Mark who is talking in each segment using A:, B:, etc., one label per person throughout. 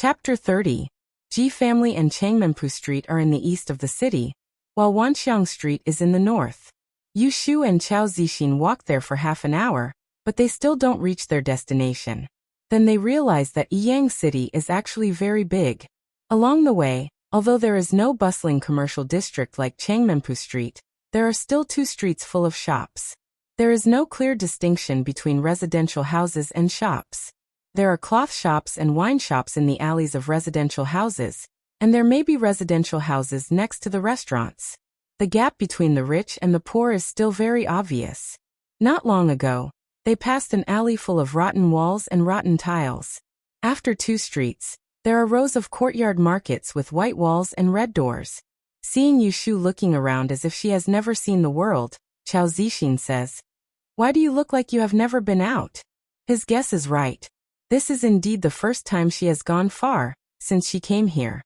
A: Chapter 30. Ji family and Changmenpu Street are in the east of the city, while Wanxiang Street is in the north. Yu Shu and Chao Zixin walk there for half an hour, but they still don't reach their destination. Then they realize that Yiyang City is actually very big. Along the way, although there is no bustling commercial district like Changmenpu Street, there are still two streets full of shops. There is no clear distinction between residential houses and shops. There are cloth shops and wine shops in the alleys of residential houses, and there may be residential houses next to the restaurants. The gap between the rich and the poor is still very obvious. Not long ago, they passed an alley full of rotten walls and rotten tiles. After two streets, there are rows of courtyard markets with white walls and red doors. Seeing Yu Shu looking around as if she has never seen the world, Chao Zixin says, "Why do you look like you have never been out?" His guess is right. This is indeed the first time she has gone far, since she came here.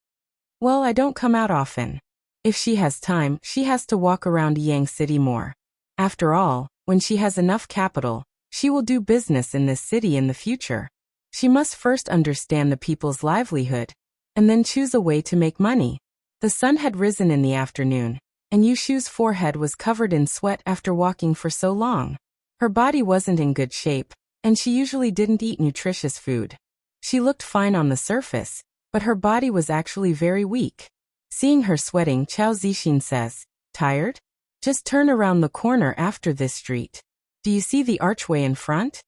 A: Well, I don't come out often. If she has time, she has to walk around Yang City more. After all, when she has enough capital, she will do business in this city in the future. She must first understand the people's livelihood, and then choose a way to make money. The sun had risen in the afternoon, and Yu Shu's forehead was covered in sweat after walking for so long. Her body wasn't in good shape, and she usually didn't eat nutritious food. She looked fine on the surface, but her body was actually very weak. Seeing her sweating, Chao Zixin says, "Tired? Just turn around the corner after this street. Do you see the archway in front?"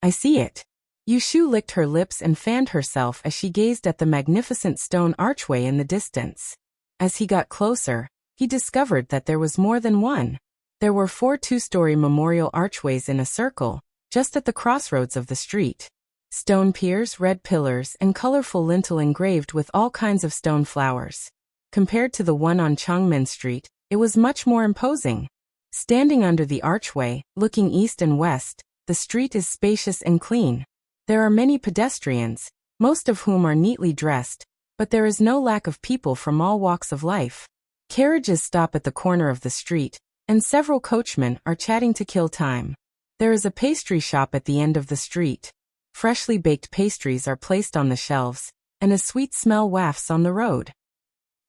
A: "I see it." Yu Shu licked her lips and fanned herself as she gazed at the magnificent stone archway in the distance. As he got closer, he discovered that there was more than one. There were 4 two-story memorial archways in a circle, just at the crossroads of the street. Stone piers, red pillars, and colorful lintel engraved with all kinds of stone flowers. Compared to the one on Changmen Street, it was much more imposing. Standing under the archway, looking east and west, the street is spacious and clean. There are many pedestrians, most of whom are neatly dressed, but there is no lack of people from all walks of life. Carriages stop at the corner of the street, and several coachmen are chatting to kill time. There is a pastry shop at the end of the street. Freshly baked pastries are placed on the shelves, and a sweet smell wafts on the road.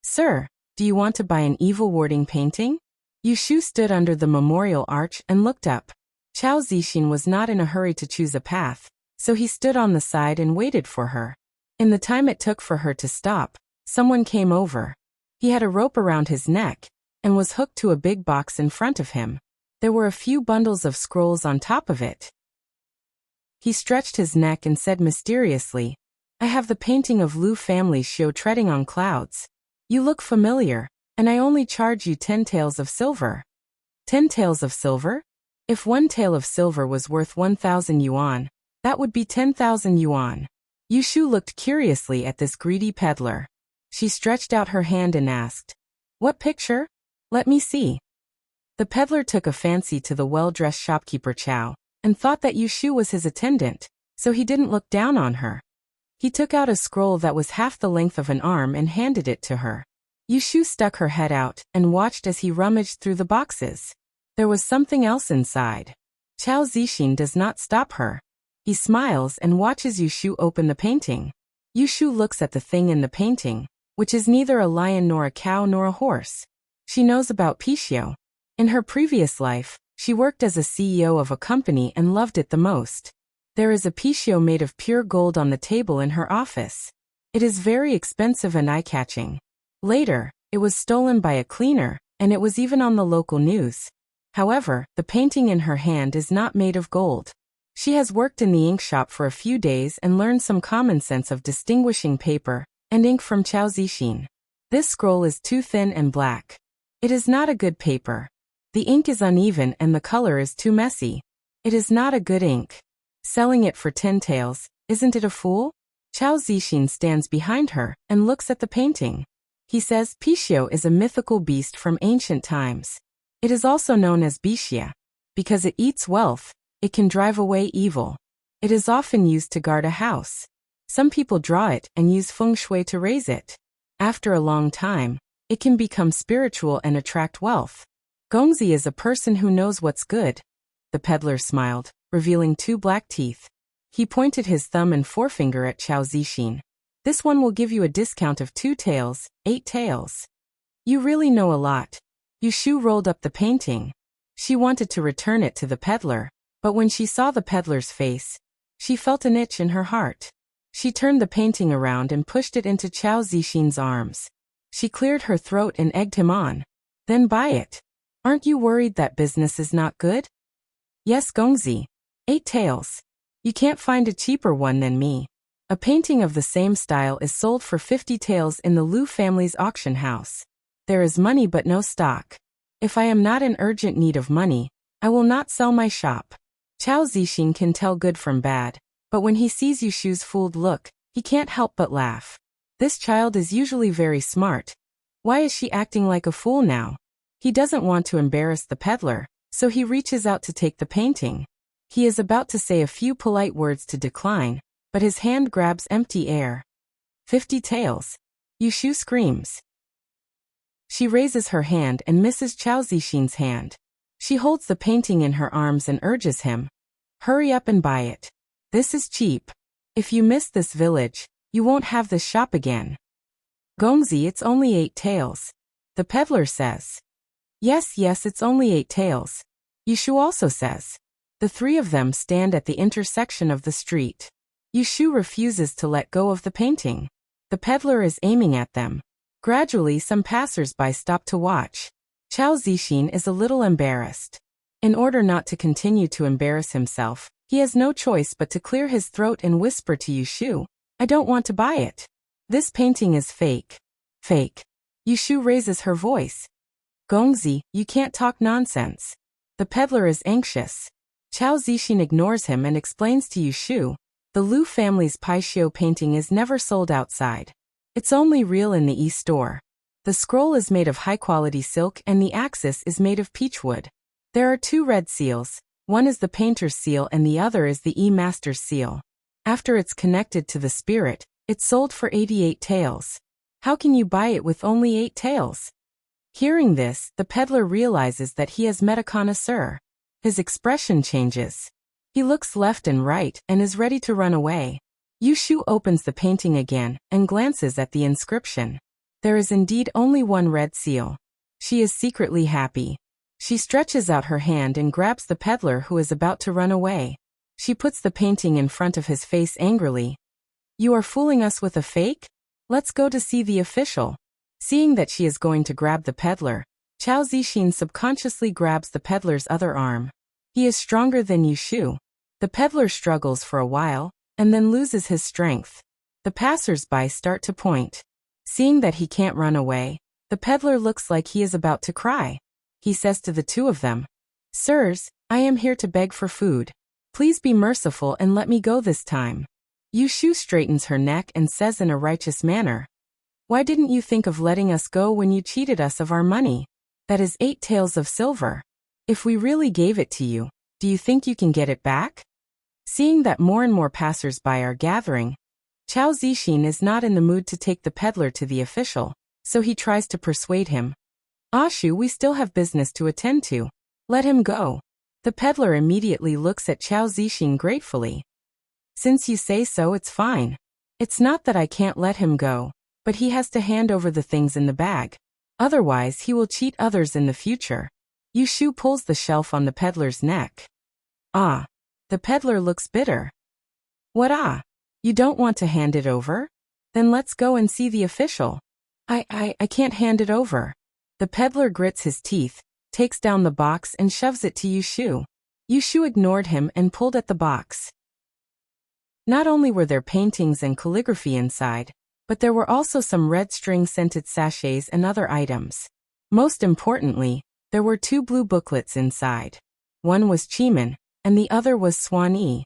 A: "Sir, do you want to buy an evil-warding painting?" Yu Shu stood under the memorial arch and looked up. Chao Zixin was not in a hurry to choose a path, so he stood on the side and waited for her. In the time it took for her to stop, someone came over. He had a rope around his neck, and was hooked to a big box in front of him. There were a few bundles of scrolls on top of it. He stretched his neck and said mysteriously, "I have the painting of Lu family's show treading on clouds. You look familiar, and I only charge you 10 taels of silver." 10 taels of silver? If 1 tael of silver was worth 1,000 yuan, that would be 10,000 yuan. Yu Shu looked curiously at this greedy peddler. She stretched out her hand and asked, "What picture? Let me see." The peddler took a fancy to the well-dressed shopkeeper Chao, and thought that Yu Shu was his attendant, so he didn't look down on her. He took out a scroll that was half the length of an arm and handed it to her. Yu Shu stuck her head out and watched as he rummaged through the boxes. There was something else inside. Chao Zixin does not stop her. He smiles and watches Yu Shu open the painting. Yu Shu looks at the thing in the painting, which is neither a lion nor a cow nor a horse. She knows about Pishio. In her previous life, she worked as a CEO of a company and loved it the most. There is a Pishio made of pure gold on the table in her office. It is very expensive and eye-catching. Later, it was stolen by a cleaner, and it was even on the local news. However, the painting in her hand is not made of gold. She has worked in the ink shop for a few days and learned some common sense of distinguishing paper and ink from Chao Zixin. This scroll is too thin and black. It is not a good paper. The ink is uneven and the color is too messy. It is not a good ink. Selling it for 10 taels, isn't it a fool? Chao Zixin stands behind her and looks at the painting. He says Pishio is a mythical beast from ancient times. It is also known as Bixia. Because it eats wealth, it can drive away evil. It is often used to guard a house. Some people draw it and use feng shui to raise it. After a long time, it can become spiritual and attract wealth. Gongzi is a person who knows what's good. The peddler smiled, revealing 2 black teeth. He pointed his thumb and forefinger at Chao Zixin. This one will give you a discount of 2 taels, 8 taels. You really know a lot. Yushu rolled up the painting. She wanted to return it to the peddler, but when she saw the peddler's face, she felt an itch in her heart. She turned the painting around and pushed it into Chao Zixin's arms. She cleared her throat and egged him on. Then buy it. Aren't you worried that business is not good? Yes, Gongzi. 8 taels. You can't find a cheaper one than me. A painting of the same style is sold for 50 taels in the Liu family's auction house. There is money but no stock. If I am not in urgent need of money, I will not sell my shop. Chao Zixin can tell good from bad, but when he sees Yushu's fooled look, he can't help but laugh. This child is usually very smart. Why is she acting like a fool now? He doesn't want to embarrass the peddler, so he reaches out to take the painting. He is about to say a few polite words to decline, but his hand grabs empty air. 50 taels. Yushu screams. She raises her hand and misses Chao Zixin's hand. She holds the painting in her arms and urges him. Hurry up and buy it. This is cheap. If you miss this village, you won't have this shop again. Gongzi, it's only 8 taels. The peddler says. Yes, it's only 8 taels. Yushu also says. The three of them stand at the intersection of the street. Yushu refuses to let go of the painting. The peddler is aiming at them. Gradually, some passers-by stop to watch. Chao Zixin is a little embarrassed. In order not to continue to embarrass himself, he has no choice but to clear his throat and whisper to Yushu, I don't want to buy it. This painting is fake. Fake. Yushu raises her voice. Gongzi, you can't talk nonsense. The peddler is anxious. Chao Zixin ignores him and explains to Yushu, the Liu family's Paixio painting is never sold outside. It's only real in the e-store. The scroll is made of high-quality silk and the axis is made of peachwood. There are 2 red seals, one is the painter's seal and the other is the e-master's seal. After it's connected to the spirit, it's sold for 88 taels. How can you buy it with only 8 taels? Hearing this, the peddler realizes that he has met a connoisseur. His expression changes. He looks left and right and is ready to run away. Yushu opens the painting again and glances at the inscription. There is indeed only one red seal. She is secretly happy. She stretches out her hand and grabs the peddler who is about to run away. She puts the painting in front of his face angrily. You are fooling us with a fake? Let's go to see the official. Seeing that she is going to grab the peddler, Chao Zixin subconsciously grabs the peddler's other arm. He is stronger than Yushu. The peddler struggles for a while, and then loses his strength. The passers-by start to point. Seeing that he can't run away, the peddler looks like he is about to cry. He says to the 2 of them, Sirs, I am here to beg for food. Please be merciful and let me go this time. Yushu straightens her neck and says in a righteous manner, Why didn't you think of letting us go when you cheated us of our money? That is 8 taels of silver. If we really gave it to you, do you think you can get it back? Seeing that more and more passers-by are gathering, Chao Zixin is not in the mood to take the peddler to the official, so he tries to persuade him. Ashu, we still have business to attend to. Let him go. The peddler immediately looks at Chao Zixin gratefully. Since you say so, it's fine. It's not that I can't let him go, but he has to hand over the things in the bag. Otherwise, he will cheat others in the future. Yushu pulls the shelf on the peddler's neck. Ah. The peddler looks bitter. What ah? You don't want to hand it over? Then let's go and see the official. I can't hand it over. The peddler grits his teeth, takes down the box and shoves it to Yushu. Yushu ignored him and pulled at the box. Not only were there paintings and calligraphy inside, but there were also some red string-scented sachets and other items. Most importantly, there were 2 blue booklets inside. One was Chiman, and the other was Swanee.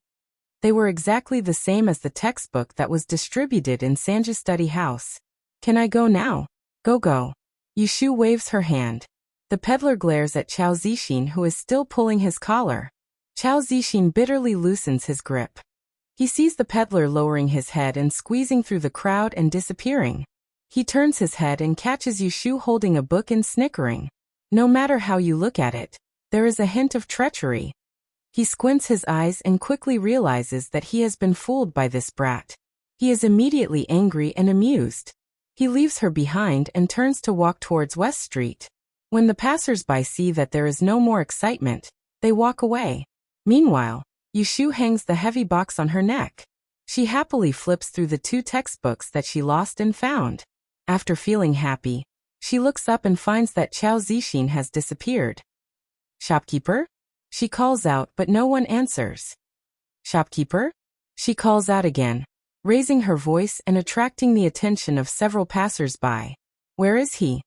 A: They were exactly the same as the textbook that was distributed in Sanja's study house. Can I go now? Go. Yushu waves her hand. The peddler glares at Chao Zixin, who is still pulling his collar. Chao Zixin bitterly loosens his grip. He sees the peddler lowering his head and squeezing through the crowd and disappearing. He turns his head and catches Yushu holding a book and snickering. No matter how you look at it, there is a hint of treachery. He squints his eyes and quickly realizes that he has been fooled by this brat. He is immediately angry and amused. He leaves her behind and turns to walk towards West Street. When the passers-by see that there is no more excitement, they walk away. Meanwhile, Yushu hangs the heavy box on her neck. She happily flips through the 2 textbooks that she lost and found. After feeling happy, she looks up and finds that Chao Zixin has disappeared. "Shopkeeper?" She calls out, but no one answers. "Shopkeeper?" She calls out again, raising her voice and attracting the attention of several passers-by. "Where is he?"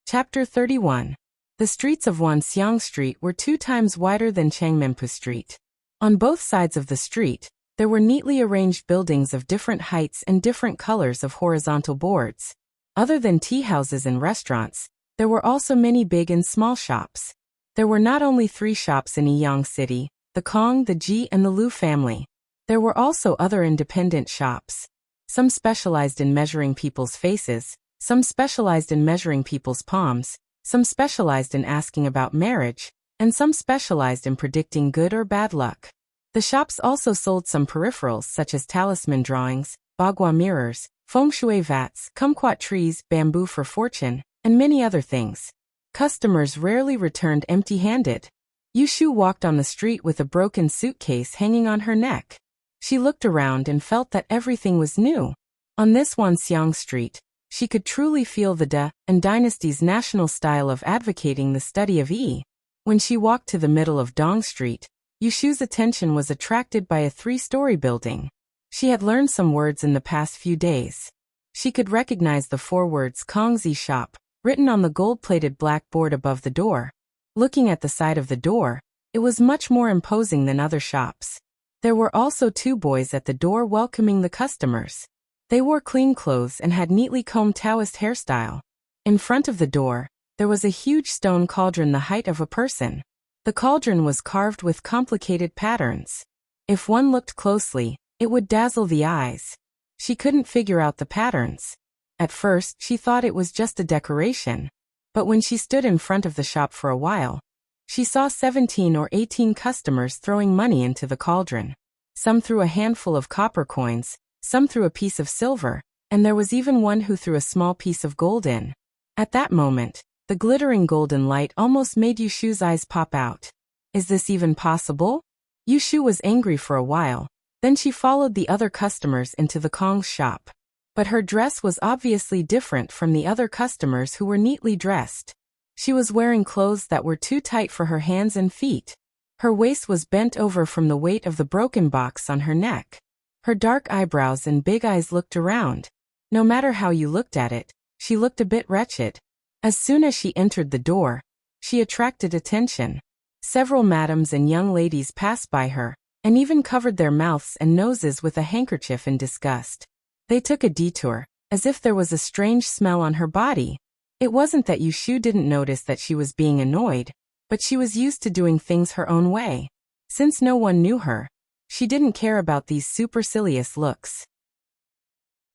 A: Chapter 31. The streets of Wanxiang Street were 2 times wider than Changmenpu Street. On both sides of the street, there were neatly arranged buildings of different heights and different colors of horizontal boards. Other than tea houses and restaurants, there were also many big and small shops. There were not only 3 shops in Yiyang City, the Kong, the Ji, and the Lu family. There were also other independent shops. Some specialized in measuring people's faces, some specialized in measuring people's palms, some specialized in asking about marriage, and some specialized in predicting good or bad luck. The shops also sold some peripherals such as talisman drawings, bagua mirrors, feng shui vats, kumquat trees, bamboo for fortune, and many other things. Customers rarely returned empty-handed. Yushu walked on the street with a broken suitcase hanging on her neck. She looked around and felt that everything was new. On this Wanxiang Street, she could truly feel the De and Dynasty's national style of advocating the study of Yi. When she walked to the middle of Dong Street, Yushu's attention was attracted by a 3-story building. She had learned some words in the past few days. She could recognize the 4 words Kongzi Shop, written on the gold-plated blackboard above the door. Looking at the side of the door, it was much more imposing than other shops. There were also 2 boys at the door welcoming the customers. They wore clean clothes and had neatly combed Taoist hairstyle. In front of the door, there was a huge stone cauldron the height of a person. The cauldron was carved with complicated patterns. If one looked closely, it would dazzle the eyes. She couldn't figure out the patterns. At first, she thought it was just a decoration. But when she stood in front of the shop for a while, she saw 17 or 18 customers throwing money into the cauldron. Some threw a handful of copper coins, some threw a piece of silver, and there was even one who threw a small piece of gold in. At that moment, the glittering golden light almost made Yushu's eyes pop out. Is this even possible? Yushu was angry for a while, then she followed the other customers into the Kong's shop. But her dress was obviously different from the other customers who were neatly dressed. She was wearing clothes that were too tight for her hands and feet. Her waist was bent over from the weight of the broken box on her neck. Her dark eyebrows and big eyes looked around. No matter how you looked at it, she looked a bit wretched. As soon as she entered the door, she attracted attention. Several madams and young ladies passed by her, and even covered their mouths and noses with a handkerchief in disgust. They took a detour, as if there was a strange smell on her body. It wasn't that Yushu didn't notice that she was being annoyed, but she was used to doing things her own way. Since no one knew her, she didn't care about these supercilious looks.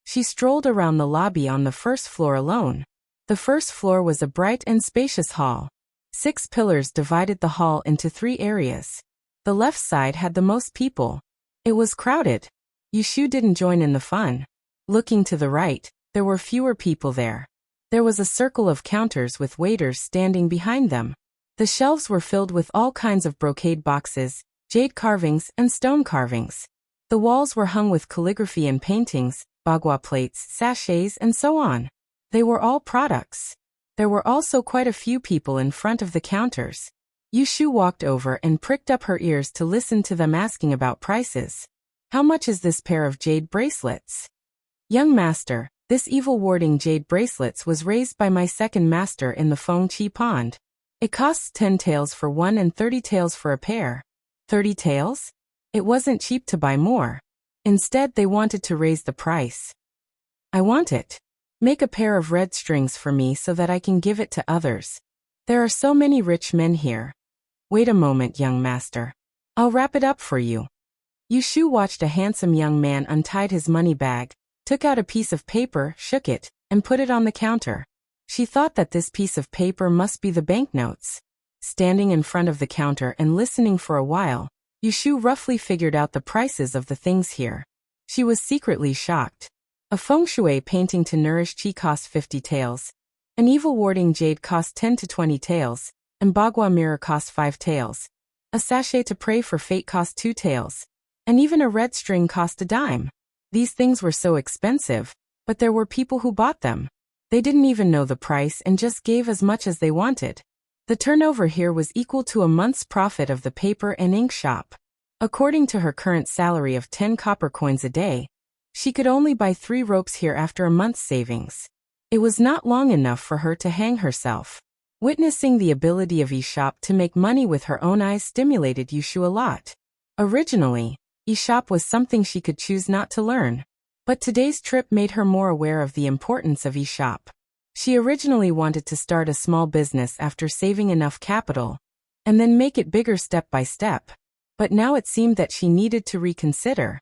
A: She strolled around the lobby on the first floor alone. The first floor was a bright and spacious hall. 6 pillars divided the hall into 3 areas. The left side had the most people. It was crowded. Yushu didn't join in the fun. Looking to the right, there were fewer people there. There was a circle of counters with waiters standing behind them. The shelves were filled with all kinds of brocade boxes, jade carvings, and stone carvings. The walls were hung with calligraphy and paintings, bagua plates, sachets, and so on. They were all products. There were also quite a few people in front of the counters. Yushu walked over and pricked up her ears to listen to them asking about prices. How much is this pair of jade bracelets? Young master, this evil warding jade bracelets was raised by my second master in the Feng Chi Pond. It costs 10 taels for one and 30 taels for a pair. 30 taels? It wasn't cheap to buy more. Instead, they wanted to raise the price. I want it. Make a pair of red strings for me so that I can give it to others. There are so many rich men here. Wait a moment, young master. I'll wrap it up for you. Yushu watched a handsome young man untied his money bag, took out a piece of paper, shook it, and put it on the counter. She thought that this piece of paper must be the banknotes. Standing in front of the counter and listening for a while, Yushu roughly figured out the prices of the things here. She was secretly shocked. A feng shui painting to nourish qi cost 50 taels. An evil warding jade cost 10 to 20 taels, and bagua mirror cost 5 taels. A sachet to pray for fate cost 2 taels. And even a red string cost a dime. These things were so expensive, but there were people who bought them. They didn't even know the price and just gave as much as they wanted. The turnover here was equal to a month's profit of the paper and ink shop. According to her current salary of 10 copper coins a day, she could only buy 3 ropes here after a month's savings. It was not long enough for her to hang herself. Witnessing the ability of Aeshop to make money with her own eyes stimulated Yushu a lot. Originally, Aeshop was something she could choose not to learn. But today's trip made her more aware of the importance of Aeshop. She originally wanted to start a small business after saving enough capital, and then make it bigger step by step. But now it seemed that she needed to reconsider.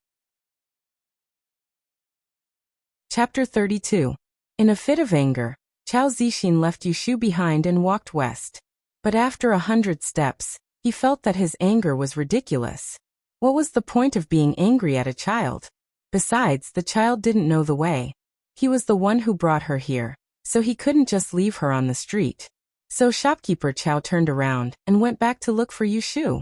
A: Chapter 32. In a fit of anger, Chao Zixin left Yushu behind and walked west. But after 100 steps, he felt that his anger was ridiculous. What was the point of being angry at a child? Besides, the child didn't know the way. He was the one who brought her here, so he couldn't just leave her on the street. So shopkeeper Chao turned around and went back to look for Yushu.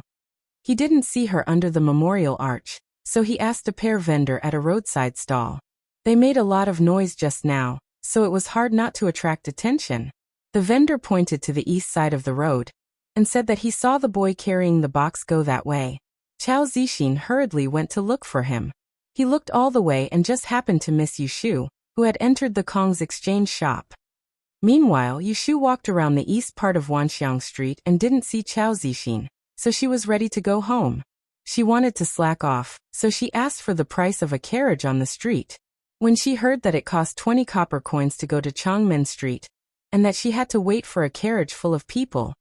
A: He didn't see her under the memorial arch, so he asked a pear vendor at a roadside stall. They made a lot of noise just now, so it was hard not to attract attention. The vendor pointed to the east side of the road and said that he saw the boy carrying the box go that way. Chao Zixin hurriedly went to look for him. He looked all the way and just happened to miss Yushu, who had entered the Kong's exchange shop. Meanwhile, Yushu walked around the east part of Wanxiang Street and didn't see Chao Zixin, so she was ready to go home. She wanted to slack off, so she asked for the price of a carriage on the street. When she heard that it cost 20 copper coins to go to Changmen Street, and that she had to wait for a carriage full of people,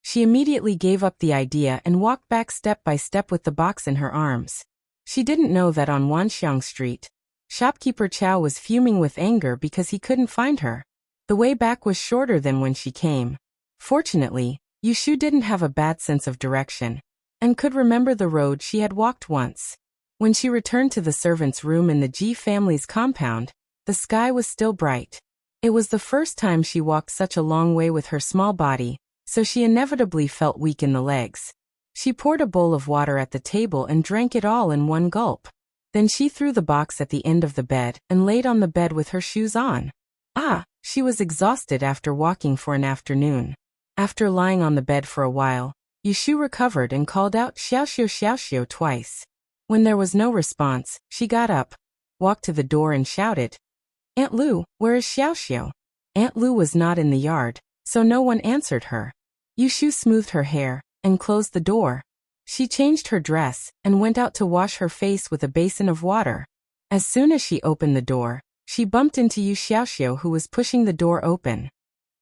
A: she immediately gave up the idea and walked back step by step with the box in her arms. She didn't know that on Wanxiang Street, shopkeeper Chao was fuming with anger because he couldn't find her. The way back was shorter than when she came. Fortunately, Yushu didn't have a bad sense of direction, and could remember the road she had walked once. When she returned to the servants' room in the Ji family's compound, the sky was still bright. It was the first time she walked such a long way with her small body, so she inevitably felt weak in the legs. She poured a bowl of water at the table and drank it all in one gulp. Then she threw the box at the end of the bed and laid on the bed with her shoes on. She was exhausted after walking for an afternoon. After lying on the bed for a while, Yushu recovered and called out Xiaoxiu twice. When there was no response, she got up, walked to the door and shouted, "Aunt Lu, where is Xiaoxiu?" Aunt Lu was not in the yard, so no one answered her. Yushu smoothed her hair and closed the door. She changed her dress and went out to wash her face with a basin of water. As soon as she opened the door, she bumped into Yu Xiaoxiu, who was pushing the door open.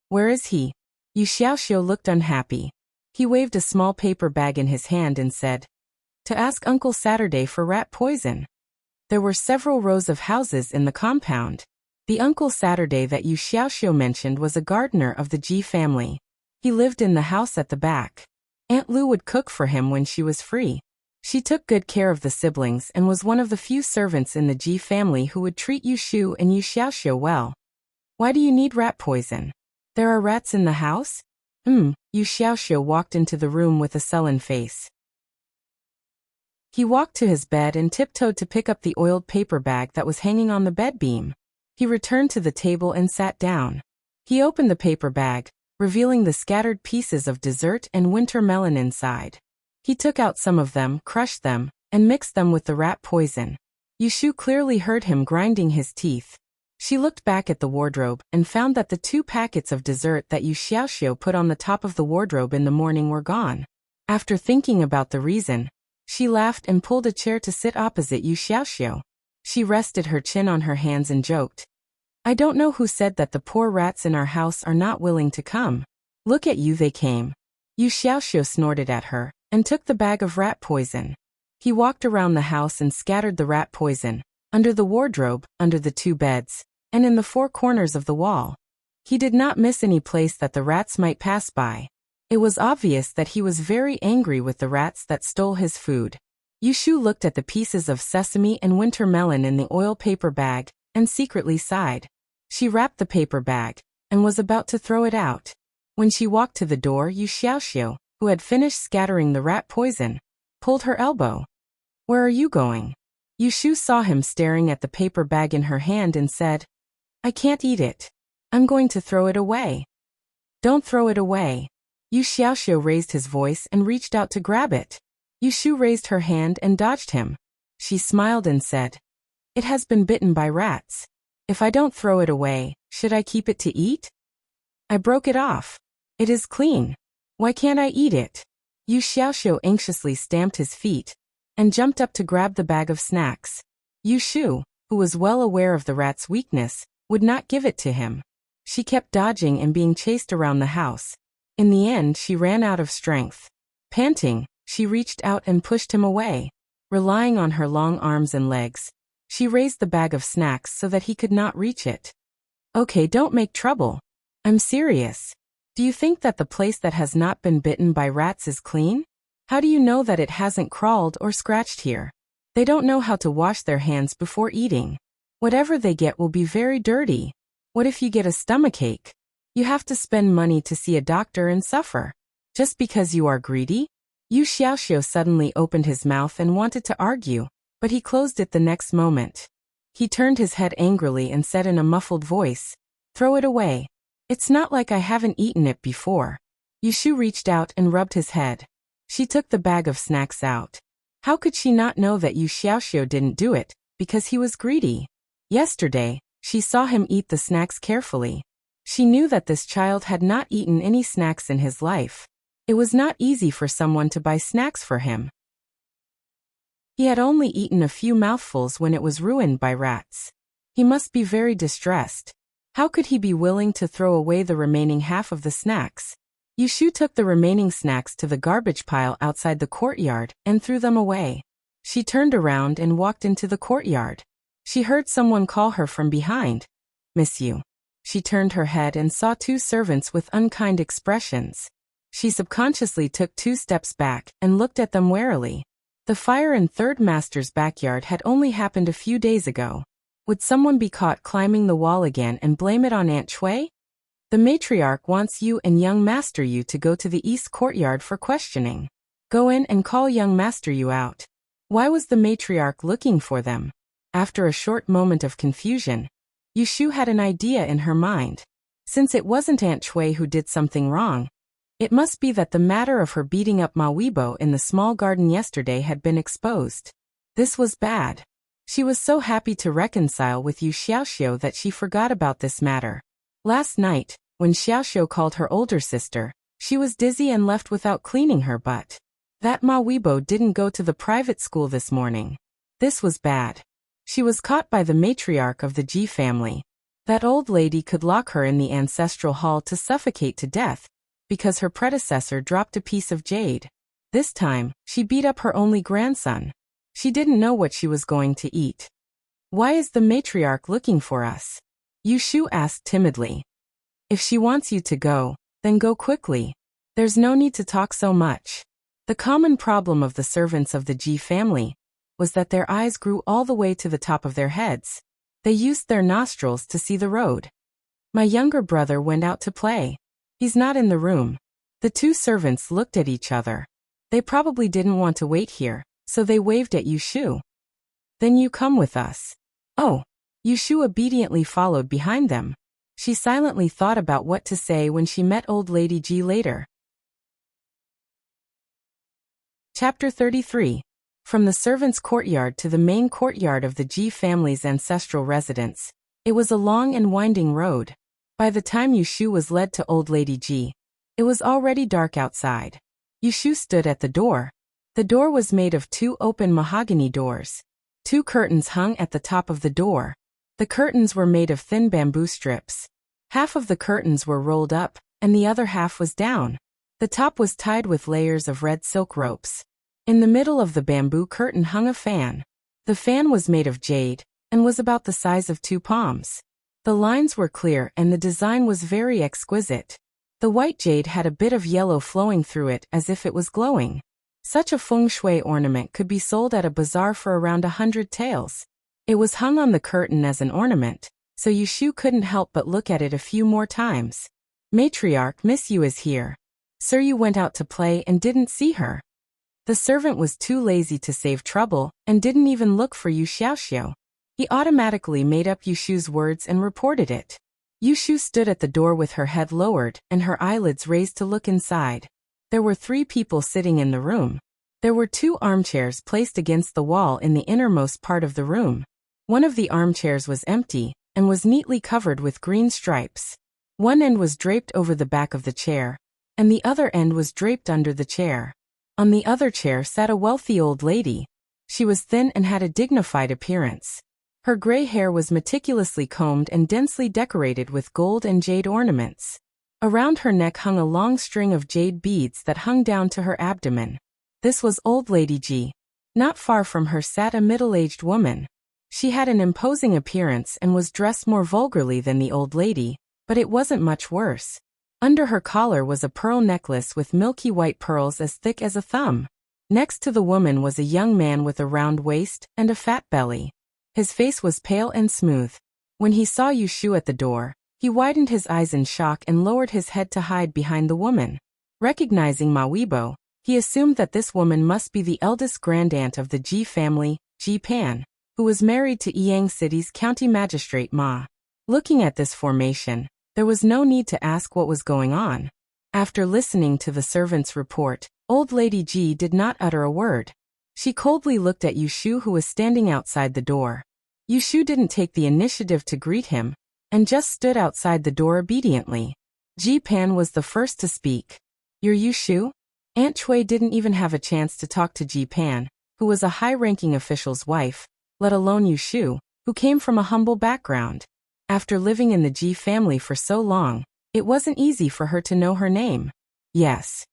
A: "Where is he?" Yu Xiaoxiu looked unhappy. He waved a small paper bag in his hand and said, "To ask Uncle Saturday for rat poison." There were several rows of houses in the compound. The Uncle Saturday that Yu Xiaoxiu mentioned was a gardener of the Ji family. He lived in the house at the back. Aunt Lu would cook for him when she was free. She took good care of the siblings and was one of the few servants in the Ji family who would treat Yushu and Yu Xiaoxiu well. "Why do you need rat poison? There are rats in the house?" Yu Xiaoxiu walked into the room with a sullen face. He walked to his bed and tiptoed to pick up the oiled paper bag that was hanging on the bed beam. He returned to the table and sat down. He opened the paper bag, revealing the scattered pieces of dessert and winter melon inside. He took out some of them, crushed them, and mixed them with the rat poison. Yushu clearly heard him grinding his teeth. She looked back at the wardrobe and found that the 2 packets of dessert that Yu Xiaoxiu put on the top of the wardrobe in the morning were gone. After thinking about the reason, she laughed and pulled a chair to sit opposite Yu Xiaoxiu. She rested her chin on her hands and joked, "I don't know who said that the poor rats in our house are not willing to come. Look at you, they came." Yu Xiaoxiu snorted at her and took the bag of rat poison. He walked around the house and scattered the rat poison, under the wardrobe, under the 2 beds, and in the 4 corners of the wall. He did not miss any place that the rats might pass by. It was obvious that he was very angry with the rats that stole his food. Yushu looked at the pieces of sesame and winter melon in the oil paper bag and secretly sighed. She wrapped the paper bag and was about to throw it out. When she walked to the door, Yu Xiaoxiu, who had finished scattering the rat poison, pulled her elbow. "Where are you going?" Yushu saw him staring at the paper bag in her hand and said, "I can't eat it. I'm going to throw it away." "Don't throw it away." Yu Xiaoxiu raised his voice and reached out to grab it. Yushu raised her hand and dodged him. She smiled and said, "It has been bitten by rats. If I don't throw it away, should I keep it to eat? I broke it off. It is clean. Why can't I eat it?" Yu Xiaoxiu anxiously stamped his feet and jumped up to grab the bag of snacks. Yushu, who was well aware of the rat's weakness, would not give it to him. She kept dodging and being chased around the house. In the end, she ran out of strength. Panting, she reached out and pushed him away. Relying on her long arms and legs, she raised the bag of snacks so that he could not reach it. "Okay, don't make trouble. I'm serious. Do you think that the place that has not been bitten by rats is clean? How do you know that it hasn't crawled or scratched here? They don't know how to wash their hands before eating. Whatever they get will be very dirty. What if you get a stomachache? You have to spend money to see a doctor and suffer. Just because you are greedy?" Yu Xiaoxiu suddenly opened his mouth and wanted to argue, but he closed it the next moment. He turned his head angrily and said in a muffled voice, "Throw it away. It's not like I haven't eaten it before." Yushu reached out and rubbed his head. She took the bag of snacks out. How could she not know that Yu Xiaoxiu didn't do it, because he was greedy? Yesterday, she saw him eat the snacks carefully. She knew that this child had not eaten any snacks in his life. It was not easy for someone to buy snacks for him. He had only eaten a few mouthfuls when it was ruined by rats. He must be very distressed. How could he be willing to throw away the remaining half of the snacks? Yushu took the remaining snacks to the garbage pile outside the courtyard and threw them away. She turned around and walked into the courtyard. She heard someone call her from behind. "Miss Yu." She turned her head and saw two servants with unkind expressions. She subconsciously took 2 steps back and looked at them warily. The fire in Third Master's backyard had only happened a few days ago. Would someone be caught climbing the wall again and blame it on Aunt Chui? The matriarch wants you and young Master Yu to go to the east courtyard for questioning. Go in and call young Master Yu out. Why was the matriarch looking for them? After a short moment of confusion, Yushu had an idea in her mind. Since it wasn't Aunt Chui who did something wrong, it must be that the matter of her beating up Ma Weibo in the small garden yesterday had been exposed. This was bad. She was so happy to reconcile with Yu Xiaoxiu that she forgot about this matter. Last night, when Xiaoxiu called her older sister, she was dizzy and left without cleaning her butt. That Ma Weibo didn't go to the private school this morning. This was bad. She was caught by the matriarch of the Ji family. That old lady could lock her in the ancestral hall to suffocate to death, because her predecessor dropped a piece of jade. This time, she beat up her only grandson. She didn't know what she was going to eat. "Why is the matriarch looking for us?" Yushu asked timidly. "If she wants you to go, then go quickly. There's no need to talk so much." The common problem of the servants of the Ji family was that their eyes grew all the way to the top of their heads. They used their nostrils to see the road. "My younger brother went out to play. He's not in the room." The 2 servants looked at each other. They probably didn't want to wait here, so they waved at Yushu. "Then you come with us." "Oh." Yushu obediently followed behind them. She silently thought about what to say when she met old Lady Ji later. Chapter 33. From the servants' courtyard to the main courtyard of the Ji family's ancestral residence. It was a long and winding road. By the time Yushu was led to old Lady Ji, it was already dark outside. Yushu stood at the door. The door was made of 2 open mahogany doors. 2 curtains hung at the top of the door. The curtains were made of thin bamboo strips. Half of the curtains were rolled up, and the other half was down. The top was tied with layers of red silk ropes. In the middle of the bamboo curtain hung a fan. The fan was made of jade, and was about the size of 2 palms. The lines were clear and the design was very exquisite. The white jade had a bit of yellow flowing through it as if it was glowing. Such a feng shui ornament could be sold at a bazaar for around 100 taels. It was hung on the curtain as an ornament, so Yushu couldn't help but look at it a few more times. Matriarch Miss Yu is here. Sir, you went out to play and didn't see her. The servant was too lazy to save trouble and didn't even look for Yu Xiaoxiao. He automatically made up Yushu's words and reported it. Yushu stood at the door with her head lowered and her eyelids raised to look inside. There were 3 people sitting in the room. There were 2 armchairs placed against the wall in the innermost part of the room. One of the armchairs was empty and was neatly covered with green stripes. One end was draped over the back of the chair, and the other end was draped under the chair. On the other chair sat a wealthy old lady. She was thin and had a dignified appearance. Her gray hair was meticulously combed and densely decorated with gold and jade ornaments. Around her neck hung a long string of jade beads that hung down to her abdomen. This was Old Lady Ji. Not far from her sat a middle-aged woman. She had an imposing appearance and was dressed more vulgarly than the old lady, but it wasn't much worse. Under her collar was a pearl necklace with milky white pearls as thick as a thumb. Next to the woman was a young man with a round waist and a fat belly. His face was pale and smooth. When he saw Yushu at the door, he widened his eyes in shock and lowered his head to hide behind the woman. Recognizing Ma Weibo, he assumed that this woman must be the eldest grandaunt of the Ji family, Ji Pan, who was married to Yang City's county magistrate Ma. Looking at this formation, there was no need to ask what was going on. After listening to the servant's report, Old Lady Ji did not utter a word. She coldly looked at Yushu, who was standing outside the door. Yushu didn't take the initiative to greet him, and just stood outside the door obediently. Ji Pan was the first to speak. "You're Yushu?" Aunt Chui didn't even have a chance to talk to Ji Pan, who was a high-ranking official's wife, let alone Yushu, who came from a humble background. After living in the Ji family for so long, it wasn't easy for her to know her name. Yes.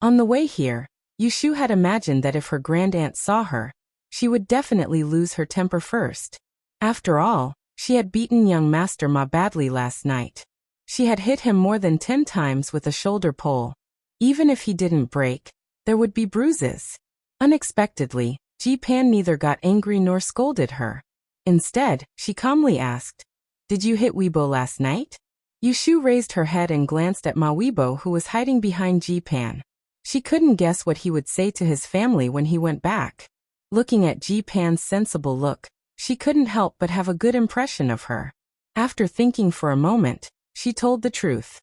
A: On the way here, Yushu had imagined that if her grandaunt saw her, she would definitely lose her temper first. After all, she had beaten young Master Ma badly last night. She had hit him more than 10 times with a shoulder pole. Even if he didn't break, there would be bruises. Unexpectedly, Ji Pan neither got angry nor scolded her. Instead, she calmly asked, "Did you hit Weibo last night?" Yushu raised her head and glanced at Ma Weibo, who was hiding behind Ji Pan. She couldn't guess what he would say to his family when he went back. Looking at Ji Pan's sensible look, she couldn't help but have a good impression of her. After thinking for a moment, she told the truth.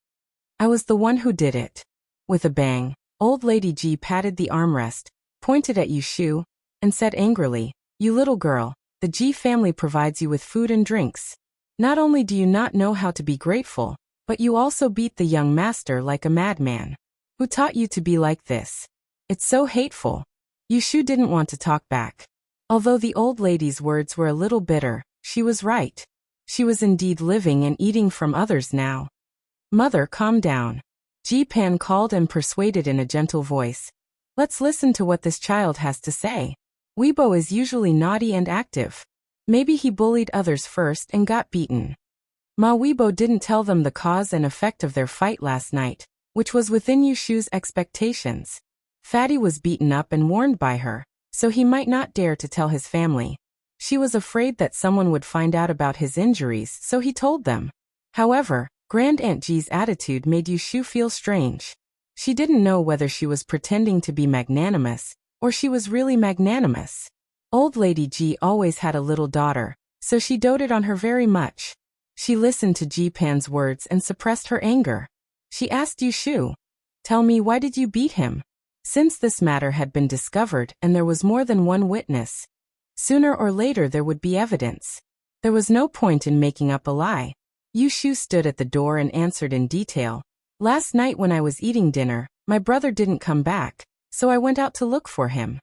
A: "I was the one who did it." With a bang, Old Lady Ji patted the armrest, pointed at Yushu, and said angrily, "You little girl, the Ji family provides you with food and drinks. Not only do you not know how to be grateful, but you also beat the young master like a madman. Who taught you to be like this? It's so hateful." Yushu didn't want to talk back. Although the old lady's words were a little bitter, she was right. She was indeed living and eating from others now. "Mother, calm down." Ji Pan called and persuaded in a gentle voice. "Let's listen to what this child has to say. Weibo is usually naughty and active. Maybe he bullied others first and got beaten." Ma Weibo didn't tell them the cause and effect of their fight last night, which was within Yushu's expectations. Fatty was beaten up and warned by her, so he might not dare to tell his family. She was afraid that someone would find out about his injuries, so he told them. However, Grand Aunt Ji's attitude made Yushu feel strange. She didn't know whether she was pretending to be magnanimous, or she was really magnanimous. Old Lady Ji always had a little daughter, so she doted on her very much. She listened to Ji Pan's words and suppressed her anger. She asked Yushu, "Tell me, why did you beat him?" Since this matter had been discovered and there was more than one witness, sooner or later there would be evidence. There was no point in making up a lie. Yushu stood at the door and answered in detail. "Last night when I was eating dinner, my brother didn't come back, so I went out to look for him.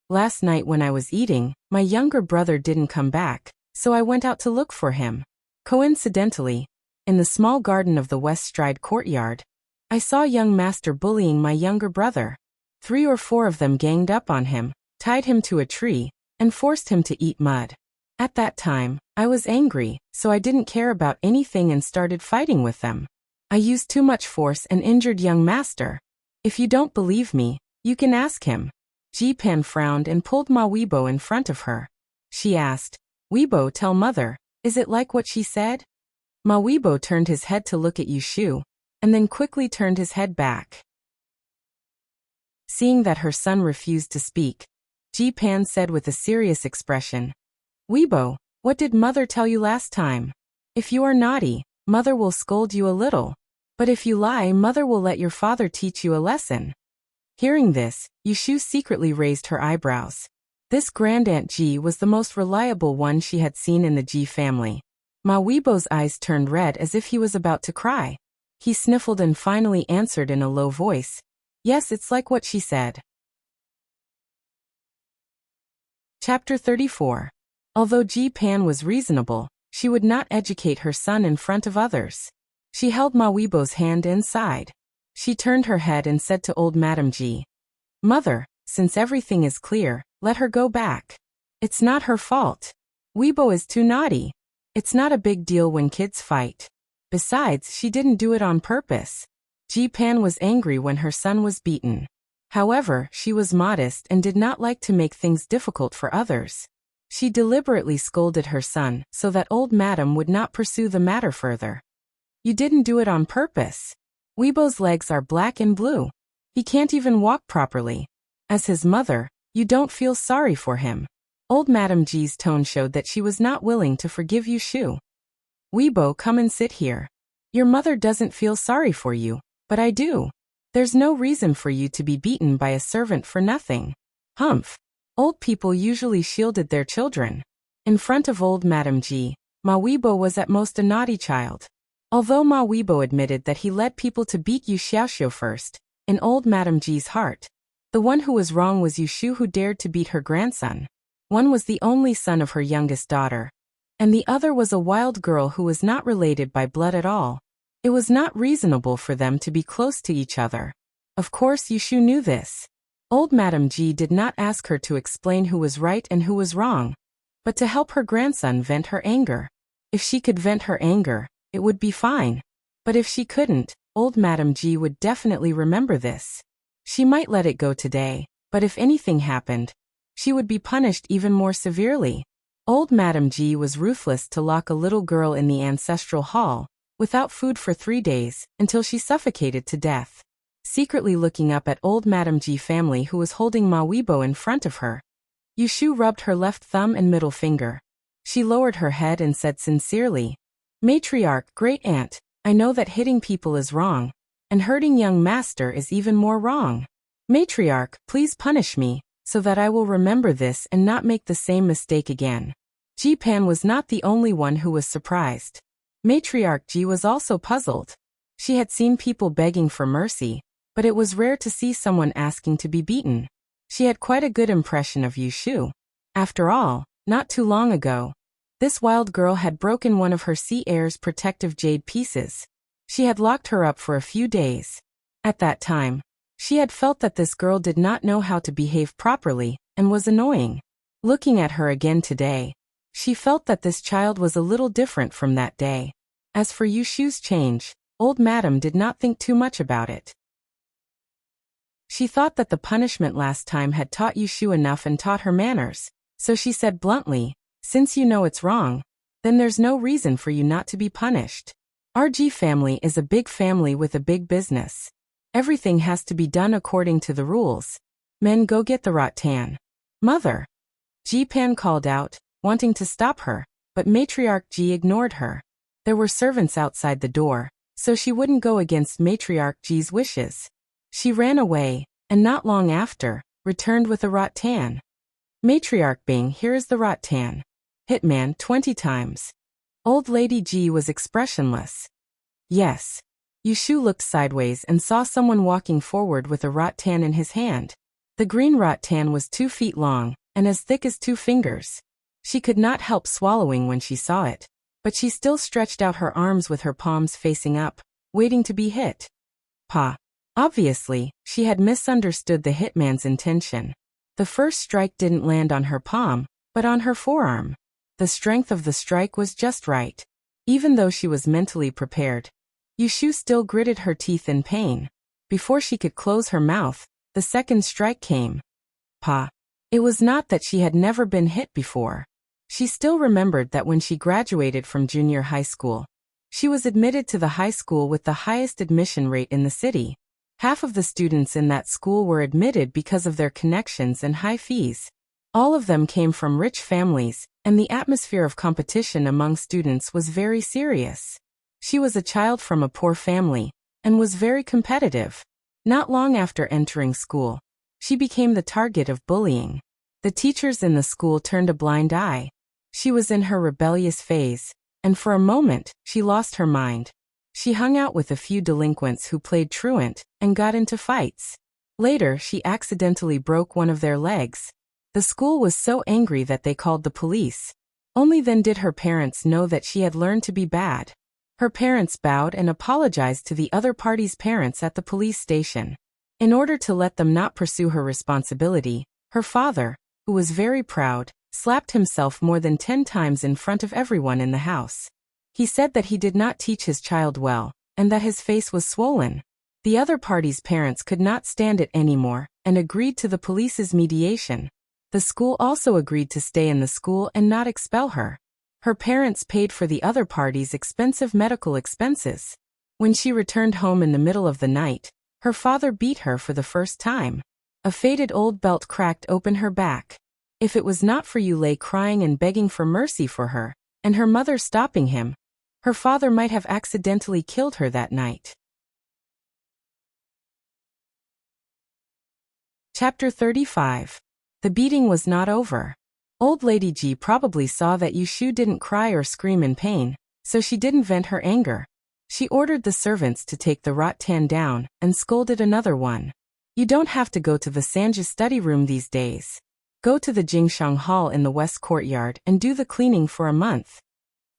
A: Last night when I was eating, my younger brother didn't come back, so I went out to look for him. Coincidentally, in the small garden of the West Stride courtyard, I saw young master bullying my younger brother. 3 or 4 of them ganged up on him, tied him to a tree, and forced him to eat mud. At that time, I was angry, so I didn't care about anything and started fighting with them. I used too much force and injured young master. If you don't believe me, you can ask him. Ji-pan frowned and pulled Ma Weibo in front of her. She asked, Weibo, tell mother, is it like what she said? Ma Weibo turned his head to look at Yushu, and then quickly turned his head back. Seeing that her son refused to speak, Ji-pan said with a serious expression, Weibo, what did mother tell you last time? If you are naughty, mother will scold you a little. But if you lie, mother will let your father teach you a lesson. Hearing this, Yushu secretly raised her eyebrows. This Grandaunt Ji was the most reliable one she had seen in the Ji family. Ma Weibo's eyes turned red as if he was about to cry. He sniffled and finally answered in a low voice, Yes, it's like what she said. Chapter 34. Although Ji-pan was reasonable, she would not educate her son in front of others. She held Ma Weibo's hand inside. She turned her head and said to old Madam Ji, Mother, since everything is clear, let her go back. It's not her fault. Weibo is too naughty. It's not a big deal when kids fight. Besides, she didn't do it on purpose. Ji-pan was angry when her son was beaten. However, she was modest and did not like to make things difficult for others. She deliberately scolded her son so that old Madam would not pursue the matter further. You didn't do it on purpose. Weibo's legs are black and blue. He can't even walk properly. As his mother, you don't feel sorry for him. Old Madam Ji's tone showed that she was not willing to forgive Yushu. Weibo, come and sit here. Your mother doesn't feel sorry for you, but I do. There's no reason for you to be beaten by a servant for nothing. Humph. Old people usually shielded their children. In front of old Madam Ji, Ma Weibo was at most a naughty child. Although Ma Weibo admitted that he led people to beat Yu Xiaoxiu first, in old Madam Ji's heart, the one who was wrong was Yushu, who dared to beat her grandson. One was the only son of her youngest daughter, and the other was a wild girl who was not related by blood at all. It was not reasonable for them to be close to each other. Of course, Yushu knew this. Old Madam Ji did not ask her to explain who was right and who was wrong, but to help her grandson vent her anger. If she could vent her anger, it would be fine. But if she couldn't, old Madam Ji would definitely remember this. She might let it go today, but if anything happened, she would be punished even more severely. Old Madam Ji was ruthless to lock a little girl in the ancestral hall, without food for 3 days, until she suffocated to death. Secretly looking up at old Madam Ji family, who was holding Ma Weibo in front of her, Yushu rubbed her left thumb and middle finger. She lowered her head and said sincerely, Matriarch, great aunt, I know that hitting people is wrong, and hurting young master is even more wrong. Matriarch, please punish me, so that I will remember this and not make the same mistake again. Ji-pan was not the only one who was surprised. Matriarch Ji was also puzzled. She had seen people begging for mercy, but it was rare to see someone asking to be beaten. She had quite a good impression of Yushu. After all, not too long ago, this wild girl had broken one of her sea heir's protective jade pieces. She had locked her up for a few days. At that time, she had felt that this girl did not know how to behave properly and was annoying. Looking at her again today, she felt that this child was a little different from that day. As for Yushu's change, old Madam did not think too much about it. She thought that the punishment last time had taught Yushu enough and taught her manners, so she said bluntly, since you know it's wrong, then there's no reason for you not to be punished. Our Ji family is a big family with a big business. Everything has to be done according to the rules. Men, go get the rattan. Mother. Ji-pan called out, wanting to stop her, but Matriarch Ji ignored her. There were servants outside the door, so she wouldn't go against Matriarch Ji's wishes. She ran away, and not long after, returned with a rattan. Matriarch Bing, here is the rattan. Hitman 20 times. Old Lady Ji was expressionless. Yes. Yushu looked sideways and saw someone walking forward with a rattan in his hand. The green rattan was 2 feet long, and as thick as 2 fingers. She could not help swallowing when she saw it, but she still stretched out her arms with her palms facing up, waiting to be hit. Pa. Obviously, she had misunderstood the hitman's intention. The first strike didn't land on her palm, but on her forearm. The strength of the strike was just right. Even though she was mentally prepared, Yushu still gritted her teeth in pain. Before she could close her mouth, the second strike came. Pa. It was not that she had never been hit before. She still remembered that when she graduated from junior high school, she was admitted to the high school with the highest admission rate in the city. Half of the students in that school were admitted because of their connections and high fees. All of them came from rich families, and the atmosphere of competition among students was very serious. She was a child from a poor family, and was very competitive. Not long after entering school, she became the target of bullying. The teachers in the school turned a blind eye. She was in her rebellious phase, and for a moment, she lost her mind. She hung out with a few delinquents who played truant, and got into fights. Later, she accidentally broke one of their legs. The school was so angry that they called the police. Only then did her parents know that she had learned to be bad. Her parents bowed and apologized to the other party's parents at the police station. In order to let them not pursue her responsibility, her father, who was very proud, slapped himself more than 10 times in front of everyone in the house. He said that he did not teach his child well, and that his face was swollen. The other party's parents could not stand it anymore, and agreed to the police's mediation. The school also agreed to stay in the school and not expel her. Her parents paid for the other party's expensive medical expenses. When she returned home in the middle of the night, her father beat her for the first time. A faded old belt cracked open her back. If it was not for Yulei crying and begging for mercy for her, and her mother stopping him, her father might have accidentally killed her that night. Chapter 35. The beating was not over. Old Lady G probably saw that Yushu didn't cry or scream in pain, so she didn't vent her anger. She ordered the servants to take the rattan down, and scolded another one. You don't have to go to the Sanja study room these days. Go to the Jingshang Hall in the West Courtyard and do the cleaning for a month.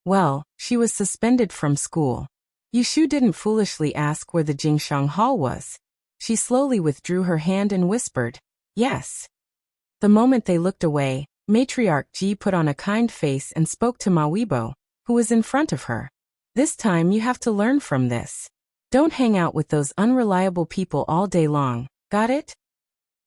A: Well, she was suspended from school. Yushu didn't foolishly ask where the Jingshang Hall was. She slowly withdrew her hand and whispered, yes. The moment they looked away, Matriarch Ji put on a kind face and spoke to Ma Weibo, who was in front of her. This time you have to learn from this. Don't hang out with those unreliable people all day long, got it?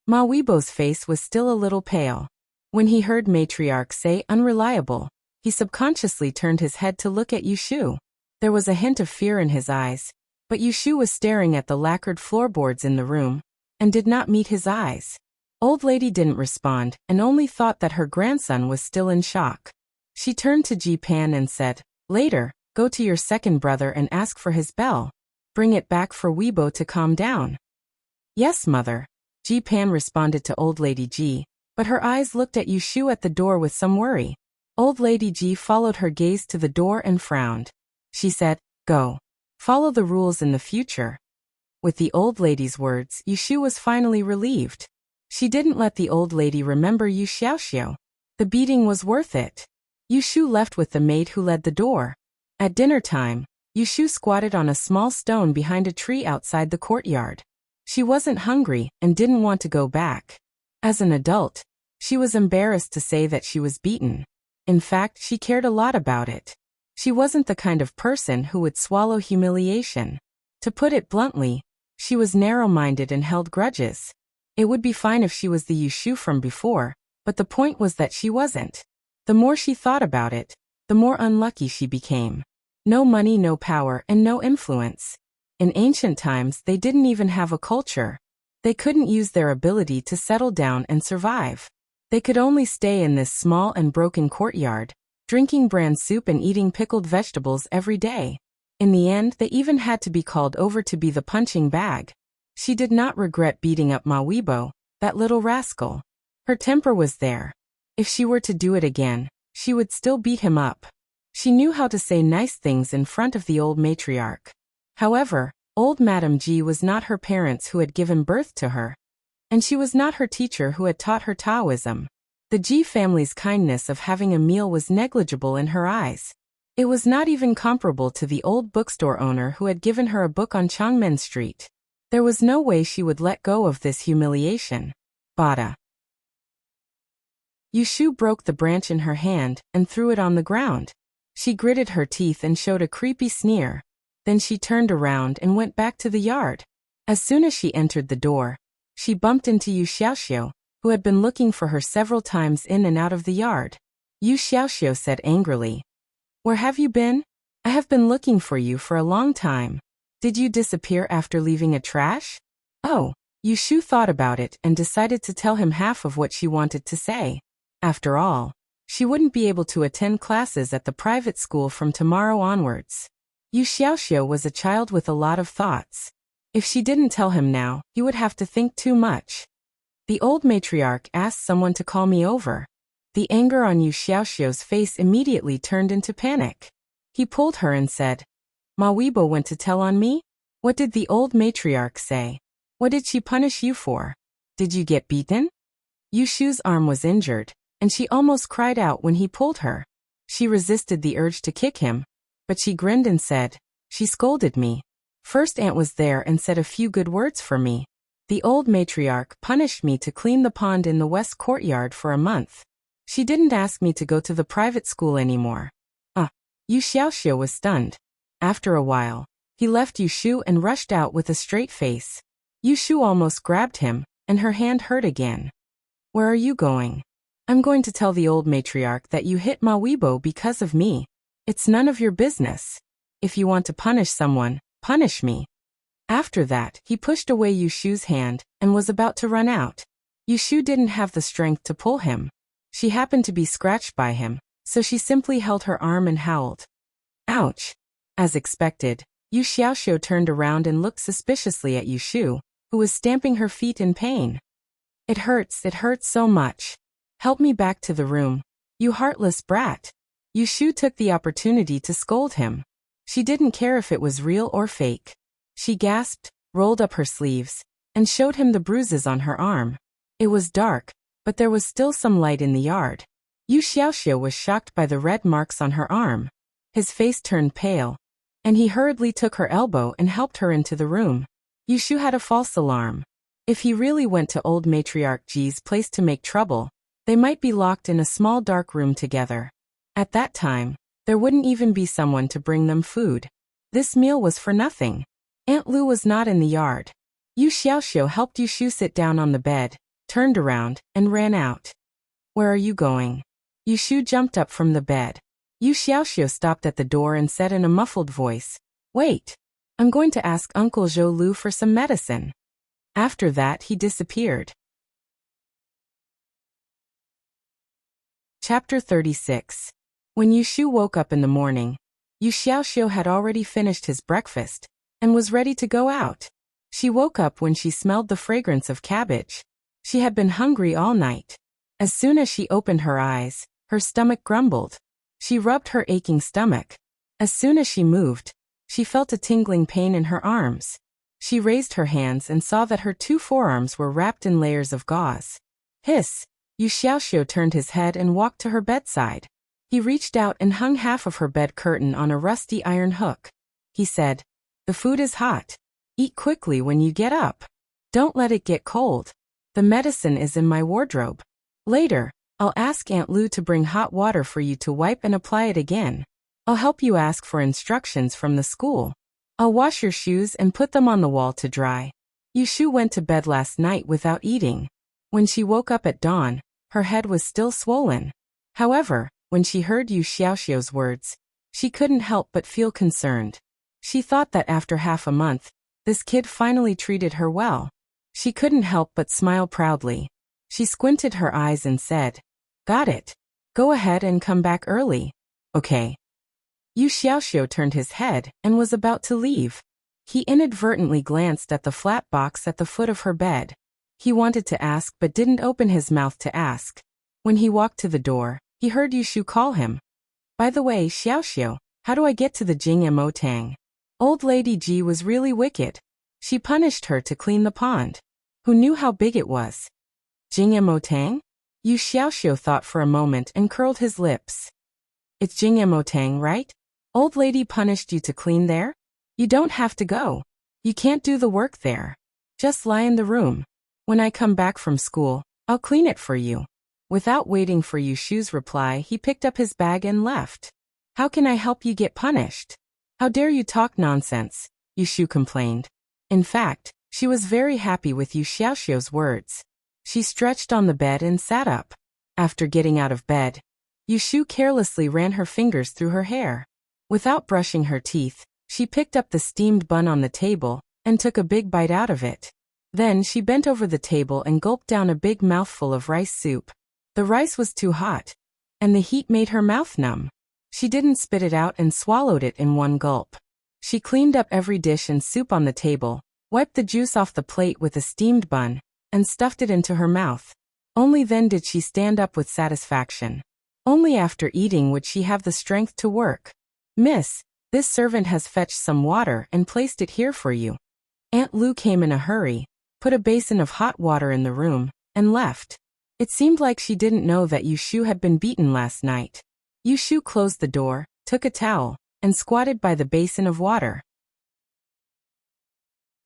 A: Ma Weibo's face was still a little pale. When he heard Matriarch say unreliable, he subconsciously turned his head to look at Yushu. There was a hint of fear in his eyes, but Yushu was staring at the lacquered floorboards in the room, and did not meet his eyes. Old Lady didn't respond, and only thought that her grandson was still in shock. She turned to Ji Pan and said, later, go to your second brother and ask for his bell. Bring it back for Weibo to calm down. Yes, mother. Ji Pan responded to Old Lady Ji, but her eyes looked at Yushu at the door with some worry. Old Lady Ji followed her gaze to the door and frowned. She said, go. Follow the rules in the future. With the old lady's words, Yushu was finally relieved. She didn't let the old lady remember Yu Xiaoxiao. The beating was worth it. Yushu left with the maid who led the door. At dinner time, Yushu squatted on a small stone behind a tree outside the courtyard. She wasn't hungry and didn't want to go back. As an adult, she was embarrassed to say that she was beaten. In fact, she cared a lot about it. She wasn't the kind of person who would swallow humiliation. To put it bluntly, she was narrow-minded and held grudges. It would be fine if she was the Yushu from before, but the point was that she wasn't. The more she thought about it, the more unlucky she became. No money, no power, and no influence. In ancient times, they didn't even have a culture. They couldn't use their ability to settle down and survive. They could only stay in this small and broken courtyard, drinking bran soup and eating pickled vegetables every day. In the end, they even had to be called over to be the punching bag. She did not regret beating up Ma Weibo, that little rascal. Her temper was there. If she were to do it again, she would still beat him up. She knew how to say nice things in front of the old matriarch. However, old Madame Ji was not her parents who had given birth to her, and she was not her teacher who had taught her Taoism. The Ji family's kindness of having a meal was negligible in her eyes. It was not even comparable to the old bookstore owner who had given her a book on Changmen Street. There was no way she would let go of this humiliation. Bada. Yushu broke the branch in her hand and threw it on the ground. She gritted her teeth and showed a creepy sneer. Then she turned around and went back to the yard. As soon as she entered the door, she bumped into Yu Xiaoxiu, who had been looking for her several times in and out of the yard. Yu Xiaoxiu said angrily, "Where have you been? I have been looking for you for a long time. Did you disappear after leaving a trash?" Oh, Yu Shu thought about it and decided to tell him half of what she wanted to say. After all, she wouldn't be able to attend classes at the private school from tomorrow onwards. Yu Xiaoxiu was a child with a lot of thoughts. If she didn't tell him now, he would have to think too much. The old matriarch asked someone to call me over. The anger on Yu Xiaoxiu's face immediately turned into panic. He pulled her and said, "Ma Weibo went to tell on me? What did the old matriarch say? What did she punish you for? Did you get beaten?" Yu Shu's arm was injured, and she almost cried out when he pulled her. She resisted the urge to kick him, but she grinned and said, "She scolded me. First Aunt was there and said a few good words for me. The old matriarch punished me to clean the pond in the west courtyard for a month. She didn't ask me to go to the private school anymore." Yu Xiaoxiu was stunned. After a while, he left Yu Shu and rushed out with a straight face. Yu Shu almost grabbed him, and her hand hurt again. "Where are you going?" "I'm going to tell the old matriarch that you hit Ma Weibo because of me. It's none of your business. If you want to punish someone, punish me." After that, he pushed away Yu Shu's hand and was about to run out. Yu Shu didn't have the strength to pull him. She happened to be scratched by him, so she simply held her arm and howled. Ouch! As expected, Yu Xiaoxiu turned around and looked suspiciously at Yu Shu, who was stamping her feet in pain. It hurts so much. Help me back to the room, you heartless brat." Yu Shu took the opportunity to scold him. She didn't care if it was real or fake. She gasped, rolled up her sleeves, and showed him the bruises on her arm. It was dark, but there was still some light in the yard. Yu Xiaoxiu was shocked by the red marks on her arm. His face turned pale, and he hurriedly took her elbow and helped her into the room. Yu Shu had a false alarm. If he really went to old matriarch Ji's place to make trouble, they might be locked in a small dark room together. At that time, there wouldn't even be someone to bring them food. This meal was for nothing. Aunt Lu was not in the yard. Yu Xiaoxiu helped Yu Shu sit down on the bed, turned around, and ran out. "Where are you going?" Yu Shu jumped up from the bed. Yu Xiaoxiu stopped at the door and said in a muffled voice, "Wait. I'm going to ask Uncle Zhou Lu for some medicine." After that, he disappeared. Chapter 36. When Yu Shu woke up in the morning, Yu Xiaoxiu had already finished his breakfast and was ready to go out. She woke up when she smelled the fragrance of cabbage. She had been hungry all night. As soon as she opened her eyes, her stomach grumbled. She rubbed her aching stomach. As soon as she moved, she felt a tingling pain in her arms. She raised her hands and saw that her 2 forearms were wrapped in layers of gauze. Hiss! Yu Xiaoxiu turned his head and walked to her bedside. He reached out and hung half of her bed curtain on a rusty iron hook. He said, "The food is hot. Eat quickly when you get up. Don't let it get cold. The medicine is in my wardrobe. Later, I'll ask Aunt Lu to bring hot water for you to wipe and apply it again. I'll help you ask for instructions from the school. I'll wash your shoes and put them on the wall to dry." Yu Shu went to bed last night without eating. When she woke up at dawn, her head was still swollen. However, when she heard Yu Xiaoxiu's words, she couldn't help but feel concerned. She thought that after half a month, this kid finally treated her well. She couldn't help but smile proudly. She squinted her eyes and said, "Got it. Go ahead and come back early." "Okay." Yu Xiaoxiu turned his head and was about to leave. He inadvertently glanced at the flat box at the foot of her bed. He wanted to ask but didn't open his mouth to ask. When he walked to the door, he heard Yu Shu call him. "By the way, Xiaoxiu, how do I get to the Jingmo Tang? Old Lady Ji was really wicked. She punished her to clean the pond. Who knew how big it was?" "Jingmo Tang?" Yu Xiaoxiu thought for a moment and curled his lips. "It's Jingmo Tang, right? Old lady punished you to clean there? You don't have to go. You can't do the work there. Just lie in the room. When I come back from school, I'll clean it for you." Without waiting for Yu Shu's reply, he picked up his bag and left. "How can I help you get punished?" How dare you talk nonsense, Yushu complained. In fact, she was very happy with Yu Xiaoxiu's words. She stretched on the bed and sat up. After getting out of bed, Yushu carelessly ran her fingers through her hair. Without brushing her teeth, she picked up the steamed bun on the table and took a big bite out of it. Then she bent over the table and gulped down a big mouthful of rice soup. The rice was too hot, and the heat made her mouth numb. She didn't spit it out and swallowed it in one gulp. She cleaned up every dish and soup on the table, wiped the juice off the plate with a steamed bun, and stuffed it into her mouth. Only then did she stand up with satisfaction. Only after eating would she have the strength to work. Miss, this servant has fetched some water and placed it here for you. Aunt Lu came in a hurry, put a basin of hot water in the room, and left. It seemed like she didn't know that Yushu had been beaten last night. Yushu closed the door, took a towel, and squatted by the basin of water.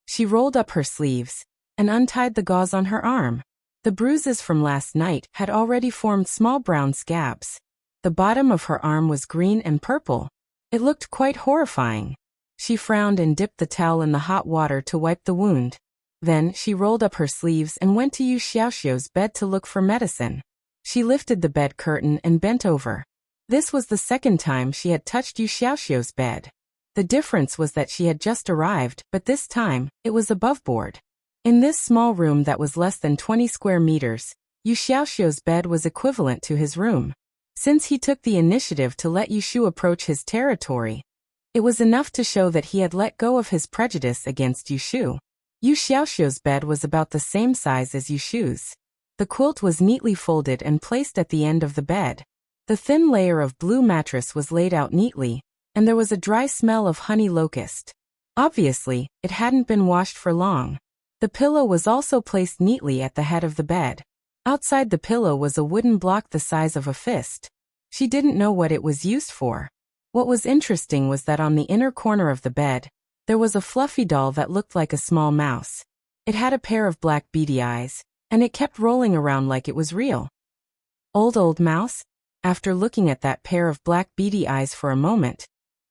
A: She rolled up her sleeves and untied the gauze on her arm. The bruises from last night had already formed small brown scabs. The bottom of her arm was green and purple. It looked quite horrifying. She frowned and dipped the towel in the hot water to wipe the wound. Then she rolled up her sleeves and went to Yu Xiaoxiu's bed to look for medicine. She lifted the bed curtain and bent over. This was the second time she had touched Yu Xiaoxiu's bed. The difference was that she had just arrived, but this time, it was above board. In this small room that was less than 20 square meters, Yu Xiaoxiu's bed was equivalent to his room. Since he took the initiative to let Yushu approach his territory, it was enough to show that he had let go of his prejudice against Yushu. Yu Xiaoxiu's bed was about the same size as Yushu's. The quilt was neatly folded and placed at the end of the bed. The thin layer of blue mattress was laid out neatly, and there was a dry smell of honey locust. Obviously, it hadn't been washed for long. The pillow was also placed neatly at the head of the bed. Outside the pillow was a wooden block the size of a fist. She didn't know what it was used for. What was interesting was that on the inner corner of the bed, there was a fluffy doll that looked like a small mouse. It had a pair of black beady eyes, and it kept rolling around like it was real. Old mouse? After looking at that pair of black beady eyes for a moment,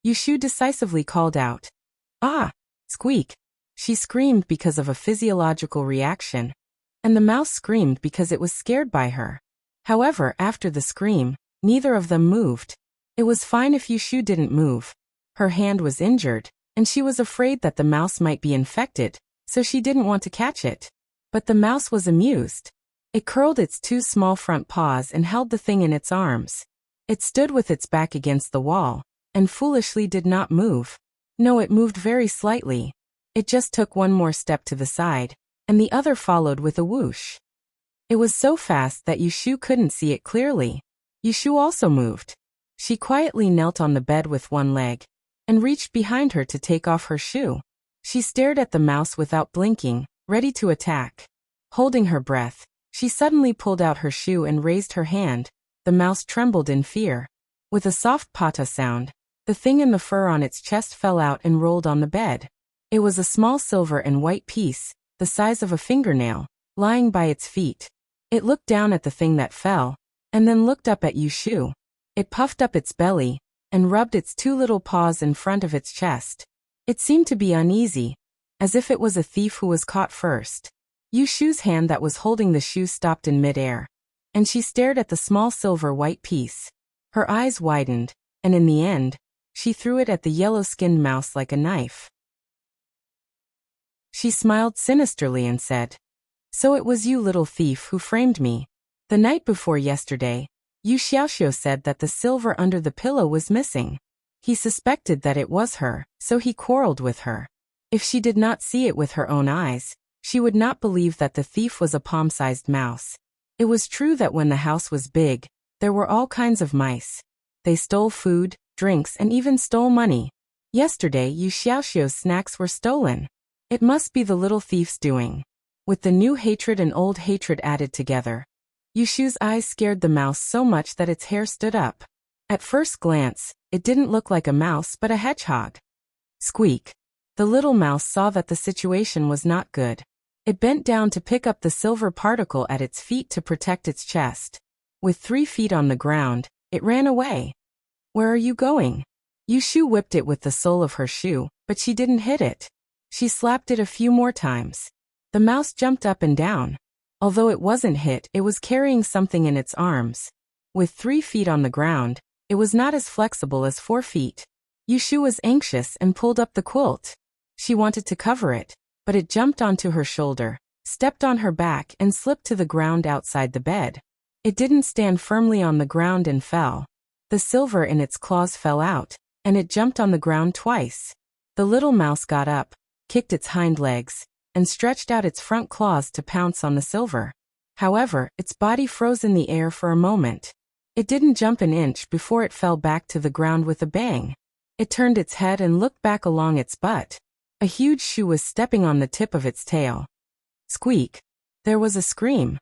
A: Yushu decisively called out, "Ah!" Squeak. She screamed because of a physiological reaction, and the mouse screamed because it was scared by her. However, after the scream, neither of them moved. It was fine if Yushu didn't move. Her hand was injured, and she was afraid that the mouse might be infected, so she didn't want to catch it. But the mouse was amused. It curled its two small front paws and held the thing in its arms. It stood with its back against the wall, and foolishly did not move. No, it moved very slightly. It just took one more step to the side, and the other followed with a whoosh. It was so fast that Yushu couldn't see it clearly. Yushu also moved. She quietly knelt on the bed with one leg, and reached behind her to take off her shoe. She stared at the mouse without blinking, ready to attack. Holding her breath, she suddenly pulled out her shoe and raised her hand. The mouse trembled in fear. With a soft pata sound, the thing in the fur on its chest fell out and rolled on the bed. It was a small silver and white piece, the size of a fingernail, lying by its feet. It looked down at the thing that fell, and then looked up at Yushu. It puffed up its belly, and rubbed its two little paws in front of its chest. It seemed to be uneasy, as if it was a thief who was caught first. Yushu's hand that was holding the shoe stopped in midair, and she stared at the small silver white piece. Her eyes widened, and in the end, she threw it at the yellow-skinned mouse like a knife. She smiled sinisterly and said, "So it was you, little thief, who framed me. The night before yesterday, Yu Xiaoxiu said that the silver under the pillow was missing. He suspected that it was her, so he quarreled with her. If she did not see it with her own eyes, she would not believe that the thief was a palm-sized mouse. It was true that when the house was big, there were all kinds of mice. They stole food, drinks, and even stole money. Yesterday, Yu Xiaoxiu's snacks were stolen. It must be the little thief's doing." With the new hatred and old hatred added together, Yushu's eyes scared the mouse so much that its hair stood up. At first glance, it didn't look like a mouse but a hedgehog. Squeak. The little mouse saw that the situation was not good. It bent down to pick up the silver particle at its feet to protect its chest. With 3 feet on the ground, it ran away. "Where are you going?" Yushu whipped it with the sole of her shoe, but she didn't hit it. She slapped it a few more times. The mouse jumped up and down. Although it wasn't hit, it was carrying something in its arms. With 3 feet on the ground, it was not as flexible as 4 feet. Yushu was anxious and pulled up the quilt. She wanted to cover it, but it jumped onto her shoulder, stepped on her back and slipped to the ground outside the bed. It didn't stand firmly on the ground and fell. The silver in its claws fell out, and it jumped on the ground twice. The little mouse got up, kicked its hind legs, and stretched out its front claws to pounce on the silver. However, its body froze in the air for a moment. It didn't jump an inch before it fell back to the ground with a bang. It turned its head and looked back along its butt. A huge shoe was stepping on the tip of its tail. Squeak! There was a scream.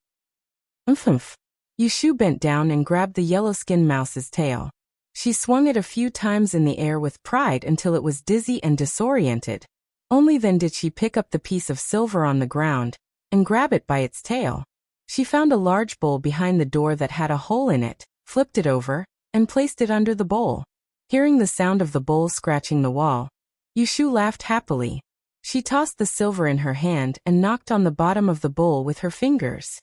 A: Umph! Yushu bent down and grabbed the yellow-skinned mouse's tail. She swung it a few times in the air with pride until it was dizzy and disoriented. Only then did she pick up the piece of silver on the ground and grab it by its tail. She found a large bowl behind the door that had a hole in it, flipped it over, and placed it under the bowl. Hearing the sound of the bowl scratching the wall, Yushu laughed happily. She tossed the silver in her hand and knocked on the bottom of the bowl with her fingers.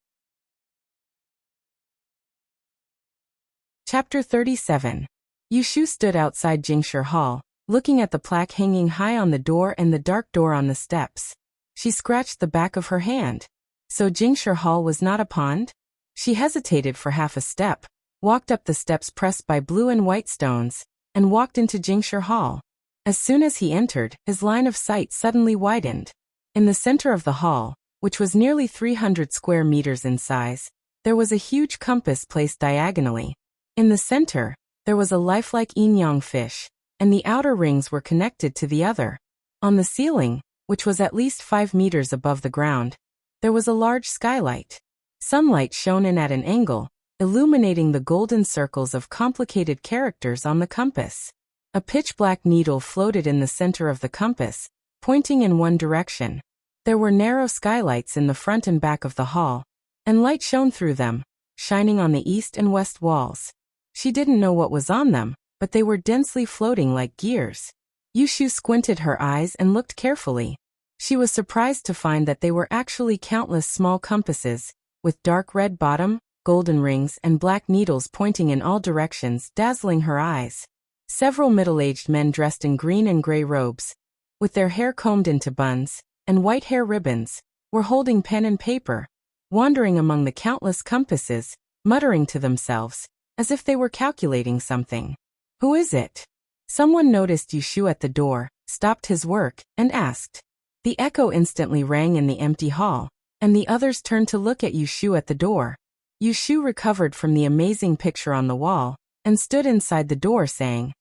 A: Chapter 37. Yushu stood outside Jingshi Hall, looking at the plaque hanging high on the door and the dark door on the steps. She scratched the back of her hand. So Jingshi Hall was not a pond? She hesitated for half a step, walked up the steps pressed by blue and white stones, and walked into Jingshi Hall. As soon as he entered, his line of sight suddenly widened. In the center of the hall, which was nearly 300 square meters in size, there was a huge compass placed diagonally. In the center, there was a lifelike yin-yang fish, and the outer rings were connected to the other. On the ceiling, which was at least 5 meters above the ground, there was a large skylight. Sunlight shone in at an angle, illuminating the golden circles of complicated characters on the compass. A pitch-black needle floated in the center of the compass, pointing in one direction. There were narrow skylights in the front and back of the hall, and light shone through them, shining on the east and west walls. She didn't know what was on them, but they were densely floating like gears. Yushu squinted her eyes and looked carefully. She was surprised to find that they were actually countless small compasses, with dark red bottom, golden rings and black needles pointing in all directions, dazzling her eyes. Several middle-aged men dressed in green and gray robes, with their hair combed into buns, and white hair ribbons, were holding pen and paper, wandering among the countless compasses, muttering to themselves, as if they were calculating something. "Who is it?" Someone noticed Yushu at the door, stopped his work, and asked. The echo instantly rang in the empty hall, and the others turned to look at Yushu at the door. Yushu recovered from the amazing picture on the wall, and stood inside the door saying,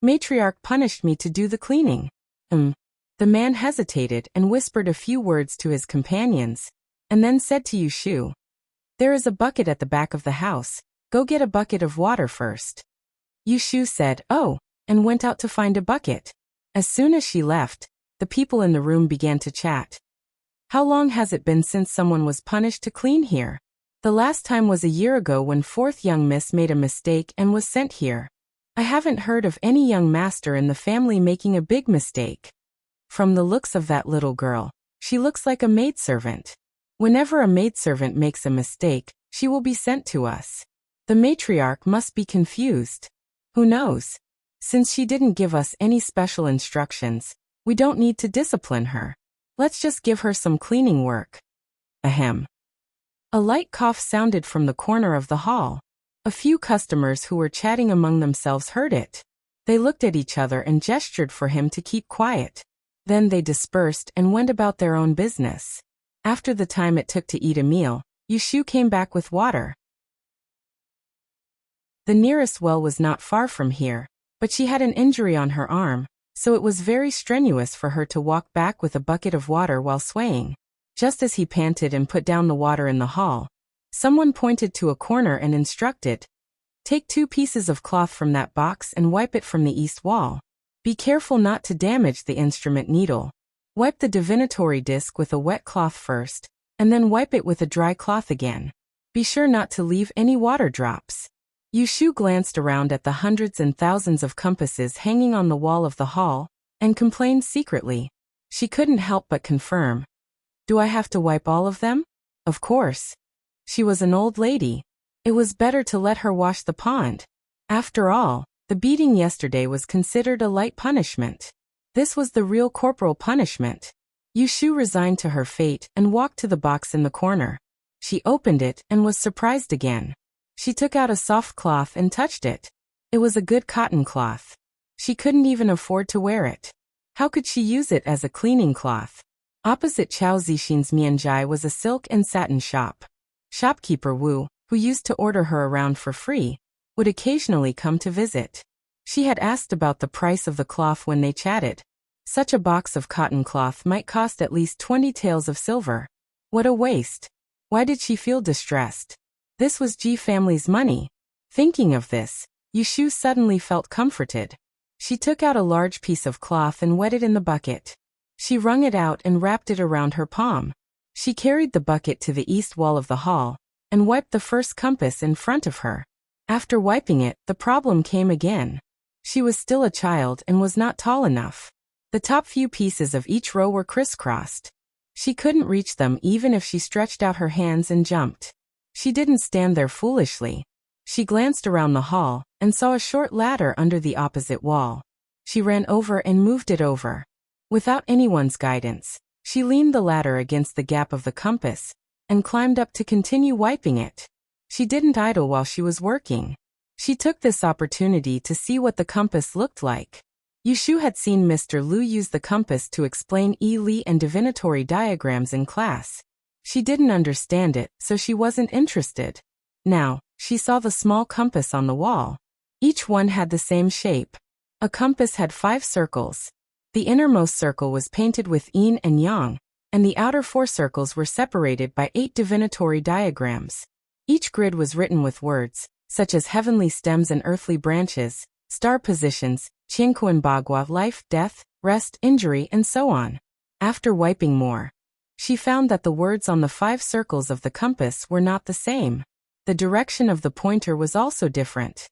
A: "Matriarch punished me to do the cleaning." The man hesitated and whispered a few words to his companions, and then said to Yushu, "There is a bucket at the back of the house. Go get a bucket of water first." Yushu said, "Oh," and went out to find a bucket. As soon as she left, the people in the room began to chat. "How long has it been since someone was punished to clean here?" "The last time was a year ago when fourth young miss made a mistake and was sent here. I haven't heard of any young master in the family making a big mistake. From the looks of that little girl, she looks like a maidservant. Whenever a maidservant makes a mistake, she will be sent to us. The matriarch must be confused. Who knows? Since she didn't give us any special instructions, we don't need to discipline her. Let's just give her some cleaning work." Ahem. A light cough sounded from the corner of the hall. A few customers who were chatting among themselves heard it. They looked at each other and gestured for him to keep quiet. Then they dispersed and went about their own business. After the time it took to eat a meal, Yushu came back with water. The nearest well was not far from here, but she had an injury on her arm, so it was very strenuous for her to walk back with a bucket of water while swaying. Just as he panted and put down the water in the hall, someone pointed to a corner and instructed, "Take 2 pieces of cloth from that box and wipe it from the east wall. Be careful not to damage the instrument needle. Wipe the divinatory disc with a wet cloth first, and then wipe it with a dry cloth again. Be sure not to leave any water drops." Yushu glanced around at the hundreds and thousands of compasses hanging on the wall of the hall, and complained secretly. She couldn't help but confirm. Do I have to wipe all of them? Of course. She was an old lady. It was better to let her wash the pond. After all, the beating yesterday was considered a light punishment. This was the real corporal punishment. Yushu resigned to her fate and walked to the box in the corner. She opened it and was surprised again. She took out a soft cloth and touched it. It was a good cotton cloth. She couldn't even afford to wear it. How could she use it as a cleaning cloth? Opposite Chao Zixin's Mianjai was a silk and satin shop. Shopkeeper Wu, who used to order her around for free, would occasionally come to visit. She had asked about the price of the cloth when they chatted. Such a box of cotton cloth might cost at least 20 taels of silver. What a waste. Why did she feel distressed? This was Ji family's money. Thinking of this, Yushu suddenly felt comforted. She took out a large piece of cloth and wet it in the bucket. She wrung it out and wrapped it around her palm. She carried the bucket to the east wall of the hall, and wiped the first compass in front of her. After wiping it, the problem came again. She was still a child and was not tall enough. The top few pieces of each row were crisscrossed. She couldn't reach them even if she stretched out her hands and jumped. She didn't stand there foolishly. She glanced around the hall, and saw a short ladder under the opposite wall. She ran over and moved it over. Without anyone's guidance, she leaned the ladder against the gap of the compass, and climbed up to continue wiping it. She didn't idle while she was working. She took this opportunity to see what the compass looked like. Yushu had seen Mr. Liu use the compass to explain Li and divinatory diagrams in class. She didn't understand it, so she wasn't interested. Now, she saw the small compass on the wall. Each one had the same shape. A compass had 5 circles. The innermost circle was painted with yin and yang, and the outer 4 circles were separated by 8 divinatory diagrams. Each grid was written with words, such as heavenly stems and earthly branches, star positions, Qianquan Bagua, life, death, rest, injury, and so on. After wiping more, she found that the words on the 5 circles of the compass were not the same. The direction of the pointer was also different.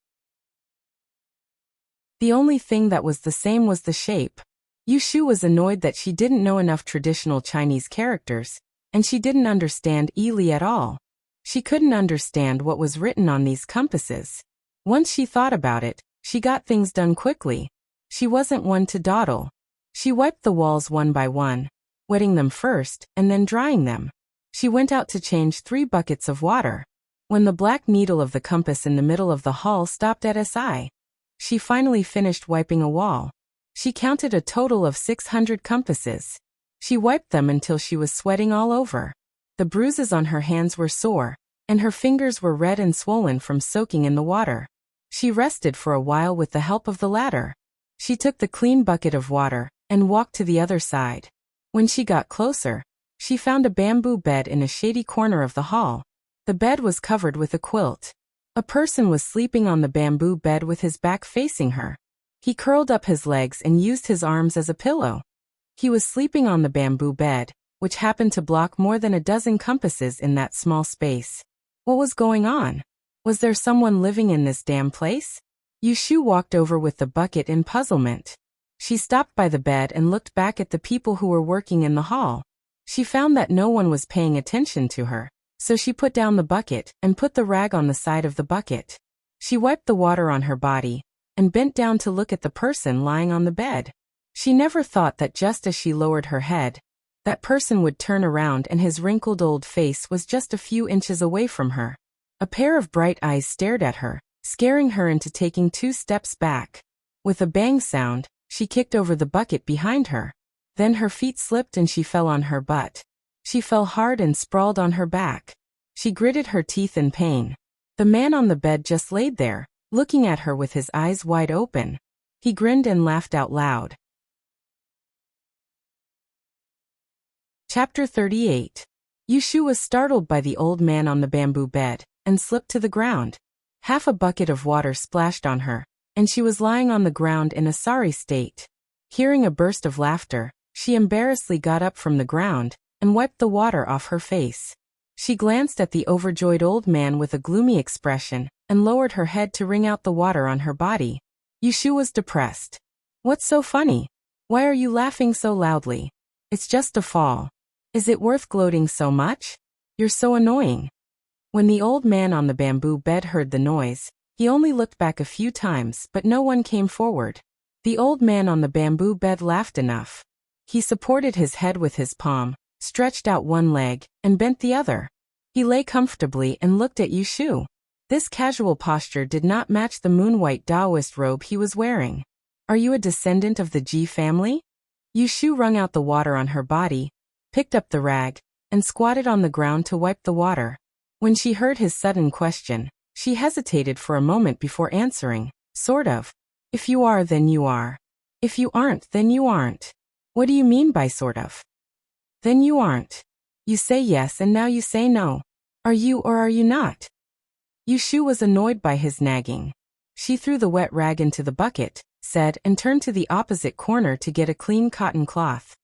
A: The only thing that was the same was the shape. Yushu was annoyed that she didn't know enough traditional Chinese characters, and she didn't understand Li at all. She couldn't understand what was written on these compasses. Once she thought about it, she got things done quickly. She wasn't one to dawdle. She wiped the walls one by one, wetting them first and then drying them. She went out to change 3 buckets of water. When the black needle of the compass in the middle of the hall stopped at SI, she finally finished wiping a wall. She counted a total of 600 compasses. She wiped them until she was sweating all over. The bruises on her hands were sore, and her fingers were red and swollen from soaking in the water. She rested for a while with the help of the ladder. She took the clean bucket of water and walked to the other side. When she got closer, she found a bamboo bed in a shady corner of the hall. The bed was covered with a quilt. A person was sleeping on the bamboo bed with his back facing her. He curled up his legs and used his arms as a pillow. He was sleeping on the bamboo bed, which happened to block more than a dozen compasses in that small space. What was going on? Was there someone living in this damn place? Yushu walked over with the bucket in puzzlement. She stopped by the bed and looked back at the people who were working in the hall. She found that no one was paying attention to her, so she put down the bucket and put the rag on the side of the bucket. She wiped the water on her body and bent down to look at the person lying on the bed. She never thought that just as she lowered her head, that person would turn around and his wrinkled old face was just a few inches away from her. A pair of bright eyes stared at her, scaring her into taking 2 steps back. With a bang sound, she kicked over the bucket behind her. Then her feet slipped and she fell on her butt. She fell hard and sprawled on her back. She gritted her teeth in pain. The man on the bed just laid there, looking at her with his eyes wide open. He grinned and laughed out loud. Chapter 38. Yushu was startled by the old man on the bamboo bed, and slipped to the ground. Half a bucket of water splashed on her, and she was lying on the ground in a sorry state. Hearing a burst of laughter, she embarrassedly got up from the ground, and wiped the water off her face. She glanced at the overjoyed old man with a gloomy expression and lowered her head to wring out the water on her body. Yushu was depressed. What's so funny? Why are you laughing so loudly? It's just a fall. Is it worth gloating so much? You're so annoying. When the old man on the bamboo bed heard the noise, he only looked back a few times, but no one came forward. The old man on the bamboo bed laughed enough. He supported his head with his palm, stretched out one leg, and bent the other. He lay comfortably and looked at Yushu. This casual posture did not match the moon-white Taoist robe he was wearing. Are you a descendant of the Ji family? Yushu wrung out the water on her body, picked up the rag, and squatted on the ground to wipe the water. When she heard his sudden question, she hesitated for a moment before answering, sort of. If you are, then you are. If you aren't, then you aren't. What do you mean by sort of? Then you aren't. You say yes and now you say no. Are you or are you not? Yushu was annoyed by his nagging. She threw the wet rag into the bucket, said, and turned to the opposite corner to get a clean cotton cloth.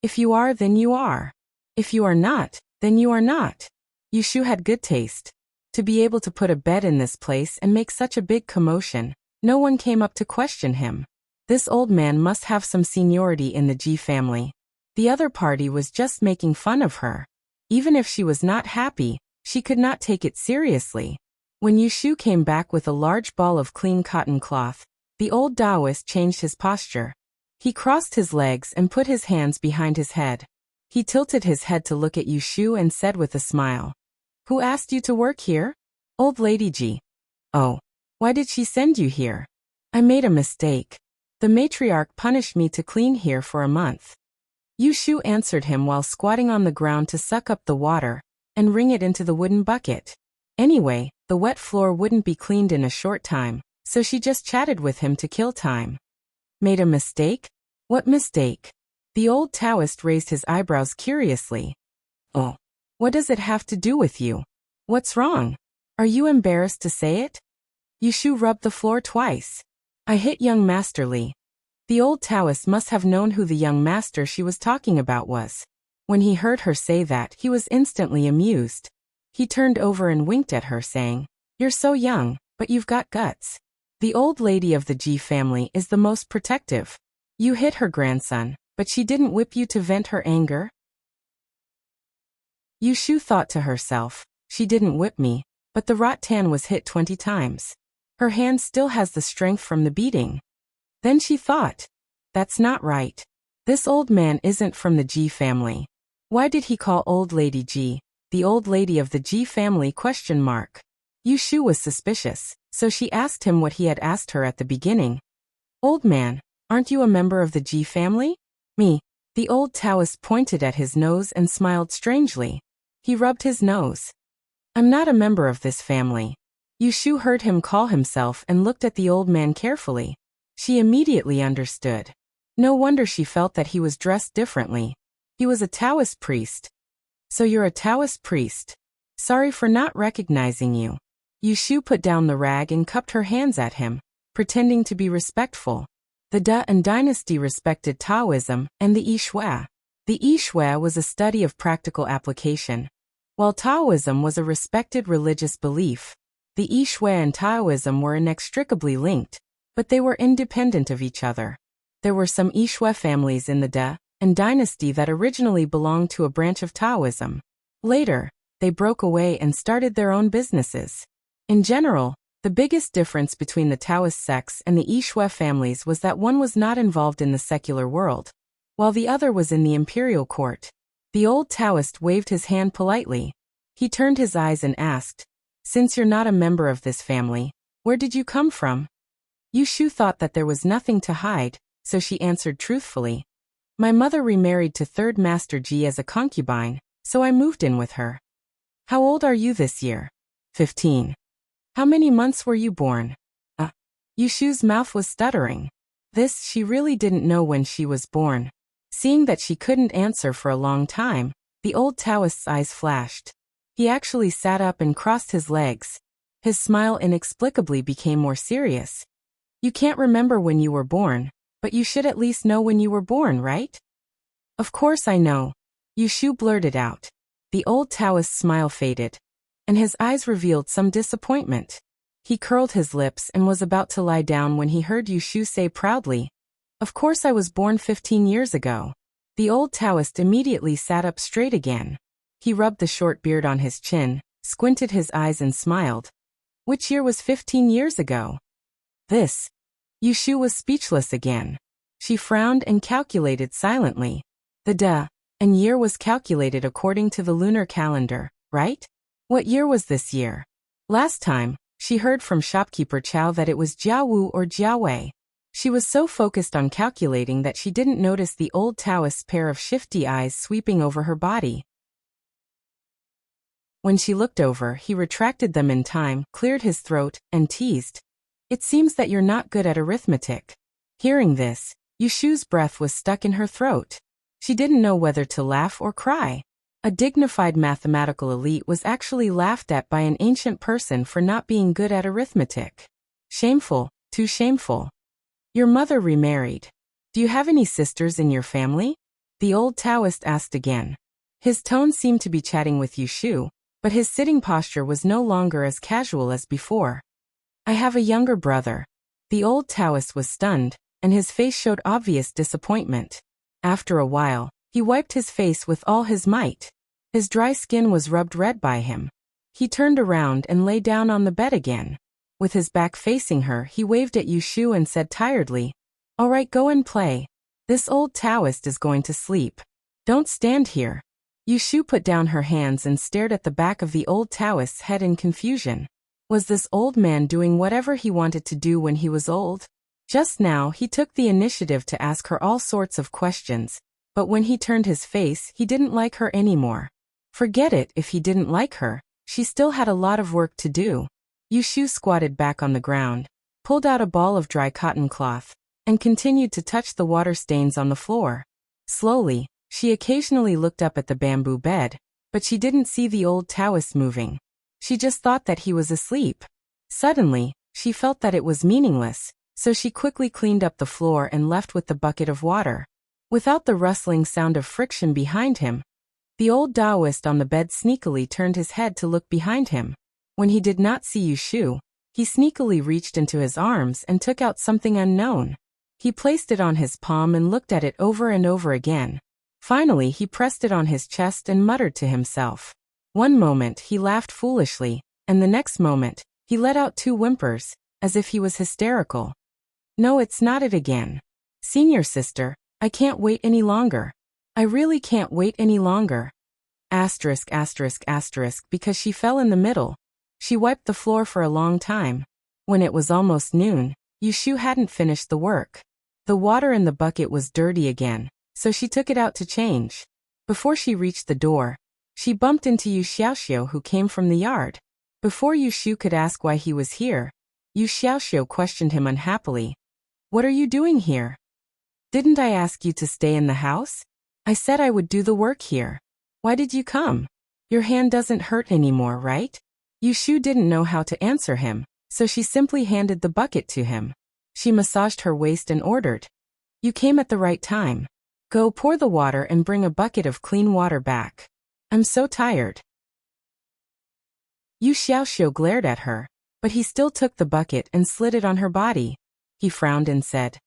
A: If you are, then you are. If you are not, then you are not. Yushu had good taste. To be able to put a bed in this place and make such a big commotion, no one came up to question him. This old man must have some seniority in the Ji family. The other party was just making fun of her. Even if she was not happy, she could not take it seriously. When Yushu came back with a large ball of clean cotton cloth, the old Taoist changed his posture. He crossed his legs and put his hands behind his head. He tilted his head to look at Yushu and said with a smile, "Who asked you to work here?" "Old Lady Ji." "Oh. Why did she send you here?" "I made a mistake. The matriarch punished me to clean here for a month." Yushu answered him while squatting on the ground to suck up the water and wring it into the wooden bucket. Anyway, the wet floor wouldn't be cleaned in a short time, so she just chatted with him to kill time. Made a mistake? What mistake? The old Taoist raised his eyebrows curiously. "Oh. What does it have to do with you? What's wrong? Are you embarrassed to say it?" Yushu rubbed the floor twice. "I hit young Master Li." The old Taoist must have known who the young master she was talking about was. When he heard her say that, he was instantly amused. He turned over and winked at her, saying, "You're so young, but you've got guts. The old lady of the Ji family is the most protective. You hit her grandson, but she didn't whip you to vent her anger?" Yushu thought to herself, "She didn't whip me, but the rattan was hit 20 times. Her hand still has the strength from the beating." Then she thought, "That's not right. This old man isn't from the Ji family. Why did he call old lady Ji, the old lady of the Ji family ? Yushu was suspicious, so she asked him what he had asked her at the beginning. "Old man, aren't you a member of the Ji family?" "Me." The old Taoist pointed at his nose and smiled strangely. He rubbed his nose. "I'm not a member of this family." Yushu heard him call himself and looked at the old man carefully. She immediately understood. No wonder she felt that he was dressed differently. He was a Taoist priest. "So you're a Taoist priest. Sorry for not recognizing you." Yushu put down the rag and cupped her hands at him, pretending to be respectful. The Da and dynasty respected Taoism and the Yishui. The Yishui was a study of practical application, while Taoism was a respected religious belief. The Yishui and Taoism were inextricably linked, but they were independent of each other. There were some Yishui families in the Da and dynasty that originally belonged to a branch of Taoism. Later, they broke away and started their own businesses. In general, the biggest difference between the Taoist sects and the Yishui families was that one was not involved in the secular world, while the other was in the imperial court. The old Taoist waved his hand politely. He turned his eyes and asked, "Since you're not a member of this family, where did you come from?" Yushu thought that there was nothing to hide, so she answered truthfully. "My mother remarried to Third Master Ji as a concubine, so I moved in with her." "How old are you this year?" 15. "How many months were you born?" Yushu's mouth was stuttering. This she really didn't know when she was born. Seeing that she couldn't answer for a long time, the old Taoist's eyes flashed. He actually sat up and crossed his legs. His smile inexplicably became more serious. "You can't remember when you were born, but you should at least know when you were born, right?" "Of course I know," Yushu blurted out. The old Taoist's smile faded, and his eyes revealed some disappointment. He curled his lips and was about to lie down when he heard Yu Shu say proudly, "Of course I was born 15 years ago." The old Taoist immediately sat up straight again. He rubbed the short beard on his chin, squinted his eyes and smiled. "Which year was 15 years ago?" "This." Yu Shu was speechless again. She frowned and calculated silently. The and year was calculated according to the lunar calendar, right? What year was this year? Last time, she heard from shopkeeper Chow that it was Jiawu or Jiawei. She was so focused on calculating that she didn't notice the old Taoist's pair of shifty eyes sweeping over her body. When she looked over, he retracted them in time, cleared his throat, and teased, "It seems that you're not good at arithmetic." Hearing this, Yu Shu's breath was stuck in her throat. She didn't know whether to laugh or cry. A dignified mathematical elite was actually laughed at by an ancient person for not being good at arithmetic. Shameful, too shameful. "Your mother remarried. Do you have any sisters in your family?" the old Taoist asked again. His tone seemed to be chatting with Yu Shu, but his sitting posture was no longer as casual as before. "I have a younger brother." The old Taoist was stunned, and his face showed obvious disappointment. After a while, he wiped his face with all his might. His dry skin was rubbed red by him. He turned around and lay down on the bed again. With his back facing her, he waved at Yu Shu and said tiredly, "All right, go and play. This old Taoist is going to sleep. Don't stand here." Yu Shu put down her hands and stared at the back of the old Taoist's head in confusion. Was this old man doing whatever he wanted to do when he was old? Just now, he took the initiative to ask her all sorts of questions, but when he turned his face, he didn't like her anymore. Forget it if he didn't like her. She still had a lot of work to do. Yu Shu squatted back on the ground, pulled out a ball of dry cotton cloth, and continued to touch the water stains on the floor. Slowly, she occasionally looked up at the bamboo bed, but she didn't see the old Taoist moving. She just thought that he was asleep. Suddenly, she felt that it was meaningless, so she quickly cleaned up the floor and left with the bucket of water. Without the rustling sound of friction behind him, the old Taoist on the bed sneakily turned his head to look behind him. When he did not see Yu Shu, he sneakily reached into his arms and took out something unknown. He placed it on his palm and looked at it over and over again. Finally, he pressed it on his chest and muttered to himself. One moment, he laughed foolishly, and the next moment, he let out 2 whimpers, as if he was hysterical. "No, it's not it again. Senior sister, I can't wait any longer. I really can't wait any longer." Asterisk, asterisk, asterisk, because she fell in the middle. She wiped the floor for a long time. When it was almost noon, Yu Shu hadn't finished the work. The water in the bucket was dirty again, so she took it out to change. Before she reached the door, she bumped into Yu Xiaoxiu, who came from the yard. Before Yu Shu could ask why he was here, Yu Xiaoxiu questioned him unhappily. "What are you doing here? Didn't I ask you to stay in the house? I said I would do the work here. Why did you come? Your hand doesn't hurt anymore, right?" Yu Shu didn't know how to answer him, so she simply handed the bucket to him. She massaged her waist and ordered, "You came at the right time. Go pour the water and bring a bucket of clean water back. I'm so tired." Yu Xiaoxiu glared at her, but he still took the bucket and slid it on her body. He frowned and said,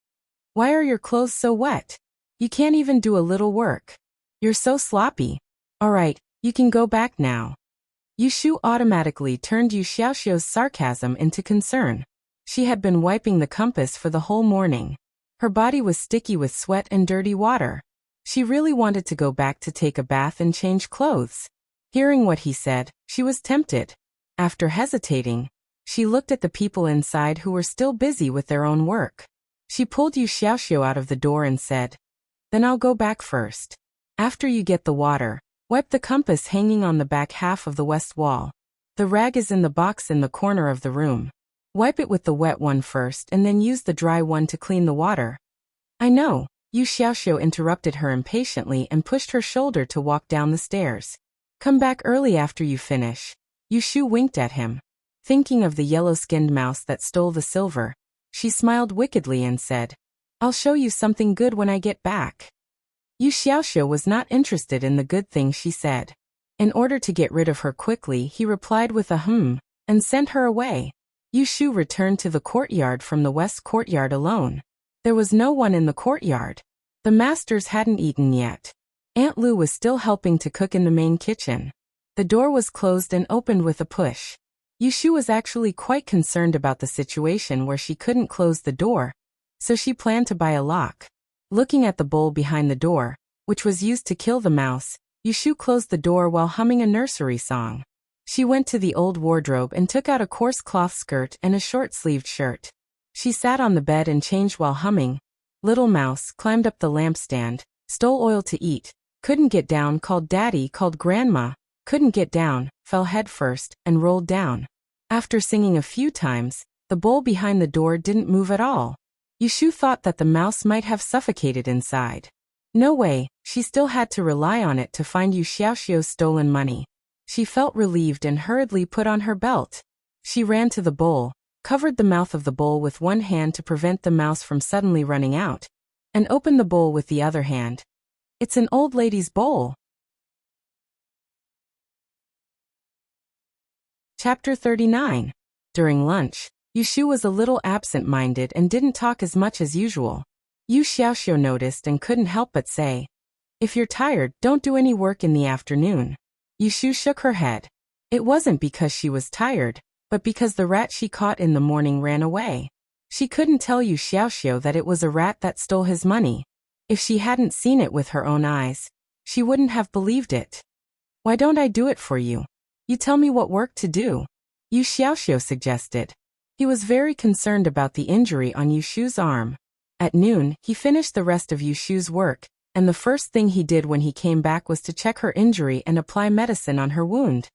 A: "Why are your clothes so wet? You can't even do a little work. You're so sloppy. All right, you can go back now." Yu Shu automatically turned Yu Xiaoxiu's sarcasm into concern. She had been wiping the compass for the whole morning. Her body was sticky with sweat and dirty water. She really wanted to go back to take a bath and change clothes. Hearing what he said, she was tempted. After hesitating, she looked at the people inside who were still busy with their own work. She pulled Yu Xiaoxiu out of the door and said, "Then I'll go back first. After you get the water, wipe the compass hanging on the back half of the west wall. The rag is in the box in the corner of the room. Wipe it with the wet one first and then use the dry one to clean the water." "I know," Yu Xiaoxiu interrupted her impatiently and pushed her shoulder to walk down the stairs. "Come back early after you finish." Yu Shu winked at him. Thinking of the yellow-skinned mouse that stole the silver, she smiled wickedly and said, "I'll show you something good when I get back." Yu Xiaoxiu was not interested in the good thing she said. In order to get rid of her quickly, he replied with a and sent her away. Yushu returned to the courtyard from the west courtyard alone. There was no one in the courtyard. The masters hadn't eaten yet. Aunt Lu was still helping to cook in the main kitchen. The door was closed and opened with a push. Yushu was actually quite concerned about the situation where she couldn't close the door, so she planned to buy a lock. Looking at the bowl behind the door, which was used to kill the mouse, Yushu closed the door while humming a nursery song. She went to the old wardrobe and took out a coarse cloth skirt and a short-sleeved shirt. She sat on the bed and changed while humming. Little mouse climbed up the lampstand, stole oil to eat, couldn't get down, called daddy, called grandma, couldn't get down, fell head first, and rolled down. After singing a few times, the bowl behind the door didn't move at all. Yushu thought that the mouse might have suffocated inside. No way, she still had to rely on it to find Yu Xiaoxiu's stolen money. She felt relieved and hurriedly put on her belt. She ran to the bowl, covered the mouth of the bowl with one hand to prevent the mouse from suddenly running out, and opened the bowl with the other hand. It's an old lady's bowl. Chapter 39. During lunch, Yushu was a little absent-minded and didn't talk as much as usual. Yu Xiaoxiu noticed and couldn't help but say, "If you're tired, don't do any work in the afternoon." Yushu shook her head. It wasn't because she was tired, but because the rat she caught in the morning ran away. She couldn't tell Yu Xiaoxiu that it was a rat that stole his money. If she hadn't seen it with her own eyes, she wouldn't have believed it. "Why don't I do it for you? You tell me what work to do," Yu Xiaoxiu suggested. He was very concerned about the injury on Yushu's arm. At noon, he finished the rest of Yushu's work, and the first thing he did when he came back was to check her injury and apply medicine on her wound.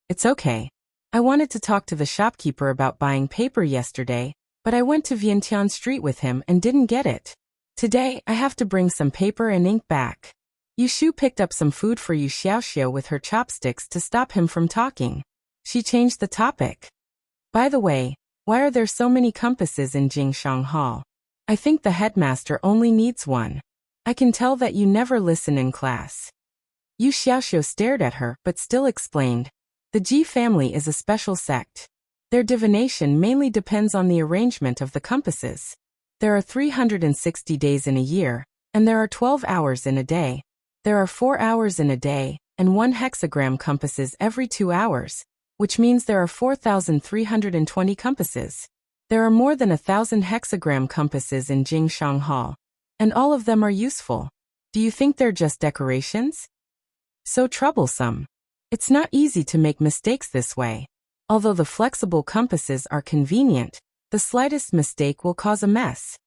A: "It's okay. I wanted to talk to the shopkeeper about buying paper yesterday, but I went to Vientiane Street with him and didn't get it. Today, I have to bring some paper and ink back." Yushu picked up some food for Yu Xiaoxiu with her chopsticks to stop him from talking. She changed the topic. "By the way, why are there so many compasses in Jingshang Hall? I think the headmaster only needs one. I can tell that you never listen in class." Yu Xiaoxiu stared at her but still explained. The Ji family is a special sect. Their divination mainly depends on the arrangement of the compasses. There are 360 days in a year, and there are 12 hours in a day. There are 4 hours in a day, and 1 hexagram compasses every 2 hours, which means there are 4,320 compasses. There are more than 1,000 hexagram compasses in Jingshang Hall, and all of them are useful. Do you think they're just decorations? So troublesome. It's not easy to make mistakes this way. Although the flexible compasses are convenient, the slightest mistake will cause a mess.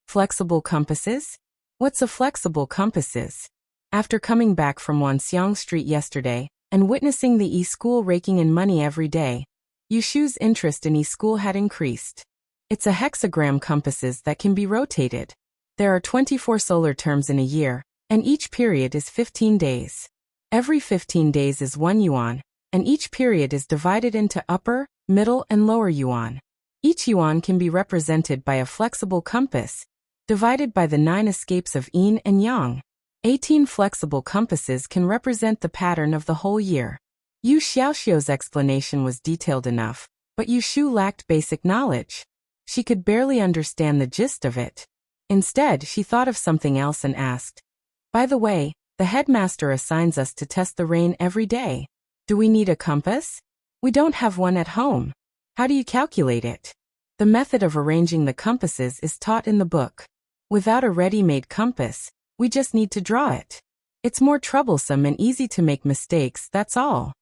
A: Flexible compasses? What's a flexible compasses? After coming back from Wanxiang Street yesterday, and witnessing the e-school raking in money every day, Yushu's interest in e-school had increased. It's a hexagram compasses that can be rotated. There are 24 solar terms in a year, and each period is 15 days. Every 15 days is 1 yuan, and each period is divided into upper, middle, and lower yuan. Each yuan can be represented by a flexible compass, divided by the 9 escapes of yin and yang. 18 flexible compasses can represent the pattern of the whole year. Yu Xiaoxiu's explanation was detailed enough, but Yushu lacked basic knowledge. She could barely understand the gist of it. Instead, she thought of something else and asked, "By the way, the headmaster assigns us to test the rain every day. Do we need a compass? We don't have one at home. How do you calculate it?" The method of arranging the compasses is taught in the book. Without a ready-made compass, we just need to draw it. It's more troublesome and easy to make mistakes, that's all.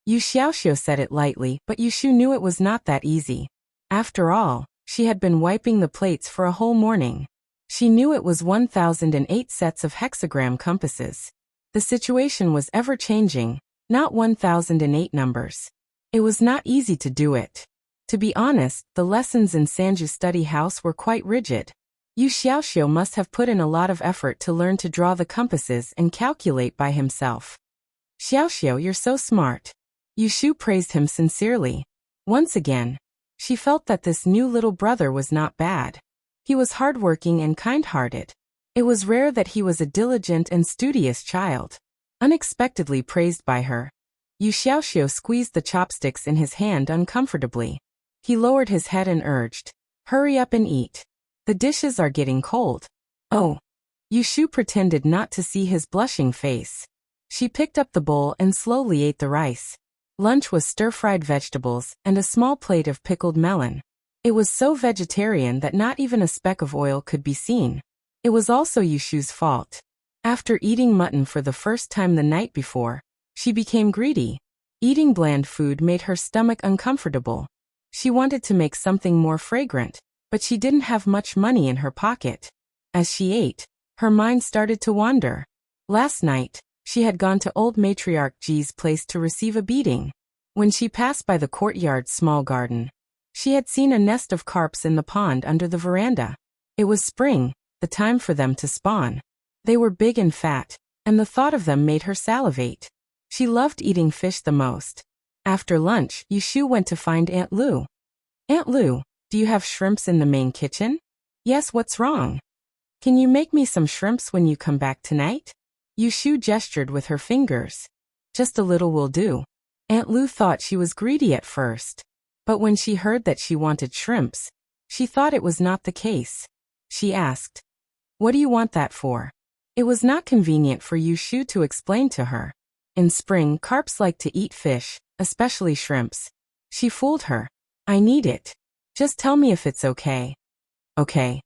A: Yu Xiaoxiu said it lightly, but Yushu knew it was not that easy. After all, she had been wiping the plates for a whole morning. She knew it was 1,008 sets of hexagram compasses. The situation was ever-changing, not 1,008 numbers. It was not easy to do it. To be honest, the lessons in Sanju's study house were quite rigid. Yu Xiaoxiu must have put in a lot of effort to learn to draw the compasses and calculate by himself. "Xiaoxiu, you're so smart." Yushu praised him sincerely. Once again, she felt that this new little brother was not bad. He was hardworking and kind-hearted. It was rare that he was a diligent and studious child. unexpectedly praised by her. Yu Xiaoxiu squeezed the chopsticks in his hand uncomfortably. He lowered his head and urged, "Hurry up and eat. The dishes are getting cold." "Oh." Yu Shu pretended not to see his blushing face. She picked up the bowl and slowly ate the rice. Lunch was stir-fried vegetables and a small plate of pickled melon. It was so vegetarian that not even a speck of oil could be seen. It was also Yu Shu's fault. After eating mutton for the first time the night before, she became greedy. Eating bland food made her stomach uncomfortable. She wanted to make something more fragrant, but she didn't have much money in her pocket. As she ate, her mind started to wander. Last night, she had gone to old matriarch Ji's place to receive a beating. When she passed by the courtyard's small garden, she had seen a nest of carps in the pond under the veranda. It was spring, the time for them to spawn. They were big and fat, and the thought of them made her salivate. She loved eating fish the most. After lunch, Yu Shu went to find Aunt Lu. "Aunt Lu, do you have shrimps in the main kitchen?" "Yes, what's wrong?" "Can you make me some shrimps when you come back tonight?" Yu Shu gestured with her fingers. "Just a little will do." Aunt Lu thought she was greedy at first, but when she heard that she wanted shrimps, she thought it was not the case. She asked, "What do you want that for?" It was not convenient for Yu Shu to explain to her. In spring, carps like to eat fish, especially shrimps. She fooled her. "I need it. Just tell me if it's okay." "Okay."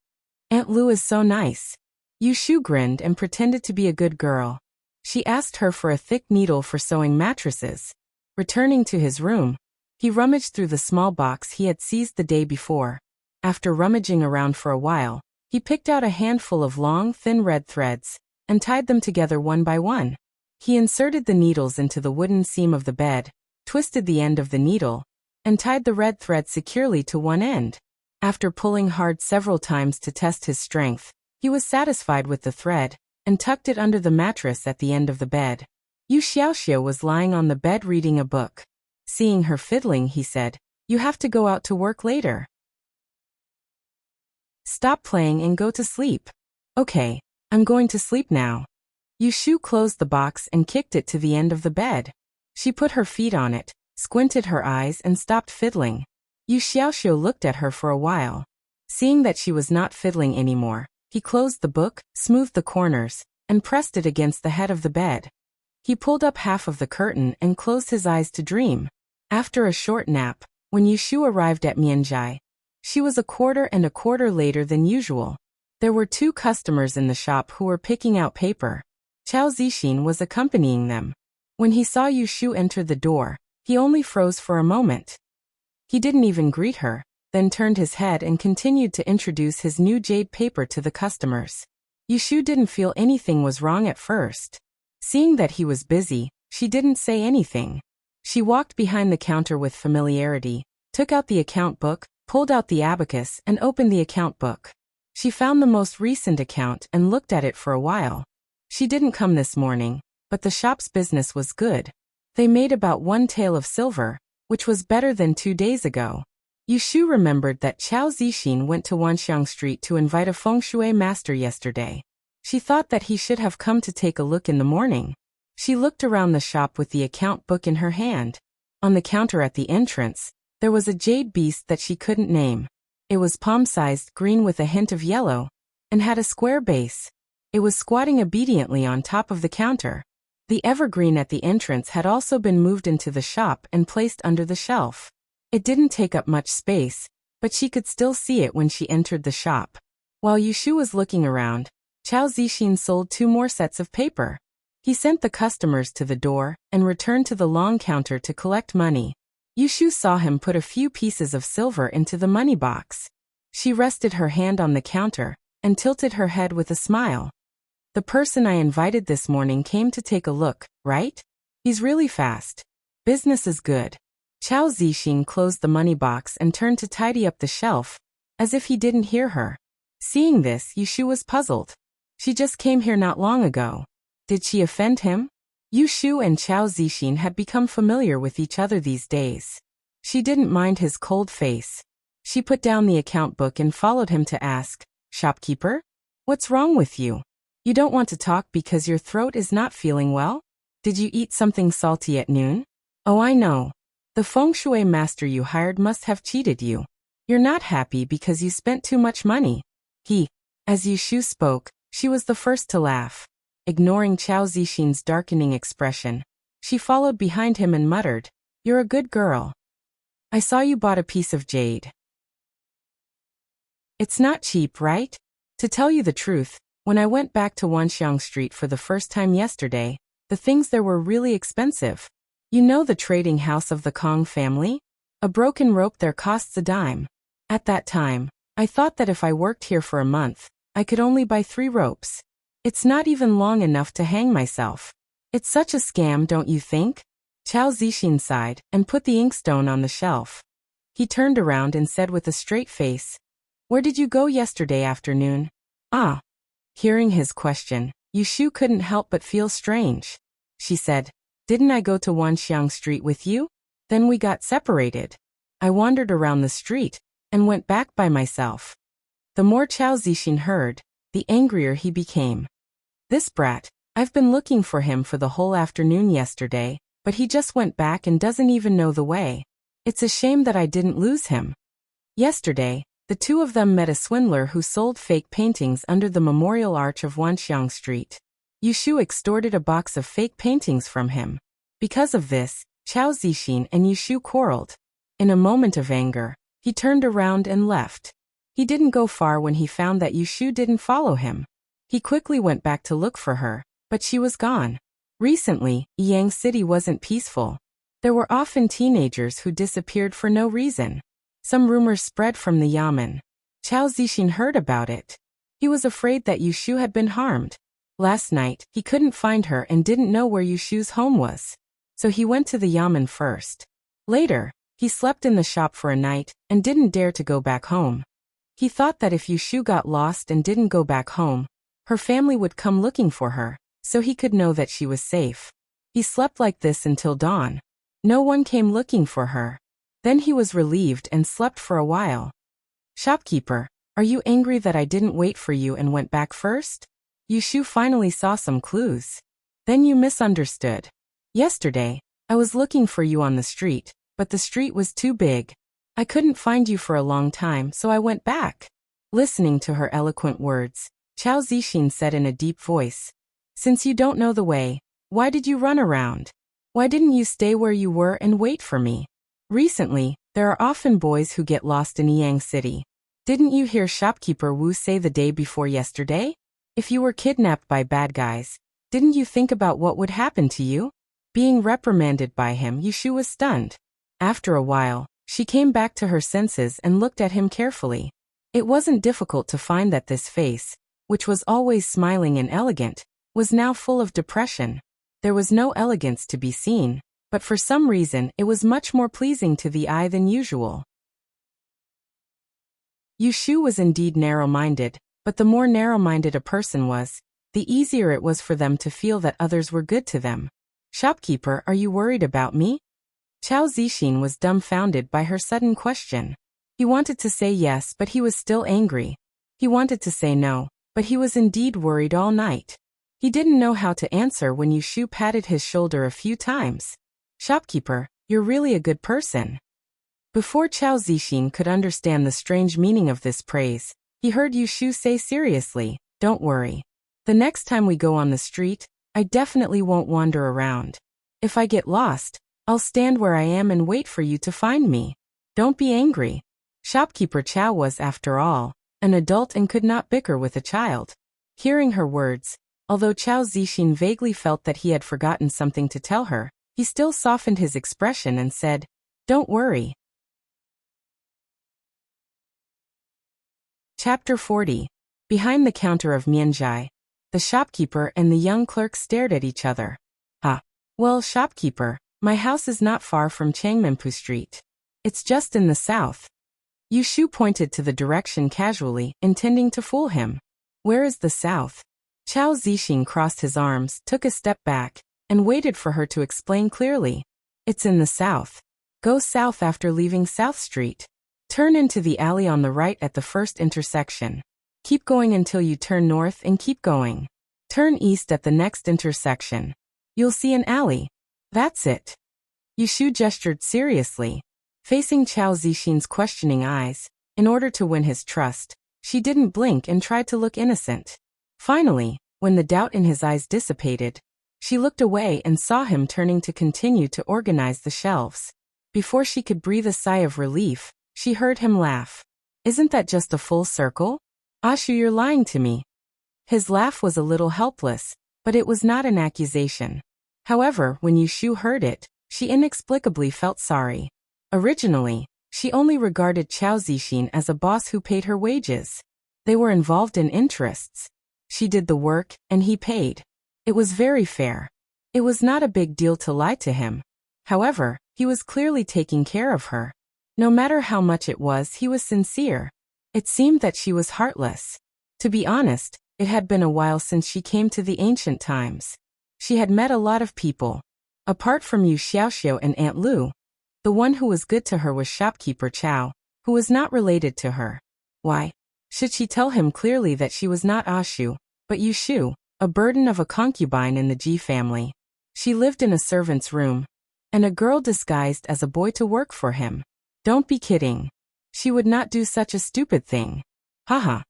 A: Aunt Lu is so nice. Yu Shu grinned and pretended to be a good girl. She asked her for a thick needle for sewing mattresses. Returning to his room, he rummaged through the small box he had seized the day before. After rummaging around for a while, he picked out a handful of long, thin red threads and tied them together one by one. He inserted the needles into the wooden seam of the bed, twisted the end of the needle, and tied the red thread securely to one end. After pulling hard several times to test his strength, he was satisfied with the thread and tucked it under the mattress at the end of the bed. Yu Xiaoxiu was lying on the bed reading a book. Seeing her fiddling, he said, "You have to go out to work later. Stop playing and go to sleep." "Okay, I'm going to sleep now." Yu Shu closed the box and kicked it to the end of the bed. She put her feet on it, squinted her eyes and stopped fiddling. Yu Xiaoxiu looked at her for a while. Seeing that she was not fiddling anymore, he closed the book, smoothed the corners, and pressed it against the head of the bed. He pulled up half of the curtain and closed his eyes to dream. After a short nap, when Yu Shu arrived at Mianzhai, she was a quarter later than usual. There were 2 customers in the shop who were picking out paper. Chao Zixin was accompanying them. When he saw Yu Shu enter the door, he only froze for a moment. He didn't even greet her, then turned his head and continued to introduce his new jade paper to the customers. Yu Shu didn't feel anything was wrong at first. Seeing that he was busy, she didn't say anything. She walked behind the counter with familiarity, took out the account book, pulled out the abacus and opened the account book. She found the most recent account and looked at it for a while. She didn't come this morning, but the shop's business was good. They made about 1 tael of silver, which was better than 2 days ago. Yu Shu remembered that Chao Zixin went to Wanxiang Street to invite a feng shui master yesterday. She thought that he should have come to take a look in the morning. She looked around the shop with the account book in her hand. On the counter at the entrance, there was a jade beast that she couldn't name. It was palm-sized, green with a hint of yellow, and had a square base. It was squatting obediently on top of the counter. The evergreen at the entrance had also been moved into the shop and placed under the shelf. It didn't take up much space, but she could still see it when she entered the shop. While Yu Shu was looking around, Chao Zixin sold 2 more sets of paper. He sent the customers to the door and returned to the long counter to collect money. Yu Shu saw him put a few pieces of silver into the money box. She rested her hand on the counter and tilted her head with a smile. "The person I invited this morning came to take a look, right? He's really fast. Business is good." Chao Zixin closed the money box and turned to tidy up the shelf, as if he didn't hear her. Seeing this, Yu Shu was puzzled. She just came here not long ago. Did she offend him? Yu Shu and Chao Zixin had become familiar with each other these days. She didn't mind his cold face. She put down the account book and followed him to ask, "Shopkeeper? What's wrong with you? You don't want to talk because your throat is not feeling well?" Did you eat something salty at noon? Oh, I know. The feng shui master you hired must have cheated you. You're not happy because you spent too much money. As Yushu spoke, she was the first to laugh. Ignoring Chao Zixin's darkening expression, she followed behind him and muttered, "You're a good girl. I saw you bought a piece of jade. It's not cheap, right? To tell you the truth, when I went back to Wanxiang Street for the first time yesterday, the things there were really expensive. You know the trading house of the Kong family? A broken rope there costs a dime. At that time, I thought that if I worked here for a month, I could only buy 3 ropes. It's not even long enough to hang myself. It's such a scam, don't you think?" Chao Zixin sighed and put the inkstone on the shelf. He turned around and said with a straight face, "Where did you go yesterday afternoon?" "Ah." Hearing his question, Yushu couldn't help but feel strange. She said, "Didn't I go to Wanxiang Street with you? Then we got separated. I wandered around the street and went back by myself." The more Chao Zixin heard, the angrier he became. "This brat, I've been looking for him for the whole afternoon yesterday, but he just went back and doesn't even know the way. It's a shame that I didn't lose him." Yesterday, the two of them met a swindler who sold fake paintings under the memorial arch of Wanxiang Street. Yushu extorted a box of fake paintings from him. Because of this, Chao Zixin and Yushu quarreled. In a moment of anger, he turned around and left. He didn't go far when he found that Yushu didn't follow him. He quickly went back to look for her, but she was gone. Recently, Yang City wasn't peaceful. There were often teenagers who disappeared for no reason. Some rumors spread from the yamen. Chao Zixin heard about it. He was afraid that Yushu had been harmed. Last night, he couldn't find her and didn't know where Yushu's home was. So he went to the yamen first. Later, he slept in the shop for a night and didn't dare to go back home. He thought that if Yushu got lost and didn't go back home, her family would come looking for her, so he could know that she was safe. He slept like this until dawn. No one came looking for her. Then he was relieved and slept for a while. "Shopkeeper, are you angry that I didn't wait for you and went back first? Yushu finally saw some clues. Then you misunderstood. Yesterday, I was looking for you on the street, but the street was too big. I couldn't find you for a long time, so I went back." Listening to her eloquent words, Chao Zixin said in a deep voice, "Since you don't know the way, why did you run around? Why didn't you stay where you were and wait for me? Recently, there are often boys who get lost in Yang City. Didn't you hear shopkeeper Wu say the day before yesterday? If you were kidnapped by bad guys, didn't you think about what would happen to you?" Being reprimanded by him, Yushu was stunned. After a while, she came back to her senses and looked at him carefully. It wasn't difficult to find that this face, which was always smiling and elegant, was now full of depression. There was no elegance to be seen, but for some reason it was much more pleasing to the eye than usual. Yushu was indeed narrow-minded, but the more narrow-minded a person was, the easier it was for them to feel that others were good to them. "Shopkeeper, are you worried about me?" Chao Zixin was dumbfounded by her sudden question. He wanted to say yes, but he was still angry. He wanted to say no, but he was indeed worried all night. He didn't know how to answer when Yushu patted his shoulder a few times. "Shopkeeper, you're really a good person." Before Chao Zixin could understand the strange meaning of this praise, he heard Yushu say seriously, "Don't worry. The next time we go on the street, I definitely won't wander around. If I get lost, I'll stand where I am and wait for you to find me. Don't be angry." Shopkeeper Chao was, after all, an adult and could not bicker with a child. Hearing her words, although Chao Zixin vaguely felt that he had forgotten something to tell her, he still softened his expression and said, "Don't worry." Chapter 40. Behind the counter of Mianzhai, the shopkeeper and the young clerk stared at each other. Well, shopkeeper, my house is not far from Changmenpu Street. It's just in the south." Yushu pointed to the direction casually, intending to fool him. "Where is the south?" Chao Zixin crossed his arms, took a step back, and waited for her to explain clearly. "It's in the south. Go south after leaving South Street. Turn into the alley on the right at the first intersection. Keep going until you turn north and keep going. Turn east at the next intersection. You'll see an alley. That's it. Yushu gestured seriously. Facing Chao Zixin's questioning eyes, in order to win his trust, she didn't blink and tried to look innocent. Finally, when the doubt in his eyes dissipated, she looked away and saw him turning to continue to organize the shelves. Before she could breathe a sigh of relief, she heard him laugh. Isn't that just a full circle? Ashu, you're lying to me. His laugh was a little helpless, but it was not an accusation. However, when Yushu heard it, she inexplicably felt sorry. Originally, she only regarded Chao Zixin as a boss who paid her wages. They were involved in interests. She did the work, and he paid. It was very fair. It was not a big deal to lie to him. However, he was clearly taking care of her. No matter how much it was, he was sincere. It seemed that she was heartless. To be honest, it had been a while since she came to the ancient times. She had met a lot of people. Apart from Yu Xiaoxiu and Aunt Lu, the one who was good to her was shopkeeper Chao, who was not related to her. Why should she tell him clearly that she was not Ashu, but Yushu, a burden of a concubine in the Ji family? She lived in a servant's room, and a girl disguised as a boy to work for him. Don't be kidding. She would not do such a stupid thing. Haha.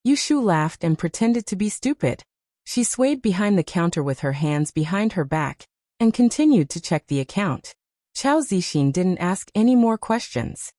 A: Yushu laughed and pretended to be stupid. She swayed behind the counter with her hands behind her back, and continued to check the account. Chao Zixin didn't ask any more questions.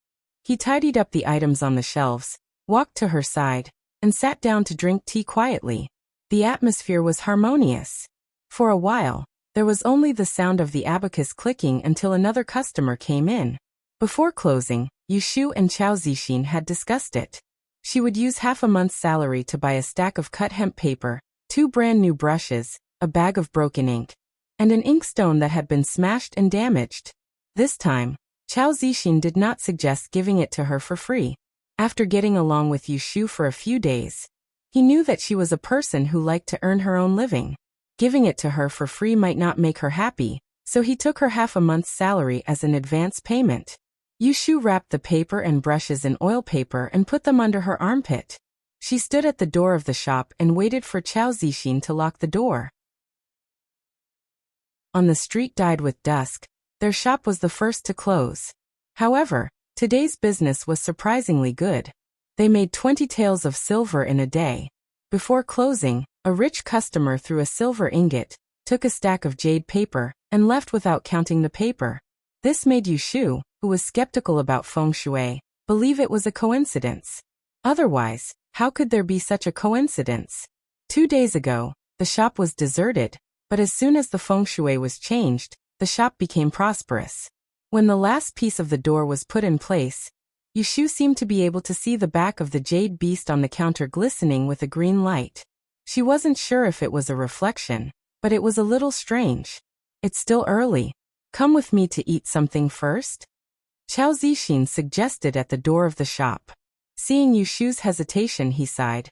A: He tidied up the items on the shelves, walked to her side, and sat down to drink tea quietly. The atmosphere was harmonious. For a while, there was only the sound of the abacus clicking until another customer came in. Before closing, Yushu and Chao Zixin had discussed it. She would use half a month's salary to buy a stack of cut hemp paper, 2 brand new brushes, a bag of broken ink, and an inkstone that had been smashed and damaged. This time, Chao Zixin did not suggest giving it to her for free. After getting along with Yushu for a few days, he knew that she was a person who liked to earn her own living. Giving it to her for free might not make her happy, so he took her half a month's salary as an advance payment. Yushu wrapped the paper and brushes in oil paper and put them under her armpit. She stood at the door of the shop and waited for Chao Zixin to lock the door. On the street dyed with dusk, their shop was the first to close. However, today's business was surprisingly good. They made 20 taels of silver in a day. Before closing, a rich customer threw a silver ingot, took a stack of jade paper, and left without counting the paper. This made Yushu, who was skeptical about feng shui, believe it was a coincidence. Otherwise, how could there be such a coincidence? 2 days ago, the shop was deserted, but as soon as the feng shui was changed, the shop became prosperous. When the last piece of the door was put in place, Yushu seemed to be able to see the back of the jade beast on the counter glistening with a green light. She wasn't sure if it was a reflection, but it was a little strange. It's still early. Come with me to eat something first? Chao Zixin suggested at the door of the shop. Seeing Yushu's hesitation, he sighed.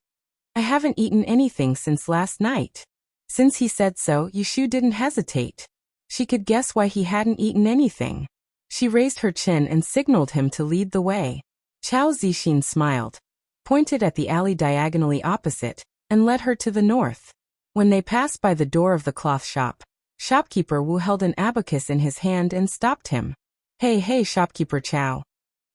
A: I haven't eaten anything since last night. Since he said so, Yushu didn't hesitate. She could guess why he hadn't eaten anything. She raised her chin and signaled him to lead the way. Chao Zixin smiled, pointed at the alley diagonally opposite, and led her to the north. When they passed by the door of the cloth shop, shopkeeper Wu held an abacus in his hand and stopped him. Hey, shopkeeper Chao.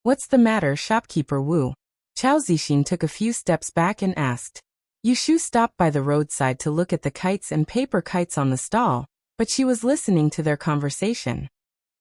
A: What's the matter, shopkeeper Wu? Chao Zixin took a few steps back and asked. Yushu stopped by the roadside to look at the kites and paper kites on the stall, but she was listening to their conversation.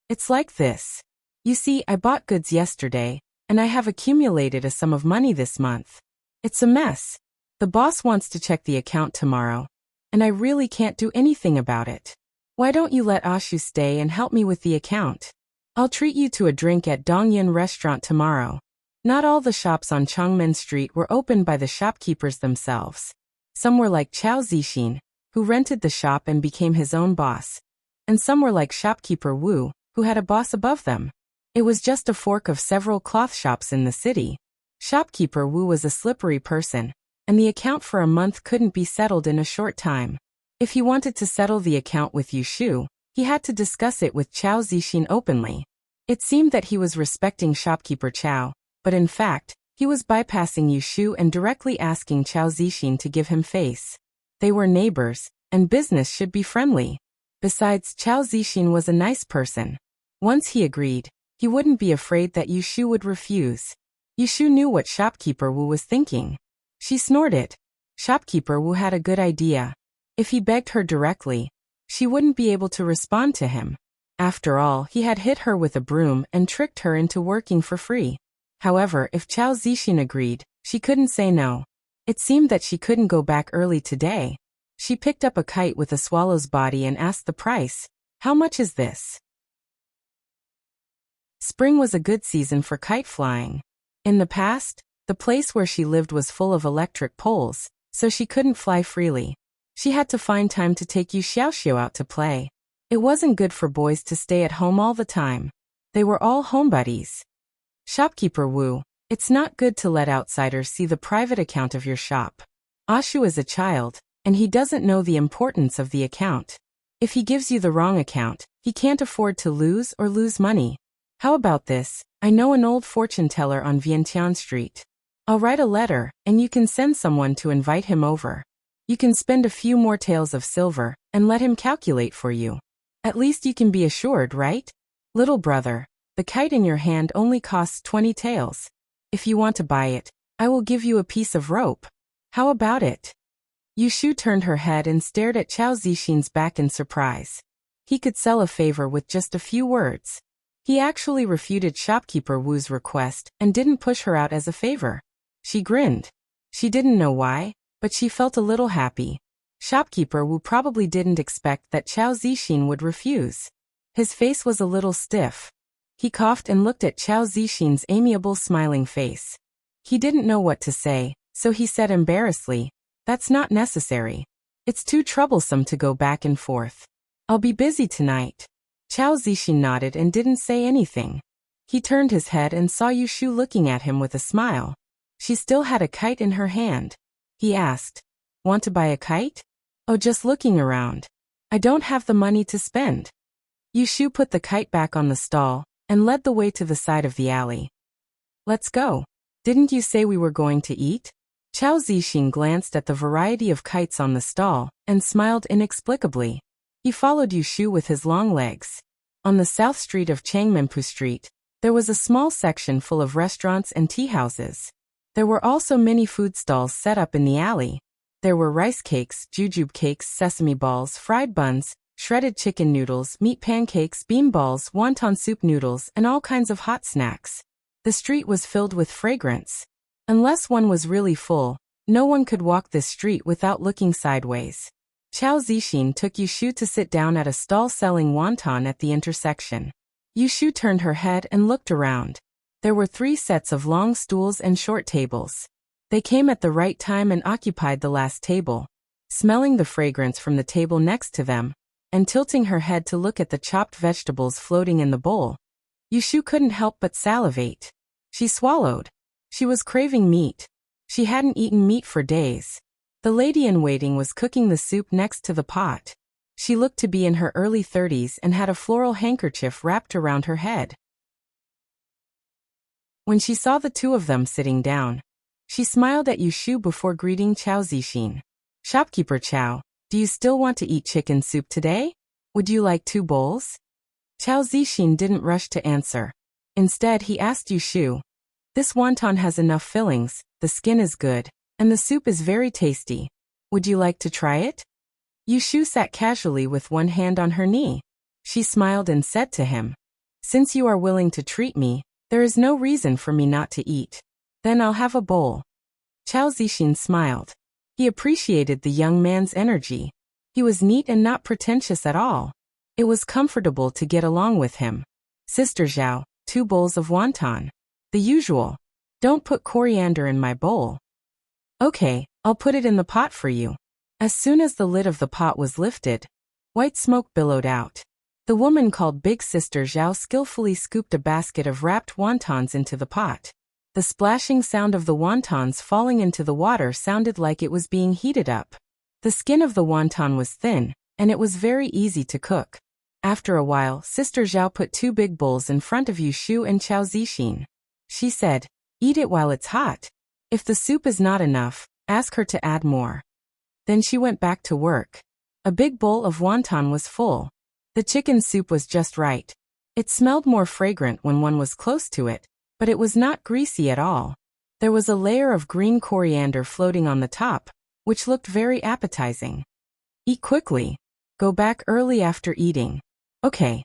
A: It's like this. You see, I bought goods yesterday, and I have accumulated a sum of money this month. It's a mess. The boss wants to check the account tomorrow, and I really can't do anything about it. Why don't you let Ashu stay and help me with the account? I'll treat you to a drink at Dongyan restaurant tomorrow. Not all the shops on Chongmen Street were opened by the shopkeepers themselves. Some were like Chao Zixin, who rented the shop and became his own boss, and some were like shopkeeper Wu, who had a boss above them. It was just a fork of several cloth shops in the city. Shopkeeper Wu was a slippery person, and the account for a month couldn't be settled in a short time. If he wanted to settle the account with Yushu, he had to discuss it with Chao Zixin openly. It seemed that he was respecting shopkeeper Chao, but in fact, he was bypassing Yushu and directly asking Chao Zixin to give him face. They were neighbors, and business should be friendly. Besides, Chao Zixin was a nice person. Once he agreed, he wouldn't be afraid that Yushu would refuse. Yushu knew what shopkeeper Wu was thinking. She snorted. Shopkeeper Wu had a good idea. If he begged her directly, she wouldn't be able to respond to him. After all, he had hit her with a broom and tricked her into working for free. However, if Chao Zixin agreed, she couldn't say no. It seemed that she couldn't go back early today. She picked up a kite with a swallow's body and asked the price. How much is this? Spring was a good season for kite flying. In the past, the place where she lived was full of electric poles, so she couldn't fly freely. She had to find time to take Yu Xiaoxiu out to play. It wasn't good for boys to stay at home all the time. They were all homebodies. Shopkeeper Wu, it's not good to let outsiders see the private account of your shop. Ashu is a child, and he doesn't know the importance of the account. If he gives you the wrong account, he can't afford to lose money. How about this? I know an old fortune teller on Vientiane Street. I'll write a letter, and you can send someone to invite him over. You can spend a few more taels of silver, and let him calculate for you. At least you can be assured, right? Little brother, the kite in your hand only costs 20 taels. If you want to buy it, I will give you a piece of rope. How about it? Yushu turned her head and stared at Chao Zixin's back in surprise. He could sell a favor with just a few words. He actually refuted shopkeeper Wu's request and didn't push her out as a favor. She grinned. She didn't know why, but she felt a little happy. Shopkeeper Wu probably didn't expect that Chao Zixin would refuse. His face was a little stiff. He coughed and looked at Chao Zixin's amiable smiling face. He didn't know what to say, so he said embarrassedly, "That's not necessary. It's too troublesome to go back and forth. I'll be busy tonight." Chao Zixin nodded and didn't say anything. He turned his head and saw Yushu looking at him with a smile. She still had a kite in her hand. He asked, "Want to buy a kite?" "Oh, just looking around. I don't have the money to spend." Yushu put the kite back on the stall and led the way to the side of the alley. "Let's go. Didn't you say we were going to eat?" Chao Zixin glanced at the variety of kites on the stall and smiled inexplicably. He followed Yushu with his long legs. On the south street of Changmenpu Street, there was a small section full of restaurants and tea houses. There were also many food stalls set up in the alley. There were rice cakes, jujube cakes, sesame balls, fried buns, shredded chicken noodles, meat pancakes, bean balls, wonton soup noodles, and all kinds of hot snacks. The street was filled with fragrance. Unless one was really full, no one could walk this street without looking sideways. Chao Zixin took Yushu to sit down at a stall selling wonton at the intersection. Yushu turned her head and looked around. There were 3 sets of long stools and short tables. They came at the right time and occupied the last table. Smelling the fragrance from the table next to them, and tilting her head to look at the chopped vegetables floating in the bowl, Yushu couldn't help but salivate. She swallowed. She was craving meat. She hadn't eaten meat for days. The lady-in-waiting was cooking the soup next to the pot. She looked to be in her early 30s and had a floral handkerchief wrapped around her head. When she saw the 2 of them sitting down, she smiled at Yushu before greeting Chao Zixin. "Shopkeeper Chao, do you still want to eat chicken soup today? Would you like 2 bowls?" Chao Zixin didn't rush to answer. Instead, he asked Yushu, "This wonton has enough fillings, the skin is good, and the soup is very tasty. Would you like to try it?" Yushu sat casually with one hand on her knee. She smiled and said to him, "Since you are willing to treat me, there is no reason for me not to eat. Then I'll have a bowl." Chao Zixin smiled. He appreciated the young man's energy. He was neat and not pretentious at all. It was comfortable to get along with him. "Sister Zhao, 2 bowls of wonton. The usual. Don't put coriander in my bowl." "Okay, I'll put it in the pot for you." As soon as the lid of the pot was lifted, white smoke billowed out. The woman called Big Sister Zhao skillfully scooped a basket of wrapped wontons into the pot. The splashing sound of the wontons falling into the water sounded like it was being heated up. The skin of the wonton was thin, and it was very easy to cook. After a while, Sister Zhao put 2 big bowls in front of Yushu and Chao Zixin. She said, "Eat it while it's hot. If the soup is not enough, ask her to add more." Then she went back to work. A big bowl of wonton was full. The chicken soup was just right. It smelled more fragrant when one was close to it, but it was not greasy at all. There was a layer of green coriander floating on the top, which looked very appetizing. Eat quickly. Go back early after eating. Okay.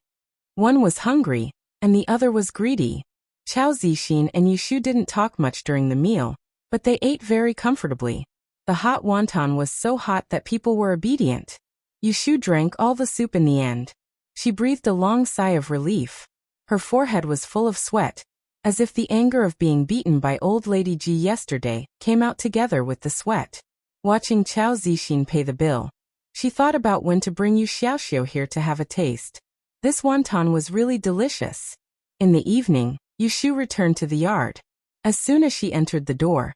A: One was hungry, and the other was greedy. Chao Zixin and Yushu didn't talk much during the meal, but they ate very comfortably. The hot wonton was so hot that people were obedient. Yushu drank all the soup in the end. She breathed a long sigh of relief. Her forehead was full of sweat, as if the anger of being beaten by old Lady Ji yesterday came out together with the sweat. Watching Chao Zixin pay the bill, she thought about when to bring Yu Xiaoxiu here to have a taste. This wonton was really delicious. In the evening, Yushu returned to the yard. As soon as she entered the door,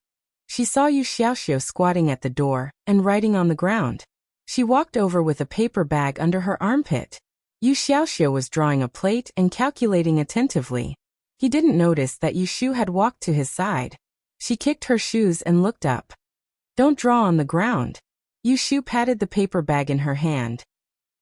A: she saw Yu Xiaoxiu squatting at the door and writing on the ground. She walked over with a paper bag under her armpit. Yu Xiaoxiu was drawing a plate and calculating attentively. He didn't notice that Yushu had walked to his side. She kicked her shoes and looked up. Don't draw on the ground. Yushu patted the paper bag in her hand.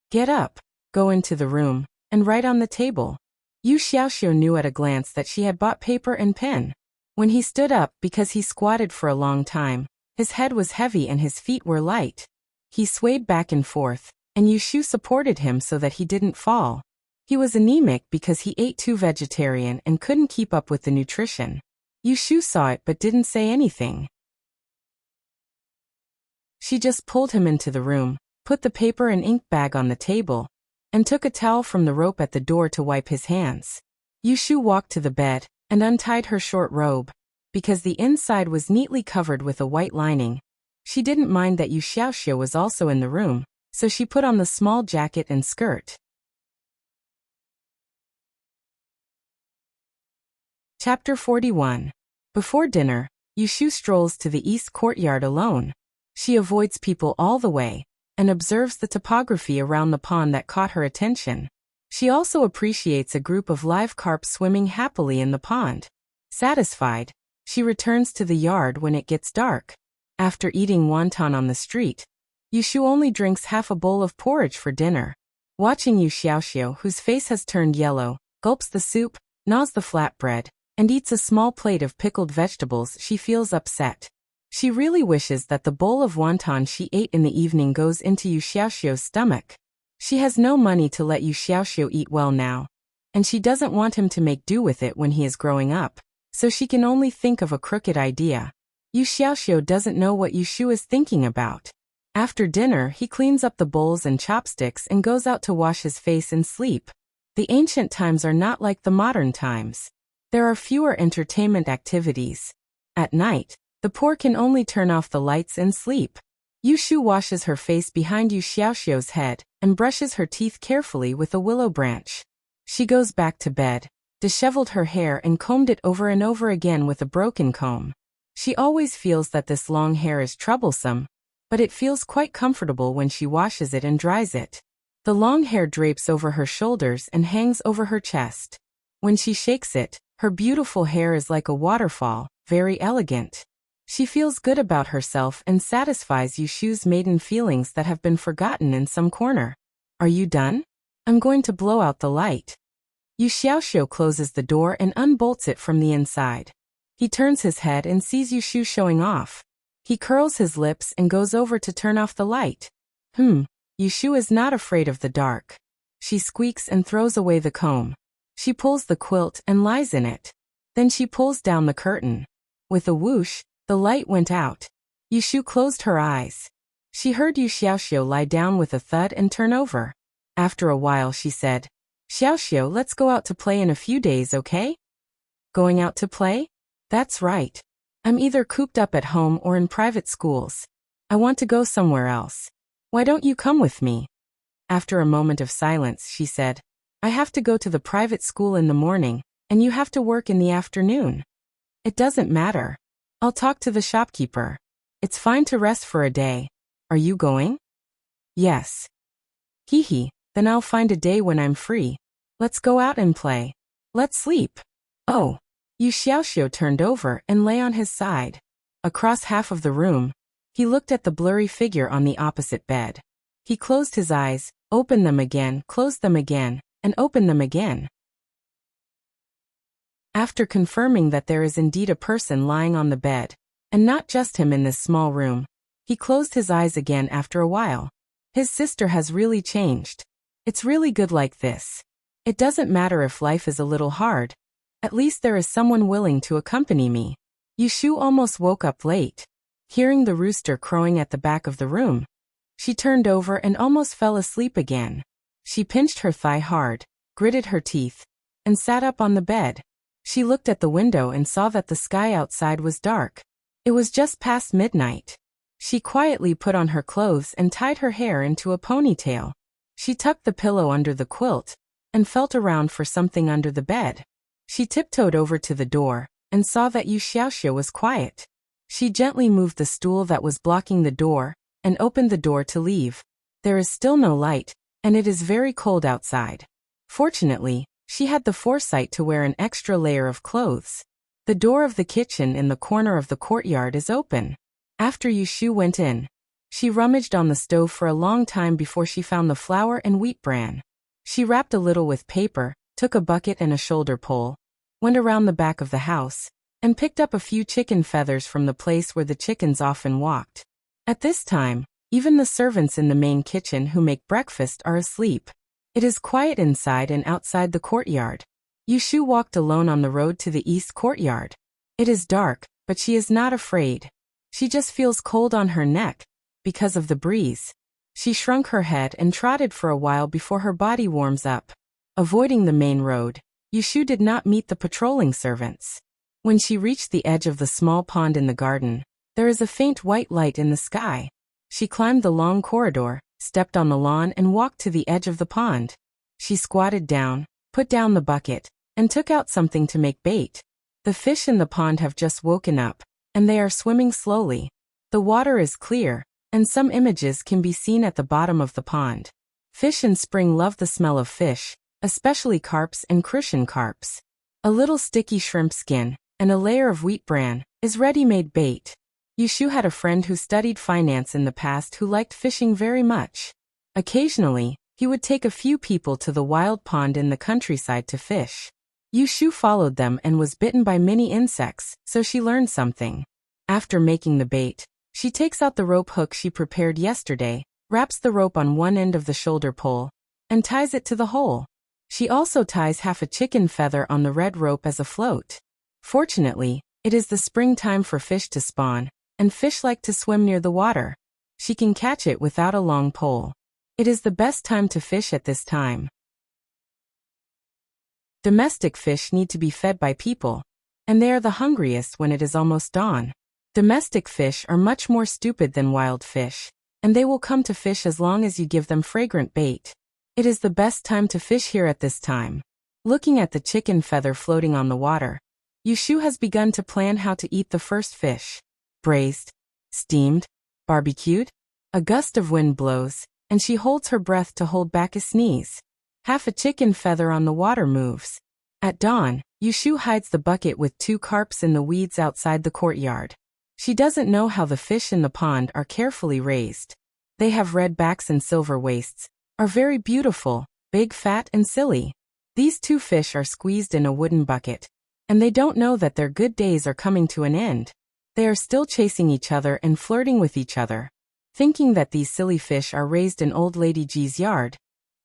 A: Get up, go into the room, and write on the table. Yu Xiaoxiu knew at a glance that she had bought paper and pen. When he stood up, because he squatted for a long time, his head was heavy and his feet were light. He swayed back and forth, and Yushu supported him so that he didn't fall. He was anemic because he ate too vegetarian and couldn't keep up with the nutrition. Yushu saw it but didn't say anything. She just pulled him into the room, put the paper and ink bag on the table, and took a towel from the rope at the door to wipe his hands. Yushu walked to the bed and untied her short robe. Because the inside was neatly covered with a white lining, she didn't mind that Yu Xiaoxiu was also in the room, so she put on the small jacket and skirt. Chapter 41. Before dinner, Yushu strolls to the east courtyard alone. She avoids people all the way, and observes the topography around the pond that caught her attention. She also appreciates a group of live carp swimming happily in the pond. Satisfied, she returns to the yard when it gets dark. After eating wonton on the street, Yushu only drinks half a bowl of porridge for dinner. Watching Yu Xiaoxiu, whose face has turned yellow, gulps the soup, gnaws the flatbread, and eats a small plate of pickled vegetables, she feels upset. She really wishes that the bowl of wonton she ate in the evening goes into Yu Xiaoxiu's stomach. She has no money to let Yu Xiaoxiu eat well now, and she doesn't want him to make do with it when he is growing up, so she can only think of a crooked idea. Yu Xiaoxiu doesn't know what Yushu is thinking about. After dinner, he cleans up the bowls and chopsticks and goes out to wash his face and sleep. The ancient times are not like the modern times. There are fewer entertainment activities. At night, the poor can only turn off the lights and sleep. Yushu washes her face behind Yu Xiaoxiu's head and brushes her teeth carefully with a willow branch. She goes back to bed, disheveled her hair and combed it over and over again with a broken comb. She always feels that this long hair is troublesome, but it feels quite comfortable when she washes it and dries it. The long hair drapes over her shoulders and hangs over her chest. When she shakes it, her beautiful hair is like a waterfall, very elegant. She feels good about herself and satisfies Yushu's maiden feelings that have been forgotten in some corner. Are you done? I'm going to blow out the light. Yu Xiaoxiu closes the door and unbolts it from the inside. He turns his head and sees Yushu showing off. He curls his lips and goes over to turn off the light. Yushu is not afraid of the dark. She squeaks and throws away the comb. She pulls the quilt and lies in it. Then she pulls down the curtain. With a whoosh, the light went out. Yushu closed her eyes. She heard Yu Xiaoxiu lie down with a thud and turn over. After a while she said, Xiaoxiu, let's go out to play in a few days, okay? Going out to play? That's right. I'm either cooped up at home or in private schools. I want to go somewhere else. Why don't you come with me? After a moment of silence, she said, I have to go to the private school in the morning, and you have to work in the afternoon. It doesn't matter. I'll talk to the shopkeeper. It's fine to rest for a day. Are you going? Yes. Hee, then I'll find a day when I'm free. Let's go out and play. Let's sleep. Oh. Yu Xiaoxiu turned over and lay on his side. Across half of the room, he looked at the blurry figure on the opposite bed. He closed his eyes, opened them again, closed them again, and opened them again. After confirming that there is indeed a person lying on the bed, and not just him in this small room, he closed his eyes again after a while. His sister has really changed. It's really good like this. It doesn't matter if life is a little hard. At least there is someone willing to accompany me. Yushu almost woke up late. Hearing the rooster crowing at the back of the room, she turned over and almost fell asleep again. She pinched her thigh hard, gritted her teeth, and sat up on the bed. She looked at the window and saw that the sky outside was dark. It was just past midnight. She quietly put on her clothes and tied her hair into a ponytail. She tucked the pillow under the quilt and felt around for something under the bed. She tiptoed over to the door and saw that Yu Xiaoxiu was quiet. She gently moved the stool that was blocking the door and opened the door to leave. There is still no light, and it is very cold outside. Fortunately, she had the foresight to wear an extra layer of clothes. The door of the kitchen in the corner of the courtyard is open. After Yushu went in, she rummaged on the stove for a long time before she found the flour and wheat bran. She wrapped a little with paper, took a bucket and a shoulder pole, went around the back of the house, and picked up a few chicken feathers from the place where the chickens often walked. At this time, even the servants in the main kitchen who make breakfast are asleep. It is quiet inside and outside the courtyard. Yushu walked alone on the road to the east courtyard. It is dark, but she is not afraid. She just feels cold on her neck because of the breeze. She shrunk her head and trotted for a while before her body warms up. Avoiding the main road, Yushu did not meet the patrolling servants. When she reached the edge of the small pond in the garden, there is a faint white light in the sky. She climbed the long corridor, stepped on the lawn and walked to the edge of the pond. She squatted down, put down the bucket, and took out something to make bait. The fish in the pond have just woken up, and they are swimming slowly. The water is clear, and some images can be seen at the bottom of the pond. Fish in spring love the smell of fish, especially carps and crucian carps. A little sticky shrimp skin, and a layer of wheat bran, is ready-made bait. Yushu had a friend who studied finance in the past who liked fishing very much. Occasionally, he would take a few people to the wild pond in the countryside to fish. Yushu followed them and was bitten by many insects, so she learned something. After making the bait, she takes out the rope hook she prepared yesterday, wraps the rope on one end of the shoulder pole, and ties it to the hole. She also ties half a chicken feather on the red rope as a float. Fortunately, it is the springtime for fish to spawn, and fish like to swim near the water. She can catch it without a long pole. It is the best time to fish at this time. Domestic fish need to be fed by people, and they are the hungriest when it is almost dawn. Domestic fish are much more stupid than wild fish, and they will come to fish as long as you give them fragrant bait. It is the best time to fish here at this time. Looking at the chicken feather floating on the water, Yushu has begun to plan how to eat the first fish. Braised, steamed, barbecued. A gust of wind blows, and she holds her breath to hold back a sneeze. Half a chicken feather on the water moves. At dawn, Yushu hides the bucket with 2 carps in the weeds outside the courtyard. She doesn't know how the fish in the pond are carefully raised. They have red backs and silver waists, are very beautiful, big, fat, and silly. These 2 fish are squeezed in a wooden bucket, and they don't know that their good days are coming to an end. They are still chasing each other and flirting with each other. Thinking that these silly fish are raised in old Lady G's yard,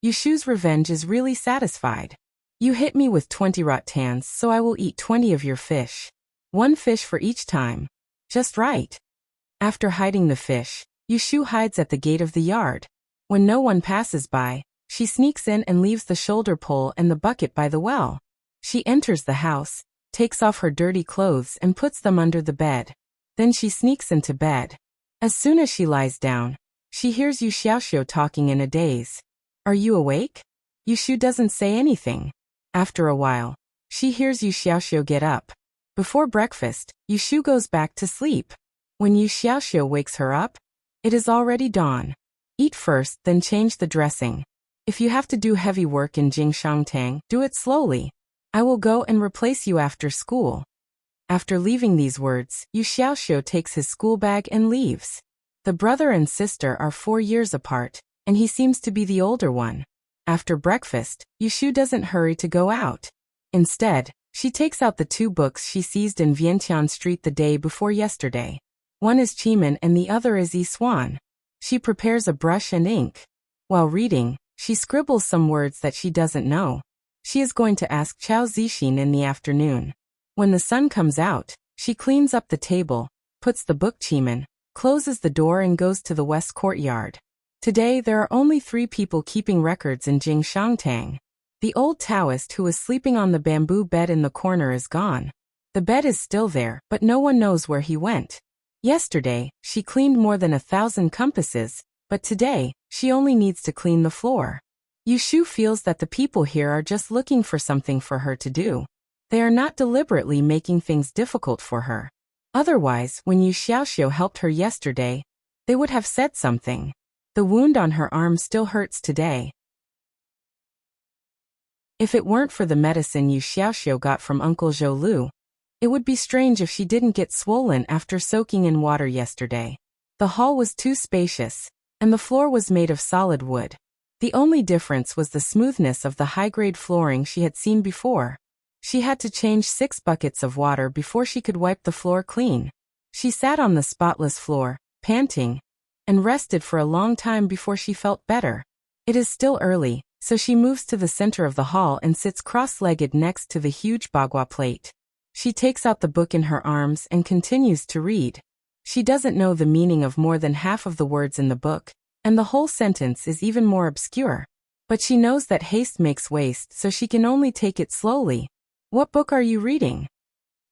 A: Yushu's revenge is really satisfied. You hit me with 20 rattans, so I will eat 20 of your fish. 1 fish for each time. Just right. After hiding the fish, Yushu hides at the gate of the yard. When no one passes by, she sneaks in and leaves the shoulder pole and the bucket by the well. She enters the house, takes off her dirty clothes and puts them under the bed. Then she sneaks into bed. As soon as she lies down, she hears Yu Xiaoxiu talking in a daze. Are you awake? Yushu doesn't say anything. After a while, she hears Yu Xiaoxiu get up. Before breakfast, Yushu goes back to sleep. When Yu Xiaoxiu wakes her up, it is already dawn. Eat first, then change the dressing. If you have to do heavy work in Jingshangtang, do it slowly. I will go and replace you after school. After leaving these words, Yu Xiaoxiu takes his school bag and leaves. The brother and sister are 4 years apart, and he seems to be the older one. After breakfast, Yushu doesn't hurry to go out. Instead, she takes out the 2 books she seized in Vientiane Street the day before yesterday. One is Chiman and the other is Yi Swan. She prepares a brush and ink. While reading, she scribbles some words that she doesn't know. She is going to ask Chao Zixin in the afternoon. When the sun comes out, she cleans up the table, puts the book Chiman, closes the door and goes to the west courtyard. Today there are only 3 people keeping records in Jingshangtang. The old Taoist who was sleeping on the bamboo bed in the corner is gone. The bed is still there, but no one knows where he went. Yesterday, she cleaned more than 1,000 compasses, but today, she only needs to clean the floor. Yushu feels that the people here are just looking for something for her to do. They are not deliberately making things difficult for her. Otherwise, when Yu Xiaoxiu helped her yesterday, they would have said something. The wound on her arm still hurts today. If it weren't for the medicine Yu Xiaoxiu got from Uncle Zhou Lu, it would be strange if she didn't get swollen after soaking in water yesterday. The hall was too spacious, and the floor was made of solid wood. The only difference was the smoothness of the high-grade flooring she had seen before. She had to change 6 buckets of water before she could wipe the floor clean. She sat on the spotless floor, panting, and rested for a long time before she felt better. It is still early, so she moves to the center of the hall and sits cross-legged next to the huge bagua plate. She takes out the book in her arms and continues to read. She doesn't know the meaning of more than half of the words in the book, and the whole sentence is even more obscure. But she knows that haste makes waste, so she can only take it slowly. What book are you reading?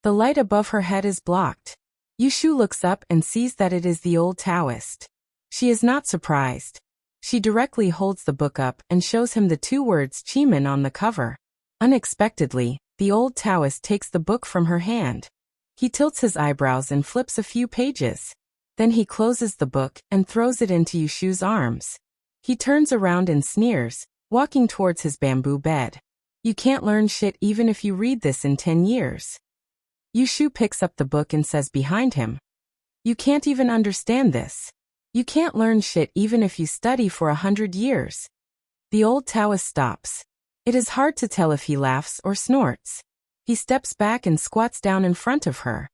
A: The light above her head is blocked. Yushu looks up and sees that it is the old Taoist. She is not surprised. She directly holds the book up and shows him the 2 words Chiman on the cover. Unexpectedly, the old Taoist takes the book from her hand. He tilts his eyebrows and flips a few pages. Then he closes the book and throws it into Yushu's arms. He turns around and sneers, walking towards his bamboo bed. You can't learn shit even if you read this in 10 years. Yushu picks up the book and says behind him, You can't even understand this. You can't learn shit even if you study for 100 years. The old Taoist stops. It is hard to tell if he laughs or snorts. He steps back and squats down in front of her.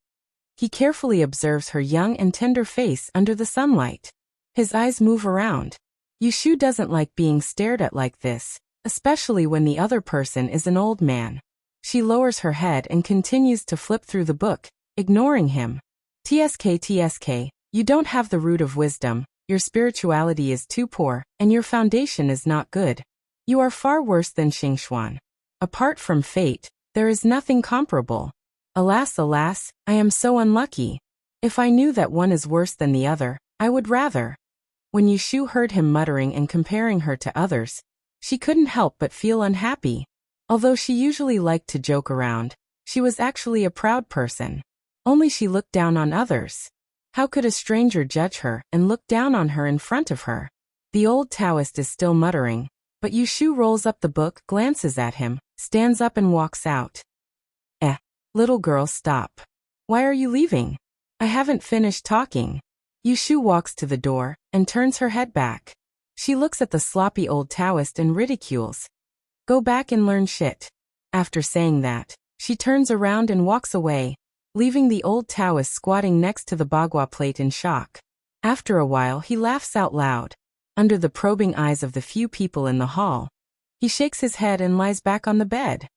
A: He carefully observes her young and tender face under the sunlight. His eyes move around. Yushu doesn't like being stared at like this, especially when the other person is an old man. She lowers her head and continues to flip through the book, ignoring him. TSK, you don't have the root of wisdom, your spirituality is too poor, and your foundation is not good. You are far worse than Xingxuan. Apart from fate, there is nothing comparable. Alas, alas, I am so unlucky. If I knew that one is worse than the other, I would rather. When Yushu heard him muttering and comparing her to others, she couldn't help but feel unhappy. Although she usually liked to joke around, she was actually a proud person. Only she looked down on others. How could a stranger judge her and look down on her in front of her? The old Taoist is still muttering, but Yushu rolls up the book, glances at him, stands up and walks out. Little girl, stop. Why are you leaving? I haven't finished talking. Yushu walks to the door and turns her head back. She looks at the sloppy old Taoist and ridicules. Go back and learn shit. After saying that, she turns around and walks away, leaving the old Taoist squatting next to the bagua plate in shock. After a while he laughs out loud. Under the probing eyes of the few people in the hall, he shakes his head and lies back on the bed.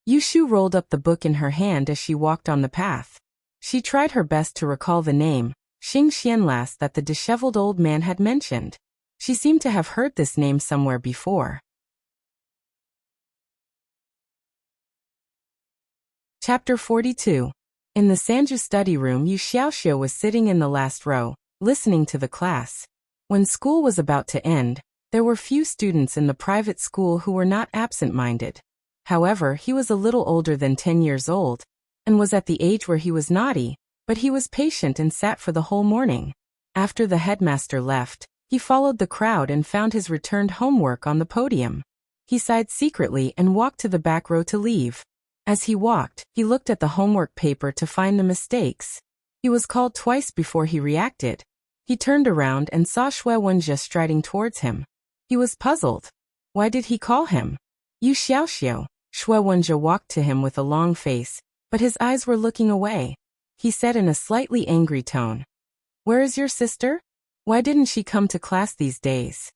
A: Yushu rolled up the book in her hand as she walked on the path. She tried her best to recall the name, Xing Xianlas, that the disheveled old man had mentioned. She seemed to have heard this name somewhere before. Chapter 42. In the Sanju study room, Yu Xiaoxiu was sitting in the last row, listening to the class. When school was about to end, there were few students in the private school who were not absent-minded. However, he was a little older than 10 years old, and was at the age where he was naughty, but he was patient and sat for the whole morning. After the headmaster left, he followed the crowd and found his returned homework on the podium. He sighed secretly and walked to the back row to leave. As he walked, he looked at the homework paper to find the mistakes. He was called twice before he reacted. He turned around and saw Shui Wenjie striding towards him. He was puzzled. Why did he call him Yu Xiaoxiu? Shui Wenjie walked to him with a long face, but his eyes were looking away. He said in a slightly angry tone, "Where is your sister? Why didn't she come to class these days?"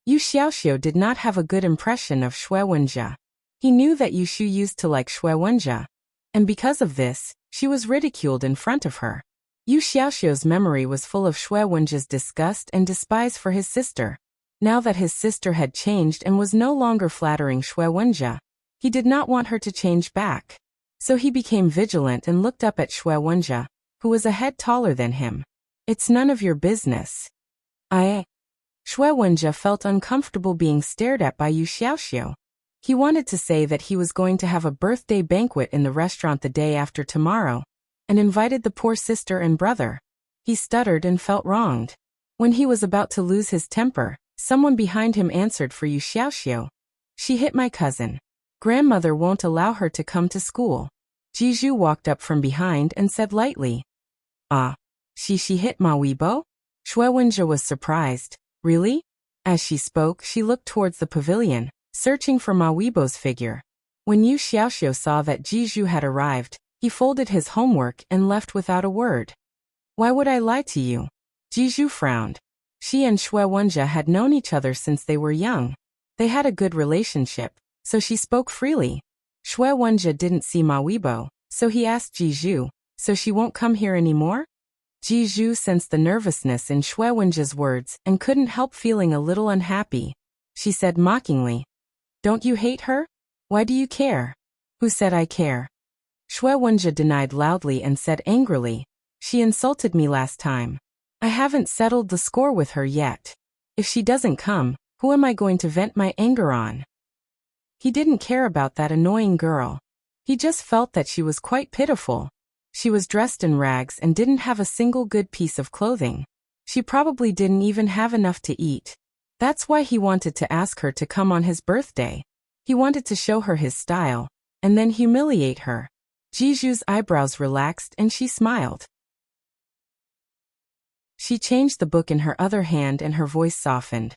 A: Yu Xiaoxiu did not have a good impression of Shui Wenjie. He knew that Yu Shu used to like Shui Wenjie, and because of this, she was ridiculed in front of her. Yu Xiaoxiu's memory was full of Shui Wenjie's disgust and despise for his sister. Now that his sister had changed and was no longer flattering Shui Wenjie, he did not want her to change back. So he became vigilant and looked up at Shui Wenjie, who was a head taller than him. "It's none of your business." Shui Wenjie felt uncomfortable being stared at by Yu Xiaoxiu. He wanted to say that he was going to have a birthday banquet in the restaurant the day after tomorrow, and invited the poor sister and brother. He stuttered and felt wronged. When he was about to lose his temper, someone behind him answered for Yu Xiaoxiu. "She hit my cousin. Grandmother won't allow her to come to school." Jiju walked up from behind and said lightly, She hit Ma Weibo?" Shui Wenjie was surprised. "Really?" As she spoke, she looked towards the pavilion, searching for Ma Weibo's figure. When Yu Xiaoxiu saw that Jiju had arrived, he folded his homework and left without a word. "Why would I lie to you?" Jiju frowned. She and Shui Wenjie had known each other since they were young. They had a good relationship, so she spoke freely. Shui Wenjie didn't see Ma Weibo, so he asked Jiju, "So she won't come here anymore?" Jiju sensed the nervousness in Shui Wenjie's words and couldn't help feeling a little unhappy. She said mockingly, "Don't you hate her? Why do you care?" "Who said I care?" Shui Wenjie denied loudly and said angrily, "She insulted me last time. I haven't settled the score with her yet. If she doesn't come, who am I going to vent my anger on?" He didn't care about that annoying girl. He just felt that she was quite pitiful. She was dressed in rags and didn't have a single good piece of clothing. She probably didn't even have enough to eat. That's why he wanted to ask her to come on his birthday. He wanted to show her his style, and then humiliate her. Jiju's eyebrows relaxed and she smiled. She changed the book in her other hand and her voice softened.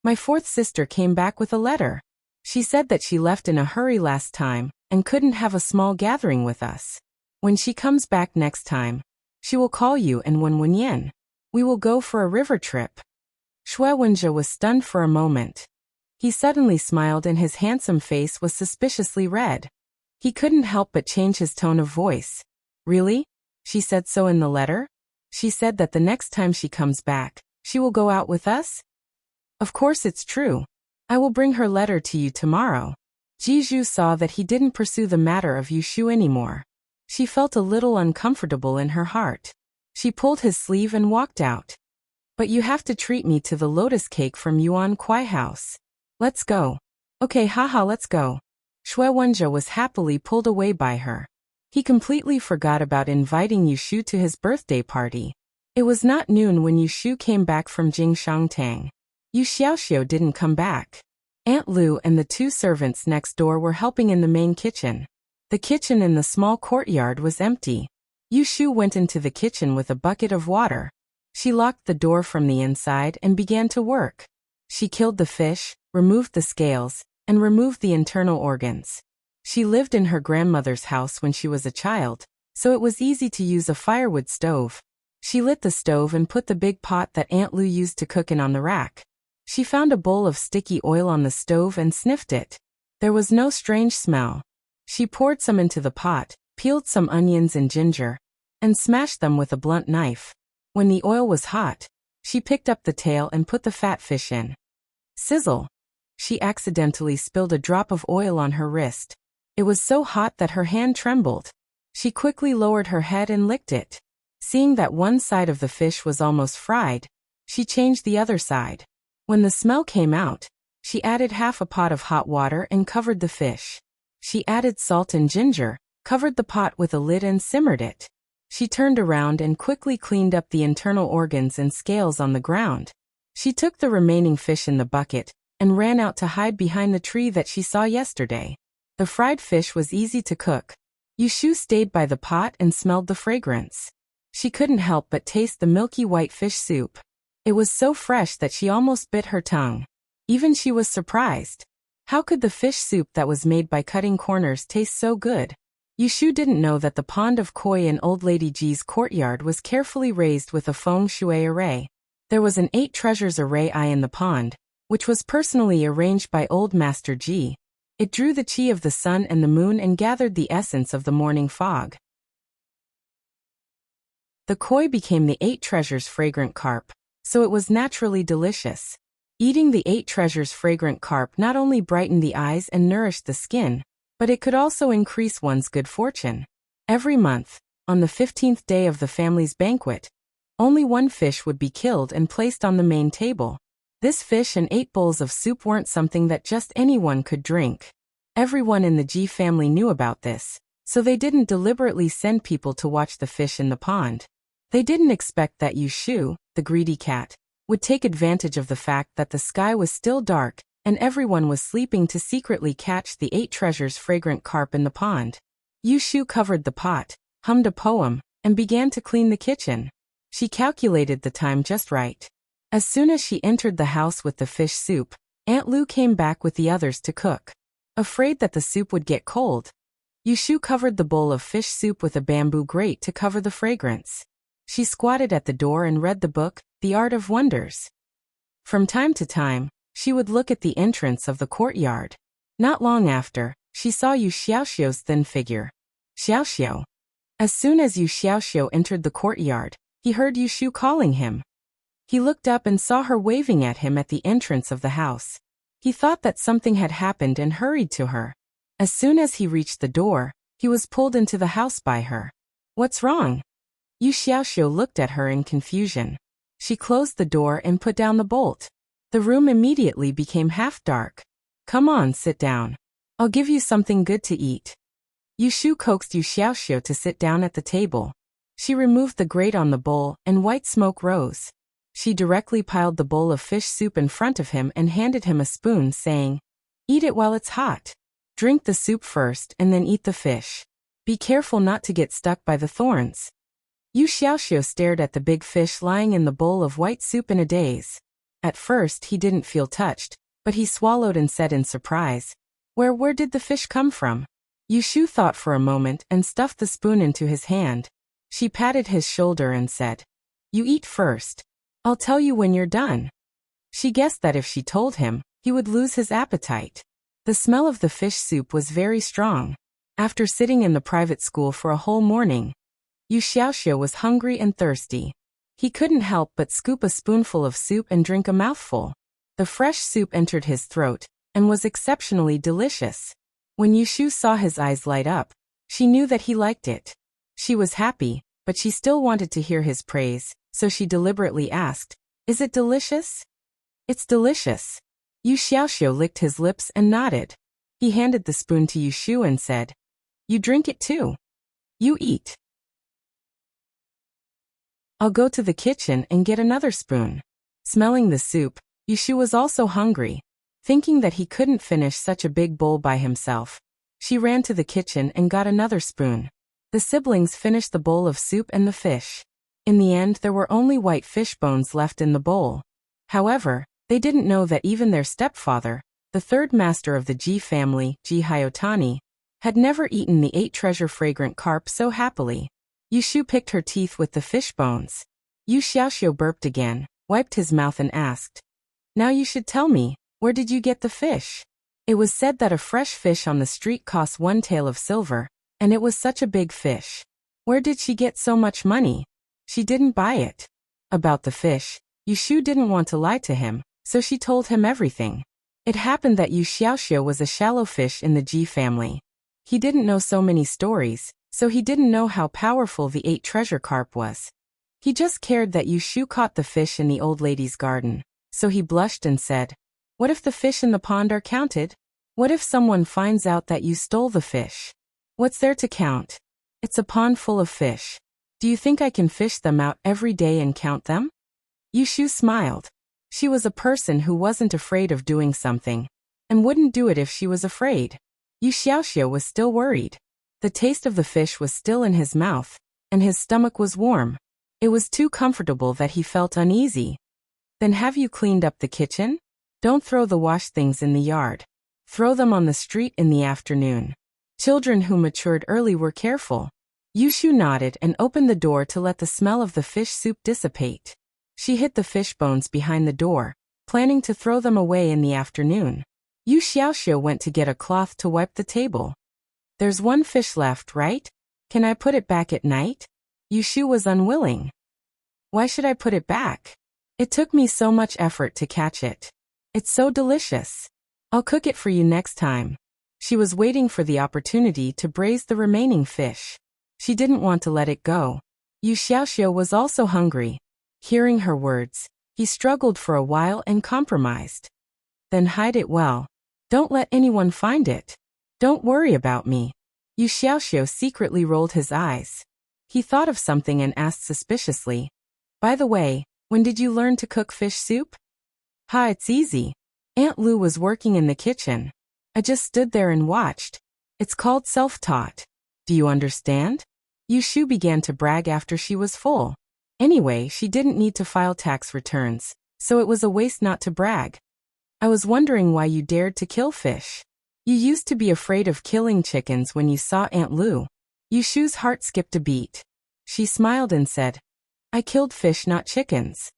A: "My fourth sister came back with a letter. She said that she left in a hurry last time and couldn't have a small gathering with us. When she comes back next time, she will call you and Wenwen. We will go for a river trip." Shui Wenjie was stunned for a moment. He suddenly smiled and his handsome face was suspiciously red. He couldn't help but change his tone of voice. "Really? She said so in the letter? She said that the next time she comes back, she will go out with us?" "Of course it's true. I will bring her letter to you tomorrow." Jiju saw that he didn't pursue the matter of Yu Shu anymore. She felt a little uncomfortable in her heart. She pulled his sleeve and walked out. "But you have to treat me to the lotus cake from Yuan Kuai House. Let's go." "Okay, haha, let's go." Shui Wenjie was happily pulled away by her. He completely forgot about inviting Yu Shu to his birthday party. It was not noon when Yu Shu came back from Jingshangtang. Yu Xiaoxiu didn't come back. Aunt Lu and the two servants next door were helping in the main kitchen. The kitchen in the small courtyard was empty. Yu Shu went into the kitchen with a bucket of water. She locked the door from the inside and began to work. She killed the fish, removed the scales, and removed the internal organs. She lived in her grandmother's house when she was a child, so it was easy to use a firewood stove. She lit the stove and put the big pot that Aunt Lu used to cook in on the rack. She found a bowl of sticky oil on the stove and sniffed it. There was no strange smell. She poured some into the pot, peeled some onions and ginger, and smashed them with a blunt knife. When the oil was hot, she picked up the tail and put the fat fish in. Sizzle! She accidentally spilled a drop of oil on her wrist. It was so hot that her hand trembled. She quickly lowered her head and licked it. Seeing that one side of the fish was almost fried, she changed the other side. When the smell came out, she added half a pot of hot water and covered the fish. She added salt and ginger, covered the pot with a lid and simmered it. She turned around and quickly cleaned up the internal organs and scales on the ground. She took the remaining fish in the bucket and ran out to hide behind the tree that she saw yesterday. The fried fish was easy to cook. Yu Shu stayed by the pot and smelled the fragrance. She couldn't help but taste the milky white fish soup. It was so fresh that she almost bit her tongue. Even she was surprised. How could the fish soup that was made by cutting corners taste so good? Yushu didn't know that the pond of koi in Old Lady Ji's courtyard was carefully raised with a feng shui array. There was an 8 treasures array in the pond, which was personally arranged by Old Master Ji. It drew the chi of the sun and the moon and gathered the essence of the morning fog. The koi became the 8 treasures fragrant carp, so it was naturally delicious. Eating the 8 treasures fragrant carp not only brightened the eyes and nourished the skin, but it could also increase one's good fortune. Every month, on the 15th day of the family's banquet, only 1 fish would be killed and placed on the main table. This fish and 8 bowls of soup weren't something that just anyone could drink. Everyone in the Ji family knew about this, so they didn't deliberately send people to watch the fish in the pond. They didn't expect that Yushu, the greedy cat, would take advantage of the fact that the sky was still dark and everyone was sleeping to secretly catch the 8 treasures fragrant carp in the pond. Yushu covered the pot, hummed a poem, and began to clean the kitchen. She calculated the time just right. As soon as she entered the house with the fish soup, Aunt Lu came back with the others to cook. Afraid that the soup would get cold, Yushu covered the bowl of fish soup with a bamboo grate to cover the fragrance. She squatted at the door and read the book, The Art of Wonders. From time to time, she would look at the entrance of the courtyard. Not long after, she saw Yu Xiaoxiu's thin figure. Xiaoxiu. As soon as Yu Xiaoxiu entered the courtyard, he heard Yushu calling him. He looked up and saw her waving at him at the entrance of the house. He thought that something had happened and hurried to her. As soon as he reached the door, he was pulled into the house by her. What's wrong? Yu Xiaoxiu looked at her in confusion. She closed the door and put down the bolt. The room immediately became half dark. Come on, sit down. I'll give you something good to eat. Yushu coaxed Yu Xiaoxiu to sit down at the table. She removed the grate on the bowl and white smoke rose. She directly piled the bowl of fish soup in front of him and handed him a spoon, saying, "Eat it while it's hot. Drink the soup first and then eat the fish. Be careful not to get stuck by the thorns." Yu Xiaoxiu stared at the big fish lying in the bowl of white soup in a daze. At first he didn't feel touched, but he swallowed and said in surprise, Where did the fish come from?" Yushu thought for a moment and stuffed the spoon into his hand. She patted his shoulder and said, "You eat first. I'll tell you when you're done." She guessed that if she told him, he would lose his appetite. The smell of the fish soup was very strong. After sitting in the private school for a whole morning, Yu Xiaoxiu was hungry and thirsty. He couldn't help but scoop a spoonful of soup and drink a mouthful. The fresh soup entered his throat and was exceptionally delicious. When Yushu saw his eyes light up, she knew that he liked it. She was happy, but she still wanted to hear his praise, so she deliberately asked, "Is it delicious?" "It's delicious." Yu Xiaoxiu licked his lips and nodded. He handed the spoon to Yushu and said, "You drink it too. You eat. I'll go to the kitchen and get another spoon." Smelling the soup, Yushu was also hungry. Thinking that he couldn't finish such a big bowl by himself, she ran to the kitchen and got another spoon. The siblings finished the bowl of soup and the fish. In the end, there were only white fish bones left in the bowl. However, they didn't know that even their stepfather, the third master of the Ji family, Ji Hyotani, had never eaten the 8 treasure fragrant carp so happily. Yushu picked her teeth with the fish bones. Yu Xiaoxiu burped again, wiped his mouth and asked, "Now you should tell me, where did you get the fish?" It was said that a fresh fish on the street costs 1 tael of silver, and it was such a big fish. Where did she get so much money? She didn't buy it. About the fish, Yushu didn't want to lie to him, so she told him everything. It happened that Yu Xiaoxiu was a shallow fish in the Ji family. He didn't know so many stories, so he didn't know how powerful the 8 treasure carp was. He just cared that Yushu caught the fish in the old lady's garden, so he blushed and said, "What if the fish in the pond are counted? What if someone finds out that you stole the fish? What's there to count? It's a pond full of fish. Do you think I can fish them out every day and count them?" Yushu smiled. She was a person who wasn't afraid of doing something, and wouldn't do it if she was afraid. Yu Xiaoxiu was still worried. The taste of the fish was still in his mouth, and his stomach was warm. It was too comfortable that he felt uneasy. Then have you cleaned up the kitchen? Don't throw the wash things in the yard. Throw them on the street in the afternoon. Children who matured early were careful. Yushu nodded and opened the door to let the smell of the fish soup dissipate. She hid the fish bones behind the door, planning to throw them away in the afternoon. Yu Xiaoxiu went to get a cloth to wipe the table. There's one fish left, right? Can I put it back at night? Yushu was unwilling. Why should I put it back? It took me so much effort to catch it. It's so delicious. I'll cook it for you next time. She was waiting for the opportunity to braise the remaining fish. She didn't want to let it go. Yu Xiaoxiu was also hungry. Hearing her words, he struggled for a while and compromised. Then hide it well. Don't let anyone find it. Don't worry about me. Yu Xiaoxiu secretly rolled his eyes. He thought of something and asked suspiciously, by the way, when did you learn to cook fish soup? Ha, it's easy. Aunt Lu was working in the kitchen. I just stood there and watched. It's called self-taught. Do you understand? Yushu began to brag after she was full. Anyway, she didn't need to file tax returns, so it was a waste not to brag. I was wondering why you dared to kill fish. You used to be afraid of killing chickens when you saw Aunt Lu. Yushu's heart skipped a beat. She smiled and said, I killed fish, not chickens.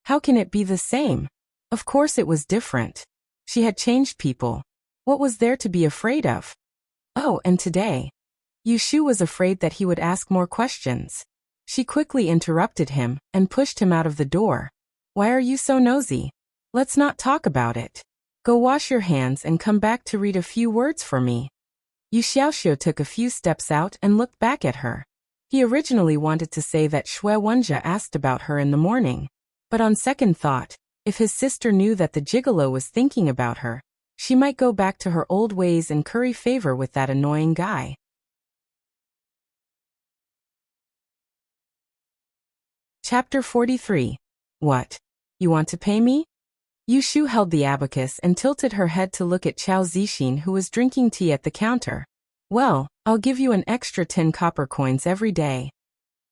A: How can it be the same? Of course it was different. She had changed people. What was there to be afraid of? Oh, and today. Yushu was afraid that he would ask more questions. She quickly interrupted him and pushed him out of the door. Why are you so nosy? Let's not talk about it. Go wash your hands and come back to read a few words for me. Yu Xiaoxiu took a few steps out and looked back at her. He originally wanted to say that Shui Wenjia asked about her in the morning. But on second thought, if his sister knew that the gigolo was thinking about her, she might go back to her old ways and curry favor with that annoying guy. Chapter 43. What? You want to pay me? Yushu held the abacus and tilted her head to look at Chao Zixin, who was drinking tea at the counter. Well, I'll give you an extra 10 copper coins every day.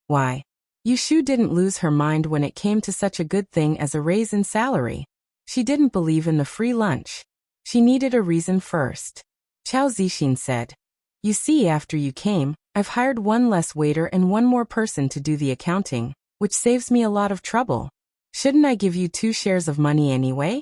A: Why? Yushu didn't lose her mind when it came to such a good thing as a raise in salary. She didn't believe in the free lunch. She needed a reason first. Chao Zixin said, You see, after you came, I've hired one less waiter and one more person to do the accounting, which saves me a lot of trouble. Shouldn't I give you 2 shares of money anyway?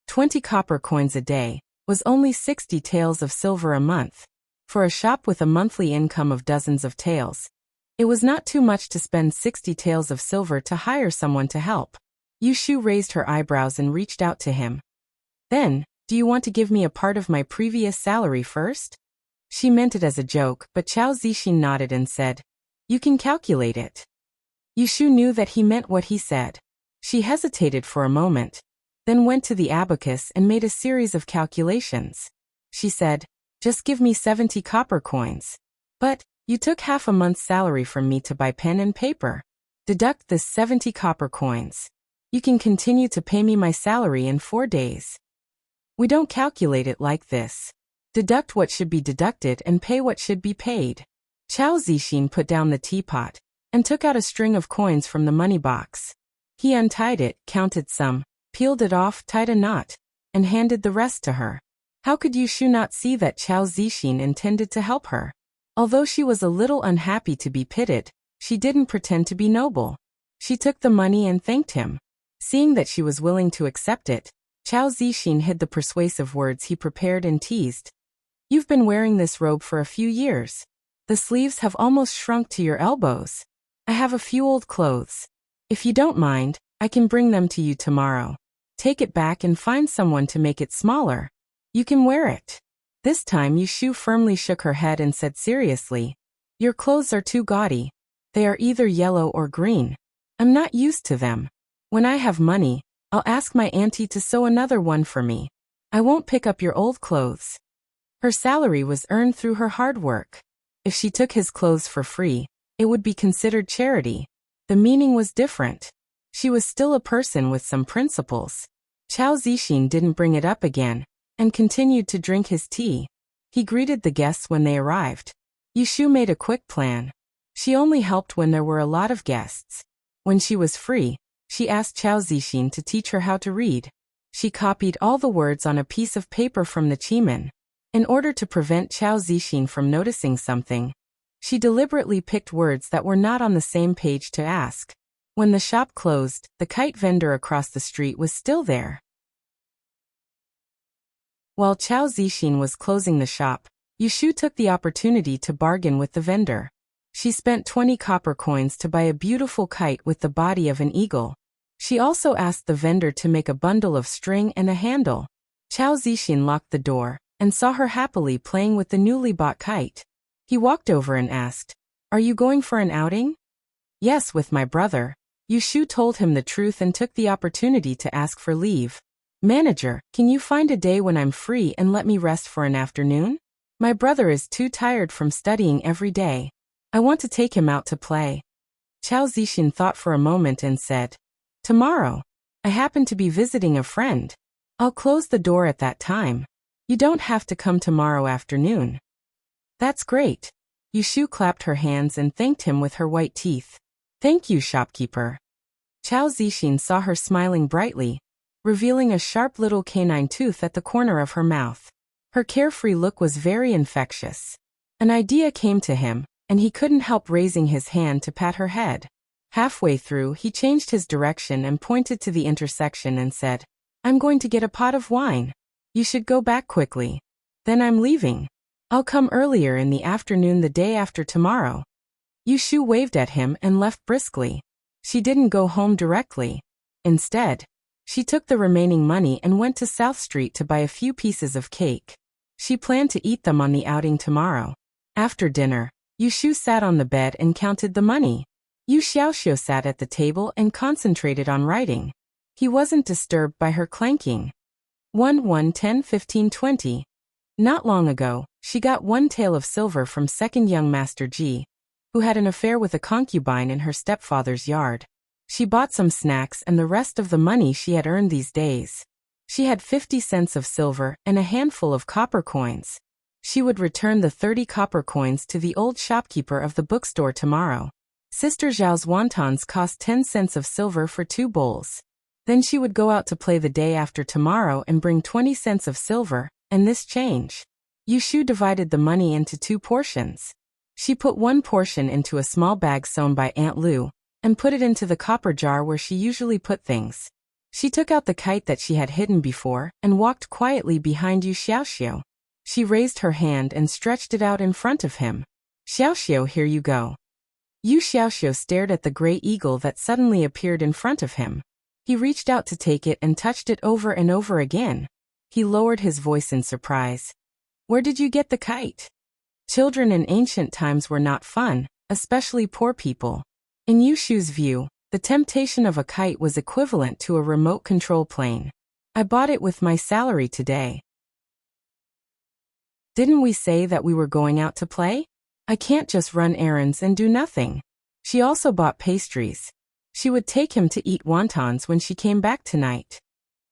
A: 20 copper coins a day was only 60 taels of silver a month. For a shop with a monthly income of dozens of taels, it was not too much to spend 60 taels of silver to hire someone to help. Yushu raised her eyebrows and reached out to him. Then, do you want to give me a part of my previous salary first? She meant it as a joke, but Chao Zixin nodded and said, You can calculate it. Yushu knew that he meant what he said. She hesitated for a moment, then went to the abacus and made a series of calculations. She said, Just give me 70 copper coins. But, you took half a month's salary from me to buy pen and paper. Deduct this 70 copper coins. You can continue to pay me my salary in 4 days. We don't calculate it like this. Deduct what should be deducted and pay what should be paid. Chao Zixin put down the teapot and took out a string of coins from the money box. He untied it, counted some, peeled it off, tied a knot, and handed the rest to her. How could Yushu not see that Chao Zixin intended to help her? Although she was a little unhappy to be pitted, she didn't pretend to be noble. She took the money and thanked him. Seeing that she was willing to accept it, Chao Zixin hid the persuasive words he prepared and teased. You've been wearing this robe for a few years. The sleeves have almost shrunk to your elbows. I have a few old clothes. If you don't mind, I can bring them to you tomorrow. Take it back and find someone to make it smaller. You can wear it. This time Yushu firmly shook her head and said seriously, Your clothes are too gaudy. They are either yellow or green. I'm not used to them. When I have money, I'll ask my auntie to sew another one for me. I won't pick up your old clothes. Her salary was earned through her hard work. If she took his clothes for free, it would be considered charity. The meaning was different. She was still a person with some principles. Chao Zixin didn't bring it up again, and continued to drink his tea. He greeted the guests when they arrived. Yushu made a quick plan. She only helped when there were a lot of guests. When she was free, she asked Chao Zixin to teach her how to read. She copied all the words on a piece of paper from the Qimen. In order to prevent Chao Zixin from noticing something, she deliberately picked words that were not on the same page to ask. When the shop closed, the kite vendor across the street was still there. While Chao Zixin was closing the shop, Yushu took the opportunity to bargain with the vendor. She spent 20 copper coins to buy a beautiful kite with the body of an eagle. She also asked the vendor to make a bundle of string and a handle. Chao Zixin locked the door and saw her happily playing with the newly bought kite. He walked over and asked, "Are you going for an outing?" "Yes, with my brother." Yushu told him the truth and took the opportunity to ask for leave. "Manager, can you find a day when I'm free and let me rest for an afternoon? My brother is too tired from studying every day. I want to take him out to play." Chao Zixin thought for a moment and said, "Tomorrow. I happen to be visiting a friend. I'll close the door at that time. You don't have to come tomorrow afternoon." "That's great." Yushu clapped her hands and thanked him with her white teeth. "Thank you, shopkeeper." Chao Zixin saw her smiling brightly, revealing a sharp little canine tooth at the corner of her mouth. Her carefree look was very infectious. An idea came to him, and he couldn't help raising his hand to pat her head. Halfway through, he changed his direction and pointed to the intersection and said, "I'm going to get a pot of wine. You should go back quickly. Then I'm leaving. I'll come earlier in the afternoon the day after tomorrow." Yushu waved at him and left briskly. She didn't go home directly. Instead, she took the remaining money and went to South Street to buy a few pieces of cake. She planned to eat them on the outing tomorrow. After dinner, Yushu sat on the bed and counted the money. Yu Xiaoxiu sat at the table and concentrated on writing. He wasn't disturbed by her clanking. 1, 1, 10, 15, 20. Not long ago, she got 1 tael of silver from second young Master Ji, who had an affair with a concubine in her stepfather's yard. She bought some snacks and the rest of the money she had earned these days. She had 50 cents of silver and a handful of copper coins. She would return the 30 copper coins to the old shopkeeper of the bookstore tomorrow. Sister Zhao's wontons cost 10 cents of silver for 2 bowls. Then she would go out to play the day after tomorrow and bring 20 cents of silver, and this change. Yushu divided the money into 2 portions. She put 1 portion into a small bag sewn by Aunt Lu, and put it into the copper jar where she usually put things. She took out the kite that she had hidden before and walked quietly behind Yu Xiaoxiu. She raised her hand and stretched it out in front of him. "Xiaoxiu, here you go." Yu Xiaoxiu stared at the gray eagle that suddenly appeared in front of him. He reached out to take it and touched it over and over again. He lowered his voice in surprise. "Where did you get the kite?" Children in ancient times were not fun, especially poor people. In Yushu's view, the temptation of a kite was equivalent to a remote control plane. "I bought it with my salary today." "Didn't we say that we were going out to play? I can't just run errands and do nothing." She also bought pastries. She would take him to eat wontons when she came back tonight.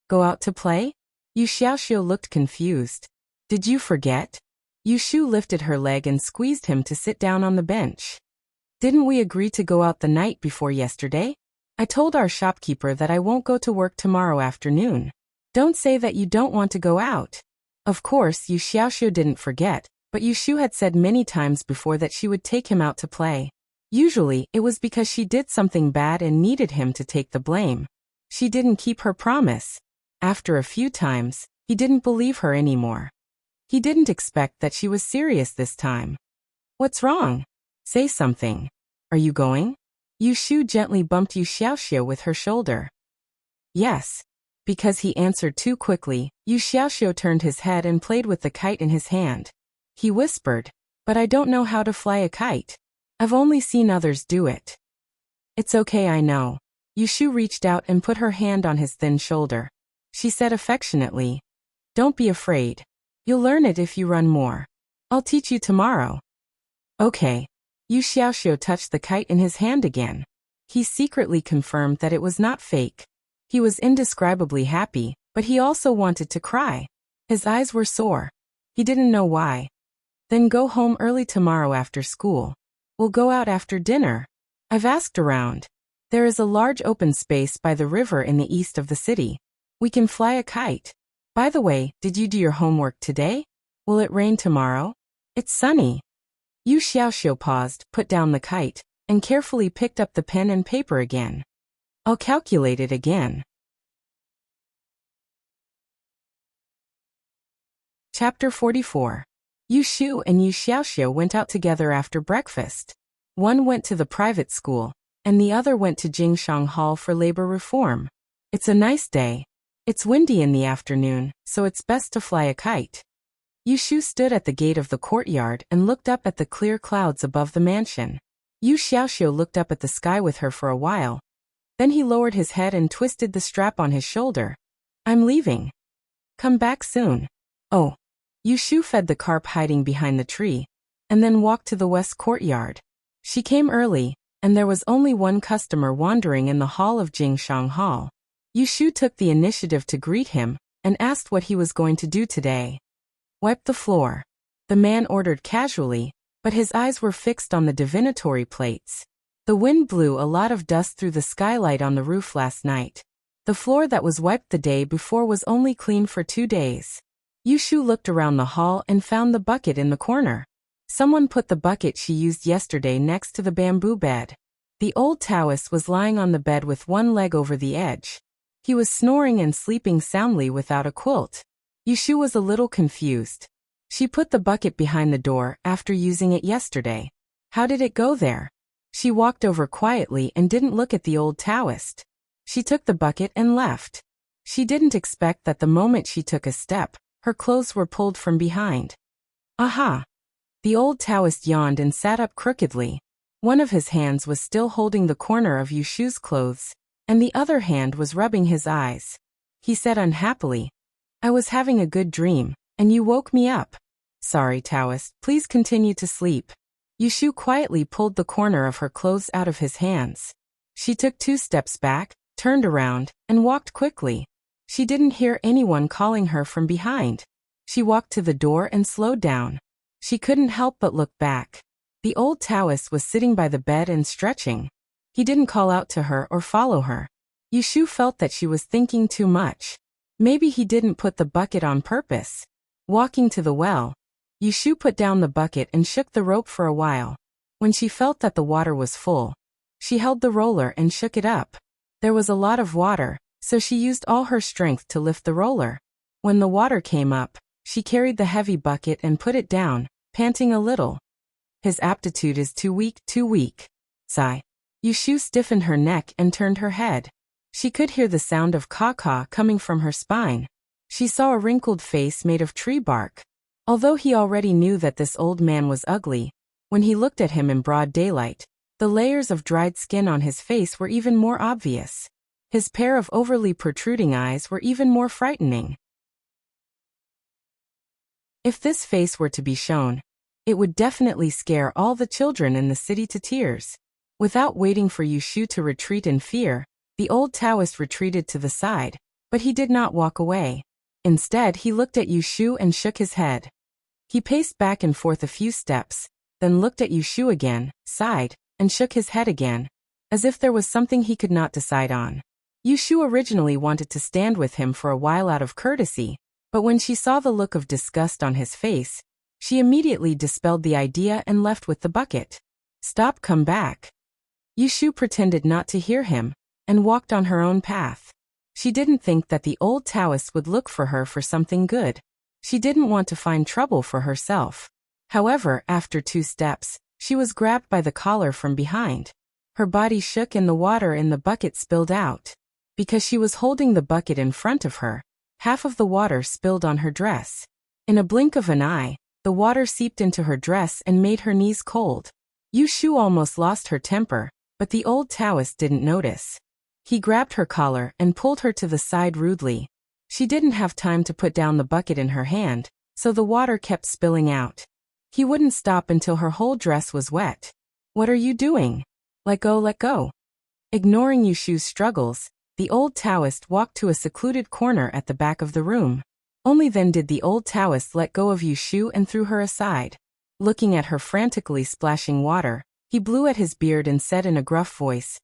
A: "Go out to play?" Yu Xiaoxiu looked confused. "Did you forget?" Yushu lifted her leg and squeezed him to sit down on the bench. "Didn't we agree to go out the night before yesterday? I told our shopkeeper that I won't go to work tomorrow afternoon. Don't say that you don't want to go out." Of course, Yu Xiaoxiu didn't forget, but Yushu had said many times before that she would take him out to play. Usually, it was because she did something bad and needed him to take the blame. She didn't keep her promise. After a few times, he didn't believe her anymore. He didn't expect that she was serious this time. "What's wrong? Say something. Are you going?" Yushu gently bumped Yu Xiaoxiu with her shoulder. "Yes." Because he answered too quickly, Yu Xiaoxiu turned his head and played with the kite in his hand. He whispered, "But I don't know how to fly a kite. I've only seen others do it." "It's okay, I know." Yushu reached out and put her hand on his thin shoulder. She said affectionately, "Don't be afraid. You'll learn it if you run more. I'll teach you tomorrow." "Okay." Yu Xiaoxiu touched the kite in his hand again. He secretly confirmed that it was not fake. He was indescribably happy, but he also wanted to cry. His eyes were sore. He didn't know why. "Then go home early tomorrow after school. We'll go out after dinner. I've asked around. There is a large open space by the river in the east of the city. We can fly a kite. By the way, did you do your homework today? Will it rain tomorrow? It's sunny. Yu Xiaoxiu paused, put down the kite, and carefully picked up the pen and paper again. I'll calculate it again. Chapter 44. Yu Shu and Yu Xiaoxiu went out together after breakfast. One went to the private school, and the other went to Jingshang Hall for labor reform. It's a nice day. It's windy in the afternoon, so it's best to fly a kite. Yu Shu stood at the gate of the courtyard and looked up at the clear clouds above the mansion. Yu Xiaoxiu looked up at the sky with her for a while. Then he lowered his head and twisted the strap on his shoulder. I'm leaving. Come back soon. Oh. Yu Shu fed the carp hiding behind the tree, and then walked to the west courtyard. She came early, and there was only one customer wandering in the hall of Jingshang Hall. Yu Shu took the initiative to greet him, and asked what he was going to do today. Wipe the floor. The man ordered casually, but his eyes were fixed on the divinatory plates. The wind blew a lot of dust through the skylight on the roof last night. The floor that was wiped the day before was only clean for 2 days. Yu Shu looked around the hall and found the bucket in the corner. Someone put the bucket she used yesterday next to the bamboo bed. The old Taoist was lying on the bed with one leg over the edge. He was snoring and sleeping soundly without a quilt. Yu Shu was a little confused. She put the bucket behind the door after using it yesterday. How did it go there? She walked over quietly and didn't look at the old Taoist. She took the bucket and left. She didn't expect that the moment she took a step, her clothes were pulled from behind. Aha! The old Taoist yawned and sat up crookedly. One of his hands was still holding the corner of Yu Shu's clothes, and the other hand was rubbing his eyes. He said unhappily, I was having a good dream, and you woke me up. Sorry, Taoist, please continue to sleep. Yu Shu quietly pulled the corner of her clothes out of his hands. She took 2 steps back, turned around, and walked quickly. She didn't hear anyone calling her from behind. She walked to the door and slowed down. She couldn't help but look back. The old Taoist was sitting by the bed and stretching. He didn't call out to her or follow her. Yu Shu felt that she was thinking too much. Maybe he didn't put the bucket on purpose. Walking to the well, Yu Shu put down the bucket and shook the rope for a while. When she felt that the water was full, she held the roller and shook it up. There was a lot of water, so she used all her strength to lift the roller. When the water came up, she carried the heavy bucket and put it down, panting a little. His aptitude is too weak, too weak. Sigh. Yu Shu stiffened her neck and turned her head. She could hear the sound of caw-caw coming from her spine. She saw a wrinkled face made of tree bark. Although he already knew that this old man was ugly, when he looked at him in broad daylight, the layers of dried skin on his face were even more obvious. His pair of overly protruding eyes were even more frightening. If this face were to be shown, it would definitely scare all the children in the city to tears. Without waiting for Yu Shu to retreat in fear, the old Taoist retreated to the side, but he did not walk away. Instead, he looked at Yu Shu and shook his head. He paced back and forth a few steps, then looked at Yu Shu again, sighed, and shook his head again, as if there was something he could not decide on. Yu Shu originally wanted to stand with him for a while out of courtesy, but when she saw the look of disgust on his face, she immediately dispelled the idea and left with the bucket. Stop, come back. Yu Shu pretended not to hear him, and walked on her own path. She didn't think that the old Taoist would look for her for something good. She didn't want to find trouble for herself. However, after 2 steps, she was grabbed by the collar from behind. Her body shook and the water in the bucket spilled out. Because she was holding the bucket in front of her, half of the water spilled on her dress. In a blink of an eye, the water seeped into her dress and made her knees cold. Yu Shu almost lost her temper, but the old Taoist didn't notice. He grabbed her collar and pulled her to the side rudely. She didn't have time to put down the bucket in her hand, so the water kept spilling out. He wouldn't stop until her whole dress was wet. What are you doing? Let go, let go. Ignoring Yu Shu's struggles, the old Taoist walked to a secluded corner at the back of the room. Only then did the old Taoist let go of Yu Shu and threw her aside. Looking at her frantically splashing water, He blew at his beard and said in a gruff voice,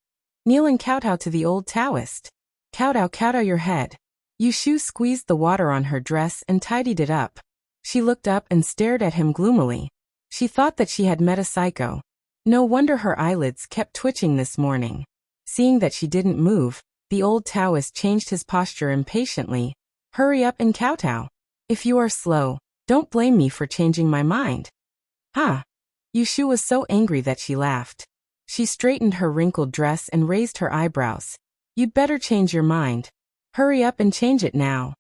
A: "Kneel and kowtow to the old Taoist. Kowtow, kowtow your head." Yushu squeezed the water on her dress and tidied it up. She looked up and stared at him gloomily. She thought that she had met a psycho. No wonder her eyelids kept twitching this morning. Seeing that she didn't move, the old Taoist changed his posture impatiently. "Hurry up and kowtow. If you are slow, don't blame me for changing my mind." "Huh?" Yushu was so angry that she laughed. She straightened her wrinkled dress and raised her eyebrows. "You'd better change your mind. Hurry up and change it now."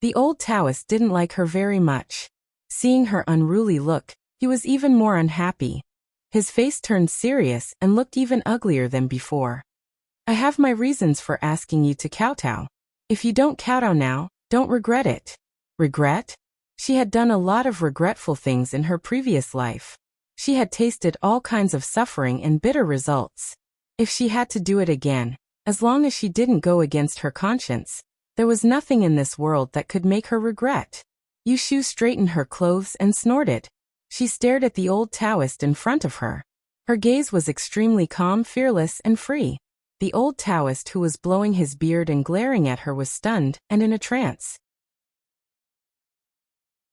A: The old Taoist didn't like her very much. Seeing her unruly look, he was even more unhappy. His face turned serious and looked even uglier than before. "I have my reasons for asking you to kowtow. If you don't kowtow now, don't regret it." Regret? She had done a lot of regretful things in her previous life. She had tasted all kinds of suffering and bitter results. If she had to do it again, as long as she didn't go against her conscience, there was nothing in this world that could make her regret. Yushu straightened her clothes and snorted. She stared at the old Taoist in front of her. Her gaze was extremely calm, fearless, and free. The old Taoist who was blowing his beard and glaring at her was stunned and in a trance.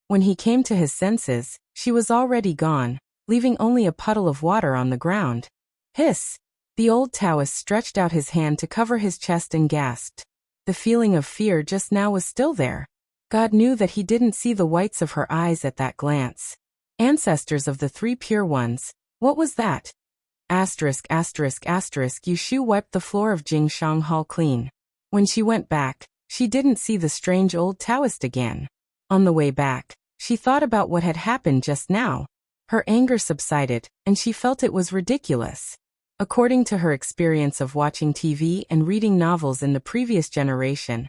A: When he came to his senses, she was already gone, leaving only a puddle of water on the ground. Hiss! The old Taoist stretched out his hand to cover his chest and gasped. The feeling of fear just now was still there. God knew that he didn't see the whites of her eyes at that glance. Ancestors of the three pure ones, what was that? Asterisk, asterisk, asterisk. Yushu wiped the floor of Jingshang Hall clean. When she went back, she didn't see the strange old Taoist again. On the way back, she thought about what had happened just now. Her anger subsided, and she felt it was ridiculous. According to her experience of watching TV and reading novels in the previous generation,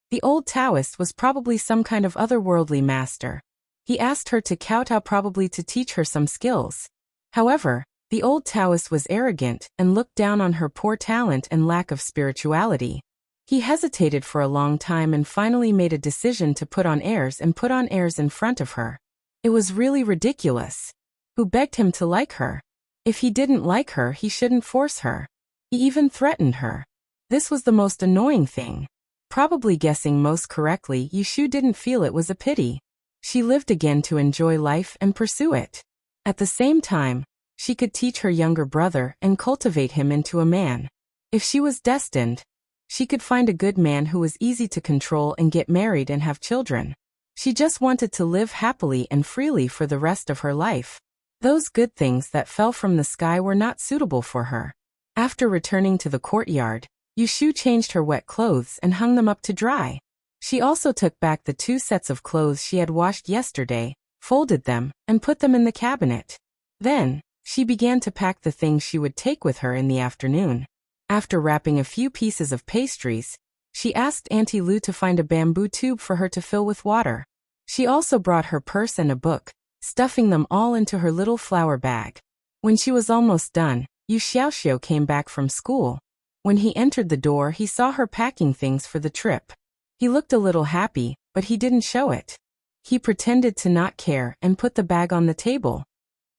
A: the old Taoist was probably some kind of otherworldly master. He asked her to kowtow, probably to teach her some skills. However, the old Taoist was arrogant and looked down on her poor talent and lack of spirituality. He hesitated for a long time and finally made a decision to put on airs in front of her. It was really ridiculous. Who begged him to like her? If he didn't like her, he shouldn't force her. He even threatened her. This was the most annoying thing. Probably guessing most correctly, Yushu didn't feel it was a pity. She lived again to enjoy life and pursue it. At the same time, she could teach her younger brother and cultivate him into a man. If she was destined, she could find a good man who was easy to control and get married and have children. She just wanted to live happily and freely for the rest of her life. Those good things that fell from the sky were not suitable for her. After returning to the courtyard, Yushu changed her wet clothes and hung them up to dry. She also took back the 2 sets of clothes she had washed yesterday, folded them, and put them in the cabinet. Then, she began to pack the things she would take with her in the afternoon. After wrapping a few pieces of pastries, she asked Auntie Lu to find a bamboo tube for her to fill with water. She also brought her purse and a book, stuffing them all into her little flour bag. When she was almost done, Yu Xiaoxiu came back from school. When he entered the door, he saw her packing things for the trip. He looked a little happy, but he didn't show it. He pretended to not care and put the bag on the table.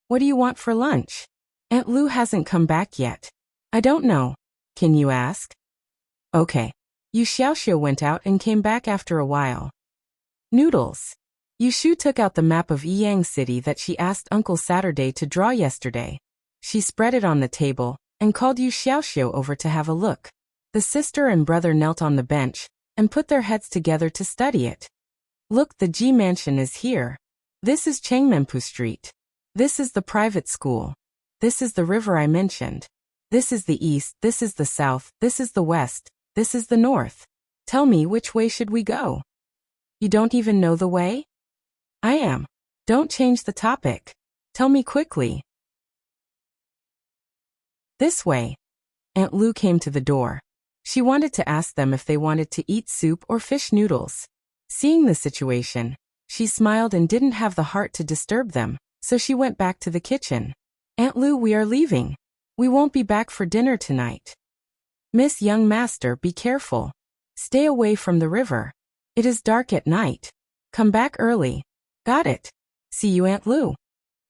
A: "What do you want for lunch? Aunt Lu hasn't come back yet." "I don't know. Can you ask?" "Okay." Yu Xiaoxiu went out and came back after a while. Noodles. Yushu took out the map of Yiyang City that she asked Uncle Saturday to draw yesterday. She spread it on the table and called Yu Xiaoxiu over to have a look. The sister and brother knelt on the bench and put their heads together to study it. "Look, the Ji mansion is here. This is Changmenpu Street. This is the private school. This is the river I mentioned. This is the east, this is the south, this is the west, this is the north. Tell me, which way should we go?" "You don't even know the way?" "I am. Don't change the topic. Tell me quickly." "This way." Aunt Lu came to the door. She wanted to ask them if they wanted to eat soup or fish noodles. Seeing the situation, she smiled and didn't have the heart to disturb them, so she went back to the kitchen. "Aunt Lu, we are leaving. We won't be back for dinner tonight." "Miss Young Master, be careful. Stay away from the river. It is dark at night. Come back early." "Got it. See you, Aunt Lu."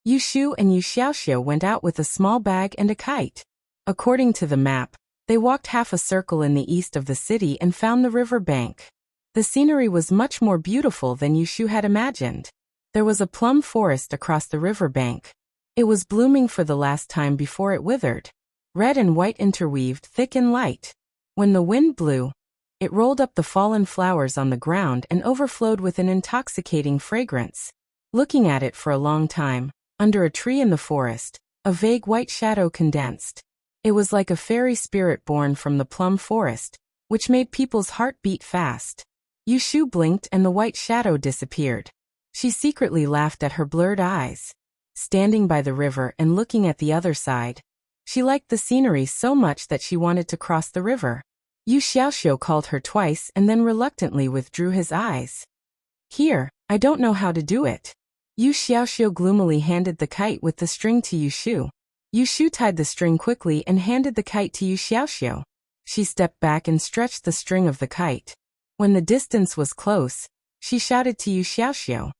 A: Yu Shu and Yu Xiaoxiu went out with a small bag and a kite. According to the map, they walked half a circle in the east of the city and found the river bank. The scenery was much more beautiful than Yu Shu had imagined. There was a plum forest across the river bank. It was blooming for the last time before it withered. Red and white interweaved, thick and light. When the wind blew, it rolled up the fallen flowers on the ground and overflowed with an intoxicating fragrance. Looking at it for a long time, under a tree in the forest, a vague white shadow condensed. It was like a fairy spirit born from the plum forest, which made people's heart beat fast. Yu Shu blinked and the white shadow disappeared. She secretly laughed at her blurred eyes. Standing by the river and looking at the other side, she liked the scenery so much that she wanted to cross the river. Yu Xiaoxiu called her twice and then reluctantly withdrew his eyes. Here, I don't know how to do it. Yu Xiaoxiu gloomily handed the kite with the string to Yu Shu. Yu Shu tied the string quickly and handed the kite to Yu Xiaoxiu. She stepped back and stretched the string of the kite. When the distance was close, she shouted to Yu Xiaoxiu,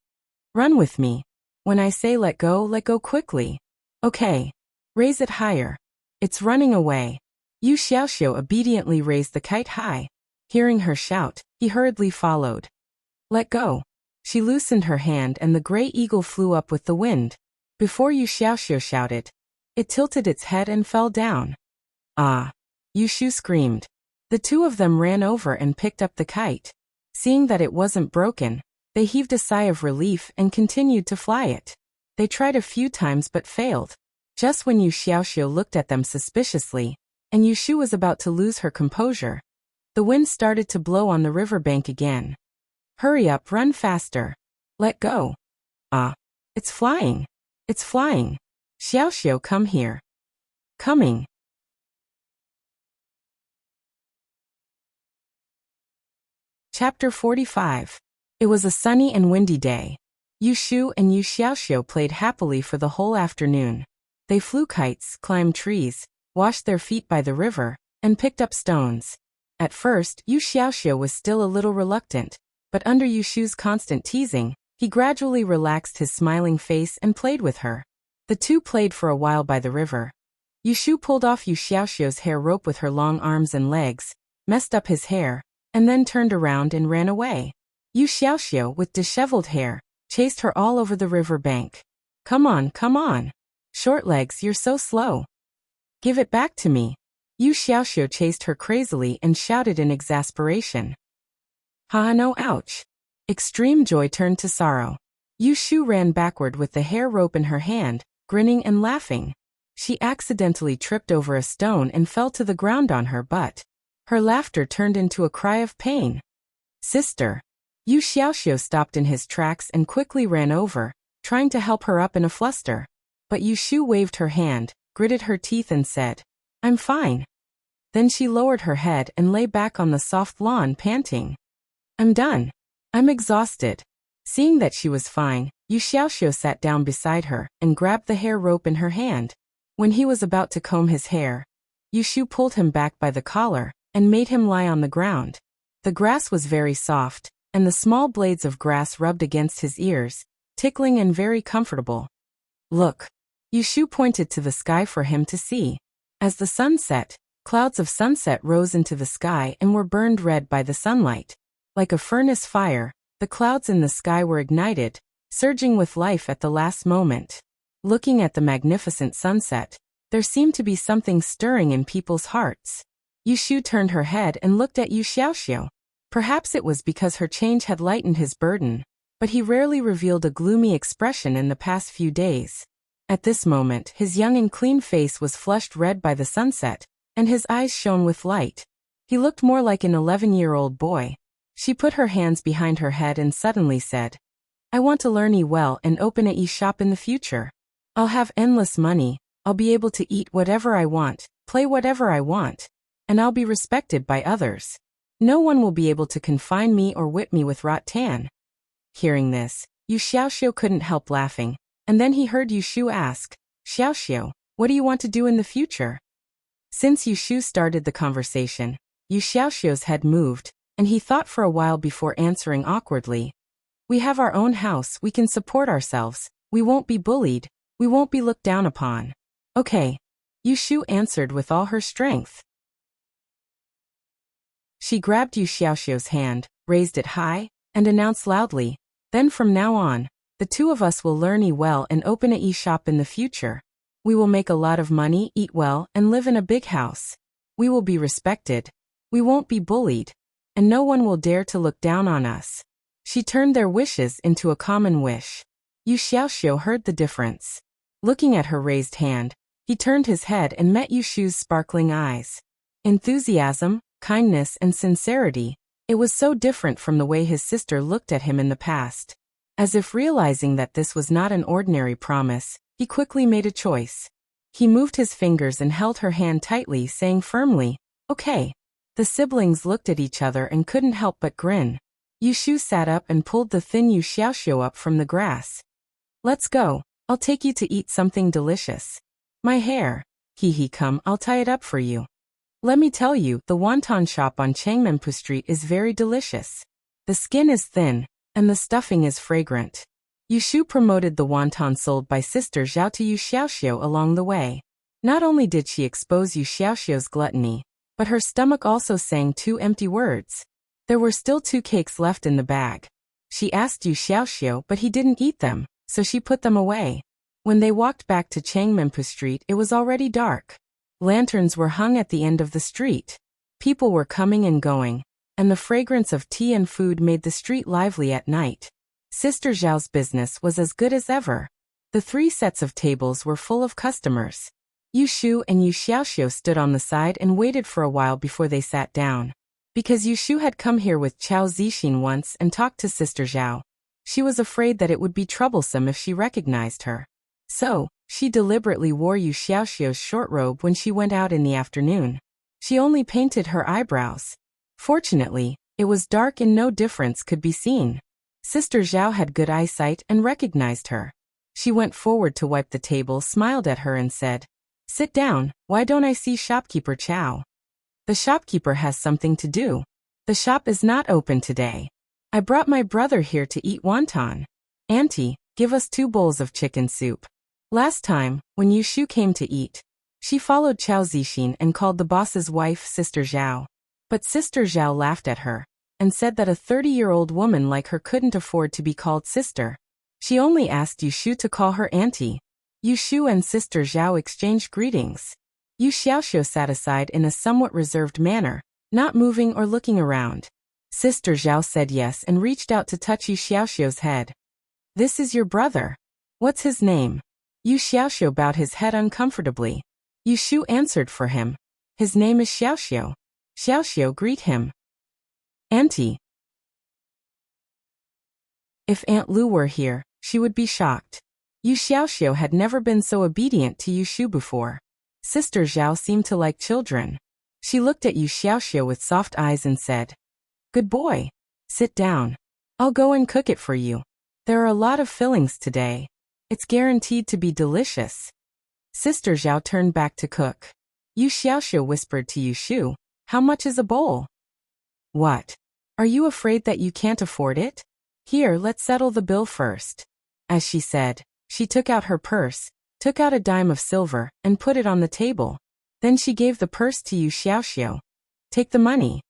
A: "Run with me. When I say let go quickly. Okay. Raise it higher. It's running away." Yu Xiaoxiu obediently raised the kite high. Hearing her shout, he hurriedly followed. "Let go." She loosened her hand and the gray eagle flew up with the wind. Before Yu Xiaoxiu shouted, it tilted its head and fell down. "Ah!" Yu Shu screamed. The two of them ran over and picked up the kite. Seeing that it wasn't broken, they heaved a sigh of relief and continued to fly it. They tried a few times but failed. Just when Yu Xiaoxiu looked at them suspiciously, and Yu Shu was about to lose her composure, the wind started to blow on the riverbank again. "Hurry up, run faster. Let go." "Ah. It's flying. It's flying. Xiaoxiu, come here." "Coming." Chapter 45. It was a sunny and windy day. Yu Shu and Yu Xiaoxiu played happily for the whole afternoon. They flew kites, climbed trees, washed their feet by the river, and picked up stones. At first, Yu Xiaoxiu was still a little reluctant, but under Yu Shu's constant teasing, he gradually relaxed his smiling face and played with her. The two played for a while by the river. Yu Shu pulled off Yu Xiaoxiu's hair rope with her long arms and legs, messed up his hair, and then turned around and ran away. Yu Xiaoxiu, with disheveled hair, chased her all over the river bank. Come on. Short legs, you're so slow. Give it back to me." Yu Xiaoxiu chased her crazily and shouted in exasperation. "Ha no, ouch." Extreme joy turned to sorrow. Yu Shu ran backward with the hair rope in her hand, grinning and laughing. She accidentally tripped over a stone and fell to the ground on her butt. Her laughter turned into a cry of pain. "Sister." Yu Xiaoxiu stopped in his tracks and quickly ran over, trying to help her up in a fluster. But Yu Shu waved her hand, gritted her teeth and said, "I'm fine." Then she lowered her head and lay back on the soft lawn panting. "I'm done. I'm exhausted." Seeing that she was fine, Yu Xiaoxiu sat down beside her and grabbed the hair rope in her hand. When he was about to comb his hair, Yu Shu pulled him back by the collar and made him lie on the ground. The grass was very soft, and the small blades of grass rubbed against his ears, tickling and very comfortable. "Look." Yu Shu pointed to the sky for him to see. As the sun set, clouds of sunset rose into the sky and were burned red by the sunlight. Like a furnace fire, the clouds in the sky were ignited, surging with life at the last moment. Looking at the magnificent sunset, there seemed to be something stirring in people's hearts. Yu Shu turned her head and looked at Yu Xiaoxiu. Perhaps it was because her change had lightened his burden, but he rarely revealed a gloomy expression in the past few days. At this moment, his young and clean face was flushed red by the sunset, and his eyes shone with light. He looked more like an 11-year-old boy. She put her hands behind her head and suddenly said, "I want to learn well and open a shop in the future. I'll have endless money, I'll be able to eat whatever I want, play whatever I want, and I'll be respected by others. No one will be able to confine me or whip me with rattan." Hearing this, Yu Xiaoxiu couldn't help laughing, and then he heard Yu Shu ask, "Xiaoxiu, what do you want to do in the future?" Since Yu Shu started the conversation, Yu Xiaoxiu's head moved, and he thought for a while before answering awkwardly. "We have our own house, we can support ourselves, we won't be bullied, We won't be looked down upon. Okay. Yushu answered with all her strength. She grabbed Yu Xiaoxiu's hand, raised it high, and announced loudly, "Then from now on, the two of us will learn well and open a shop in the future. We will make a lot of money, eat well, and live in a big house. We will be respected. We won't be bullied. And no one will dare to look down on us." She turned their wishes into a common wish. Yu Xiaoxiu heard the difference. Looking at her raised hand, he turned his head and met Yushu's sparkling eyes. Enthusiasm, kindness, and sincerity. It was so different from the way his sister looked at him in the past. As if realizing that this was not an ordinary promise, he quickly made a choice. He moved his fingers and held her hand tightly, saying firmly, "Okay." The siblings looked at each other and couldn't help but grin. Yushu sat up and pulled the thin Yu Xiaoxiu up from the grass. "Let's go. I'll take you to eat something delicious. My hair. Come, I'll tie it up for you. Let me tell you, the wonton shop on Changmenpu Street is very delicious. The skin is thin, and the stuffing is fragrant." Yushu promoted the wonton sold by Sister Zhao to Yu Xiaoxiu along the way. Not only did she expose Yu Xiaoxiu's gluttony, but her stomach also sang 2 empty words. There were still 2 cakes left in the bag. She asked Yu Xiaoxiu, but he didn't eat them, so she put them away. When they walked back to Changmenpu Street, it was already dark. Lanterns were hung at the end of the street. People were coming and going, and the fragrance of tea and food made the street lively at night. Sister Zhao's business was as good as ever. The 3 sets of tables were full of customers. Yushu and Yu Xiaoxiu stood on the side and waited for a while before they sat down. Because Yushu had come here with Chao Zixin once and talked to Sister Zhao, she was afraid that it would be troublesome if she recognized her. So, she deliberately wore Yu Xiaoxiu's short robe when she went out in the afternoon. She only painted her eyebrows. Fortunately, it was dark and no difference could be seen. Sister Zhao had good eyesight and recognized her. She went forward to wipe the table, smiled at her and said, "Sit down, why don't I see shopkeeper Chao?" "The shopkeeper has something to do. The shop is not open today. I brought my brother here to eat wonton. Auntie, give us 2 bowls of chicken soup." Last time, when Yushu came to eat, she followed Chao Zixin and called the boss's wife Sister Zhao. But Sister Zhao laughed at her and said that a 30-year-old woman like her couldn't afford to be called sister. She only asked Yushu to call her auntie. Yushu and Sister Zhao exchanged greetings. Yu Xiaoxiu sat aside in a somewhat reserved manner, not moving or looking around. Sister Zhao said yes and reached out to touch Yu Xiaoxiu's head. "This is your brother. What's his name?" Yu Xiaoxiu bowed his head uncomfortably. Yushu answered for him. "His name is Xiaoxiu." Xiaoxiu, greet him. "Auntie." If Aunt Lu were here, she would be shocked. Yu Xiaoxiu had never been so obedient to Yushu before. Sister Zhao seemed to like children. She looked at Yu Xiaoxiu with soft eyes and said, "Good boy. Sit down. I'll go and cook it for you. There are a lot of fillings today. It's guaranteed to be delicious." Sister Zhao turned back to cook. Yu Xiaoxiu whispered to Yushu, "How much is a bowl?" "What? Are you afraid that you can't afford it? Here, let's settle the bill first." As she said, she took out her purse, took out a dime of silver, and put it on the table. Then she gave the purse to Yu Xiaoxiu. "Take the money."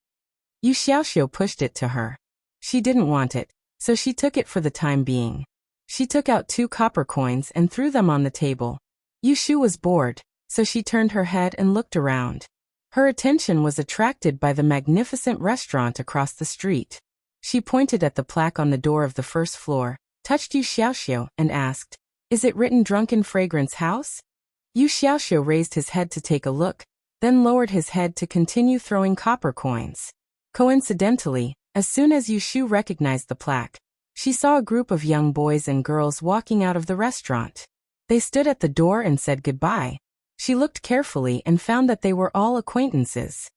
A: Yu Xiaoxiu pushed it to her. She didn't want it, so she took it for the time being. She took out 2 copper coins and threw them on the table. Yushu was bored, so she turned her head and looked around. Her attention was attracted by the magnificent restaurant across the street. She pointed at the plaque on the door of the first floor, touched Yu Xiaoxiu, and asked, "Is it written Drunken Fragrance House?" Yu Xiaoxiu raised his head to take a look, then lowered his head to continue throwing copper coins. Coincidentally, as soon as Yushu recognized the plaque, she saw a group of young boys and girls walking out of the restaurant. They stood at the door and said goodbye. She looked carefully and found that they were all acquaintances.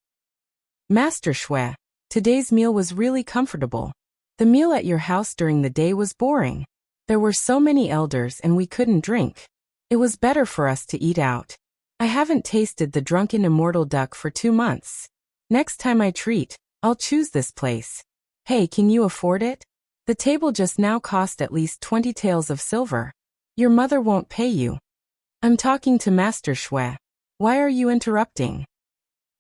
A: "Master Shui, today's meal was really comfortable. The meal at your house during the day was boring. There were so many elders and we couldn't drink. It was better for us to eat out. I haven't tasted the drunken immortal duck for 2 months. Next time I treat, I'll choose this place. Hey, can you afford it? The table just now cost at least 20 taels of silver." Your mother won't pay you. I'm talking to Master Shui. Why are you interrupting?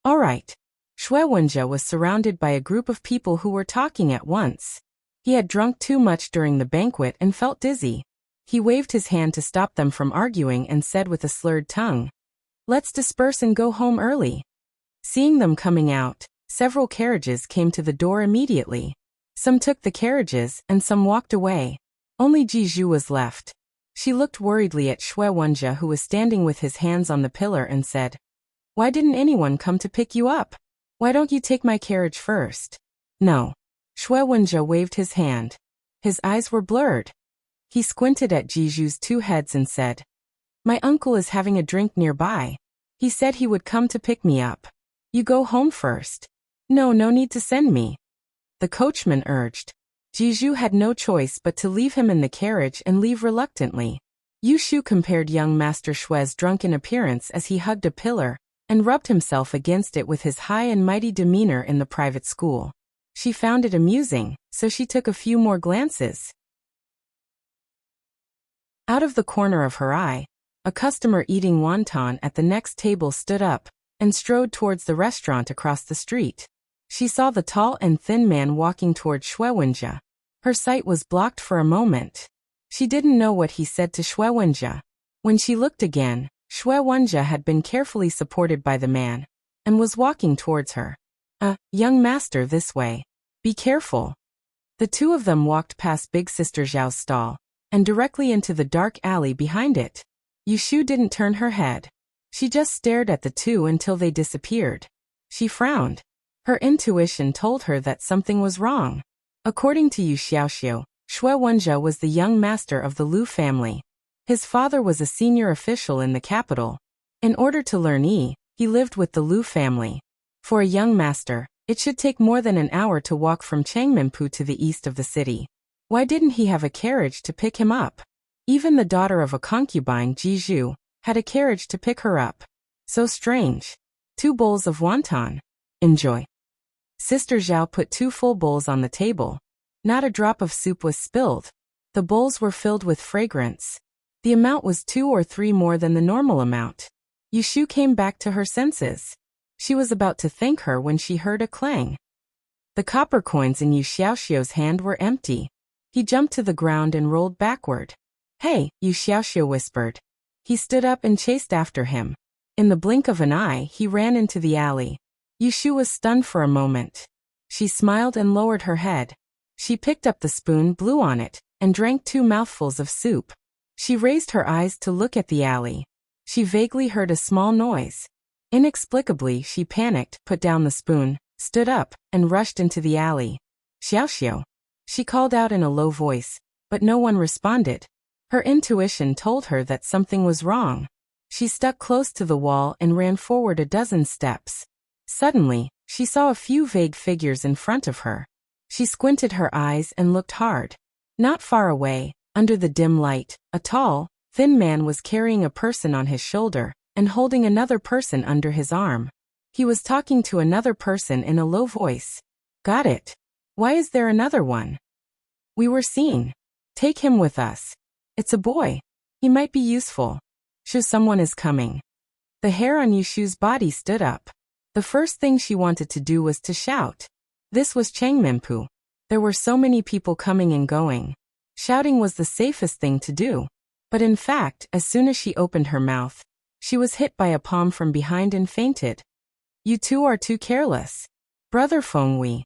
A: All right. Shui Wenjie was surrounded by a group of people who were talking at once. He had drunk too much during the banquet and felt dizzy. He waved his hand to stop them from arguing and said with a slurred tongue, "Let's disperse and go home early." Seeing them coming out, several carriages came to the door immediately. Some took the carriages and some walked away. Only Jiju was left. She looked worriedly at Shui Wenjie, who was standing with his hands on the pillar, and said, "Why didn't anyone come to pick you up? Why don't you take my carriage first?" No. Shui Wenjie waved his hand. His eyes were blurred. He squinted at Jiju's two heads and said, "My uncle is having a drink nearby. He said he would come to pick me up. You go home first." No need to send me," the coachman urged. Jiju had no choice but to leave him in the carriage and leave reluctantly. Yu Shu compared young Master Shui's drunken appearance as he hugged a pillar and rubbed himself against it with his high and mighty demeanor in the private school. She found it amusing, so she took a few more glances. Out of the corner of her eye, a customer eating wonton at the next table stood up and strode towards the restaurant across the street. She saw the tall and thin man walking toward Shui Wenjie. Her sight was blocked for a moment. She didn't know what he said to Shui Wenjie. When she looked again, Shui Wenjie had been carefully supported by the man and was walking towards her. Young master, this way. Be careful." The two of them walked past Big Sister Zhao's stall and directly into the dark alley behind it. Yu Shu didn't turn her head. She just stared at the two until they disappeared. She frowned. Her intuition told her that something was wrong. According to Yu Xiaoxiu, Shui Wenjie was the young master of the Lu family. His father was a senior official in the capital. In order to learn he lived with the Lu family. For a young master, it should take more than an hour to walk from Changmenpu to the east of the city. Why didn't he have a carriage to pick him up? Even the daughter of a concubine, Jiju, had a carriage to pick her up. So strange. 2 bowls of wonton. Enjoy. Sister Zhao put 2 full bowls on the table. Not a drop of soup was spilled. The bowls were filled with fragrance. The amount was 2 or 3 more than the normal amount. Yu Shu came back to her senses. She was about to thank her when she heard a clang. The copper coins in Yu Xiaoxiu's hand were empty. He jumped to the ground and rolled backward. "Hey," Yu Xiaoxiu whispered. He stood up and chased after him. In the blink of an eye, he ran into the alley. Yu Shu was stunned for a moment. She smiled and lowered her head. She picked up the spoon, blew on it, and drank 2 mouthfuls of soup. She raised her eyes to look at the alley. She vaguely heard a small noise. Inexplicably, she panicked, put down the spoon, stood up, and rushed into the alley. "Xiaoxiu." She called out in a low voice, but no one responded. Her intuition told her that something was wrong. She stuck close to the wall and ran forward a dozen steps. Suddenly, she saw a few vague figures in front of her. She squinted her eyes and looked hard. Not far away, under the dim light, a tall, thin man was carrying a person on his shoulder and holding another person under his arm. He was talking to another person in a low voice. "Got it. Why is there another one? We were seen. Take him with us. It's a boy. He might be useful. Sure, someone is coming." The hair on Yu Shu's body stood up. The first thing she wanted to do was to shout. This was Changmenpu. There were so many people coming and going. Shouting was the safest thing to do. But in fact, as soon as she opened her mouth, she was hit by a palm from behind and fainted. "You two are too careless. Brother Fengwei."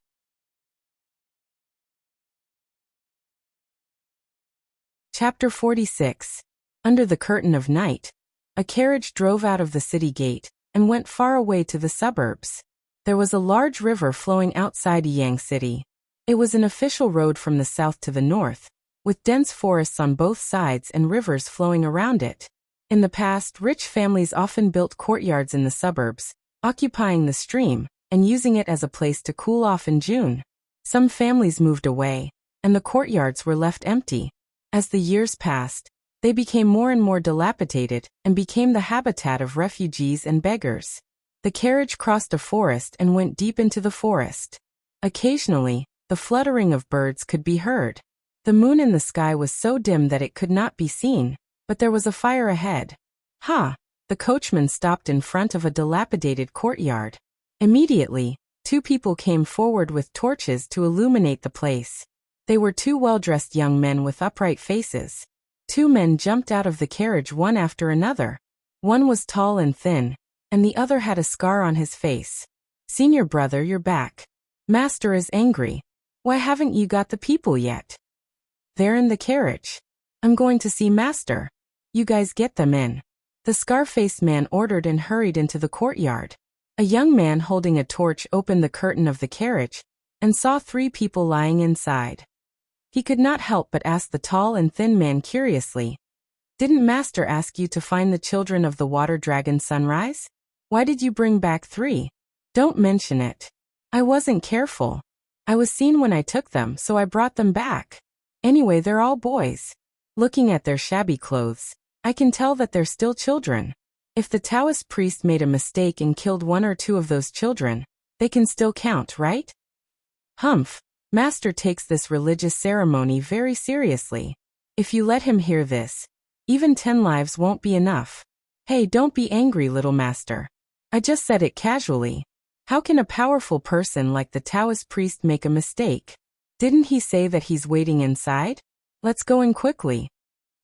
A: Chapter 46. Under the curtain of night, a carriage drove out of the city gate and went far away to the suburbs. There was a large river flowing outside Yang City. It was an official road from the south to the north, with dense forests on both sides and rivers flowing around it. In the past, rich families often built courtyards in the suburbs, occupying the stream and using it as a place to cool off in June. Some families moved away, and the courtyards were left empty. As the years passed, they became more and more dilapidated and became the habitat of refugees and beggars. The carriage crossed a forest and went deep into the forest. Occasionally, the fluttering of birds could be heard. The moon in the sky was so dim that it could not be seen, but there was a fire ahead. Ha! The coachman stopped in front of a dilapidated courtyard. Immediately, two people came forward with torches to illuminate the place. They were two well-dressed young men with upright faces. Two men jumped out of the carriage one after another. One was tall and thin, and the other had a scar on his face. "Senior brother, you're back. Master is angry. Why haven't you got the people yet?" "They're in the carriage. I'm going to see Master. You guys get them in." The scar-faced man ordered and hurried into the courtyard. A young man holding a torch opened the curtain of the carriage and saw three people lying inside. He could not help but ask the tall and thin man curiously, "Didn't Master ask you to find the children of the water dragon Sunrise? Why did you bring back three?" "Don't mention it. I wasn't careful. I was seen when I took them, so I brought them back. Anyway, they're all boys. Looking at their shabby clothes, I can tell that they're still children. If the Taoist priest made a mistake and killed one or two of those children, they can still count, right?" "Humph. Master takes this religious ceremony very seriously. If you let him hear this, even 10 lives won't be enough." "Hey, don't be angry, little master. I just said it casually. How can a powerful person like the Taoist priest make a mistake? Didn't he say that he's waiting inside? Let's go in quickly."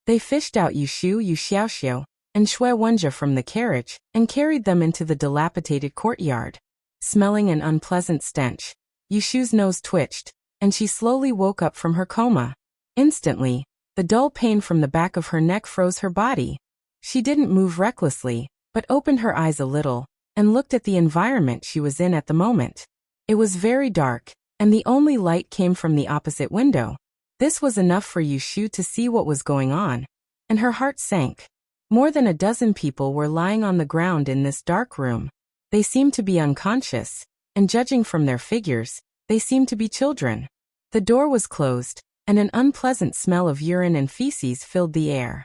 A: They fished out Yushu, Xiaoxiao, and Shui Wenjia from the carriage and carried them into the dilapidated courtyard. Smelling an unpleasant stench, Yushu's nose twitched, and she slowly woke up from her coma. Instantly, the dull pain from the back of her neck froze her body. She didn't move recklessly, but opened her eyes a little and looked at the environment she was in at the moment. It was very dark, and the only light came from the opposite window. This was enough for Yushu to see what was going on, and her heart sank. More than a dozen people were lying on the ground in this dark room. They seemed to be unconscious, and judging from their figures, they seemed to be children. The door was closed, and an unpleasant smell of urine and feces filled the air.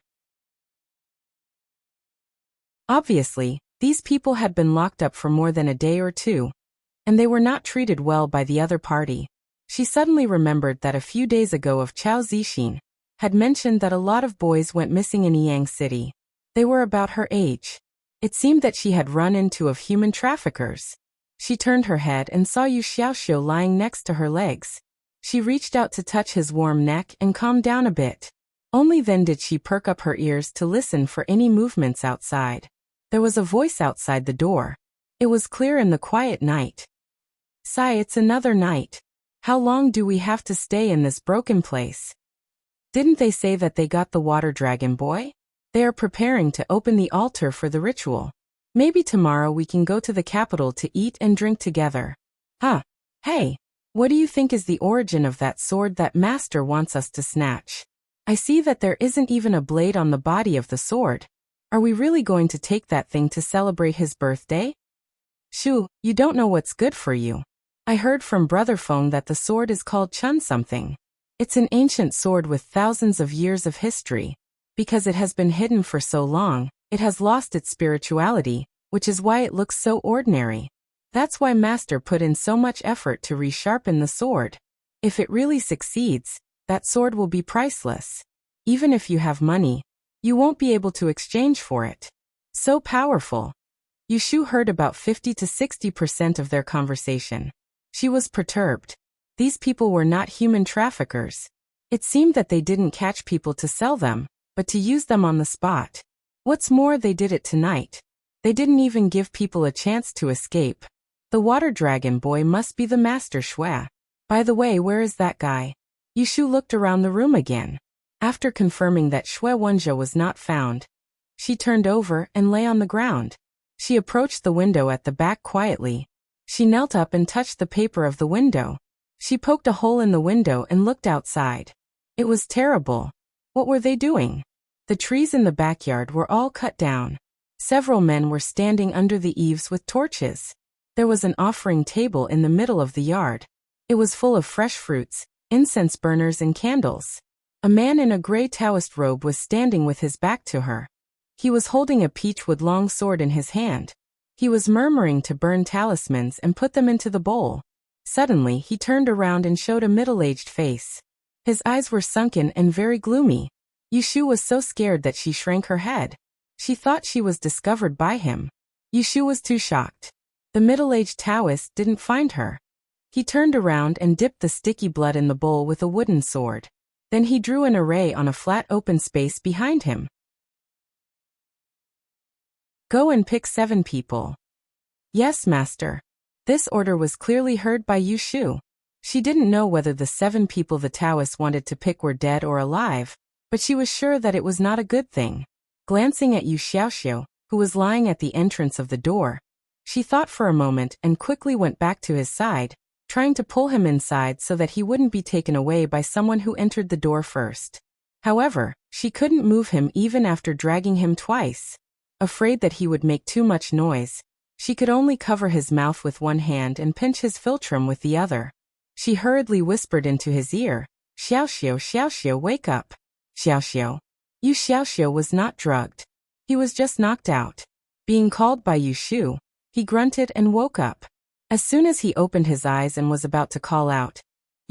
A: Obviously, these people had been locked up for more than a day or two, and they were not treated well by the other party. She suddenly remembered that a few days ago of Chao Zixin had mentioned that a lot of boys went missing in Yang City. They were about her age. It seemed that she had run into of human traffickers. She turned her head and saw Yu Xiaoxiu lying next to her legs. She reached out to touch his warm neck and calm down a bit. Only then did she perk up her ears to listen for any movements outside. There was a voice outside the door. It was clear in the quiet night. "Sai, it's another night. How long do we have to stay in this broken place? Didn't they say that they got the water dragon boy? They are preparing to open the altar for the ritual. Maybe tomorrow we can go to the capital to eat and drink together." "Huh. Hey, what do you think is the origin of that sword that Master wants us to snatch? I see that there isn't even a blade on the body of the sword. Are we really going to take that thing to celebrate his birthday?" "Shu, you don't know what's good for you. I heard from Brother Feng that the sword is called Chun something. It's an ancient sword with thousands of years of history. Because it has been hidden for so long, it has lost its spirituality, which is why it looks so ordinary. That's why Master put in so much effort to resharpen the sword. If it really succeeds, that sword will be priceless. Even if you have money, you won't be able to exchange for it. So powerful." Yushu heard about 50 to 60% of their conversation. She was perturbed. These people were not human traffickers. It seemed that they didn't catch people to sell them, but to use them on the spot. What's more, they did it tonight. They didn't even give people a chance to escape. The water dragon boy must be the Master Shui. By the way, where is that guy? Yushu looked around the room again. After confirming that Shui Wenjia was not found, she turned over and lay on the ground. She approached the window at the back quietly. She knelt up and touched the paper of the window. She poked a hole in the window and looked outside. It was terrible. What were they doing? The trees in the backyard were all cut down. Several men were standing under the eaves with torches. There was an offering table in the middle of the yard. It was full of fresh fruits, incense burners and candles. A man in a gray Taoist robe was standing with his back to her. He was holding a peachwood long sword in his hand. He was murmuring to burn talismans and put them into the bowl. Suddenly, he turned around and showed a middle-aged face. His eyes were sunken and very gloomy. Yushu was so scared that she shrank her head. She thought she was discovered by him. Yushu was too shocked. The middle-aged Taoist didn't find her. He turned around and dipped the sticky blood in the bowl with a wooden sword. Then he drew an array on a flat open space behind him. Go and pick 7 people. Yes, master. This order was clearly heard by Yushu. She didn't know whether the 7 people the Taoist wanted to pick were dead or alive, but she was sure that it was not a good thing. Glancing at Yu Xiaoxiu, who was lying at the entrance of the door, she thought for a moment and quickly went back to his side, trying to pull him inside so that he wouldn't be taken away by someone who entered the door first. However, she couldn't move him even after dragging him twice. Afraid that he would make too much noise, she could only cover his mouth with one hand and pinch his philtrum with the other. She hurriedly whispered into his ear, Xiaoxiu, Xiaoxiu, wake up. Xiaoxiu. Yu Xiaoxiu was not drugged. He was just knocked out. Being called by Yushu, he grunted and woke up. As soon as he opened his eyes and was about to call out,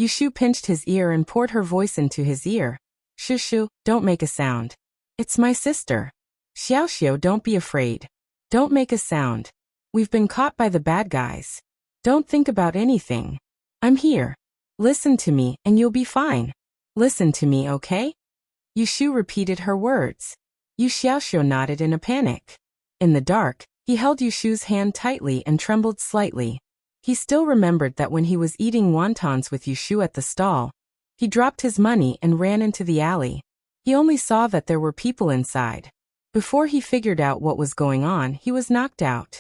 A: Yushu pinched his ear and poured her voice into his ear. Shushu, don't make a sound. It's my sister. Xiaoxiu, don't be afraid. Don't make a sound. We've been caught by the bad guys. Don't think about anything. I'm here. Listen to me and you'll be fine. Listen to me, okay? Yushu repeated her words. Yu Xiaoxiu nodded in a panic. In the dark, he held Yushu's hand tightly and trembled slightly. He still remembered that when he was eating wontons with Yushu at the stall, he dropped his money and ran into the alley. He only saw that there were people inside. Before he figured out what was going on, he was knocked out.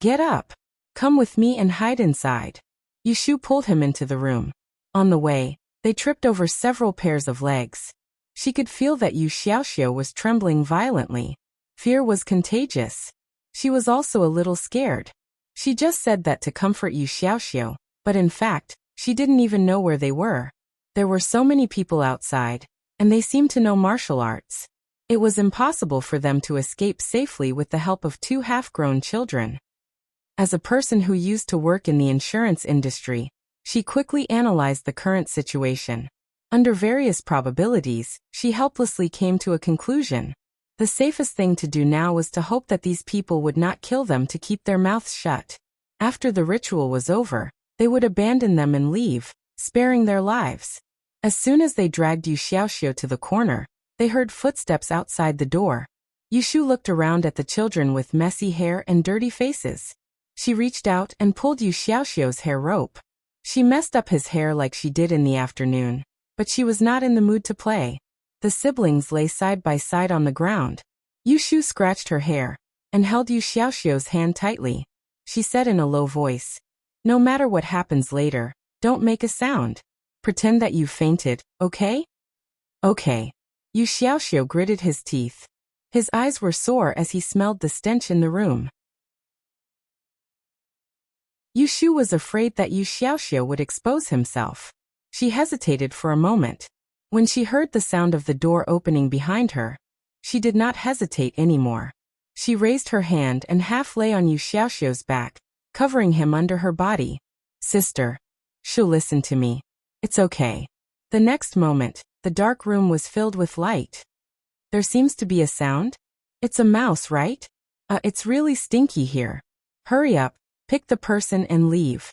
A: Get up. Come with me and hide inside. Yushu pulled him into the room. On the way, they tripped over several pairs of legs. She could feel that Yu Xiaoxiu was trembling violently. Fear was contagious. She was also a little scared. She just said that to comfort Yu Xiaoxiu, but in fact, she didn't even know where they were. There were so many people outside, and they seemed to know martial arts. It was impossible for them to escape safely with the help of 2 half-grown children. As a person who used to work in the insurance industry, she quickly analyzed the current situation. Under various probabilities, she helplessly came to a conclusion. The safest thing to do now was to hope that these people would not kill them to keep their mouths shut. After the ritual was over, they would abandon them and leave, sparing their lives. As soon as they dragged Yu Xiaoxiu to the corner, they heard footsteps outside the door. Yushu looked around at the children with messy hair and dirty faces. She reached out and pulled Yu Xiaoxiu's hair rope. She messed up his hair like she did in the afternoon, but she was not in the mood to play. The siblings lay side by side on the ground. Yushu scratched her hair and held Yu Xiaoxiu's hand tightly. She said in a low voice, no matter what happens later, don't make a sound. Pretend that you fainted, okay? Okay. Yu Xiaoxiu gritted his teeth. His eyes were sore as he smelled the stench in the room. Yushu was afraid that Yu Xiaoxiu would expose himself. She hesitated for a moment. When she heard the sound of the door opening behind her, she did not hesitate anymore. She raised her hand and half lay on Yu Xiaoxiu's back, covering him under her body. Sister. She'll listen to me. It's okay. The next moment, the dark room was filled with light. There seems to be a sound? It's a mouse, right? It's really stinky here. Hurry up, pick the person and leave.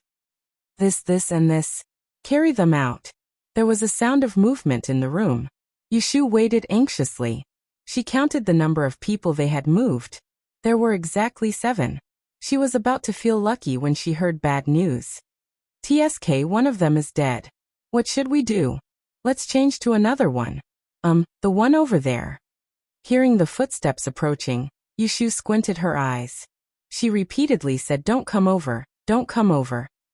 A: This and this. Carry them out. There was a sound of movement in the room. Yushu waited anxiously. She counted the number of people they had moved. There were exactly 7. She was about to feel lucky when she heard bad news. TSK, one of them is dead. What should we do? Let's change to another one. The one over there. Hearing the footsteps approaching, Yushu squinted her eyes. She repeatedly said don't come over,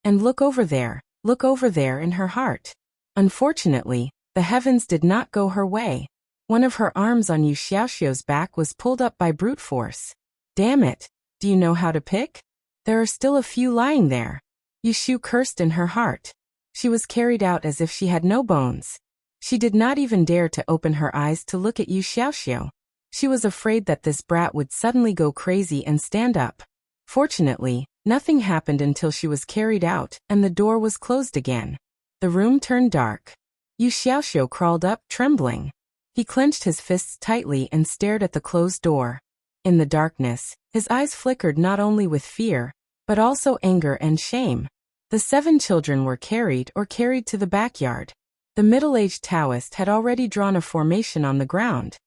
A: and look over there in her heart. Unfortunately, the heavens did not go her way. One of her arms on Yu Xiaoxiu's back was pulled up by brute force. Damn it, do you know how to pick? There are still a few lying there. Yushu cursed in her heart. She was carried out as if she had no bones. She did not even dare to open her eyes to look at Yu Xiaoxiu. She was afraid that this brat would suddenly go crazy and stand up. Fortunately, nothing happened until she was carried out and the door was closed again. The room turned dark. Yu Xiaoxiu crawled up, trembling. He clenched his fists tightly and stared at the closed door. In the darkness, his eyes flickered not only with fear, but also anger and shame. The 7 children were carried to the backyard. The middle-aged Taoist had already drawn a formation on the ground.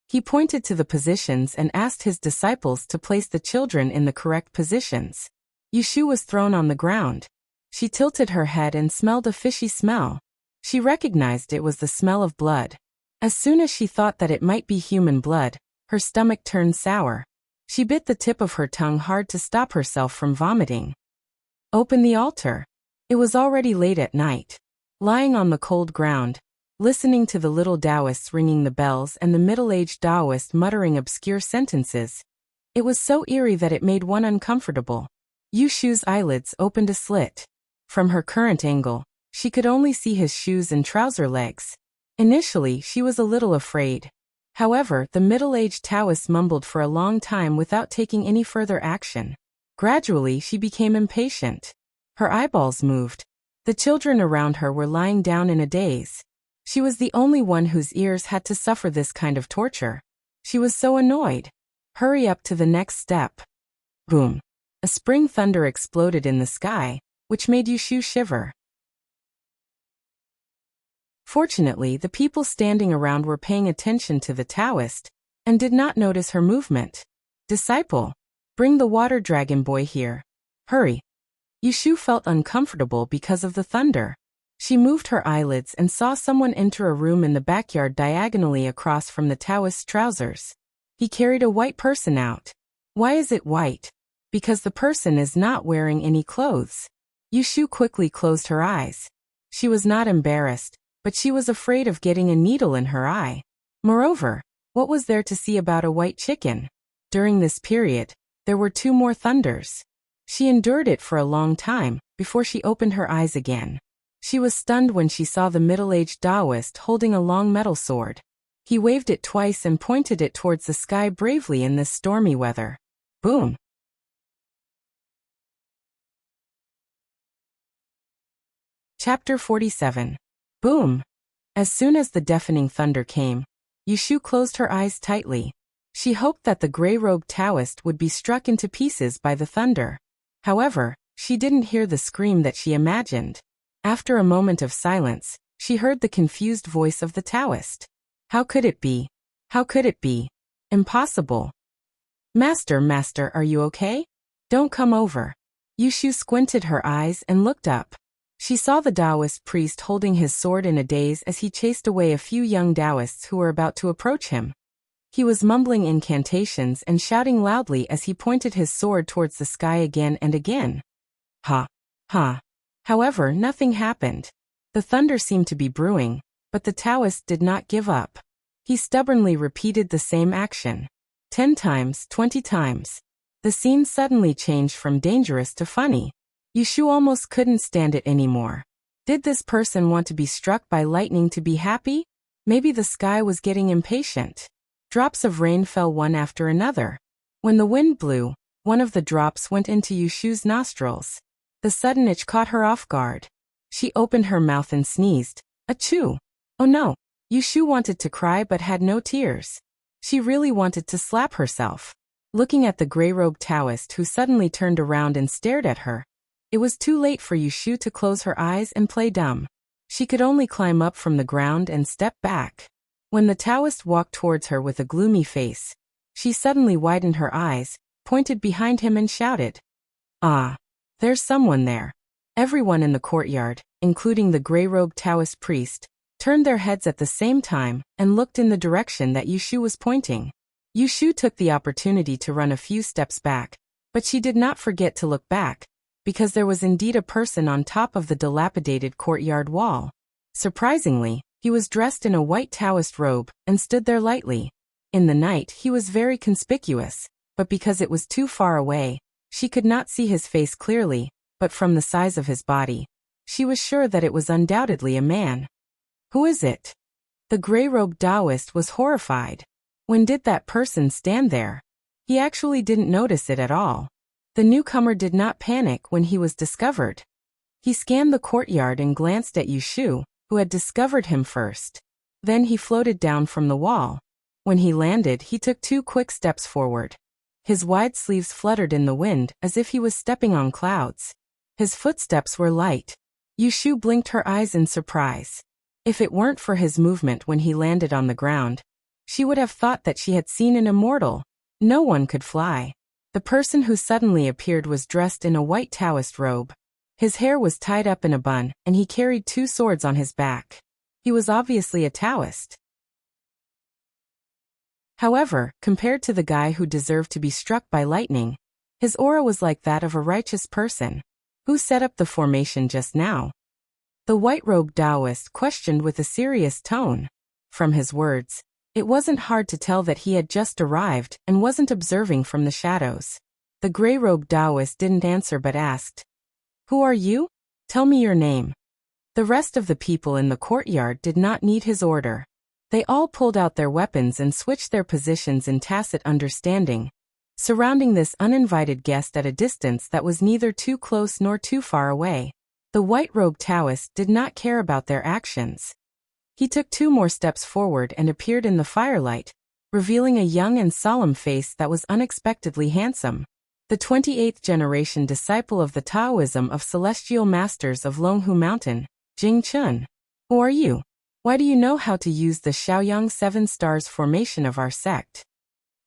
A: He pointed to the positions and asked his disciples to place the children in the correct positions. Yushu was thrown on the ground. She tilted her head and smelled a fishy smell. She recognized it was the smell of blood. As soon as she thought that it might be human blood, her stomach turned sour. She bit the tip of her tongue hard to stop herself from vomiting. Open the altar. It was already late at night. Lying on the cold ground, listening to the little Taoists ringing the bells and the middle-aged Taoist muttering obscure sentences, it was so eerie that it made one uncomfortable. Yushu's eyelids opened a slit. From her current angle, she could only see his shoes and trouser legs. Initially, she was a little afraid. However, the middle-aged Taoist mumbled for a long time without taking any further action. Gradually, she became impatient. Her eyeballs moved. The children around her were lying down in a daze. She was the only one whose ears had to suffer this kind of torture. She was so annoyed. Hurry up to the next step. Boom. A spring thunder exploded in the sky, which made Yushu shiver. Fortunately, the people standing around were paying attention to the Taoist and did not notice her movement. Disciple, bring the water dragon boy here. Hurry. Yushu felt uncomfortable because of the thunder. She moved her eyelids and saw someone enter a room in the backyard diagonally across from the Taoist's trousers. He carried a white person out. Why is it white? Because the person is not wearing any clothes. Yushu quickly closed her eyes. She was not embarrassed, but she was afraid of getting a needle in her eye. Moreover, what was there to see about a white chicken? During this period, there were 2 more thunders. She endured it for a long time, before she opened her eyes again. She was stunned when she saw the middle-aged Taoist holding a long metal sword. He waved it twice and pointed it towards the sky bravely in this stormy weather. Boom! Chapter 47. Boom! As soon as the deafening thunder came, Yushu closed her eyes tightly. She hoped that the gray-robed Taoist would be struck into pieces by the thunder. However, she didn't hear the scream that she imagined. After a moment of silence, she heard the confused voice of the Taoist. How could it be? How could it be? Impossible. Master, are you okay? Don't come over. Yushu squinted her eyes and looked up. She saw the Taoist priest holding his sword in a daze as he chased away a few young Taoists who were about to approach him. He was mumbling incantations and shouting loudly as he pointed his sword towards the sky again and again. Ha! Ha! However, nothing happened. The thunder seemed to be brewing, but the Taoist did not give up. He stubbornly repeated the same action. 10 times, 20 times. The scene suddenly changed from dangerous to funny. Yushu almost couldn't stand it anymore. Did this person want to be struck by lightning to be happy? Maybe the sky was getting impatient. Drops of rain fell one after another. When the wind blew, one of the drops went into Yushu's nostrils. The sudden itch caught her off guard. She opened her mouth and sneezed. Achoo! Oh no! Yushu wanted to cry but had no tears. She really wanted to slap herself. Looking at the gray-robed Taoist who suddenly turned around and stared at her, it was too late for Yushu to close her eyes and play dumb. She could only climb up from the ground and step back. When the Taoist walked towards her with a gloomy face, she suddenly widened her eyes, pointed behind him and shouted, "Ah! There's someone there." Everyone in the courtyard, including the gray-robed Taoist priest, turned their heads at the same time and looked in the direction that Yushu was pointing. Yushu took the opportunity to run a few steps back, but she did not forget to look back, because there was indeed a person on top of the dilapidated courtyard wall. Surprisingly, he was dressed in a white Taoist robe and stood there lightly. In the night, he was very conspicuous, but because it was too far away, she could not see his face clearly, but from the size of his body, she was sure that it was undoubtedly a man. Who is it? The gray-robed Taoist was horrified. When did that person stand there? He actually didn't notice it at all. The newcomer did not panic when he was discovered. He scanned the courtyard and glanced at Yushu, who had discovered him first. Then he floated down from the wall. When he landed, he took 2 quick steps forward. His wide sleeves fluttered in the wind as if he was stepping on clouds. His footsteps were light. Yushu blinked her eyes in surprise. If it weren't for his movement when he landed on the ground, she would have thought that she had seen an immortal. No one could fly. The person who suddenly appeared was dressed in a white Taoist robe. His hair was tied up in a bun, and he carried 2 swords on his back. He was obviously a Taoist. However, compared to the guy who deserved to be struck by lightning, his aura was like that of a righteous person. Who set up the formation just now? The white-robed Taoist questioned with a serious tone. From his words, it wasn't hard to tell that he had just arrived and wasn't observing from the shadows. The gray-robed Taoist didn't answer but asked, "Who are you? Tell me your name." The rest of the people in the courtyard did not need his order. They all pulled out their weapons and switched their positions in tacit understanding, surrounding this uninvited guest at a distance that was neither too close nor too far away. The white-robed Taoist did not care about their actions. He took 2 more steps forward and appeared in the firelight, revealing a young and solemn face that was unexpectedly handsome. The 28th generation disciple of the Taoism of Celestial Masters of Longhu Mountain, Jing Chun. Who are you? Why do you know how to use the Shaoyang 7 stars formation of our sect?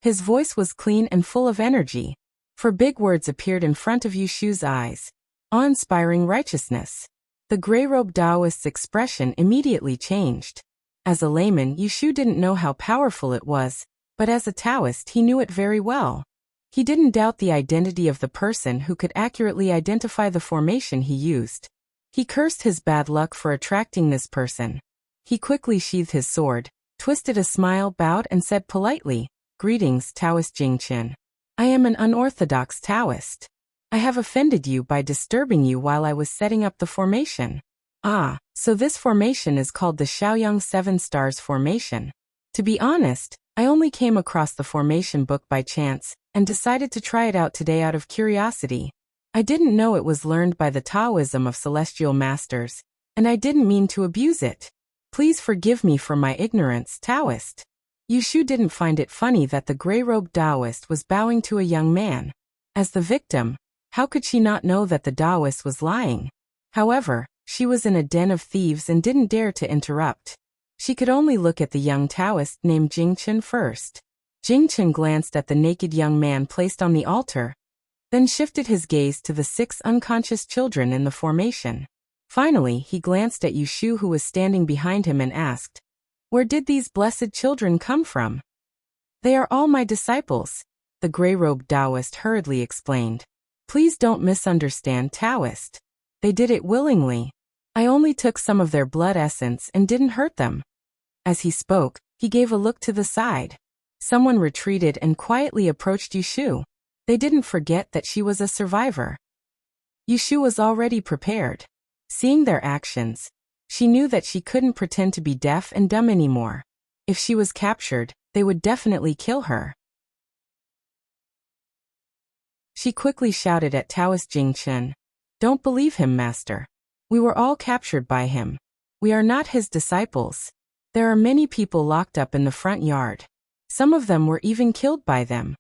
A: His voice was clean and full of energy, for big words appeared in front of Yushu's eyes. Awe-inspiring righteousness. The gray-robed Taoist's expression immediately changed. As a layman, Yushu didn't know how powerful it was, but as a Taoist he knew it very well. He didn't doubt the identity of the person who could accurately identify the formation he used. He cursed his bad luck for attracting this person. He quickly sheathed his sword, twisted a smile, bowed and said politely, "Greetings, Taoist Jingqin. I am an unorthodox Taoist. I have offended you by disturbing you while I was setting up the formation." "Ah, so this formation is called the Shaoyang 7 Stars Formation. To be honest, I only came across the formation book by chance, and decided to try it out today out of curiosity. I didn't know it was learned by the Taoism of Celestial Masters, and I didn't mean to abuse it. Please forgive me for my ignorance, Taoist." Yushu didn't find it funny that the gray-robed Taoist was bowing to a young man. As the victim, how could she not know that the Taoist was lying? However, she was in a den of thieves and didn't dare to interrupt. She could only look at the young Taoist named Jingqin first. Jingqin glanced at the naked young man placed on the altar, then shifted his gaze to the 6 unconscious children in the formation. Finally, he glanced at Yushu, who was standing behind him, and asked, "Where did these blessed children come from?" "They are all my disciples," the gray-robed Taoist hurriedly explained. "Please don't misunderstand, Taoist. They did it willingly. I only took some of their blood essence and didn't hurt them." As he spoke, he gave a look to the side. Someone retreated and quietly approached Yushu. They didn't forget that she was a survivor. Yushu was already prepared. Seeing their actions, she knew that she couldn't pretend to be deaf and dumb anymore. If she was captured, they would definitely kill her. She quickly shouted at Taoist Jingqin, "Don't believe him, master. We were all captured by him. We are not his disciples. There are many people locked up in the front yard. Some of them were even killed by them."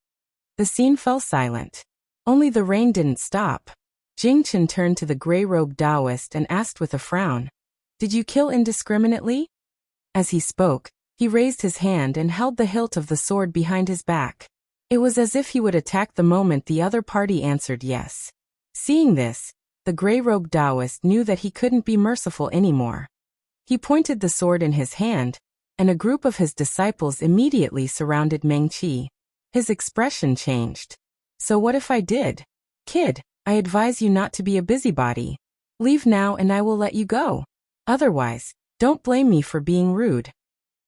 A: The scene fell silent. Only the rain didn't stop. Jingqin turned to the gray-robed Taoist and asked with a frown, "Did you kill indiscriminately?" As he spoke, he raised his hand and held the hilt of the sword behind his back. It was as if he would attack the moment the other party answered yes. Seeing this, the gray-robed Taoist knew that he couldn't be merciful anymore. He pointed the sword in his hand, and a group of his disciples immediately surrounded Meng Qi. His expression changed. "So what if I did? Kid, I advise you not to be a busybody. Leave now and I will let you go. Otherwise, don't blame me for being rude."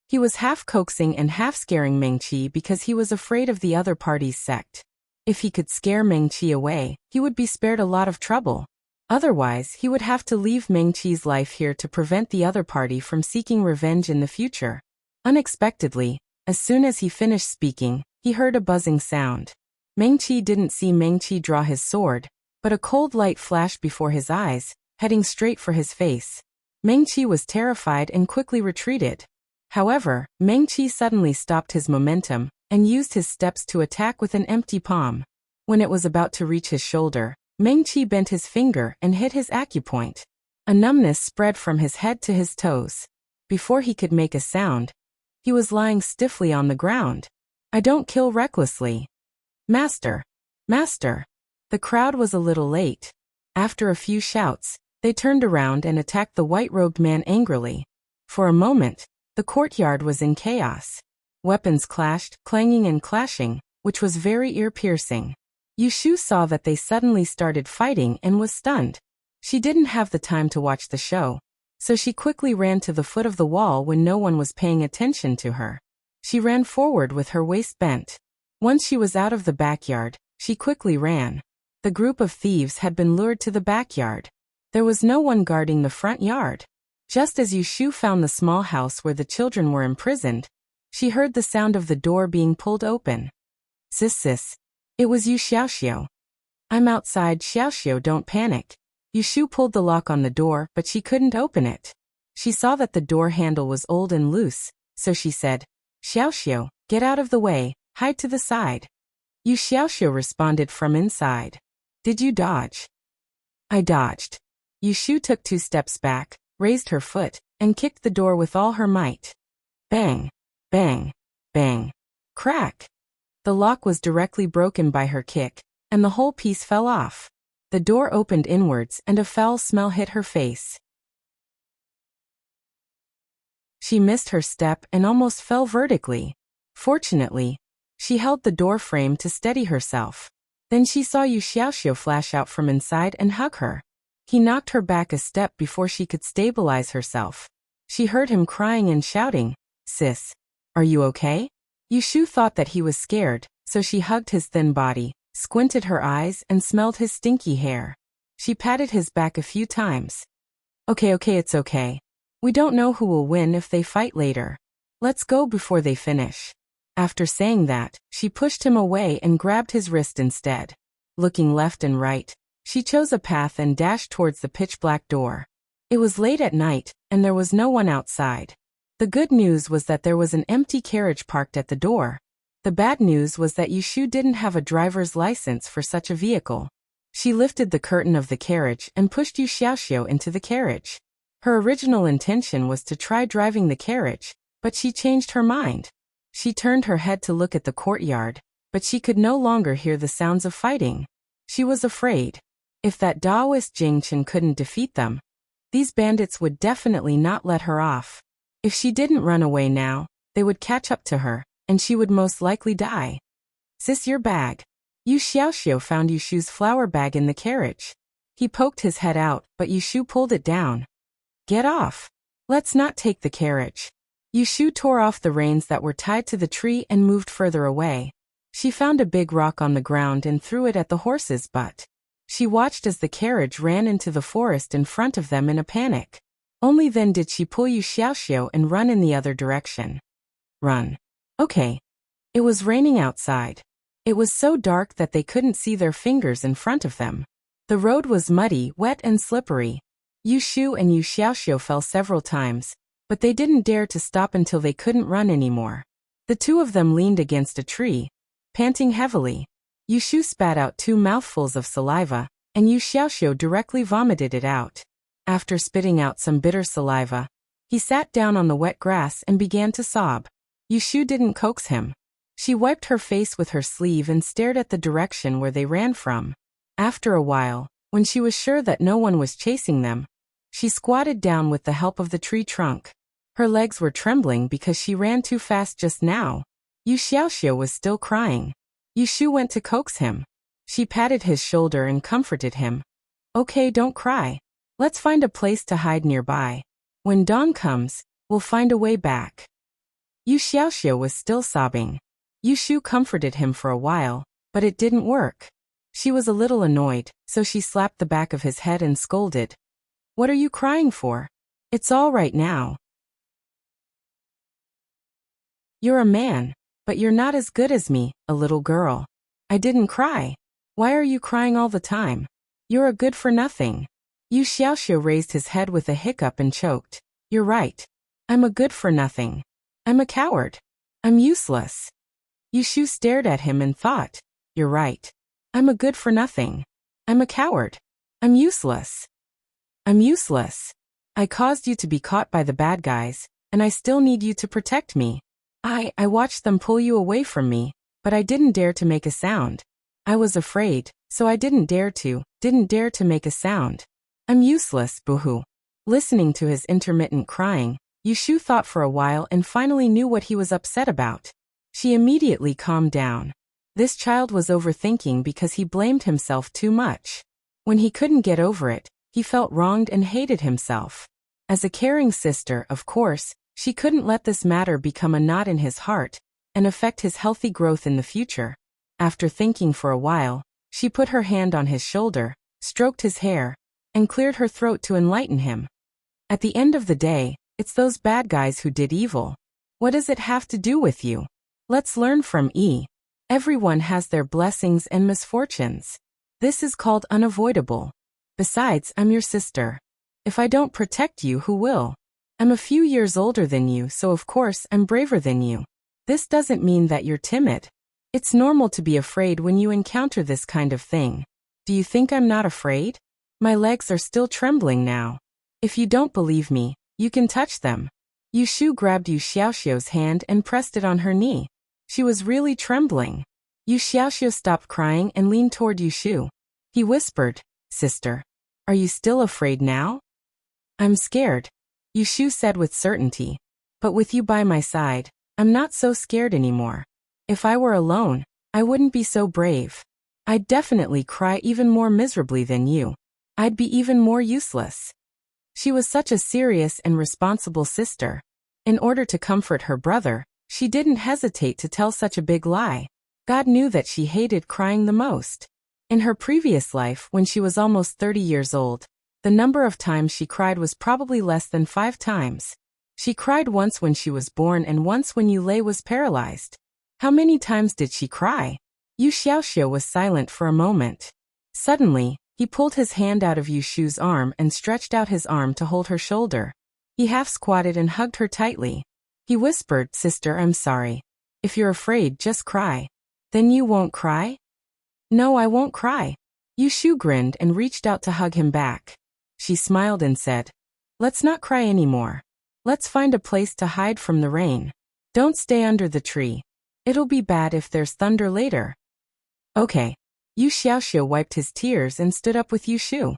A: He was half coaxing and half scaring Meng Qi because he was afraid of the other party's sect. If he could scare Meng Qi away, he would be spared a lot of trouble. Otherwise, he would have to leave Meng Qi's life here to prevent the other party from seeking revenge in the future. Unexpectedly, as soon as he finished speaking, he heard a buzzing sound. Meng Qi didn't see Meng Qi draw his sword, but a cold light flashed before his eyes, heading straight for his face. Meng Qi was terrified and quickly retreated. However, Meng Qi suddenly stopped his momentum and used his steps to attack with an empty palm. When it was about to reach his shoulder, Meng Qi bent his finger and hit his acupoint. A numbness spread from his head to his toes. Before he could make a sound, he was lying stiffly on the ground. I don't kill recklessly. Master! Master! The crowd was a little late. After a few shouts, they turned around and attacked the white-robed man angrily. For a moment, the courtyard was in chaos. Weapons clashed, clanging and clashing, which was very ear-piercing. Yushu saw that they suddenly started fighting and was stunned. She didn't have the time to watch the show, so she quickly ran to the foot of the wall when no one was paying attention to her. She ran forward with her waist bent. Once she was out of the backyard, she quickly ran. The group of thieves had been lured to the backyard. There was no one guarding the front yard. Just as Yushu found the small house where the children were imprisoned, she heard the sound of the door being pulled open. Sis. It was Yu Xiaoxiu. I'm outside, Xiaoxiu, don't panic. Yushu pulled the lock on the door, but she couldn't open it. She saw that the door handle was old and loose, so she said, Xiaoxiu, get out of the way, hide to the side. Yu Xiaoxiu responded from inside. Did you dodge? I dodged. Yushu took 2 steps back, raised her foot, and kicked the door with all her might. Bang! Bang! Bang! Crack! The lock was directly broken by her kick, and the whole piece fell off. The door opened inwards and a foul smell hit her face. She missed her step and almost fell vertically. Fortunately, she held the door frame to steady herself. Then she saw Yu Xiaoxiu flash out from inside and hug her. He knocked her back a step before she could stabilize herself. She heard him crying and shouting, Sis, are you okay? Yushu thought that he was scared, so she hugged his thin body, squinted her eyes and smelled his stinky hair. She patted his back a few times. Okay, it's okay. We don't know who will win if they fight later. Let's go before they finish. After saying that, she pushed him away and grabbed his wrist instead. Looking left and right, she chose a path and dashed towards the pitch-black door. It was late at night, and there was no one outside. The good news was that there was an empty carriage parked at the door. The bad news was that Yushu didn't have a driver's license for such a vehicle. She lifted the curtain of the carriage and pushed Yu Xiaoxiu into the carriage. Her original intention was to try driving the carriage, but she changed her mind. She turned her head to look at the courtyard, but she could no longer hear the sounds of fighting. She was afraid. If that Taoist Jingchen couldn't defeat them, these bandits would definitely not let her off. If she didn't run away now, they would catch up to her, and she would most likely die. Sis, your bag. Yu Xiaoxiu found Yushu's flower bag in the carriage. He poked his head out, but Yushu pulled it down. Get off. Let's not take the carriage. Yushu tore off the reins that were tied to the tree and moved further away. She found a big rock on the ground and threw it at the horse's butt. She watched as the carriage ran into the forest in front of them in a panic. Only then did she pull Yu Xiaoxiu and run in the other direction. Run. Okay. It was raining outside. It was so dark that they couldn't see their fingers in front of them. The road was muddy, wet and slippery. Yushu and Yu Xiaoxiu fell several times, but they didn't dare to stop until they couldn't run anymore. The two of them leaned against a tree, panting heavily. Yushu spat out 2 mouthfuls of saliva, and Yu Xiaoxiu directly vomited it out. After spitting out some bitter saliva, he sat down on the wet grass and began to sob. Yushu didn't coax him. She wiped her face with her sleeve and stared at the direction where they ran from. After a while, when she was sure that no one was chasing them, she squatted down with the help of the tree trunk. Her legs were trembling because she ran too fast just now. Yu Xiaoxiu was still crying. Yushu went to coax him. She patted his shoulder and comforted him. Okay, don't cry. Let's find a place to hide nearby. When dawn comes, we'll find a way back. Yu Xiaoxiu was still sobbing. Yushu comforted him for a while, but it didn't work. She was a little annoyed, so she slapped the back of his head and scolded. What are you crying for? It's all right now. You're a man, but you're not as good as me, a little girl. I didn't cry. Why are you crying all the time? You're a good for nothing. Yu Xiaoxiu raised his head with a hiccup and choked. You're right. I'm a good for nothing. I'm a coward. I'm useless. Yushu stared at him and thought, you're right. I'm a good for nothing. I'm a coward. I'm useless. I'm useless. I caused you to be caught by the bad guys, and I still need you to protect me. I watched them pull you away from me, but I didn't dare to make a sound. I was afraid, so I didn't dare to make a sound. I'm useless, boo-hoo. Listening to his intermittent crying, Yushu thought for a while and finally knew what he was upset about. She immediately calmed down. This child was overthinking because he blamed himself too much. When he couldn't get over it, he felt wronged and hated himself. As a caring sister, of course, she couldn't let this matter become a knot in his heart and affect his healthy growth in the future. After thinking for a while, she put her hand on his shoulder, stroked his hair, and cleared her throat to enlighten him. At the end of the day, it's those bad guys who did evil. What does it have to do with you? Let's learn from E. Everyone has their blessings and misfortunes. This is called unavoidable. Besides, I'm your sister. If I don't protect you, who will? I'm a few years older than you, so of course I'm braver than you. This doesn't mean that you're timid. It's normal to be afraid when you encounter this kind of thing. Do you think I'm not afraid? My legs are still trembling now. If you don't believe me, you can touch them. Yushu grabbed Yu Xiaoxiu's hand and pressed it on her knee. She was really trembling. Yu Xiaoxiu stopped crying and leaned toward Yushu. He whispered, Sister, are you still afraid now? I'm scared, Yushu said with certainty. But with you by my side, I'm not so scared anymore. If I were alone, I wouldn't be so brave. I'd definitely cry even more miserably than you. I'd be even more useless. She was such a serious and responsible sister. In order to comfort her brother, she didn't hesitate to tell such a big lie. God knew that she hated crying the most. In her previous life, when she was almost 30 years old, the number of times she cried was probably less than 5 times. She cried once when she was born and once when Yulei was paralyzed. How many times did she cry? Yu Xiaoxiu was silent for a moment. Suddenly, he pulled his hand out of Yushu's arm and stretched out his arm to hold her shoulder. He half squatted and hugged her tightly. He whispered, Sister, I'm sorry. If you're afraid, just cry. Then you won't cry? No, I won't cry. Yushu grinned and reached out to hug him back. She smiled and said, Let's not cry anymore. Let's find a place to hide from the rain. Don't stay under the tree. It'll be bad if there's thunder later. Okay. Yu Xiaoxiu wiped his tears and stood up with Yushu.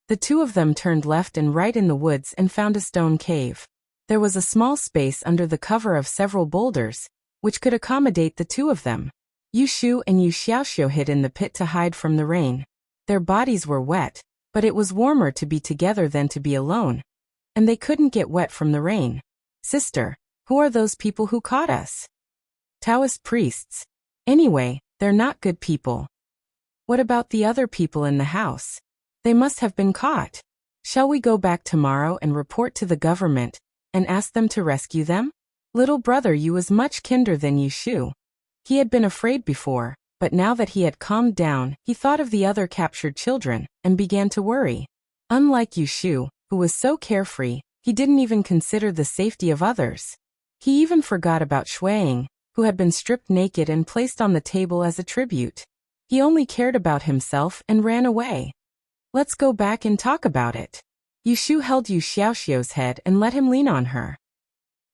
A: The two of them turned left and right in the woods and found a stone cave. There was a small space under the cover of several boulders, which could accommodate the two of them. Yushu and Yu Xiaoxiu hid in the pit to hide from the rain. Their bodies were wet, but it was warmer to be together than to be alone. And they couldn't get wet from the rain. Sister, who are those people who caught us? Taoist priests. Anyway, they're not good people. What about the other people in the house? They must have been caught. Shall we go back tomorrow and report to the government and ask them to rescue them? Little brother Yu was much kinder than Yushu. He had been afraid before, but now that he had calmed down, he thought of the other captured children and began to worry. Unlike Yushu, who was so carefree, he didn't even consider the safety of others. He even forgot about Shuang, who had been stripped naked and placed on the table as a tribute. He only cared about himself and ran away. Let's go back and talk about it. Yushu held Yu Xiaoxiu's head and let him lean on her.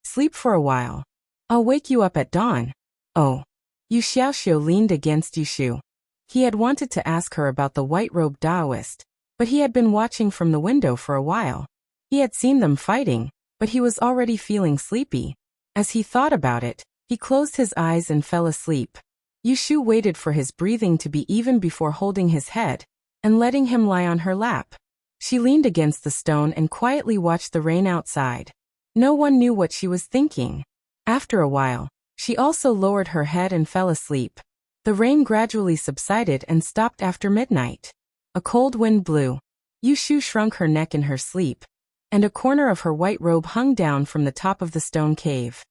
A: Sleep for a while. I'll wake you up at dawn. Oh. Yu Xiaoxiu leaned against Yushu. He had wanted to ask her about the white-robed Taoist, but he had been watching from the window for a while. He had seen them fighting, but he was already feeling sleepy. As he thought about it, he closed his eyes and fell asleep. Yushu waited for his breathing to be even before holding his head and letting him lie on her lap. She leaned against the stone and quietly watched the rain outside. No one knew what she was thinking. After a while, she also lowered her head and fell asleep. The rain gradually subsided and stopped after midnight. A cold wind blew. Yushu shrunk her neck in her sleep, and a corner of her white robe hung down from the top of the stone cave.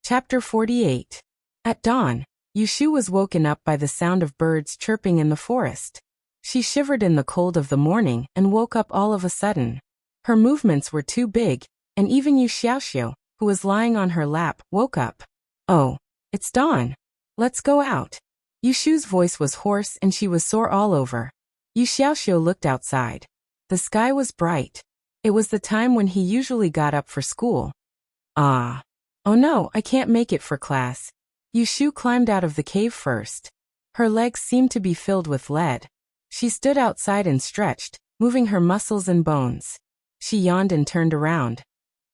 A: Chapter 48. At dawn, Yushu was woken up by the sound of birds chirping in the forest. She shivered in the cold of the morning and woke up all of a sudden. Her movements were too big, and even Yu Xiaoxiu, who was lying on her lap, woke up. "Oh, it's dawn. Let's go out." Yu Shu's voice was hoarse and she was sore all over. Yu Xiaoxiu looked outside. The sky was bright. It was the time when he usually got up for school. Ah. Oh no, I can't make it for class. Yu Shu climbed out of the cave first. Her legs seemed to be filled with lead. She stood outside and stretched, moving her muscles and bones. She yawned and turned around.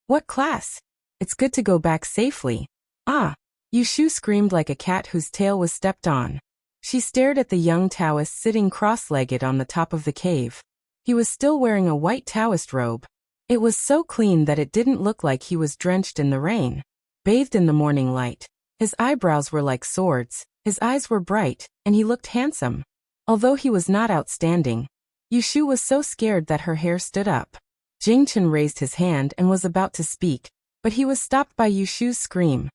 A: "What class? It's good to go back safely." "Ah!" Yu Shu screamed like a cat whose tail was stepped on. She stared at the young Taoist sitting cross-legged on the top of the cave. He was still wearing a white Taoist robe. It was so clean that it didn't look like he was drenched in the rain. Bathed in the morning light. His eyebrows were like swords, his eyes were bright, and he looked handsome. Although he was not outstanding, Yu Shu was so scared that her hair stood up. Jing Chen raised his hand and was about to speak, but he was stopped by Yu Shu's scream.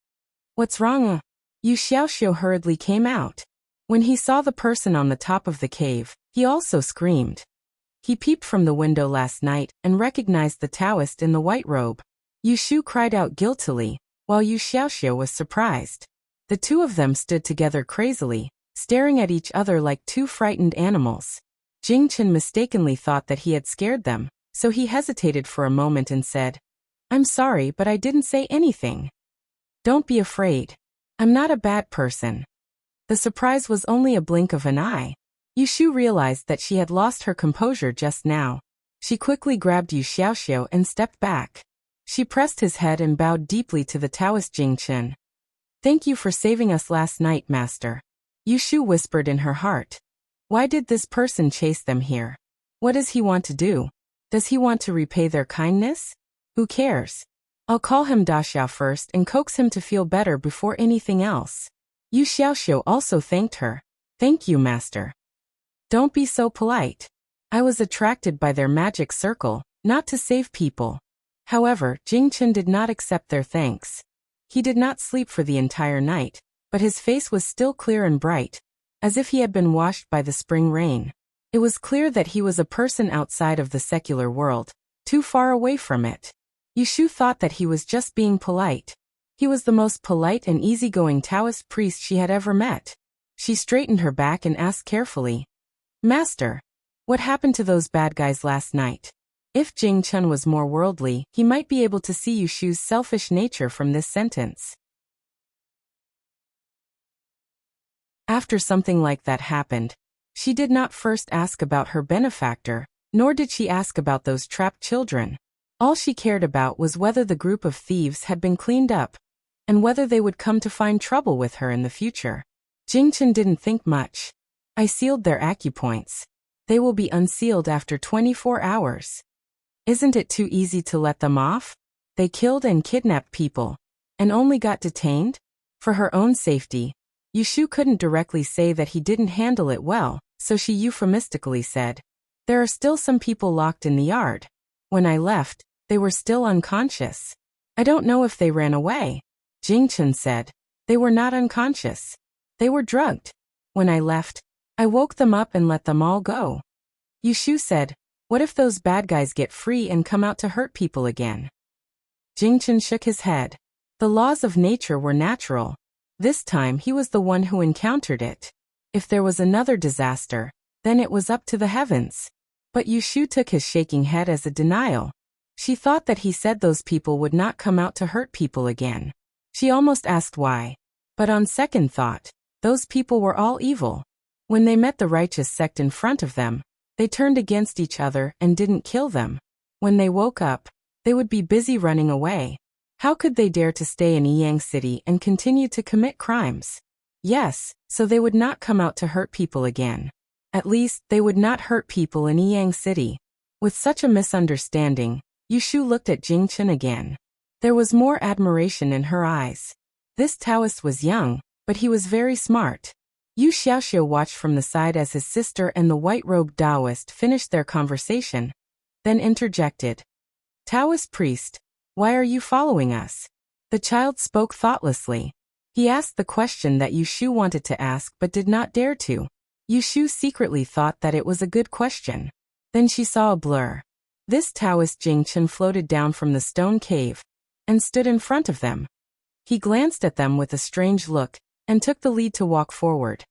A: "What's wrong?" Yu Xiaoxiu hurriedly came out. When he saw the person on the top of the cave, he also screamed. He peeped from the window last night and recognized the Taoist in the white robe. Yu Shu cried out guiltily, while Yu Xiaoxiu was surprised. The two of them stood together crazily, staring at each other like two frightened animals. Jing Chen mistakenly thought that he had scared them, so he hesitated for a moment and said, "I'm sorry, but I didn't say anything." "Don't be afraid. I'm not a bad person." The surprise was only a blink of an eye. Yu Shu realized that she had lost her composure just now. She quickly grabbed Yu Xiaoxiu and stepped back. She pressed his head and bowed deeply to the Taoist Jing Chen. "Thank you for saving us last night, Master." Yu Shu whispered in her heart. Why did this person chase them here? What does he want to do? Does he want to repay their kindness? Who cares? I'll call him Daxiao first and coax him to feel better before anything else. Yu Xiaoxiu also thanked her. "Thank you, Master." "Don't be so polite. I was attracted by their magic circle, not to save people." However, Jing Chen did not accept their thanks. He did not sleep for the entire night, but his face was still clear and bright, as if he had been washed by the spring rain. It was clear that he was a person outside of the secular world, too far away from it. Yu Shu thought that he was just being polite. He was the most polite and easygoing Taoist priest she had ever met. She straightened her back and asked carefully, "Master, what happened to those bad guys last night?" If Jing Chen was more worldly, he might be able to see Yu Shu's selfish nature from this sentence. After something like that happened, she did not first ask about her benefactor, nor did she ask about those trapped children. All she cared about was whether the group of thieves had been cleaned up, and whether they would come to find trouble with her in the future. Jing Chen didn't think much. "I sealed their acupoints. They will be unsealed after 24 hours. Isn't it too easy to let them off? They killed and kidnapped people, and only got detained?" For her own safety, Yu Shu couldn't directly say that he didn't handle it well, so she euphemistically said, "There are still some people locked in the yard. When I left, they were still unconscious. I don't know if they ran away." Jing Chen said, "They were not unconscious. They were drugged. When I left, I woke them up and let them all go." Yu Shu said, "What if those bad guys get free and come out to hurt people again?" Jing Chen shook his head. The laws of nature were natural. This time he was the one who encountered it. If there was another disaster, then it was up to the heavens. But Yu Shu took his shaking head as a denial. She thought that he said those people would not come out to hurt people again. She almost asked why. But on second thought, those people were all evil. When they met the righteous sect in front of them, they turned against each other and didn't kill them. When they woke up, they would be busy running away. How could they dare to stay in Yiyang City and continue to commit crimes? Yes, so they would not come out to hurt people again. At least, they would not hurt people in Yiyang City. With such a misunderstanding, Yu Shu looked at Jing Chen again. There was more admiration in her eyes. This Taoist was young, but he was very smart. Yu Xiaoxiu watched from the side as his sister and the white-robed Taoist finished their conversation, then interjected. "Taoist priest, why are you following us?" The child spoke thoughtlessly. He asked the question that Yu Shu wanted to ask but did not dare to. Yushu secretly thought that it was a good question. Then she saw a blur. This Taoist Jingchen floated down from the stone cave and stood in front of them. He glanced at them with a strange look and took the lead to walk forward.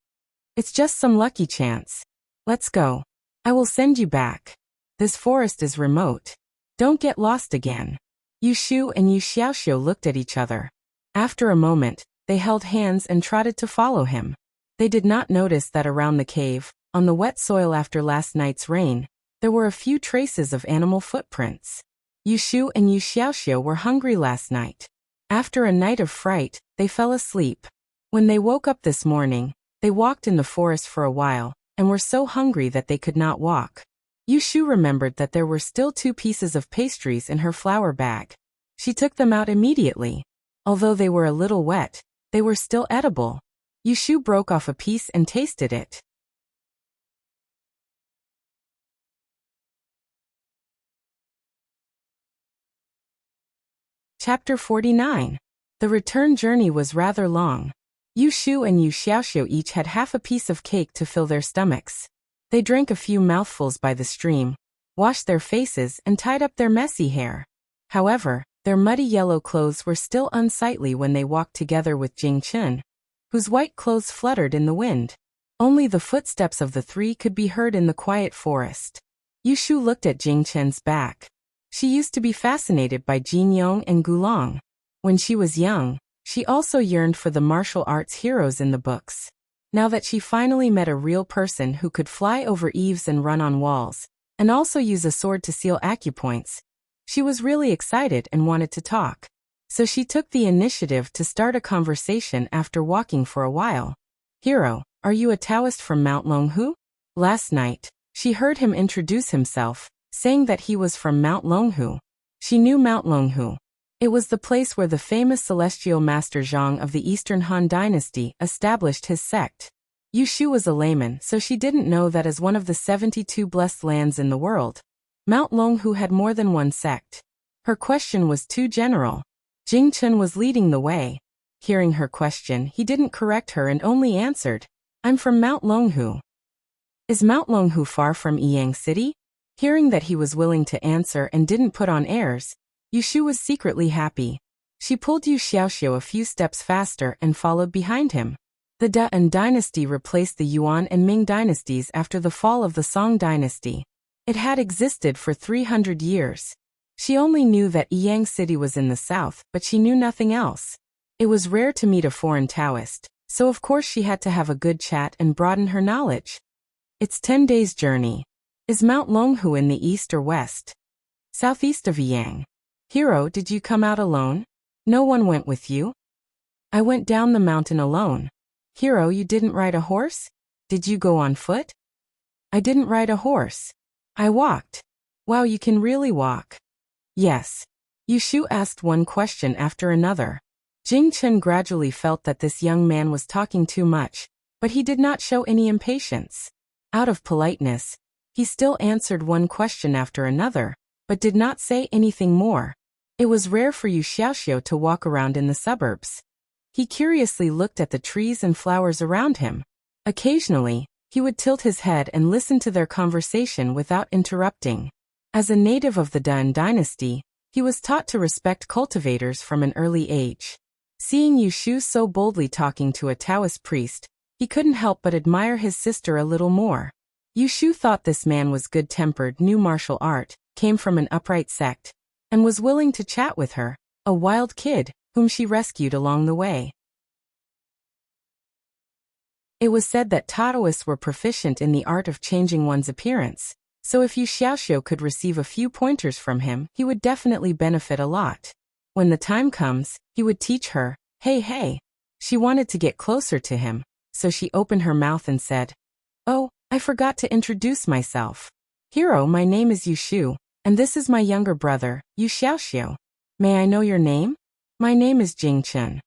A: It's just some lucky chance. Let's go. I will send you back. This forest is remote. Don't get lost again. Yushu and Yu Xiaoxiu looked at each other. After a moment, they held hands and trotted to follow him. They did not notice that around the cave, on the wet soil after last night's rain, there were a few traces of animal footprints. Yushu and Yu Xiaoxiu were hungry last night. After a night of fright, they fell asleep. When they woke up this morning, they walked in the forest for a while, and were so hungry that they could not walk. Yushu remembered that there were still 2 pieces of pastries in her flour bag. She took them out immediately. Although they were a little wet, they were still edible. Yushu broke off a piece and tasted it. Chapter 49. The return journey was rather long. Yushu and Yu Xiaoxiu each had half a piece of cake to fill their stomachs. They drank a few mouthfuls by the stream, washed their faces and tied up their messy hair. However, their muddy yellow clothes were still unsightly when they walked together with Jing Chen, whose white clothes fluttered in the wind. Only the footsteps of the 3 could be heard in the quiet forest. Yushu looked at Jing Chen's back. She used to be fascinated by Jin Yong and Gulong. When she was young, she also yearned for the martial arts heroes in the books. Now that she finally met a real person who could fly over eaves and run on walls, and also use a sword to seal acupoints, she was really excited and wanted to talk. So she took the initiative to start a conversation after walking for a while. Hero, are you a Taoist from Mount Longhu? Last night, she heard him introduce himself, saying that he was from Mount Longhu. She knew Mount Longhu. It was the place where the famous celestial master Zhang of the Eastern Han Dynasty established his sect. Yushu was a layman, so she didn't know that as one of the 72 blessed lands in the world, Mount Longhu had more than one sect. Her question was too general. Jing Chen was leading the way. Hearing her question, he didn't correct her and only answered, I'm from Mount Longhu. Is Mount Longhu far from Yiyang City? Hearing that he was willing to answer and didn't put on airs, Yushu was secretly happy. She pulled Yu Xiaoxiu a few steps faster and followed behind him. The Dan dynasty replaced the Yuan and Ming dynasties after the fall of the Song dynasty. It had existed for 300 years. She only knew that Yiyang City was in the south, but she knew nothing else. It was rare to meet a foreign Taoist, so of course she had to have a good chat and broaden her knowledge. It's 10 days' journey. Is Mount Longhu in the east or west? Southeast of Yiyang. Hero, did you come out alone? No one went with you? I went down the mountain alone. Hero, you didn't ride a horse? Did you go on foot? I didn't ride a horse. I walked. Wow, you can really walk. Yes. Yushu asked one question after another. Jing Chen gradually felt that this young man was talking too much, but he did not show any impatience. Out of politeness, he still answered one question after another, but did not say anything more. It was rare for Yu Xiaoxiu to walk around in the suburbs. He curiously looked at the trees and flowers around him. Occasionally, he would tilt his head and listen to their conversation without interrupting. As a native of the Dan dynasty, he was taught to respect cultivators from an early age. Seeing Yushu so boldly talking to a Taoist priest, he couldn't help but admire his sister a little more. Yushu thought this man was good-tempered, knew martial art, came from an upright sect, and was willing to chat with her, a wild kid, whom she rescued along the way. It was said that Taoists were proficient in the art of changing one's appearance, so if Yu Xiaoxiu could receive a few pointers from him, he would definitely benefit a lot. When the time comes, he would teach her. Hey. She wanted to get closer to him, so she opened her mouth and said, Oh, I forgot to introduce myself. Hero, my name is Yushu, and this is my younger brother, Yu Xiaoxiu. May I know your name? My name is Jing Chen.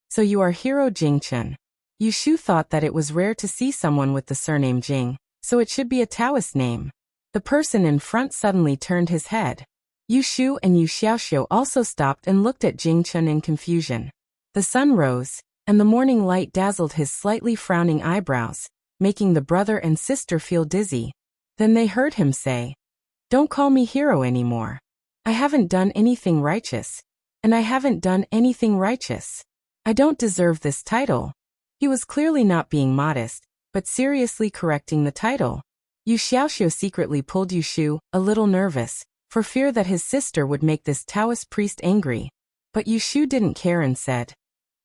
A: So you are Hero Jing Chen. Yushu thought that it was rare to see someone with the surname Jing, so it should be a Taoist name. The person in front suddenly turned his head. Yushu and Yu Xiaoxiu also stopped and looked at Jing Chen in confusion. The sun rose, and the morning light dazzled his slightly frowning eyebrows, making the brother and sister feel dizzy. Then they heard him say, "Don't call me hero anymore. I haven't done anything righteous. And I haven't done anything righteous. I don't deserve this title." He was clearly not being modest, but seriously correcting the title. Yu Xiaoxiu secretly pulled Yushu, a little nervous, for fear that his sister would make this Taoist priest angry. But Yushu didn't care and said,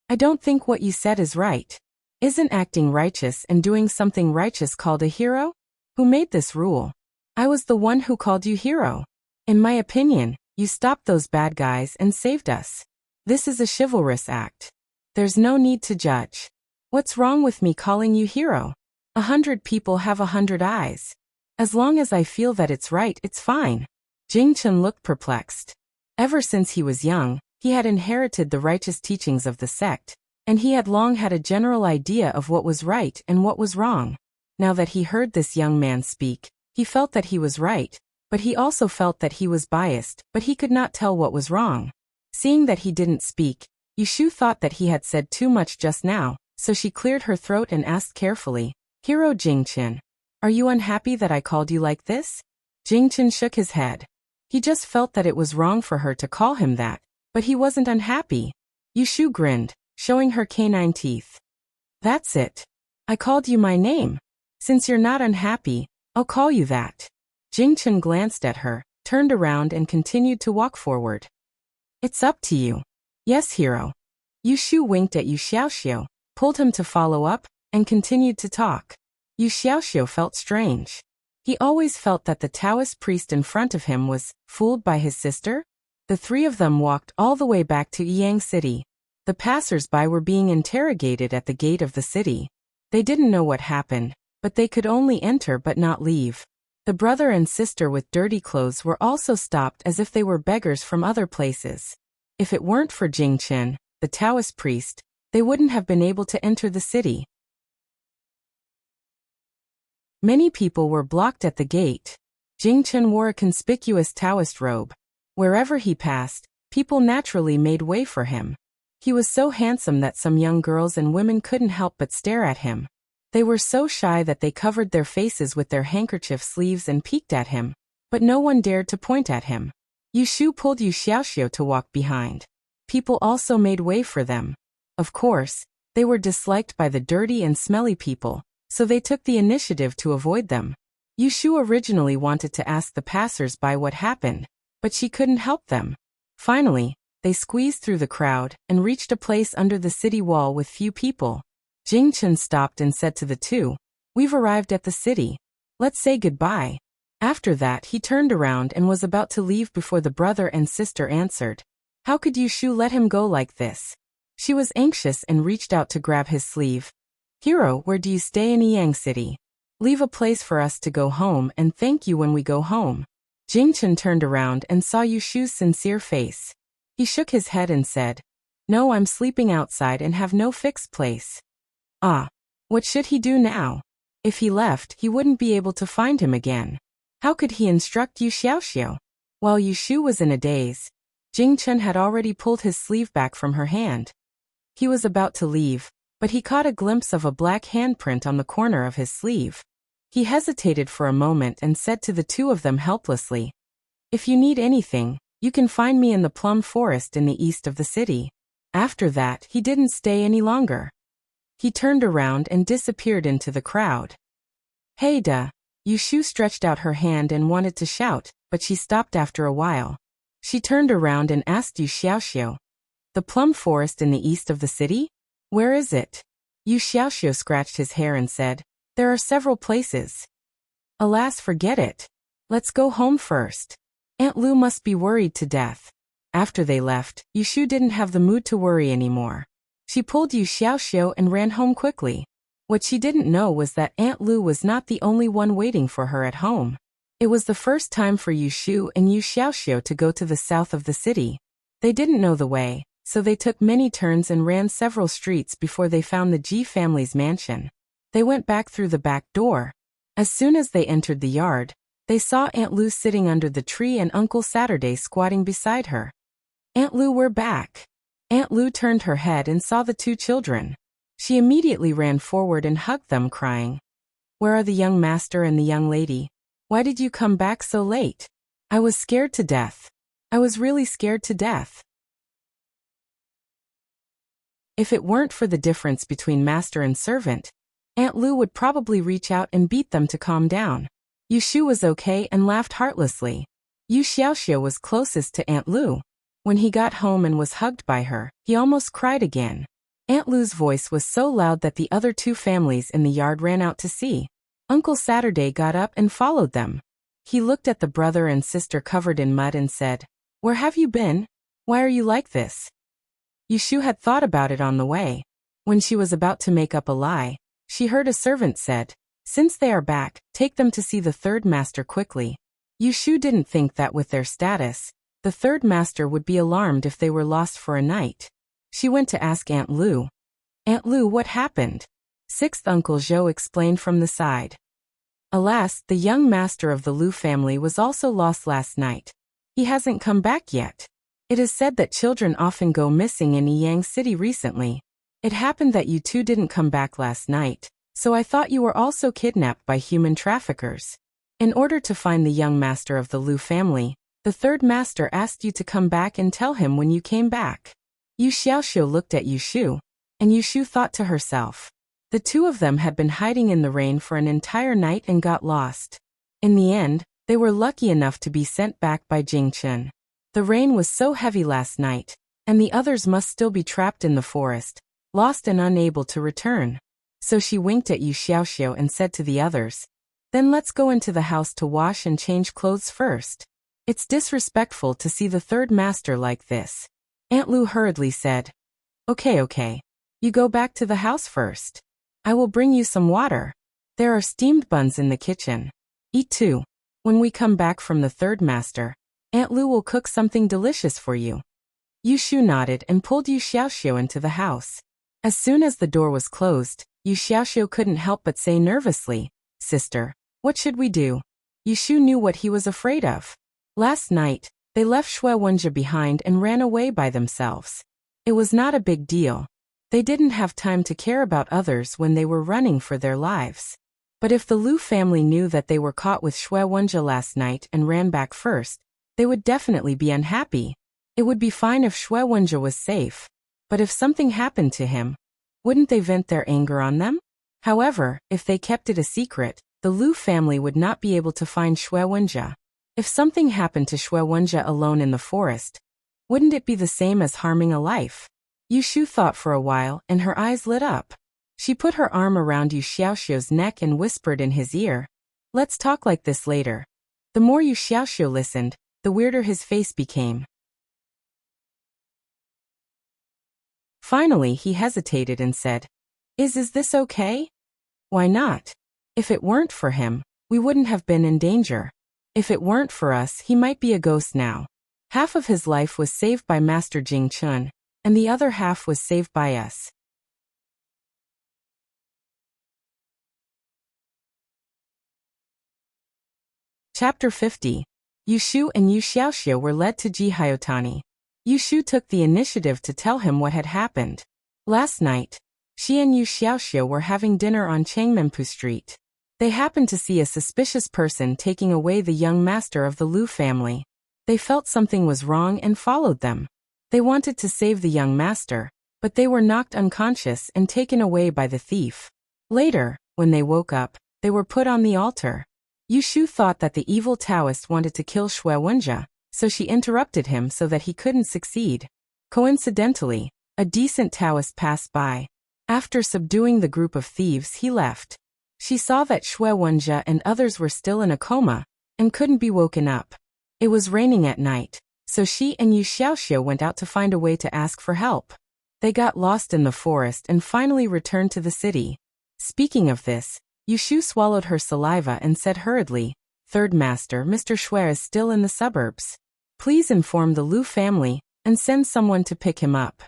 A: "I don't think what you said is right. Isn't acting righteous and doing something righteous called a hero? Who made this rule? I was the one who called you hero. In my opinion, you stopped those bad guys and saved us. This is a chivalrous act. There's no need to judge. What's wrong with me calling you hero? 100 people have 100 eyes. As long as I feel that it's right, it's fine." Jingchen looked perplexed. Ever since he was young, he had inherited the righteous teachings of the sect, and he had long had a general idea of what was right and what was wrong. Now that he heard this young man speak, he felt that he was right, but he also felt that he was biased, but he could not tell what was wrong. Seeing that he didn't speak, Yushu thought that he had said too much just now, so she cleared her throat and asked carefully, "Hero Jingchen, are you unhappy that I called you like this?" Jingchen shook his head. He just felt that it was wrong for her to call him that, but he wasn't unhappy. Yushu grinned, showing her canine teeth. "That's it. I called you my name. Since you're not unhappy, I'll call you that." Jingchen glanced at her, turned around and continued to walk forward. "It's up to you." "Yes, hero." Yushu winked at Yu Xiaoxiu, pulled him to follow up, and continued to talk. Yu Xiaoxiu felt strange. He always felt that the Taoist priest in front of him was fooled by his sister. The three of them walked all the way back to Yang City. The passers-by were being interrogated at the gate of the city. They didn't know what happened, but they could only enter but not leave. The brother and sister with dirty clothes were also stopped as if they were beggars from other places. If it weren't for Jingchen, the Taoist priest, they wouldn't have been able to enter the city. Many people were blocked at the gate. Jingchen wore a conspicuous Taoist robe. Wherever he passed, people naturally made way for him. He was so handsome that some young girls and women couldn't help but stare at him. They were so shy that they covered their faces with their handkerchief sleeves and peeked at him, but no one dared to point at him. Yushu pulled Yu Xiaoxiu to walk behind. People also made way for them. Of course, they were disliked by the dirty and smelly people, so they took the initiative to avoid them. Yushu originally wanted to ask the passers-by what happened, but she couldn't help them. Finally, they squeezed through the crowd and reached a place under the city wall with few people. Jingchen stopped and said to the two, "We've arrived at the city. Let's say goodbye." After that he turned around and was about to leave before the brother and sister answered. How could Yushu let him go like this? She was anxious and reached out to grab his sleeve. "Hero, where do you stay in Yang City? Leave a place for us to go home and thank you when we go home." Jingchen turned around and saw Yushu's sincere face. He shook his head and said, "No, I'm sleeping outside and have no fixed place." Ah, what should he do now? If he left, he wouldn't be able to find him again. How could he instruct Yu Xiaoxiu? While Yushu was in a daze, Jingchen had already pulled his sleeve back from her hand. He was about to leave, but he caught a glimpse of a black handprint on the corner of his sleeve. He hesitated for a moment and said to the two of them helplessly, "If you need anything, you can find me in the plum forest in the east of the city." After that, he didn't stay any longer. He turned around and disappeared into the crowd. "Hey da!" Yushu stretched out her hand and wanted to shout, but she stopped after a while. She turned around and asked Yu Xiaoxiu, "The plum forest in the east of the city? Where is it?" Yu Xiaoxiu scratched his hair and said, "There are several places." "Alas, forget it. Let's go home first. Aunt Lu must be worried to death." After they left, Yushu didn't have the mood to worry anymore. She pulled Yu Xiaoxiu and ran home quickly. What she didn't know was that Aunt Lu was not the only one waiting for her at home. It was the first time for Yushu and Yu Xiaoxiu to go to the south of the city. They didn't know the way, so they took many turns and ran several streets before they found the Ji family's mansion. They went back through the back door. As soon as they entered the yard, they saw Aunt Lu sitting under the tree and Uncle Saturday squatting beside her. "Aunt Lu, we're back." Aunt Lu turned her head and saw the two children. She immediately ran forward and hugged them, crying, Where are the young master and the young lady? Why did you come back so late? I was scared to death. I was really scared to death. If it weren't for the difference between master and servant, Aunt Lu would probably reach out and beat them to calm down. Yu Shu was okay and laughed heartlessly. Yu Xiaoxiu was closest to Aunt Lu. When he got home and was hugged by her, he almost cried again. Aunt Lu's voice was so loud that the other two families in the yard ran out to see. Uncle Saturday got up and followed them. He looked at the brother and sister covered in mud and said, "Where have you been? Why are you like this?" Yu Shu had thought about it on the way. When she was about to make up a lie, she heard a servant said, "Since they are back, take them to see the third master quickly." Yu Shu didn't think that with their status, the third master would be alarmed if they were lost for a night. She went to ask Aunt Lu. "Aunt Lu, what happened?" Sixth Uncle Zhou explained from the side. Alas, the young master of the Lu family was also lost last night. He hasn't come back yet. It is said that children often go missing in Yang City recently. It happened that you two didn't come back last night, so I thought you were also kidnapped by human traffickers. In order to find the young master of the Lu family, the third master asked you to come back and tell him when you came back. Yu Xiaoxiu looked at Yu Shu, and Yu Shu thought to herself. The two of them had been hiding in the rain for an entire night and got lost. In the end, they were lucky enough to be sent back by Jing Chen. The rain was so heavy last night, and the others must still be trapped in the forest, lost and unable to return. So she winked at Yu Xiaoxiu and said to the others, "Then let's go into the house to wash and change clothes first. It's disrespectful to see the third master like this." Aunt Lu hurriedly said, Okay. You go back to the house first. I will bring you some water. There are steamed buns in the kitchen. Eat too. When we come back from the third master, Aunt Lu will cook something delicious for you." Yu Shu nodded and pulled Yu Xiaoxiu into the house. As soon as the door was closed, Yu Xiaoxiu couldn't help but say nervously, "Sister, what should we do?" Yu Shu knew what he was afraid of. Last night, they left Xue Wenjie behind and ran away by themselves. It was not a big deal. They didn't have time to care about others when they were running for their lives. But if the Lu family knew that they were caught with Xue Wenjie last night and ran back first, they would definitely be unhappy. It would be fine if Xue Wenjie was safe. But if something happened to him, wouldn't they vent their anger on them? However, if they kept it a secret, the Lu family would not be able to find Xue Wenjie. If something happened to Xue Wenjie alone in the forest, wouldn't it be the same as harming a life? Yu Shu thought for a while and her eyes lit up. She put her arm around Yu Xiaoxiu's neck and whispered in his ear, "Let's talk like this later." The more Yu Xiaoxiu listened, the weirder his face became. Finally, he hesitated and said, Is this okay?" "Why not? If it weren't for him, we wouldn't have been in danger. If it weren't for us, he might be a ghost now. Half of his life was saved by Master Jing Chen, and the other half was saved by us." Chapter 50. Yu Shu and Yu Xiaoxiu were led to Jihaotani. Yu Shu took the initiative to tell him what had happened. Last night, she and Yu Xiaoxiu were having dinner on Changmenpu Street. They happened to see a suspicious person taking away the young master of the Lu family. They felt something was wrong and followed them. They wanted to save the young master, but they were knocked unconscious and taken away by the thief. Later, when they woke up, they were put on the altar. Yu Shu thought that the evil Taoist wanted to kill Xue Wenjie, so she interrupted him so that he couldn't succeed. Coincidentally, a decent Taoist passed by. After subduing the group of thieves, he left. She saw that Xue Wenjie and others were still in a coma and couldn't be woken up. It was raining at night, so she and Yu Xiaoxiu went out to find a way to ask for help. They got lost in the forest and finally returned to the city. Speaking of this, Yu Shu swallowed her saliva and said hurriedly, "Third Master, Mr. Xue is still in the suburbs. Please inform the Lu family and send someone to pick him up."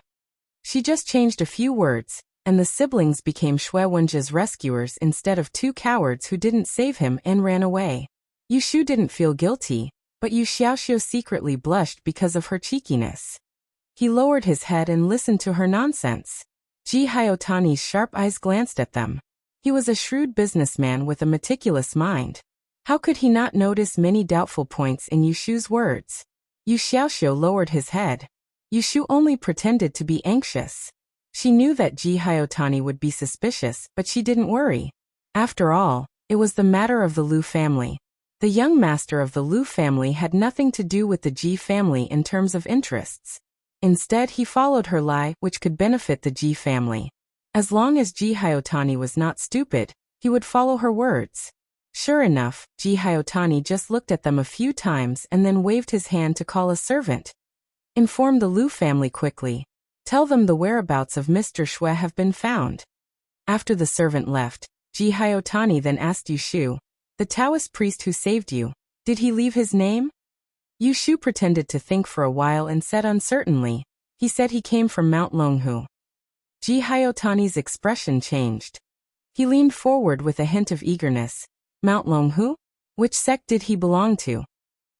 A: She just changed a few words, and the siblings became Xue Wenjie's rescuers instead of two cowards who didn't save him and ran away. Yu Shu didn't feel guilty, but Yu Xiaoxiu secretly blushed because of her cheekiness. He lowered his head and listened to her nonsense. Jihaotani's sharp eyes glanced at them. He was a shrewd businessman with a meticulous mind. How could he not notice many doubtful points in Yushu's words? Yu Xiaoxiu lowered his head. Yushu only pretended to be anxious. She knew that Ji Hyotani would be suspicious, but she didn't worry. After all, it was the matter of the Liu family. The young master of the Liu family had nothing to do with the Ji family in terms of interests. Instead, he followed her lie, which could benefit the Ji family. As long as Ji Hyotani was not stupid, he would follow her words. Sure enough, Ji Hyotani just looked at them a few times and then waved his hand to call a servant. Inform the Liu family quickly. Tell them the whereabouts of Mr. Shui have been found. After the servant left, Ji Hyotani then asked Yushu, the Taoist priest who saved you, did he leave his name? Yushu pretended to think for a while and said uncertainly, he said he came from Mount Longhu. Ji Hyotani's expression changed. He leaned forward with a hint of eagerness. Mount Longhu? Which sect did he belong to?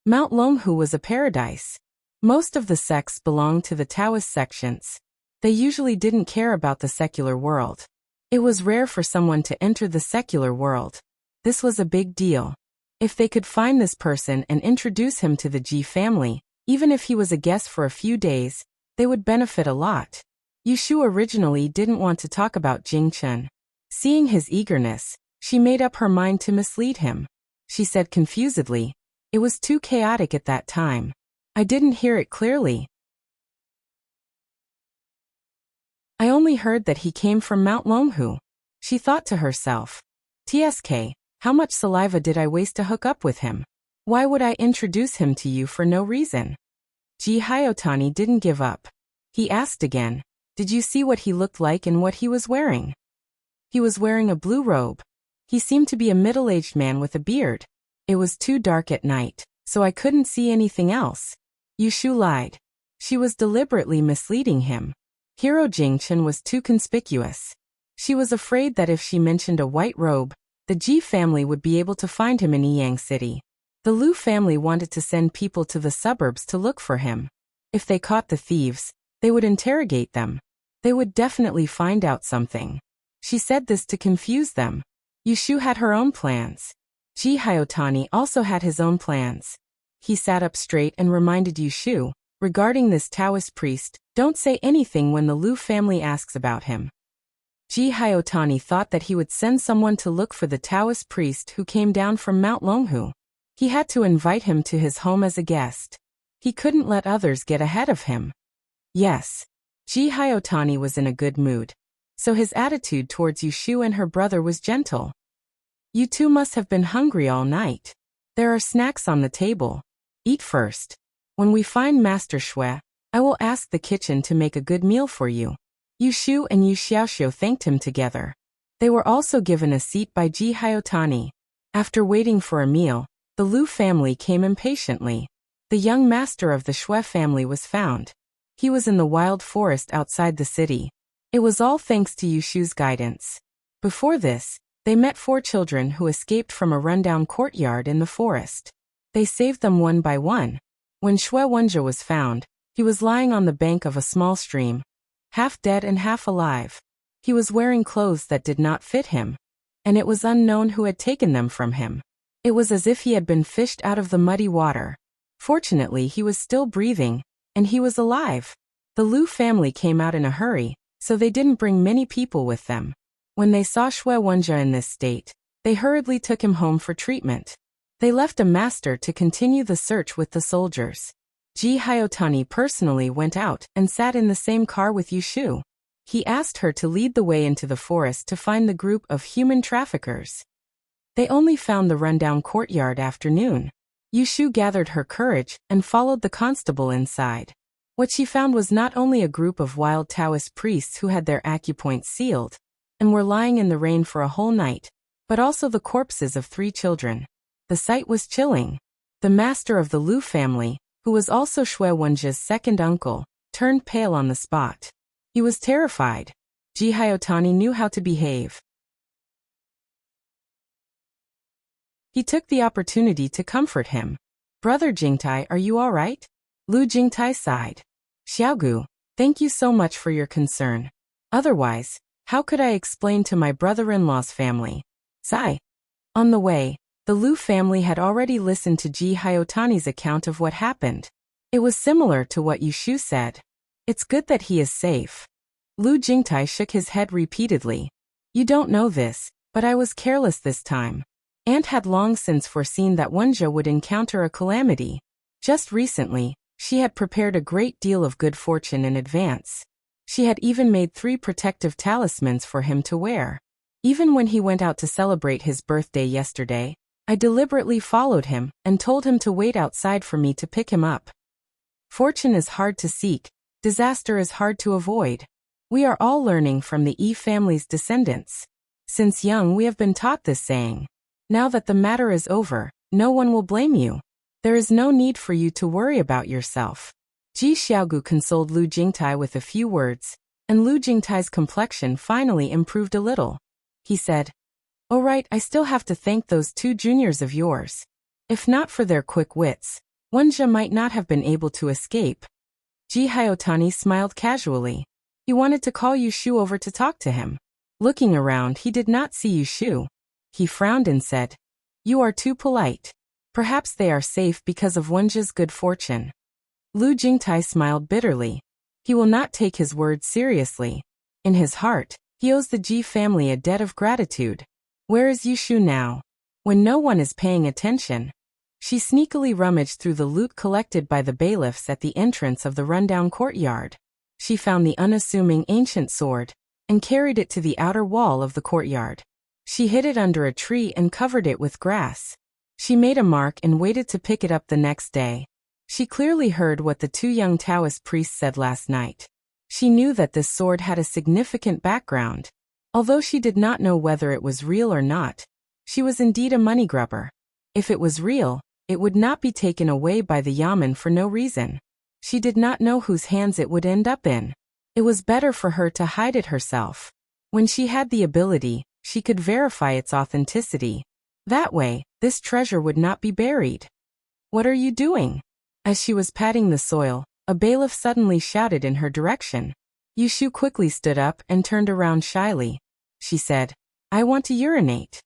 A: Mount Longhu was a paradise. Most of the sects belonged to the Taoist sections. They usually didn't care about the secular world. It was rare for someone to enter the secular world. This was a big deal. If they could find this person and introduce him to the Ji family, even if he was a guest for a few days, they would benefit a lot. Yushu originally didn't want to talk about Jing Chen. Seeing his eagerness, she made up her mind to mislead him. She said confusedly, it was too chaotic at that time. I didn't hear it clearly. I only heard that he came from Mount Longhu. She thought to herself. TSK, how much saliva did I waste to hook up with him? Why would I introduce him to you for no reason? Ji Hyotani didn't give up. He asked again, did you see what he looked like and what he was wearing? He was wearing a blue robe. He seemed to be a middle-aged man with a beard. It was too dark at night, so I couldn't see anything else. Yushu lied. She was deliberately misleading him. Hero Jingchen was too conspicuous. She was afraid that if she mentioned a white robe, the Ji family would be able to find him in Yiyang City. The Liu family wanted to send people to the suburbs to look for him. If they caught the thieves, they would interrogate them. They would definitely find out something. She said this to confuse them. Yushu had her own plans. Ji Hyotani also had his own plans. He sat up straight and reminded Yushu, regarding this Taoist priest, don't say anything when the Liu family asks about him. Ji Hyotani thought that he would send someone to look for the Taoist priest who came down from Mount Longhu. He had to invite him to his home as a guest. He couldn't let others get ahead of him. Yes, Ji Hyotani was in a good mood. So his attitude towards Yushu and her brother was gentle. You two must have been hungry all night. There are snacks on the table. Eat first. When we find Master Shui, I will ask the kitchen to make a good meal for you. Yushu and Yu Xiaoxiu thanked him together. They were also given a seat by Ji Hyotani. After waiting for a meal, the Liu family came impatiently. The young master of the Shui family was found. He was in the wild forest outside the city. It was all thanks to Yushu's guidance. Before this, they met 4 children who escaped from a rundown courtyard in the forest. They saved them one by one. When Shui Wenjie was found, he was lying on the bank of a small stream, half dead and half alive. He was wearing clothes that did not fit him, and it was unknown who had taken them from him. It was as if he had been fished out of the muddy water. Fortunately, he was still breathing, and he was alive. The Liu family came out in a hurry, so they didn't bring many people with them. When they saw Shui Wenjie in this state, they hurriedly took him home for treatment. They left a master to continue the search with the soldiers. Ji Hyotani personally went out and sat in the same car with Yushu. He asked her to lead the way into the forest to find the group of human traffickers. They only found the rundown courtyard after noon. Yushu gathered her courage and followed the constable inside. What she found was not only a group of wild Taoist priests who had their acupoints sealed and were lying in the rain for a whole night, but also the corpses of 3 children. The sight was chilling. The master of the Liu family, who was also Shui Wenjie's second uncle, turned pale on the spot. He was terrified. Ji Hyotani knew how to behave. He took the opportunity to comfort him. Brother Jingtai, are you all right? Lu Jingtai sighed. Xiaogu, thank you so much for your concern. Otherwise, How could I explain to my brother-in-law's family? Sigh. On the way, the Lu family had already listened to Ji Hyotani's account of what happened. It was similar to what Yushu said. It's good that he is safe. Lu Jingtai shook his head repeatedly. You don't know this, but I was careless this time. Aunt had long since foreseen that Wenjia would encounter a calamity. Just recently, she had prepared a great deal of good fortune in advance. She had even made 3 protective talismans for him to wear. Even when he went out to celebrate his birthday yesterday, I deliberately followed him and told him to wait outside for me to pick him up. Fortune is hard to seek, disaster is hard to avoid. We are all learning from the Yi family's descendants. Since young we have been taught this saying. Now that the matter is over, no one will blame you. There is no need for you to worry about yourself. Ji Xiaogu consoled Lu Jingtai with a few words, and Lu Jingtai's complexion finally improved a little. He said, "Oh right, I still have to thank those 2 juniors of yours. If not for their quick wits, Wenjia might not have been able to escape." Ji Hyotani smiled casually. He wanted to call Yushu over to talk to him. Looking around, he did not see Yushu. He frowned and said, "You are too polite. Perhaps they are safe because of Wenjia's good fortune." Lu Jingtai smiled bitterly. He will not take his words seriously. In his heart, he owes the Ji family a debt of gratitude. Where is Yushu now? When no one is paying attention. She sneakily rummaged through the loot collected by the bailiffs at the entrance of the rundown courtyard. She found the unassuming ancient sword, and carried it to the outer wall of the courtyard. She hid it under a tree and covered it with grass. She made a mark and waited to pick it up the next day. She clearly heard what the 2 young Taoist priests said last night. She knew that this sword had a significant background. Although she did not know whether it was real or not, she was indeed a money grubber. If it was real, it would not be taken away by the yamen for no reason. She did not know whose hands it would end up in. It was better for her to hide it herself. When she had the ability, she could verify its authenticity. That way, this treasure would not be buried. "What are you doing?" As she was patting the soil, a bailiff suddenly shouted in her direction. Yushu quickly stood up and turned around shyly. She said, "I want to urinate."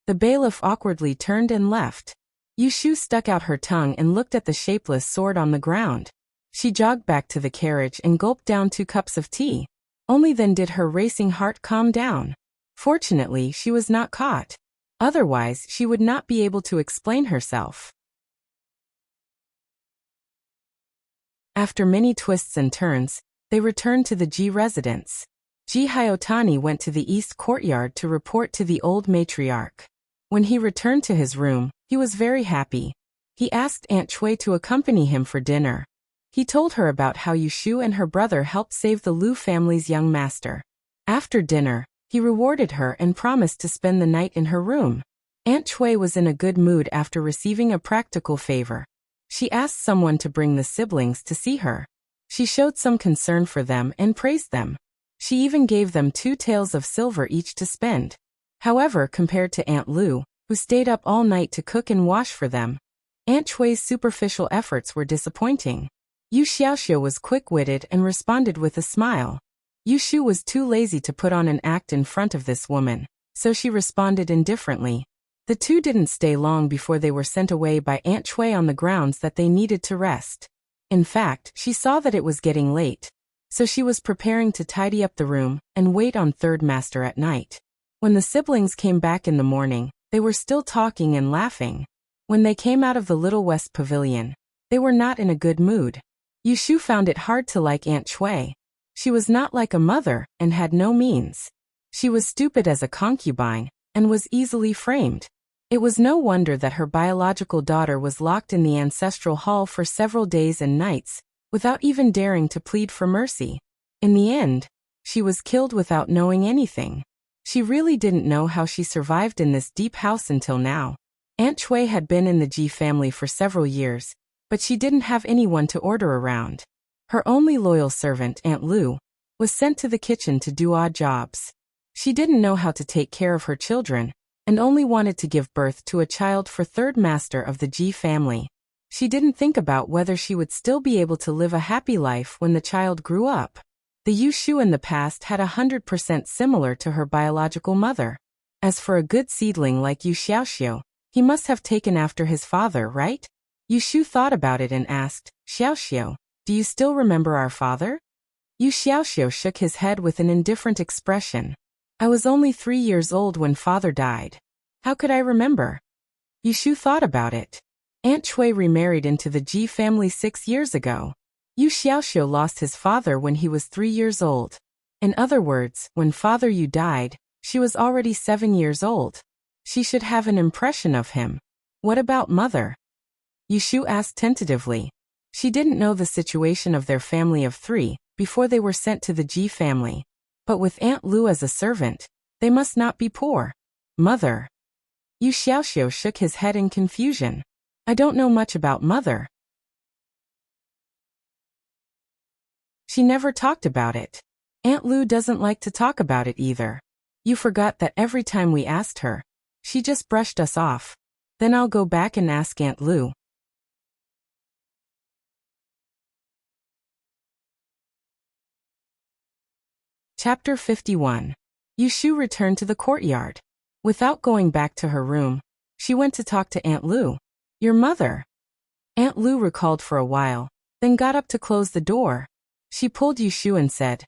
A: The bailiff awkwardly turned and left. Yushu stuck out her tongue and looked at the shapeless sword on the ground. She jogged back to the carriage and gulped down 2 cups of tea. Only then did her racing heart calm down. Fortunately, she was not caught. Otherwise, she would not be able to explain herself. After many twists and turns, they returned to the Ji residence. Ji Hyotani went to the east courtyard to report to the old matriarch. When he returned to his room, he was very happy. He asked Aunt Chui to accompany him for dinner. He told her about how Yushu and her brother helped save the Lu family's young master. After dinner, he rewarded her and promised to spend the night in her room. Aunt Chui was in a good mood after receiving a practical favor. She asked someone to bring the siblings to see her. She showed some concern for them and praised them. She even gave them 2 taels of silver each to spend. However, compared to Aunt Lu, who stayed up all night to cook and wash for them, Aunt Chui's superficial efforts were disappointing. Yu Xiaoxiu was quick-witted and responded with a smile. Yushu was too lazy to put on an act in front of this woman, so she responded indifferently. The 2 didn't stay long before they were sent away by Aunt Chui on the grounds that they needed to rest. In fact, she saw that it was getting late, so she was preparing to tidy up the room and wait on Third Master at night. When the siblings came back in the morning, they were still talking and laughing. When they came out of the Little West Pavilion, they were not in a good mood. Yushu found it hard to like Aunt Chui. She was not like a mother and had no means. She was stupid as a concubine and was easily framed. It was no wonder that her biological daughter was locked in the ancestral hall for several days and nights, without even daring to plead for mercy. In the end, she was killed without knowing anything. She really didn't know how she survived in this deep house until now. Aunt Chui had been in the Ji family for several years, but she didn't have anyone to order around. Her only loyal servant, Aunt Lu, was sent to the kitchen to do odd jobs. She didn't know how to take care of her children, and only wanted to give birth to a child for Third Master of the Ji family. She didn't think about whether she would still be able to live a happy life when the child grew up. The Yushu in the past had 100% similar to her biological mother. As for a good seedling like Yu Xiaoxiu, he must have taken after his father, right? Yushu thought about it and asked, Xiaoxiu, do you still remember our father? Yu Xiaoxiu shook his head with an indifferent expression. I was only 3 years old when father died. How could I remember? Yushu thought about it. Aunt Chui remarried into the Ji family 6 years ago. Yu Xiaoxiu lost his father when he was 3 years old. In other words, when Father Yu died, she was already 7 years old. She should have an impression of him. What about mother? Yushu asked tentatively. She didn't know the situation of their family of 3 before they were sent to the Ji family. But with Aunt Lu as a servant, they must not be poor. Mother. Yu Xiaoxiu shook his head in confusion. I don't know much about mother. She never talked about it. Aunt Lu doesn't like to talk about it either. You forgot that every time we asked her, she just brushed us off. Then I'll go back and ask Aunt Lu. Chapter 51. Yushu returned to the courtyard. Without going back to her room, she went to talk to Aunt Lu. Your mother. Aunt Lu recalled for a while, then got up to close the door. She pulled Yushu and said,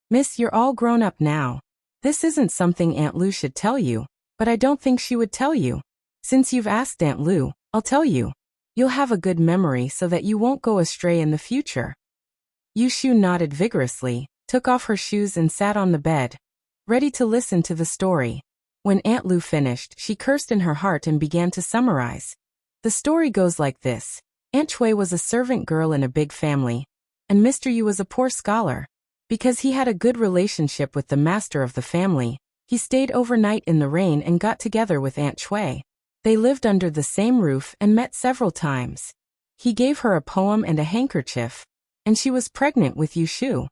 A: Miss, you're all grown up now. This isn't something Aunt Lu should tell you, but I don't think she would tell you. Since you've asked Aunt Lu, I'll tell you. You'll have a good memory so that you won't go astray in the future. Yushu nodded vigorously, took off her shoes and sat on the bed, ready to listen to the story. When Aunt Lu finished, she cursed in her heart and began to summarize. The story goes like this. Aunt Chui was a servant girl in a big family, and Mr. Yu was a poor scholar. Because he had a good relationship with the master of the family, he stayed overnight in the rain and got together with Aunt Chui. They lived under the same roof and met several times. He gave her a poem and a handkerchief, and she was pregnant with Yushu.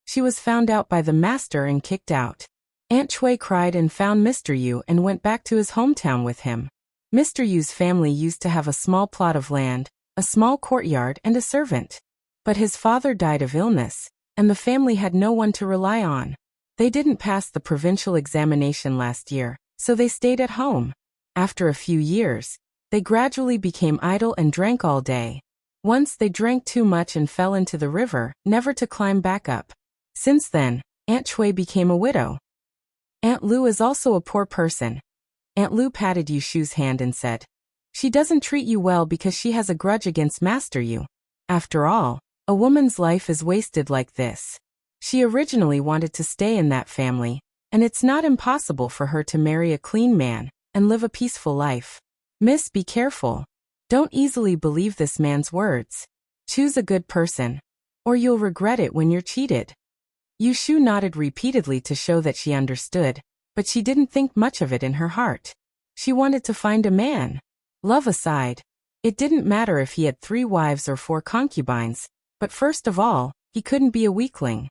A: She was found out by the master and kicked out. Aunt Chui cried and found Mr. Yu and went back to his hometown with him. Mr. Yu's family used to have a small plot of land, a small courtyard and a servant. But his father died of illness, and the family had no one to rely on. They didn't pass the provincial examination last year, so they stayed at home. After a few years, they gradually became idle and drank all day. Once they drank too much and fell into the river, never to climb back up. Since then, Aunt Chui became a widow. Aunt Lu is also a poor person. Aunt Lu patted Yushu's hand and said, She doesn't treat you well because she has a grudge against Master Yu. After all, a woman's life is wasted like this. She originally wanted to stay in that family, and it's not impossible for her to marry a clean man and live a peaceful life. Miss, be careful. Don't easily believe this man's words. Choose a good person, or you'll regret it when you're cheated. Yushu nodded repeatedly to show that she understood, but she didn't think much of it in her heart. She wanted to find a man. Love aside, it didn't matter if he had 3 wives or 4 concubines, but first of all, he couldn't be a weakling.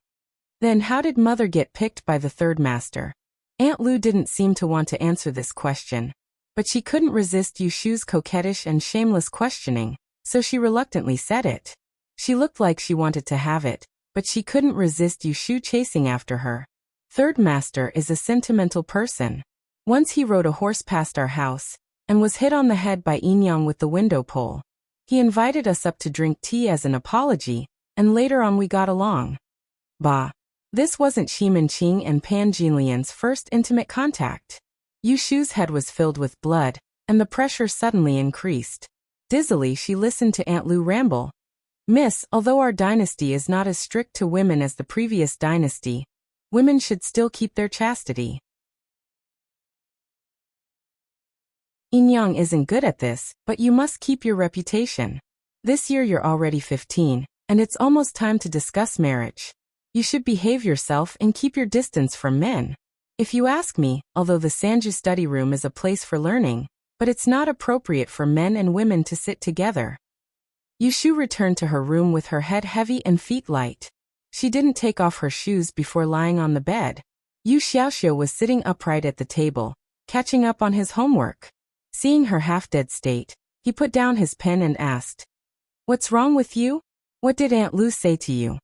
A: Then how did mother get picked by the 3rd master? Aunt Lu didn't seem to want to answer this question, but she couldn't resist Yushu's coquettish and shameless questioning, so she reluctantly said it. She looked like she wanted to have it, but she couldn't resist Yushu chasing after her. 3rd master is a sentimental person. Once he rode a horse past our house, and was hit on the head by Yinyang with the window pole. He invited us up to drink tea as an apology, and later on we got along. Bah. This wasn't Ximen Qing and Pan Jinlian's first intimate contact. Yushu's head was filled with blood, and the pressure suddenly increased. Dizzily she listened to Aunt Lu ramble. Miss, although our dynasty is not as strict to women as the previous dynasty, women should still keep their chastity. Yinyang isn't good at this, but you must keep your reputation. This year you're already 15, and it's almost time to discuss marriage. You should behave yourself and keep your distance from men. If you ask me, although the Sanju study room is a place for learning, but it's not appropriate for men and women to sit together. Yushu returned to her room with her head heavy and feet light. She didn't take off her shoes before lying on the bed. Yu Xiaoxiu was sitting upright at the table, catching up on his homework. Seeing her half-dead state, he put down his pen and asked, What's wrong with you? What did Aunt Lu say to you?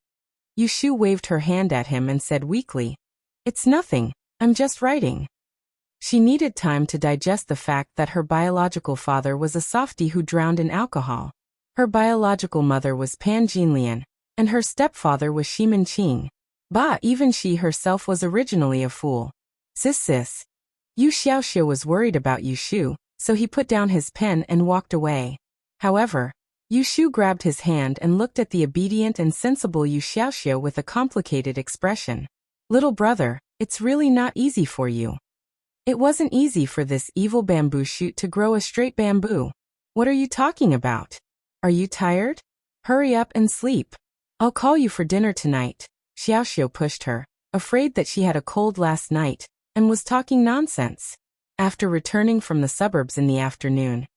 A: Yushu waved her hand at him and said weakly, "It's nothing, I'm just writing." She needed time to digest the fact that her biological father was a softie who drowned in alcohol. Her biological mother was Pan Jinlian, and her stepfather was Shimin Qing. Bah, even she herself was originally a fool. Sis. Yu Xiaoxiu was worried about Yushu, so he put down his pen and walked away. However, Yushu grabbed his hand and looked at the obedient and sensible Yu Xiaoxiu with a complicated expression. "Little brother, it's really not easy for you." It wasn't easy for this evil bamboo shoot to grow a straight bamboo. What are you talking about? Are you tired? Hurry up and sleep. I'll call you for dinner tonight. Xiaoxiu pushed her, afraid that she had a cold last night, and was talking nonsense. After returning from the suburbs in the afternoon,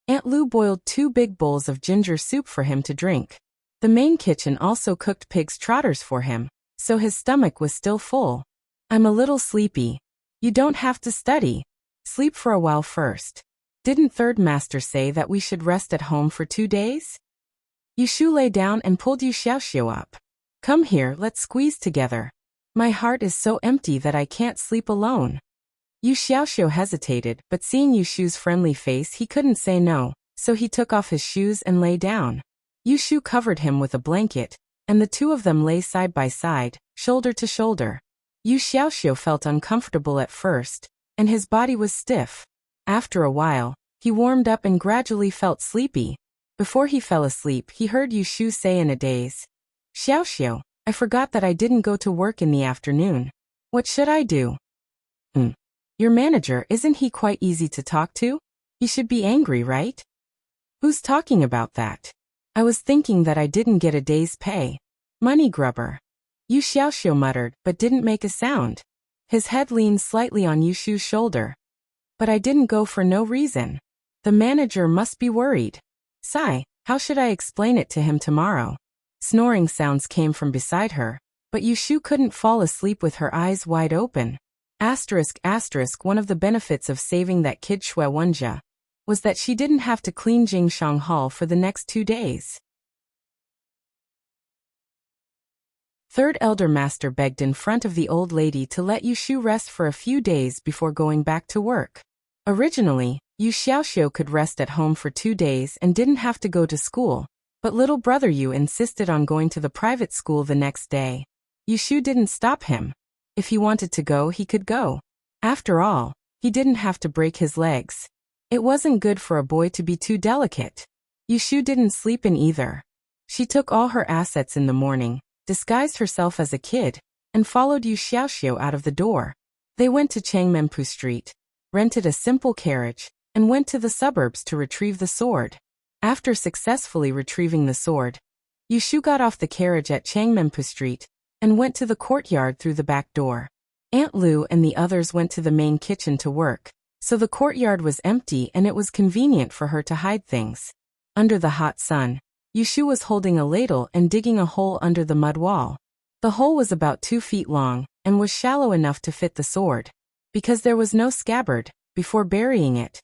A: Aunt Lu boiled 2 big bowls of ginger soup for him to drink. The main kitchen also cooked pig's trotters for him, so his stomach was still full. "I'm a little sleepy." "You don't have to study. Sleep for a while first. Didn't third master say that we should rest at home for 2 days? Yushu lay down and pulled Yu Xiaoxiu up. "Come here, let's squeeze together. My heart is so empty that I can't sleep alone." Yu Xiaoxiu hesitated, but seeing Yushu's friendly face he couldn't say no, so he took off his shoes and lay down. Yushu covered him with a blanket, and the two of them lay side by side, shoulder to shoulder. Yu Xiaoxiu felt uncomfortable at first, and his body was stiff. After a while, he warmed up and gradually felt sleepy. Before he fell asleep, he heard Yushu say in a daze, "Xiaoxiu, I forgot that I didn't go to work in the afternoon. What should I do?" Your manager, isn't he quite easy to talk to? He should be angry, right?" "Who's talking about that? I was thinking that I didn't get a day's pay. Money grubber." Yu Xiaoxiu muttered, but didn't make a sound. His head leaned slightly on Yushu's shoulder. "But I didn't go for no reason. The manager must be worried. Sigh, how should I explain it to him tomorrow?" Snoring sounds came from beside her, but Yushu couldn't fall asleep with her eyes wide open. One of the benefits of saving that kid Shui Wenjia was that she didn't have to clean Jingshang Hall for the next 2 days. Third elder master begged in front of the old lady to let Yushu rest for a few days before going back to work. Originally, Yu Xiaoxiu could rest at home for 2 days and didn't have to go to school, but little brother Yu insisted on going to the private school the next day. Yushu didn't stop him. If he wanted to go, he could go. After all, he didn't have to break his legs. It wasn't good for a boy to be too delicate. Yushu didn't sleep in either. She took all her assets in the morning, disguised herself as a kid, and followed Yu Xiaoxiu out of the door. They went to Changmenpu Street, rented a simple carriage, and went to the suburbs to retrieve the sword. After successfully retrieving the sword, Yushu got off the carriage at Changmenpu Street and went to the courtyard through the back door. Aunt Lu and the others went to the main kitchen to work, so the courtyard was empty and it was convenient for her to hide things. Under the hot sun, Yushu was holding a ladle and digging a hole under the mud wall. The hole was about 2 feet long and was shallow enough to fit the sword. Because there was no scabbard, before burying it,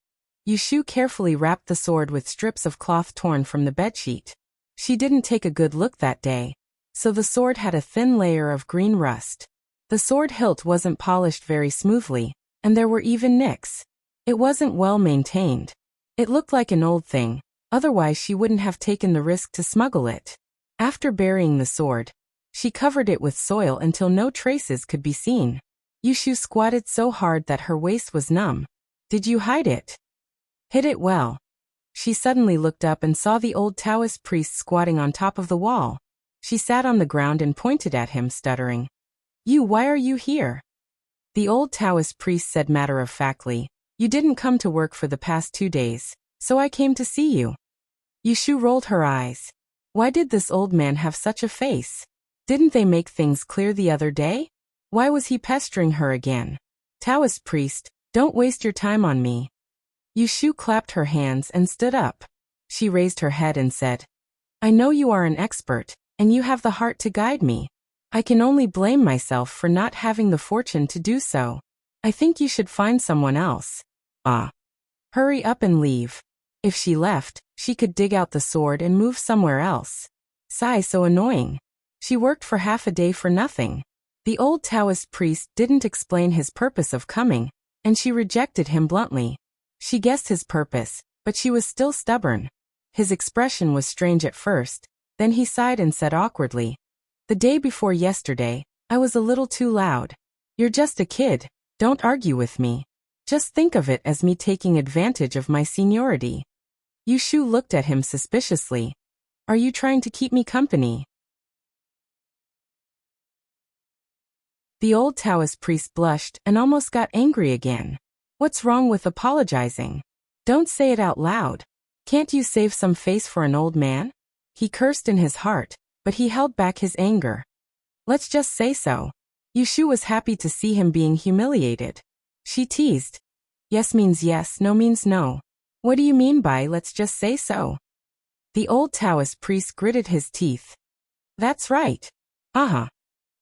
A: Yushu carefully wrapped the sword with strips of cloth torn from the bedsheet. She didn't take a good look that day, so the sword had a thin layer of green rust. The sword hilt wasn't polished very smoothly, and there were even nicks. It wasn't well maintained. It looked like an old thing, otherwise she wouldn't have taken the risk to smuggle it. After burying the sword, she covered it with soil until no traces could be seen. Yushu squatted so hard that her waist was numb. "Did you hide it?" "Hid it well." She suddenly looked up and saw the old Taoist priest squatting on top of the wall. She sat on the ground and pointed at him, stuttering. Why are you here?" The old Taoist priest said matter-of-factly, "You didn't come to work for the past 2 days, so I came to see you." Yushu rolled her eyes. Why did this old man have such a face? Didn't they make things clear the other day? Why was he pestering her again? "Taoist priest, don't waste your time on me." Yushu clapped her hands and stood up. She raised her head and said, "I know you are an expert, and you have the heart to guide me. I can only blame myself for not having the fortune to do so. I think you should find someone else." Hurry up and leave." If she left, she could dig out the sword and move somewhere else. Sigh, so annoying. She worked for half a day for nothing. The old Taoist priest didn't explain his purpose of coming, and she rejected him bluntly. She guessed his purpose, but she was still stubborn. His expression was strange at first, then he sighed and said awkwardly, "The day before yesterday, I was a little too loud. You're just a kid, don't argue with me. Just think of it as me taking advantage of my seniority." Yushu looked at him suspiciously. "Are you trying to keep me company?" The old Taoist priest blushed and almost got angry again. "What's wrong with apologizing? Don't say it out loud. Can't you save some face for an old man?" He cursed in his heart, but he held back his anger. "Let's just say so." Yushu was happy to see him being humiliated. She teased. "Yes means yes, no means no. What do you mean by let's just say so?" The old Taoist priest gritted his teeth. "That's right. Uh-huh."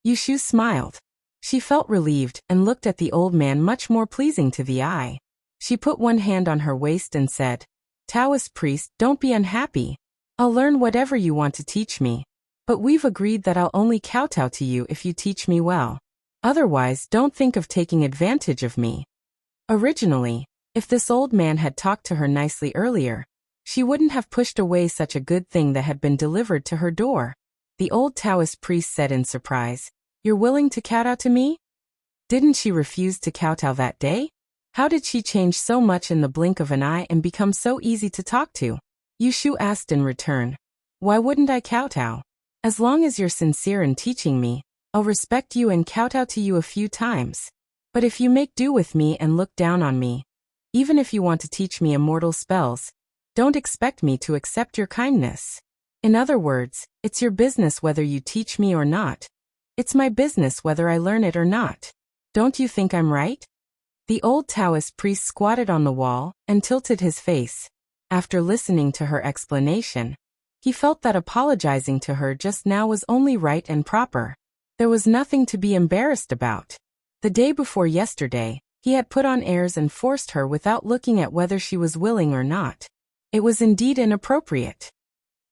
A: Yushu smiled. She felt relieved and looked at the old man much more pleasing to the eye. She put one hand on her waist and said, "Taoist priest, don't be unhappy. I'll learn whatever you want to teach me. But we've agreed that I'll only kowtow to you if you teach me well. Otherwise, don't think of taking advantage of me." Originally, if this old man had talked to her nicely earlier, she wouldn't have pushed away such a good thing that had been delivered to her door. The old Taoist priest said in surprise, "You're willing to kowtow to me?" Didn't she refuse to kowtow that day? How did she change so much in the blink of an eye and become so easy to talk to? Yushu asked in return, "Why wouldn't I kowtow? As long as you're sincere in teaching me, I'll respect you and kowtow to you a few times. But if you make do with me and look down on me, even if you want to teach me immortal spells, don't expect me to accept your kindness. In other words, it's your business whether you teach me or not. It's my business whether I learn it or not. Don't you think I'm right?" The old Taoist priest squatted on the wall and tilted his face. After listening to her explanation, he felt that apologizing to her just now was only right and proper. There was nothing to be embarrassed about. The day before yesterday, he had put on airs and forced her without looking at whether she was willing or not. It was indeed inappropriate.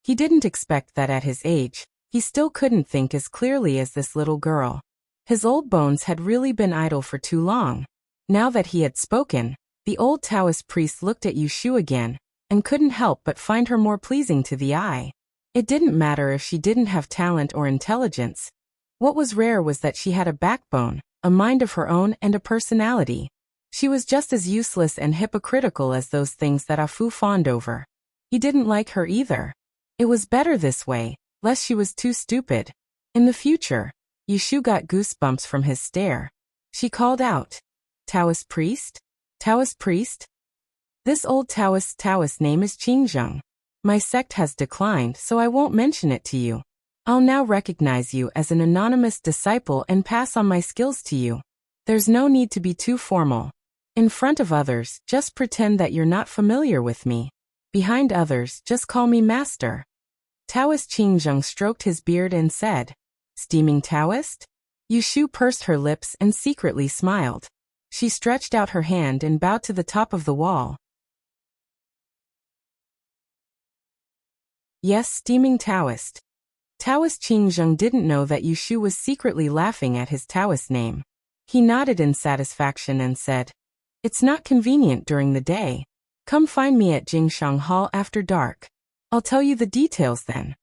A: He didn't expect that at his age, he still couldn't think as clearly as this little girl. His old bones had really been idle for too long. Now that he had spoken, the old Taoist priest looked at Yushu again, and couldn't help but find her more pleasing to the eye. It didn't matter if she didn't have talent or intelligence. What was rare was that she had a backbone, a mind of her own and a personality. She was just as useless and hypocritical as those things that Afu fawned over. He didn't like her either. It was better this way, lest she was too stupid. In the future, Yushu got goosebumps from his stare. She called out, "Taoist priest? Taoist priest? This old Taoist name is Qingzheng. My sect has declined, so I won't mention it to you. I'll now recognize you as an anonymous disciple and pass on my skills to you. There's no need to be too formal. In front of others, just pretend that you're not familiar with me. Behind others, just call me master." Taoist Qingzheng stroked his beard and said, "Steaming Taoist?" Yushu pursed her lips and secretly smiled. She stretched out her hand and bowed to the top of the wall. "Yes, steaming Taoist." Taoist Qingzheng didn't know that Yushu was secretly laughing at his Taoist name. He nodded in satisfaction and said, "It's not convenient during the day. Come find me at Jingshang Hall after dark. I'll tell you the details then."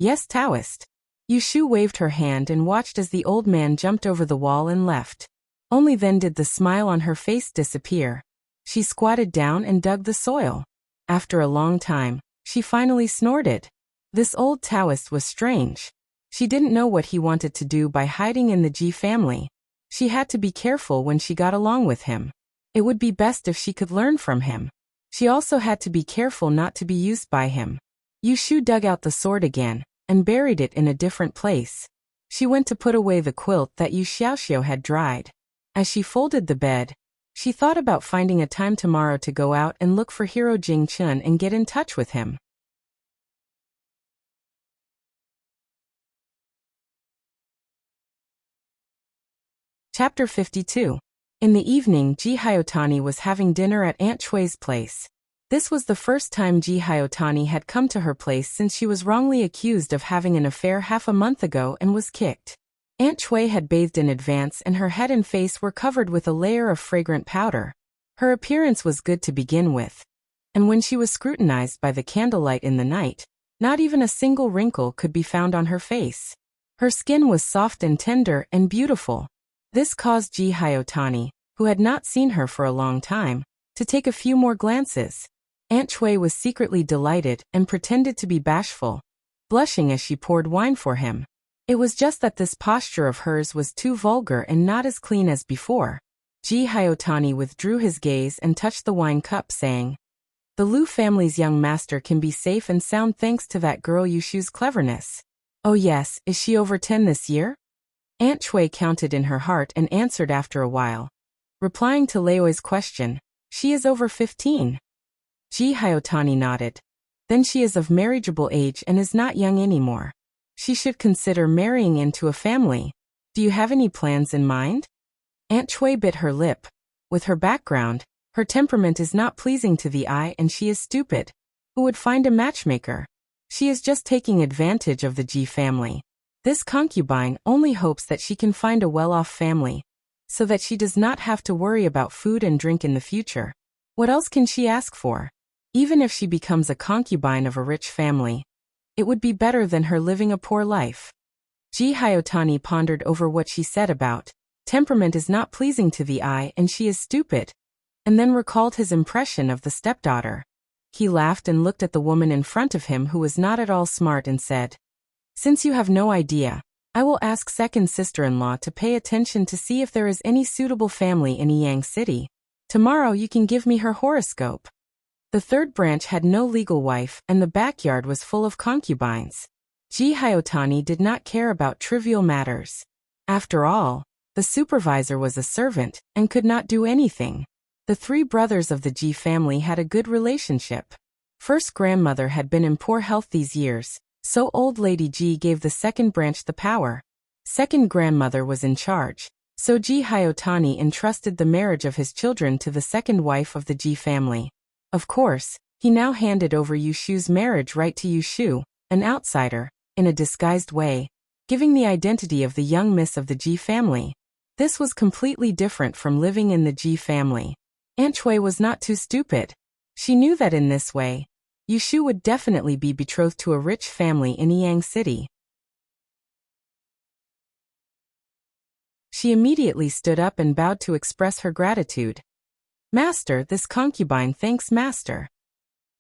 A: "Yes, Taoist." Yushu waved her hand and watched as the old man jumped over the wall and left. Only then did the smile on her face disappear. She squatted down and dug the soil. After a long time, she finally snorted. This old Taoist was strange. She didn't know what he wanted to do by hiding in the Ji family. She had to be careful when she got along with him. It would be best if she could learn from him. She also had to be careful not to be used by him. Yushu dug out the sword again, and buried it in a different place. She went to put away the quilt that Yu Xiaoxiao had dried. As she folded the bed, she thought about finding a time tomorrow to go out and look for Hero Jingchun and get in touch with him. Chapter 52. In the evening, Ji Hyotani was having dinner at Aunt Chui's place. This was the first time Ji Hyotani had come to her place since she was wrongly accused of having an affair half a month ago and was kicked. Aunt Chui had bathed in advance and her head and face were covered with a layer of fragrant powder. Her appearance was good to begin with. And when she was scrutinized by the candlelight in the night, not even a single wrinkle could be found on her face. Her skin was soft and tender and beautiful. This caused Ji Hyotani, who had not seen her for a long time, to take a few more glances. Aunt Chui was secretly delighted and pretended to be bashful, blushing as she poured wine for him. It was just that this posture of hers was too vulgar and not as clean as before. Ji Hyotani withdrew his gaze and touched the wine cup, saying, "The Liu family's young master can be safe and sound thanks to that girl Yushu's cleverness." "Oh yes, is she over 10 this year?" Aunt Chui counted in her heart and answered after a while. Replying to Leoi's question, "She is over 15. Ji Hyotani nodded. "Then she is of marriageable age and is not young anymore. She should consider marrying into a family. Do you have any plans in mind?" Aunt Chui bit her lip. With her background, her temperament is not pleasing to the eye and she is stupid. Who would find a matchmaker? She is just taking advantage of the Ji family. This concubine only hopes that she can find a well-off family, so that she does not have to worry about food and drink in the future. What else can she ask for? Even if she becomes a concubine of a rich family, it would be better than her living a poor life. Ji Hyotani pondered over what she said about temperament is not pleasing to the eye and she is stupid, and then recalled his impression of the stepdaughter. He laughed and looked at the woman in front of him who was not at all smart and said, "Since you have no idea, I will ask second sister-in-law to pay attention to see if there is any suitable family in Yang City. Tomorrow you can give me her horoscope." The third branch had no legal wife and the backyard was full of concubines. Ji Hyotani did not care about trivial matters. After all, the supervisor was a servant and could not do anything. The three brothers of the Ji family had a good relationship. First grandmother had been in poor health these years, so old lady Ji gave the second branch the power. Second grandmother was in charge, so Ji Hyotani entrusted the marriage of his children to the second wife of the Ji family. Of course, he now handed over Yushu's marriage right to Yushu, an outsider, in a disguised way, giving the identity of the young miss of the Ji family. This was completely different from living in the Ji family. Aunt Chui was not too stupid. She knew that in this way, Yushu would definitely be betrothed to a rich family in Yang City. She immediately stood up and bowed to express her gratitude. "Master, this concubine thanks master."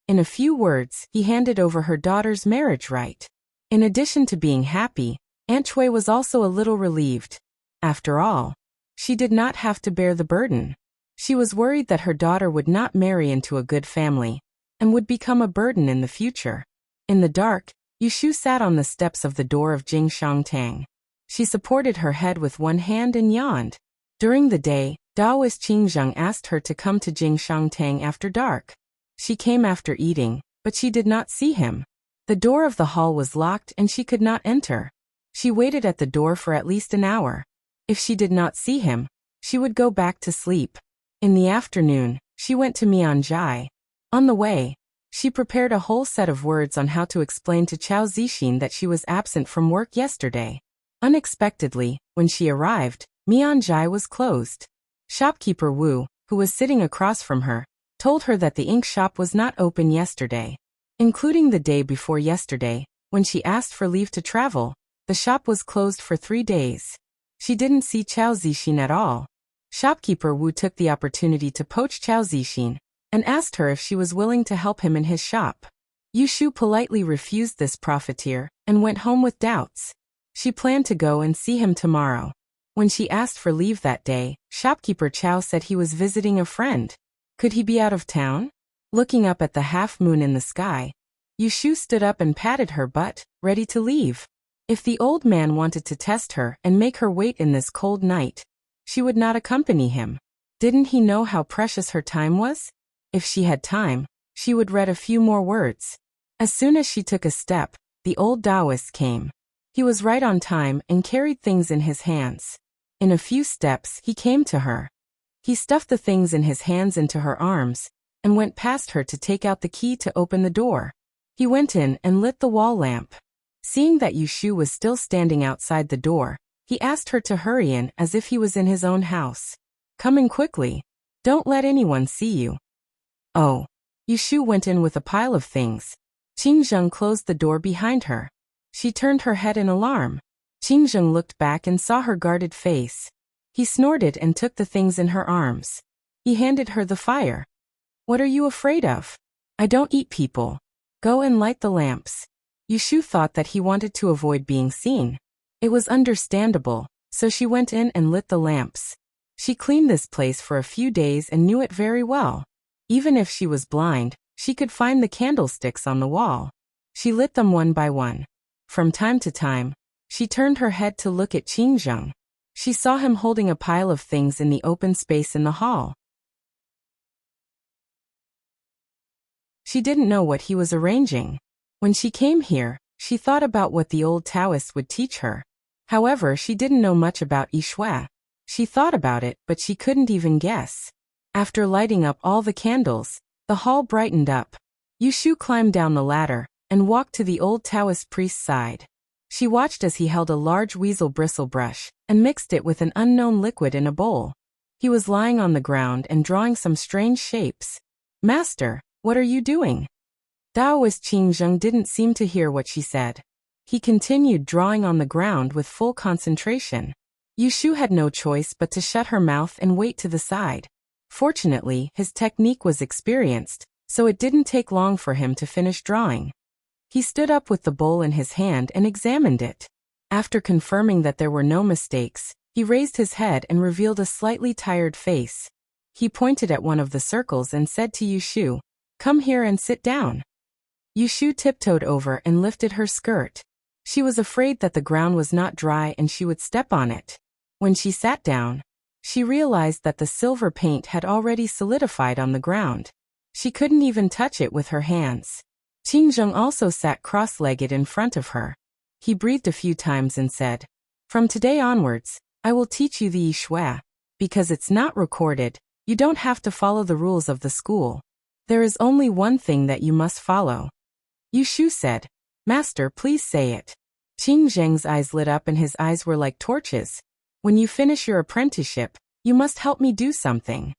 A: In a few words, he handed over her daughter's marriage right. In addition to being happy, Aunt Chui was also a little relieved. After all, she did not have to bear the burden. She was worried that her daughter would not marry into a good family, and would become a burden in the future. In the dark, Yushu sat on the steps of the door of Jingshangtang. She supported her head with one hand and yawned. During the day, Taoist Qingzheng asked her to come to Jingshangtang after dark. She came after eating, but she did not see him. The door of the hall was locked and she could not enter. She waited at the door for at least an hour. If she did not see him, she would go back to sleep. In the afternoon, she went to Mianjai. On the way, she prepared a whole set of words on how to explain to Chao Zixin that she was absent from work yesterday. Unexpectedly, when she arrived, Mianjai was closed. Shopkeeper Wu, who was sitting across from her, told her that the ink shop was not open yesterday. Including the day before yesterday, when she asked for leave to travel, the shop was closed for 3 days. She didn't see Chao Zixin at all. Shopkeeper Wu took the opportunity to poach Chao Zixin, and asked her if she was willing to help him in his shop. Yushu politely refused this profiteer, and went home with doubts. She planned to go and see him tomorrow. When she asked for leave that day, shopkeeper Chao said he was visiting a friend. Could he be out of town? Looking up at the half-moon in the sky, Yushu stood up and patted her butt, ready to leave. If the old man wanted to test her and make her wait in this cold night, she would not accompany him. Didn't he know how precious her time was? If she had time, she would read a few more words. As soon as she took a step, the old Taoist came. He was right on time and carried things in his hands. In a few steps, he came to her. He stuffed the things in his hands into her arms, and went past her to take out the key to open the door. He went in and lit the wall lamp. Seeing that Yushu was still standing outside the door, he asked her to hurry in as if he was in his own house. Come in quickly. Don't let anyone see you. Oh. Yushu went in with a pile of things. Qingzheng closed the door behind her. She turned her head in alarm. Qingzheng looked back and saw her guarded face. He snorted and took the things in her arms. He handed her the fire. What are you afraid of? I don't eat people. Go and light the lamps. Yushu thought that he wanted to avoid being seen. It was understandable, so she went in and lit the lamps. She cleaned this place for a few days and knew it very well. Even if she was blind, she could find the candlesticks on the wall. She lit them one by one. From time to time, she turned her head to look at Qingzheng. She saw him holding a pile of things in the open space in the hall. She didn't know what he was arranging. When she came here, she thought about what the old Taoist would teach her. However, she didn't know much about Yishui. She thought about it, but she couldn't even guess. After lighting up all the candles, the hall brightened up. Yushu climbed down the ladder and walked to the old Taoist priest's side. She watched as he held a large weasel bristle brush and mixed it with an unknown liquid in a bowl. He was lying on the ground and drawing some strange shapes. Master, what are you doing? Taoist Qingzheng didn't seem to hear what she said. He continued drawing on the ground with full concentration. Yushu had no choice but to shut her mouth and wait to the side. Fortunately, his technique was experienced, so it didn't take long for him to finish drawing. He stood up with the bowl in his hand and examined it. After confirming that there were no mistakes, he raised his head and revealed a slightly tired face. He pointed at one of the circles and said to Yushu, "Come here and sit down." Yushu tiptoed over and lifted her skirt. She was afraid that the ground was not dry and she would step on it. When she sat down, she realized that the silver paint had already solidified on the ground. She couldn't even touch it with her hands. Qingzheng also sat cross-legged in front of her. He breathed a few times and said, "From today onwards, I will teach you the Yishui. Because it's not recorded, you don't have to follow the rules of the school. There is only one thing that you must follow." Yushu said, "Master, please say it." Qingzheng's eyes lit up and his eyes were like torches. "When you finish your apprenticeship, you must help me do something."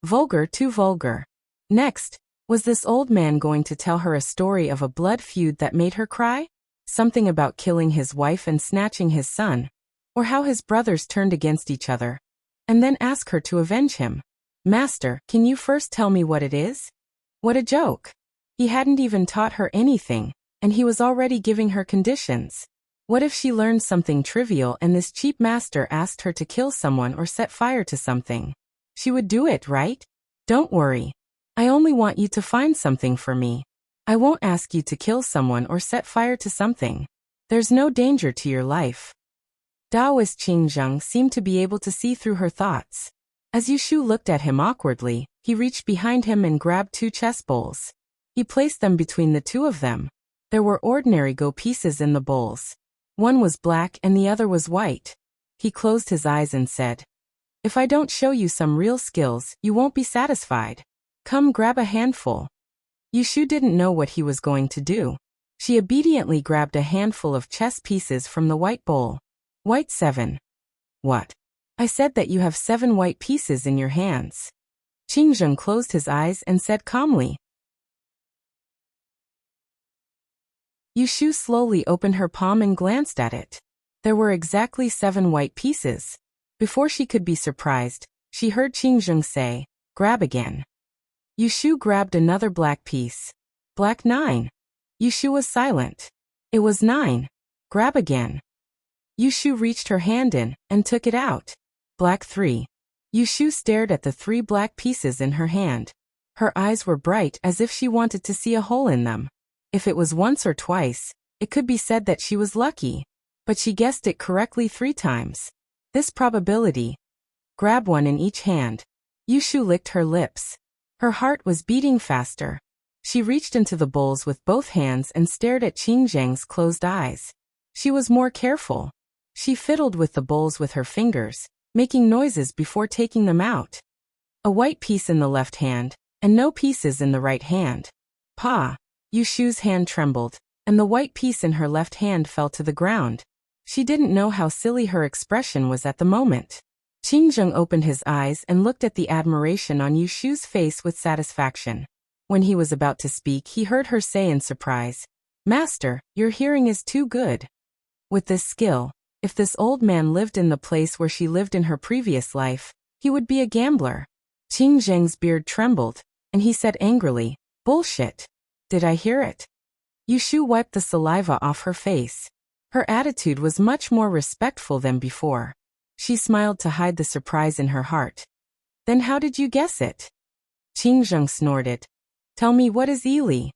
A: Vulgar, too vulgar. Next, was this old man going to tell her a story of a blood feud that made her cry? Something about killing his wife and snatching his son, or how his brothers turned against each other, and then ask her to avenge him. "Master, can you first tell me what it is?" What a joke. He hadn't even taught her anything, and he was already giving her conditions. What if she learned something trivial and this cheap master asked her to kill someone or set fire to something? She would do it, right? "Don't worry. I only want you to find something for me. I won't ask you to kill someone or set fire to something. There's no danger to your life." Taoist Qingzheng seemed to be able to see through her thoughts. As Yushu looked at him awkwardly, he reached behind him and grabbed 2 chess bowls. He placed them between the 2 of them. There were ordinary go pieces in the bowls. One was black and the other was white. He closed his eyes and said, "If I don't show you some real skills, you won't be satisfied. Come grab a handful." Yushu didn't know what he was going to do. She obediently grabbed a handful of chess pieces from the white bowl. "White 7. What? I said that you have 7 white pieces in your hands." Qingzheng closed his eyes and said calmly. Yushu slowly opened her palm and glanced at it. There were exactly 7 white pieces. Before she could be surprised, she heard Qingzheng say, "Grab again." Yushu grabbed another black piece. "Black 9. Yushu was silent. "It was 9. Grab again." Yushu reached her hand in and took it out. "Black 3. Yushu stared at the 3 black pieces in her hand. Her eyes were bright as if she wanted to see a hole in them. If it was once or twice, it could be said that she was lucky, but she guessed it correctly 3 times. This probability. Grab 1 in each hand. Yushu licked her lips. Her heart was beating faster. She reached into the bowls with both hands and stared at Qingzheng's closed eyes. She was more careful. She fiddled with the bowls with her fingers, making noises before taking them out. A white piece in the left hand, and no pieces in the right hand. Pa! Yushu's hand trembled, and the white piece in her left hand fell to the ground. She didn't know how silly her expression was at the moment. Qingzheng opened his eyes and looked at the admiration on Yushu's face with satisfaction. When he was about to speak, he heard her say in surprise, "Master, your hearing is too good." With this skill, if this old man lived in the place where she lived in her previous life, he would be a gambler. Qingzheng's beard trembled, and he said angrily, "Bullshit. Did I hear it?" Yushu wiped the saliva off her face. Her attitude was much more respectful than before. She smiled to hide the surprise in her heart. "Then how did you guess it?" Qingzheng snorted. "Tell me, what is Ili?"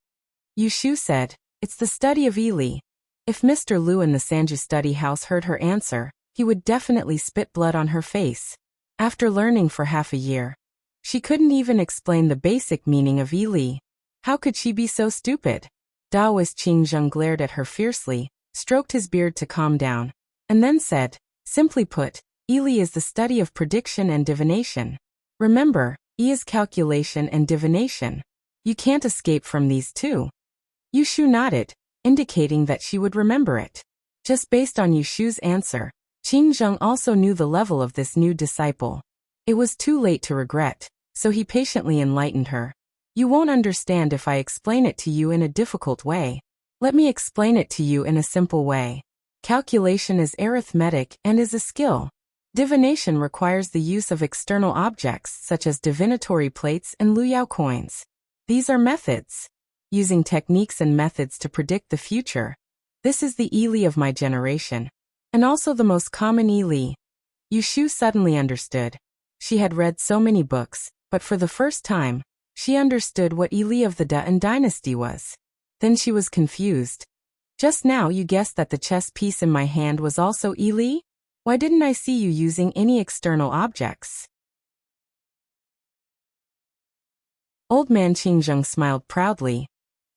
A: Yushu said, "It's the study of Ili." If Mr. Liu in the Sanju study house heard her answer, he would definitely spit blood on her face. After learning for half a year, she couldn't even explain the basic meaning of Ili. How could she be so stupid? Taoist Qingzheng glared at her fiercely, stroked his beard to calm down, and then said, "Simply put, Ili is the study of prediction and divination. Remember, E is calculation and divination. You can't escape from these two." Yushu nodded, indicating that she would remember it. Just based on Yushu's answer, Qingzheng also knew the level of this new disciple. It was too late to regret, so he patiently enlightened her. "You won't understand if I explain it to you in a difficult way. Let me explain it to you in a simple way. Calculation is arithmetic and is a skill. Divination requires the use of external objects such as divinatory plates and luyao coins. These are methods. Using techniques and methods to predict the future. This is the Ili of my generation, and also the most common Ili." Yushu suddenly understood. She had read so many books, but for the first time, she understood what Ili of the Dan dynasty was. Then she was confused. "Just now you guessed that the chess piece in my hand was also Ili? Why didn't I see you using any external objects?" Old man Qingzheng smiled proudly.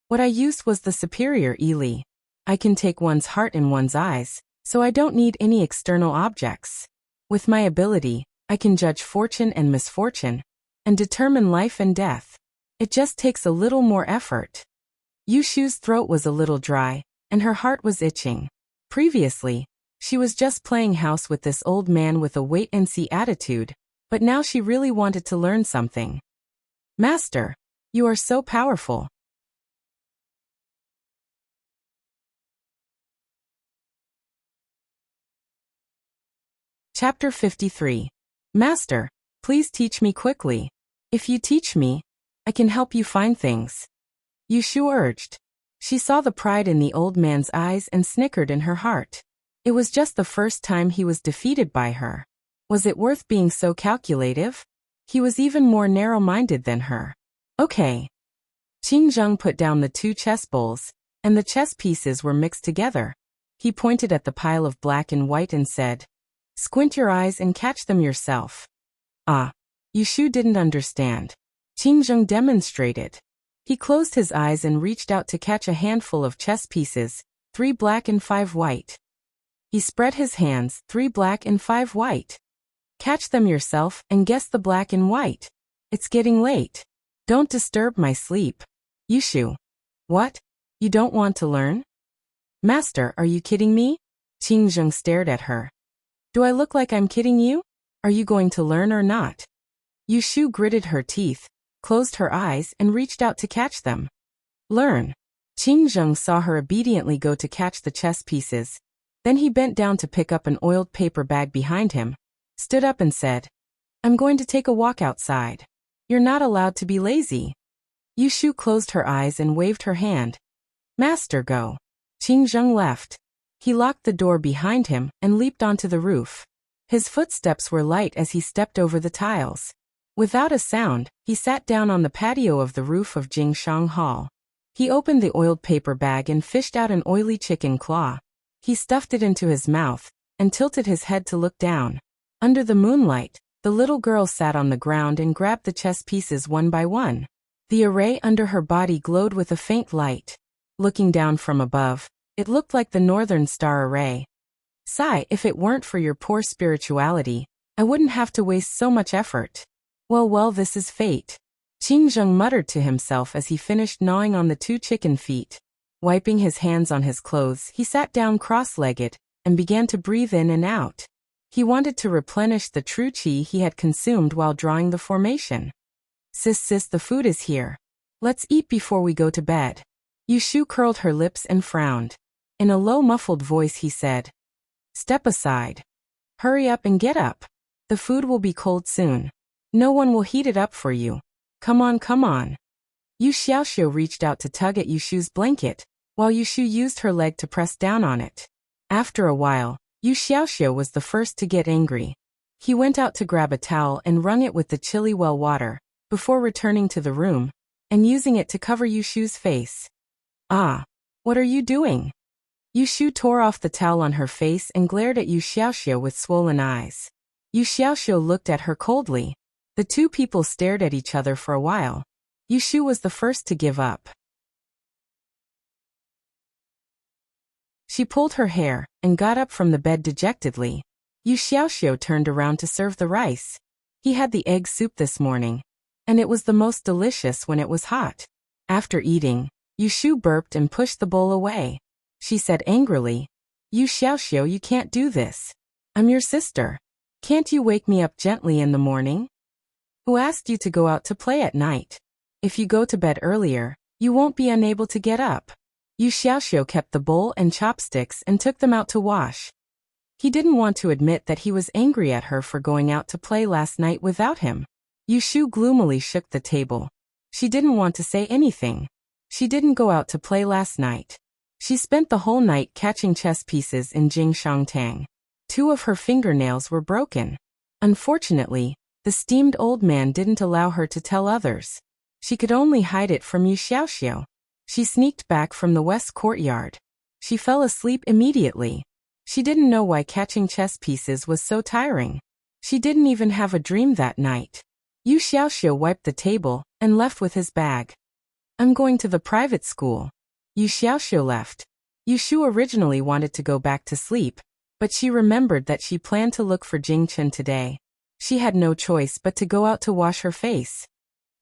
A: "What I used was the superior Ili. I can take one's heart in one's eyes, so I don't need any external objects. With my ability, I can judge fortune and misfortune, and determine life and death. It just takes a little more effort." Yushu's throat was a little dry, and her heart was itching. Previously, she was just playing house with this old man with a wait-and-see attitude, but now she really wanted to learn something. "Master, you are so powerful." Chapter 53. Master, please teach me quickly. If you teach me, I can help you find things. Yushu urged. She saw the pride in the old man's eyes and snickered in her heart. It was just the first time he was defeated by her. Was it worth being so calculative? He was even more narrow-minded than her. "Okay." Qingzheng put down the two chess bowls, and the chess pieces were mixed together. He pointed at the pile of black and white and said, "Squint your eyes and catch them yourself." Ah. Yushu didn't understand. Qingzheng demonstrated. He closed his eyes and reached out to catch a handful of chess pieces, 3 black and 5 white. He spread his hands, 3 black and 5 white. "Catch them yourself and guess the black and white. It's getting late. Don't disturb my sleep." Yushu. "What? You don't want to learn?" "Master, are you kidding me?" Qingzheng stared at her. "Do I look like I'm kidding you? Are you going to learn or not?" Yushu gritted her teeth, closed her eyes and reached out to catch them. "Learn." Qingzheng saw her obediently go to catch the chess pieces. Then he bent down to pick up an oiled paper bag behind him, stood up and said, "I'm going to take a walk outside. You're not allowed to be lazy." Yushu closed her eyes and waved her hand. "Master, go." Qingzheng left. He locked the door behind him and leaped onto the roof. His footsteps were light as he stepped over the tiles. Without a sound, he sat down on the patio of the roof of Jingshang Hall. He opened the oiled paper bag and fished out an oily chicken claw. He stuffed it into his mouth and tilted his head to look down. Under the moonlight, the little girl sat on the ground and grabbed the chess pieces one by one. The array under her body glowed with a faint light. Looking down from above, it looked like the Northern Star Array. "Sigh, if it weren't for your poor spirituality, I wouldn't have to waste so much effort." Well, well, this is fate. Qing Zheng muttered to himself as he finished gnawing on the 2 chicken feet. Wiping his hands on his clothes, he sat down cross-legged and began to breathe in and out. He wanted to replenish the true qi he had consumed while drawing the formation. Sis, the food is here. Let's eat before we go to bed. Yushu curled her lips and frowned. In a low muffled voice he said, Step aside. Hurry up and get up. The food will be cold soon. No one will heat it up for you. Come on, come on. Yu Xiaoxiu reached out to tug at Yushu's blanket, while Yushu used her leg to press down on it. After a while, Yu Xiaoxiu was the first to get angry. He went out to grab a towel and wrung it with the chilly well water, before returning to the room, and using it to cover Yushu's face. Ah! What are you doing? Yushu tore off the towel on her face and glared at Yu Xiaoxiu with swollen eyes. Yu Xiaoxiu looked at her coldly. The 2 people stared at each other for a while. Yushu was the first to give up. She pulled her hair and got up from the bed dejectedly. Yu Xiaoxiu turned around to serve the rice. He had the egg soup this morning, and it was the most delicious when it was hot. After eating, Yushu burped and pushed the bowl away. She said angrily, Yu Xiaoxiu, you can't do this. I'm your sister. Can't you wake me up gently in the morning? Who asked you to go out to play at night? If you go to bed earlier, you won't be unable to get up. Yu Xiaoxiu kept the bowl and chopsticks and took them out to wash. He didn't want to admit that he was angry at her for going out to play last night without him. Yushu gloomily shook the table. She didn't want to say anything. She didn't go out to play last night. She spent the whole night catching chess pieces in Jingshangtang. 2 of her fingernails were broken. Unfortunately, the steamed old man didn't allow her to tell others. She could only hide it from Yu Xiaoxiu. She sneaked back from the west courtyard. She fell asleep immediately. She didn't know why catching chess pieces was so tiring. She didn't even have a dream that night. Yu Xiaoxiu wiped the table and left with his bag. I'm going to the private school. Yu Xiaoxiu left. Yushu originally wanted to go back to sleep, but she remembered that she planned to look for Jingchen today. She had no choice but to go out to wash her face.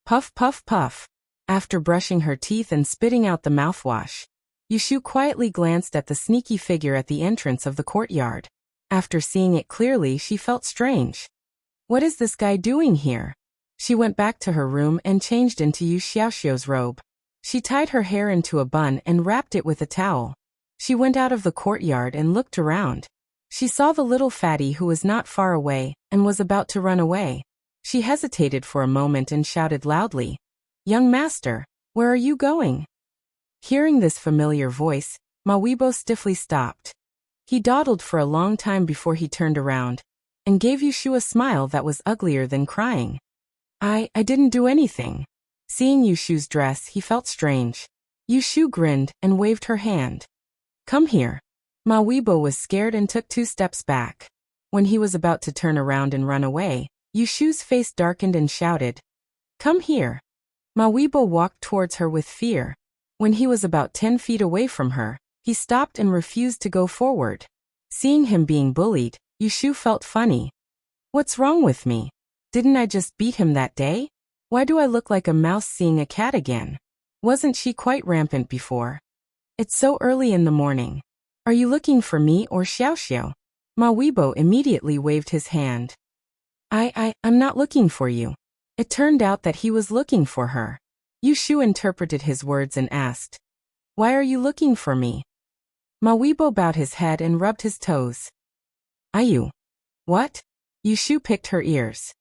A: Puff, puff, puff. After brushing her teeth and spitting out the mouthwash, Yushu quietly glanced at the sneaky figure at the entrance of the courtyard. After seeing it clearly, she felt strange. What is this guy doing here? She went back to her room and changed into Yu Xiaoxiu's robe. She tied her hair into a bun and wrapped it with a towel. She went out of the courtyard and looked around. She saw the little fatty who was not far away and was about to run away. She hesitated for a moment and shouted loudly, Young master, where are you going? Hearing this familiar voice, Ma Weibo stiffly stopped. He dawdled for a long time before he turned around and gave Yushu a smile that was uglier than crying. I didn't do anything. Seeing Yushu's dress, he felt strange. Yushu grinned and waved her hand. Come here. Ma Weibo was scared and took 2 steps back. When he was about to turn around and run away, Yushu's face darkened and shouted, Come here. Ma Weibo walked towards her with fear. When he was about 10 feet away from her, he stopped and refused to go forward. Seeing him being bullied, Yushu felt funny. What's wrong with me? Didn't I just beat him that day? Why do I look like a mouse seeing a cat again? Wasn't she quite rampant before? It's so early in the morning. Are you looking for me or Xiaoxiu? Ma Weibo immediately waved his hand. I'm not looking for you. It turned out that he was looking for her. Yushu interpreted his words and asked, Why are you looking for me? Ma Weibo bowed his head and rubbed his toes. Ayu. What? Yushu picked her ears.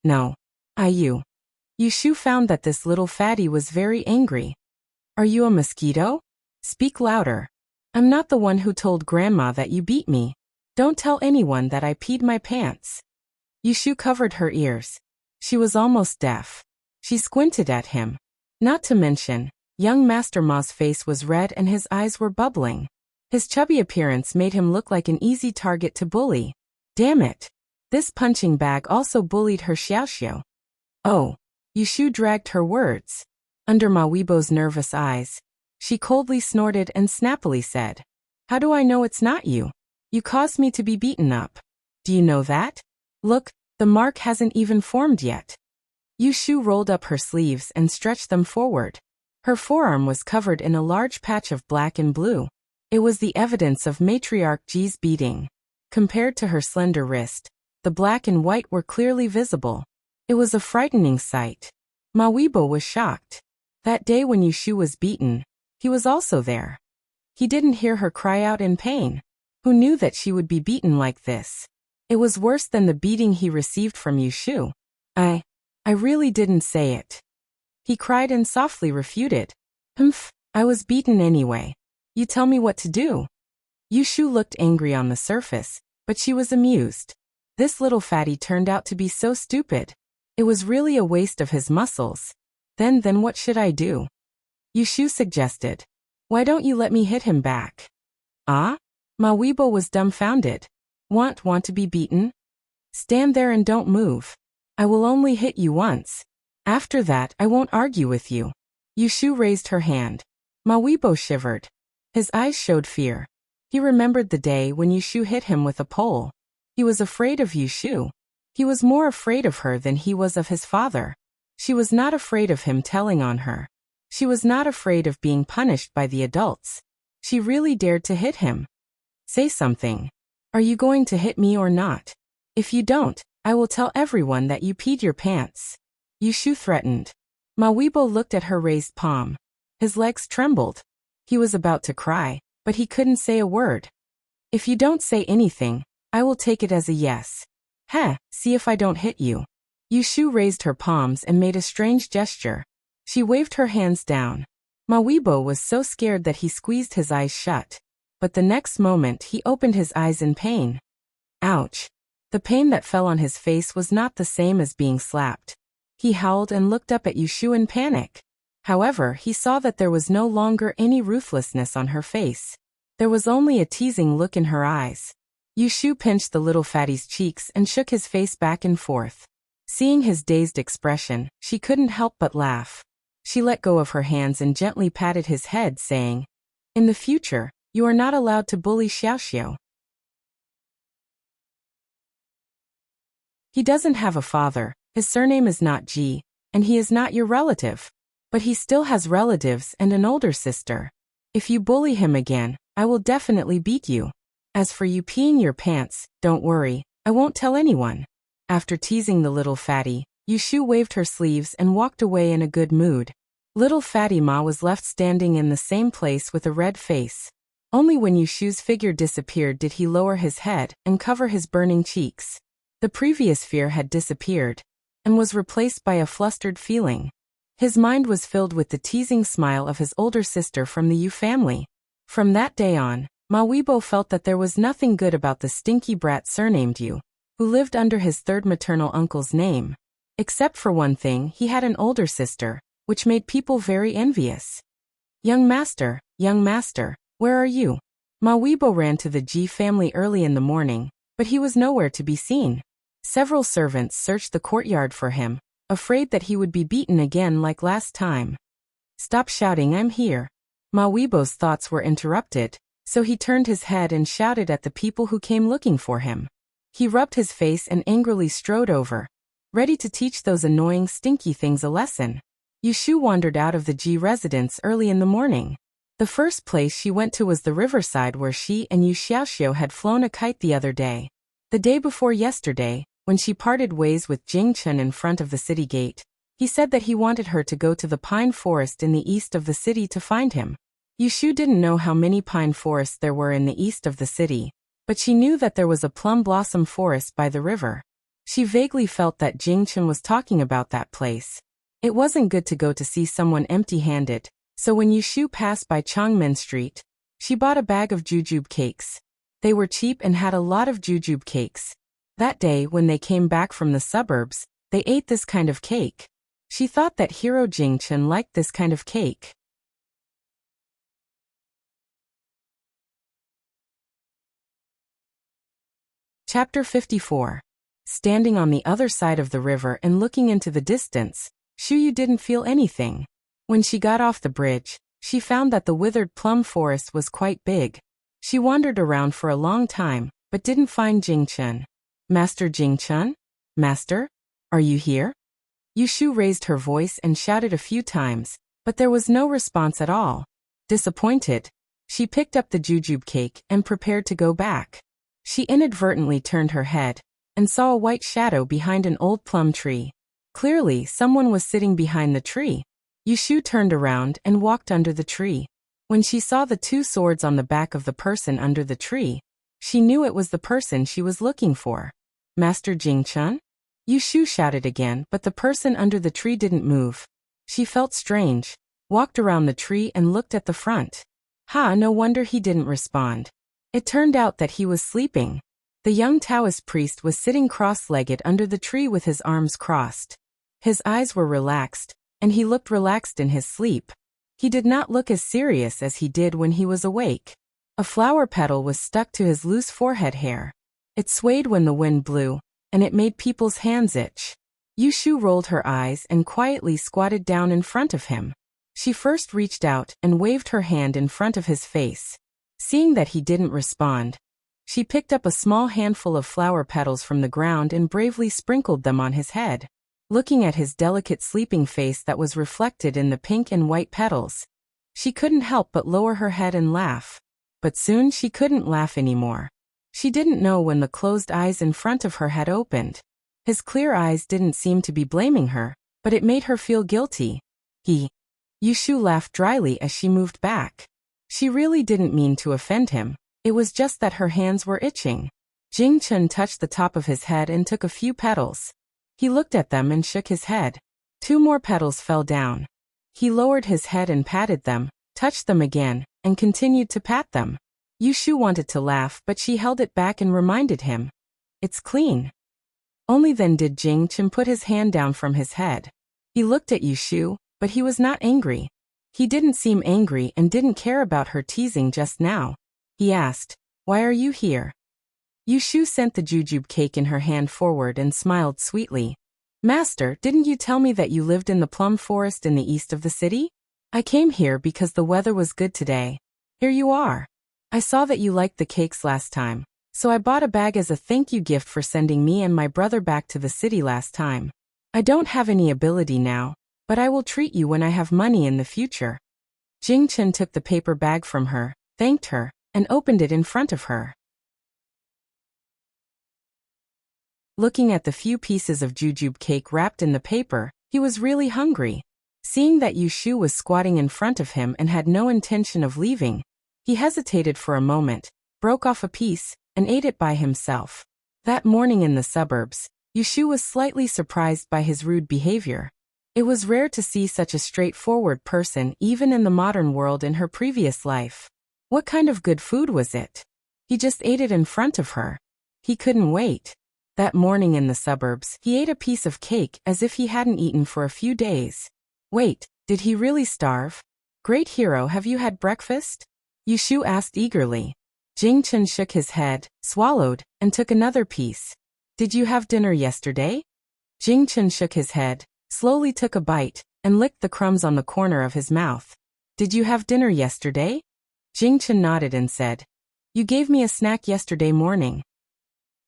A: No. Ayu. Yushu found that this little fatty was very angry. Are you a mosquito? Speak louder. I'm not the one who told Grandma that you beat me. Don't tell anyone that I peed my pants. Yushu covered her ears. She was almost deaf. She squinted at him. Not to mention, young Master Ma's face was red and his eyes were bubbling. His chubby appearance made him look like an easy target to bully. Damn it. This punching bag also bullied her Xiaoxiu. Oh. Yushu dragged her words. Under Ma Weibo's nervous eyes, she coldly snorted and snappily said, How do I know it's not you? You caused me to be beaten up. Do you know that? Look, the mark hasn't even formed yet. Yushu rolled up her sleeves and stretched them forward. Her forearm was covered in a large patch of black and blue. It was the evidence of matriarch Ji's beating. Compared to her slender wrist, the black and white were clearly visible. It was a frightening sight. Ma Weibo was shocked. That day when Yushu was beaten, he was also there. He didn't hear her cry out in pain. Who knew that she would be beaten like this? It was worse than the beating he received from Yushu. I really didn't say it. He cried and softly refuted. Humph, I was beaten anyway. You tell me what to do. Yushu looked angry on the surface, but she was amused. This little fatty turned out to be so stupid. It was really a waste of his muscles. Then what should I do? Yushu suggested. Why don't you let me hit him back? Ah? Ma Weibo was dumbfounded. Want to be beaten? Stand there and don't move. I will only hit you once. After that, I won't argue with you. Yushu raised her hand. Ma Weibo shivered. His eyes showed fear. He remembered the day when Yushu hit him with a pole. He was afraid of Yushu. He was more afraid of her than he was of his father. She was not afraid of him telling on her. She was not afraid of being punished by the adults. She really dared to hit him. Say something. Are you going to hit me or not? If you don't, I will tell everyone that you peed your pants. Yushu threatened. Ma Weibo looked at her raised palm. His legs trembled. He was about to cry, but he couldn't say a word. If you don't say anything, I will take it as a yes. Heh, see if I don't hit you. Yushu raised her palms and made a strange gesture. She waved her hands down. Ma Weibo was so scared that he squeezed his eyes shut. But the next moment he opened his eyes in pain. Ouch. The pain that fell on his face was not the same as being slapped. He howled and looked up at Yushu in panic. However, he saw that there was no longer any ruthlessness on her face. There was only a teasing look in her eyes. Yushu pinched the little fatty's cheeks and shook his face back and forth. Seeing his dazed expression, she couldn't help but laugh. She let go of her hands and gently patted his head, saying, "In the future, you are not allowed to bully Xiaoxiao. He doesn't have a father, his surname is not Ji, and he is not your relative. But he still has relatives and an older sister. If you bully him again, I will definitely beat you. As for you peeing your pants, don't worry, I won't tell anyone." After teasing the little fatty, Yushu waved her sleeves and walked away in a good mood. Little fatty Ma was left standing in the same place with a red face. Only when Yushu's figure disappeared did he lower his head and cover his burning cheeks. The previous fear had disappeared and was replaced by a flustered feeling. His mind was filled with the teasing smile of his older sister from the Yu family. From that day on, Ma Weibo felt that there was nothing good about the stinky brat surnamed Yu, who lived under his third maternal uncle's name. Except for one thing, he had an older sister, which made people very envious. Young master, where are you?" Ma Weibo ran to the Ji family early in the morning, but he was nowhere to be seen. Several servants searched the courtyard for him, afraid that he would be beaten again like last time. "Stop shouting, I'm here." Ma Weibo's thoughts were interrupted, so he turned his head and shouted at the people who came looking for him. He rubbed his face and angrily strode over, ready to teach those annoying stinky things a lesson. Yushu wandered out of the Ji residence early in the morning. The first place she went to was the riverside where she and Yu Xiaoxiao had flown a kite the other day. The day before yesterday, when she parted ways with Jing Chen in front of the city gate, he said that he wanted her to go to the pine forest in the east of the city to find him. Yushu didn't know how many pine forests there were in the east of the city, but she knew that there was a plum blossom forest by the river. She vaguely felt that Jing Chen was talking about that place. It wasn't good to go to see someone empty-handed, so when Yushu passed by Changmen Street, she bought a bag of jujube cakes. They were cheap and had a lot of jujube cakes. That day when they came back from the suburbs, they ate this kind of cake. She thought that Hero Jingchen liked this kind of cake. Chapter 54. Standing on the other side of the river and looking into the distance, Shuyu didn't feel anything. When she got off the bridge, she found that the withered plum forest was quite big. She wandered around for a long time, but didn't find Jingchen. Master Jingchun? Master? Are you here? Yushu raised her voice and shouted a few times, but there was no response at all. Disappointed, she picked up the jujube cake and prepared to go back. She inadvertently turned her head and saw a white shadow behind an old plum tree. Clearly, someone was sitting behind the tree. Yushu turned around and walked under the tree. When she saw the two swords on the back of the person under the tree, she knew it was the person she was looking for. Master Jingchun? Yushu shouted again, but the person under the tree didn't move. She felt strange, walked around the tree and looked at the front. No wonder he didn't respond. It turned out that he was sleeping. The young Taoist priest was sitting cross-legged under the tree with his arms crossed. His eyes were relaxed, and he looked relaxed in his sleep. He did not look as serious as he did when he was awake. A flower petal was stuck to his loose forehead hair. It swayed when the wind blew, and it made people's hands itch. Yushu rolled her eyes and quietly squatted down in front of him. She first reached out and waved her hand in front of his face. Seeing that he didn't respond, she picked up a small handful of flower petals from the ground and bravely sprinkled them on his head. Looking at his delicate sleeping face that was reflected in the pink and white petals, she couldn't help but lower her head and laugh. But soon she couldn't laugh anymore. She didn't know when the closed eyes in front of her had opened. His clear eyes didn't seem to be blaming her, but it made her feel guilty. Yushu laughed dryly as she moved back. She really didn't mean to offend him. It was just that her hands were itching. Jingchun touched the top of his head and took a few petals. He looked at them and shook his head. 2 more petals fell down. He lowered his head and patted them, touched them again, and continued to pat them. Yushu wanted to laugh, but she held it back and reminded him, "It's clean." Only then did Jingchun put his hand down from his head. He looked at Yushu, but he was not angry. He didn't seem angry and didn't care about her teasing just now. He asked, "Why are you here?" Yushu sent the jujube cake in her hand forward and smiled sweetly. "Master, didn't you tell me that you lived in the plum forest in the east of the city? I came here because the weather was good today. Here you are. I saw that you liked the cakes last time, so I bought a bag as a thank you gift for sending me and my brother back to the city last time. I don't have any ability now, but I will treat you when I have money in the future." Jingchun took the paper bag from her, thanked her, and opened it in front of her. Looking at the few pieces of jujube cake wrapped in the paper, he was really hungry. Seeing that Yushu was squatting in front of him and had no intention of leaving, he hesitated for a moment, broke off a piece, and ate it by himself. That morning in the suburbs, Yushu was slightly surprised by his rude behavior. It was rare to see such a straightforward person even in the modern world in her previous life. What kind of good food was it? He just ate it in front of her. He couldn't wait. That morning in the suburbs, he ate a piece of cake as if he hadn't eaten for a few days. Wait, did he really starve? Great hero, have you had breakfast? Yushu asked eagerly. Jingchun shook his head, swallowed, and took another piece. Did you have dinner yesterday? Jingchun shook his head, slowly took a bite, and licked the crumbs on the corner of his mouth. Did you have dinner yesterday? Jingchun nodded and said, "You gave me a snack yesterday morning."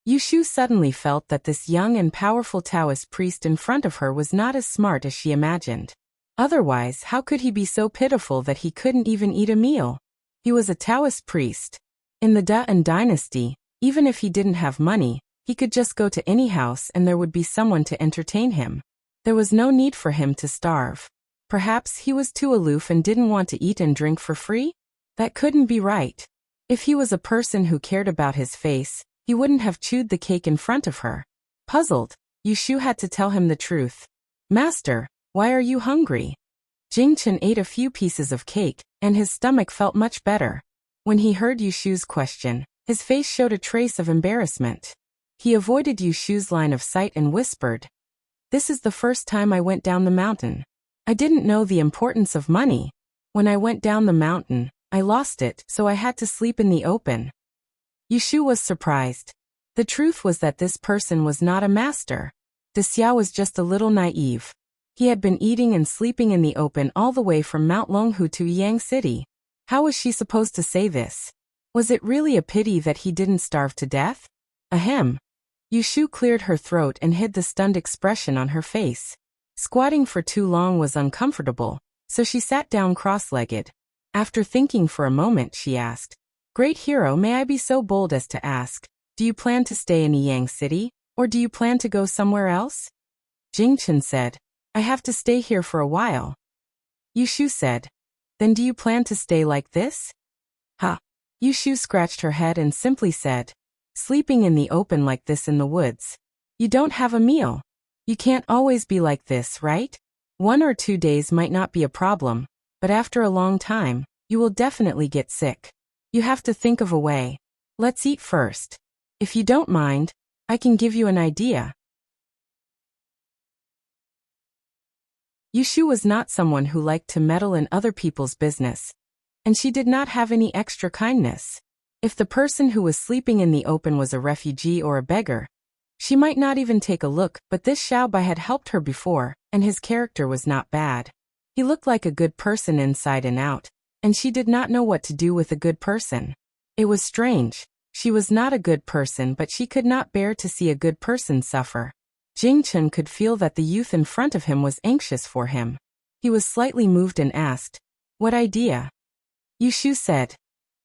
A: Yushu suddenly felt that this young and powerful Taoist priest in front of her was not as smart as she imagined. Otherwise, how could he be so pitiful that he couldn't even eat a meal? He was a Taoist priest. In the Dan dynasty, even if he didn't have money, he could just go to any house and there would be someone to entertain him. There was no need for him to starve. Perhaps he was too aloof and didn't want to eat and drink for free? That couldn't be right. If he was a person who cared about his face, he wouldn't have chewed the cake in front of her. Puzzled, Yushu had to tell him the truth. "Master, why are you hungry?" Jingchun ate a few pieces of cake, and his stomach felt much better. When he heard Yushu's question, his face showed a trace of embarrassment. He avoided Yushu's line of sight and whispered, "This is the first time I went down the mountain. I didn't know the importance of money. When I went down the mountain, I lost it, so I had to sleep in the open." Yushu was surprised. The truth was that this person was not a master. Xiao was just a little naive. He had been eating and sleeping in the open all the way from Mount Longhu to Yang City. How was she supposed to say this? Was it really a pity that he didn't starve to death? Ahem. Yushu cleared her throat and hid the stunned expression on her face. Squatting for too long was uncomfortable, so she sat down cross-legged. After thinking for a moment, she asked, "Great hero, may I be so bold as to ask, do you plan to stay in Yang City, or do you plan to go somewhere else?" Jingchen said, "I have to stay here for a while." Yushu said, "Then do you plan to stay like this?" "Huh." Yushu scratched her head and simply said, "Sleeping in the open like this in the woods. You don't have a meal. You can't always be like this, right? 1 or 2 days might not be a problem, but after a long time, you will definitely get sick. You have to think of a way. Let's eat first. If you don't mind, I can give you an idea." Yushu was not someone who liked to meddle in other people's business, and she did not have any extra kindness. If the person who was sleeping in the open was a refugee or a beggar, she might not even take a look, but this Xiaobai had helped her before, and his character was not bad. He looked like a good person inside and out, and she did not know what to do with a good person. It was strange. She was not a good person, but she could not bear to see a good person suffer. Jingchen could feel that the youth in front of him was anxious for him. He was slightly moved and asked, "What idea?" Yushu said,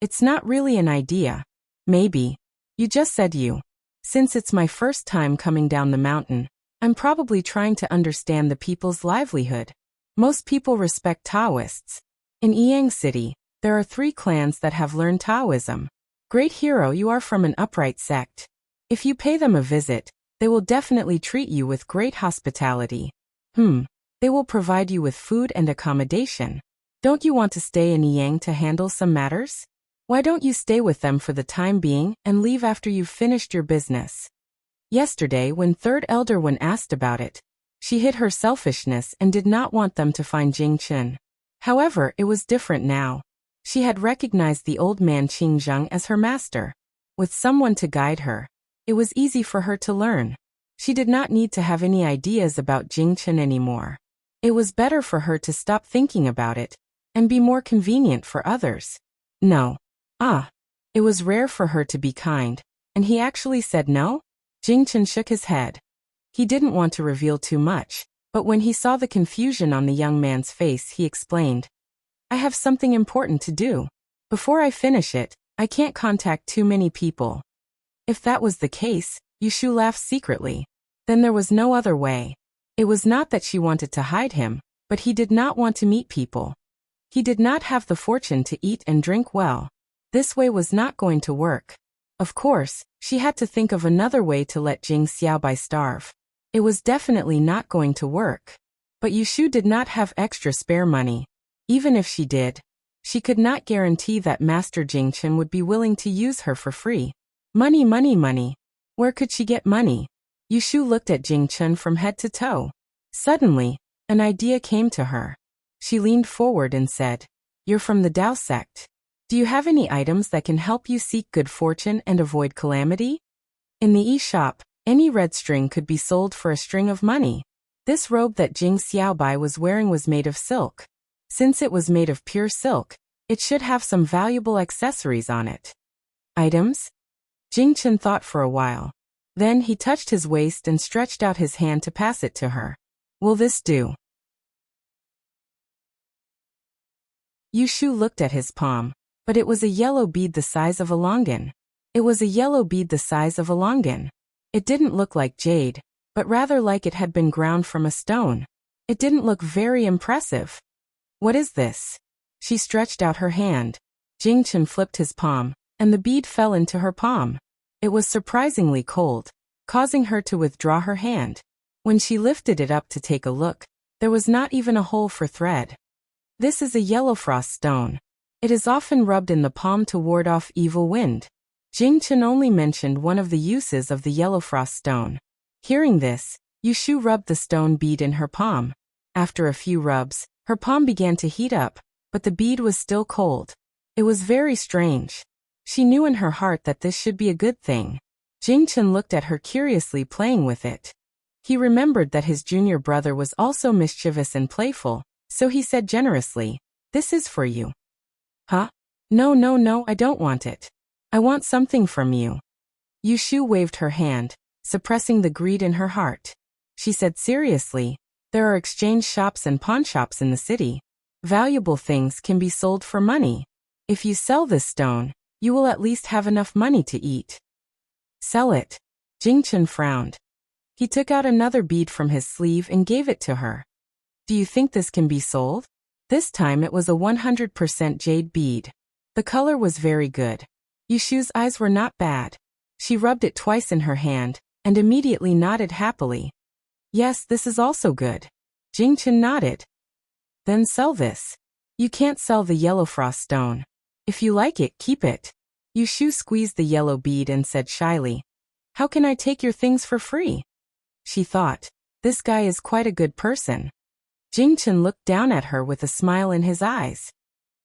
A: "It's not really an idea. Maybe. You just said you. Since it's my first time coming down the mountain, I'm probably trying to understand the people's livelihood. Most people respect Taoists. In Yang City, there are 3 clans that have learned Taoism. Great hero, you are from an upright sect. If you pay them a visit, they will definitely treat you with great hospitality. They will provide you with food and accommodation. Don't you want to stay in Yang to handle some matters? Why don't you stay with them for the time being and leave after you've finished your business?" Yesterday, when Third Elder Wen asked about it, she hid her selfishness and did not want them to find Jingchen. However, it was different now. She had recognized the old man Qingzheng as her master. With someone to guide her, it was easy for her to learn. She did not need to have any ideas about Jingchen anymore. It was better for her to stop thinking about it and be more convenient for others. No. It was rare for her to be kind, and he actually said no? Jingchen shook his head. He didn't want to reveal too much, but when he saw the confusion on the young man's face, he explained, "I have something important to do. Before I finish it, I can't contact too many people." If that was the case, Yushu laughed secretly. Then there was no other way. It was not that she wanted to hide him, but he did not want to meet people. He did not have the fortune to eat and drink well. This way was not going to work. Of course, she had to think of another way to let Jing Xiaobai starve. It was definitely not going to work. But Yushu did not have extra spare money. Even if she did, she could not guarantee that Master Jingchen would be willing to use her for free. Money, money, money. Where could she get money? Yushu looked at Jingchen from head to toe. Suddenly, an idea came to her. She leaned forward and said, "You're from the Tao sect. Do you have any items that can help you seek good fortune and avoid calamity?" In the e-shop, any red string could be sold for a string of money. This robe that Jing Xiaobai was wearing was made of silk. Since it was made of pure silk, it should have some valuable accessories on it. Items? Jingchen thought for a while. Then he touched his waist and stretched out his hand to pass it to her. "Will this do?" Yushu looked at his palm, but it was a yellow bead the size of a longan. It was a yellow bead the size of a longan. It didn't look like jade, but rather like it had been ground from a stone. It didn't look very impressive. "What is this?" She stretched out her hand. Jingchen flipped his palm, and the bead fell into her palm. It was surprisingly cold, causing her to withdraw her hand. When she lifted it up to take a look, there was not even a hole for thread. This is a yellow frost stone. It is often rubbed in the palm to ward off evil wind. Jingchen only mentioned one of the uses of the yellow frost stone. Hearing this, Yushu rubbed the stone bead in her palm. After a few rubs, her palm began to heat up, but the bead was still cold. It was very strange. She knew in her heart that this should be a good thing. Jingchen looked at her curiously playing with it. He remembered that his junior brother was also mischievous and playful, so he said generously, "This is for you." "Huh? No, no, no, I don't want it. I want something from you." Yushu waved her hand, suppressing the greed in her heart. She said seriously, "There are exchange shops and pawn shops in the city. Valuable things can be sold for money. If you sell this stone, you will at least have enough money to eat." "Sell it." Jingchen frowned. He took out another bead from his sleeve and gave it to her. "Do you think this can be sold?" This time it was a 100% jade bead. The color was very good. Yushu's eyes were not bad. She rubbed it twice in her hand, and immediately nodded happily. "Yes, this is also good." Jingchen nodded. "Then sell this. You can't sell the yellow frost stone. If you like it, keep it." Yushu squeezed the yellow bead and said shyly, "How can I take your things for free?" She thought, this guy is quite a good person. Jingchen looked down at her with a smile in his eyes.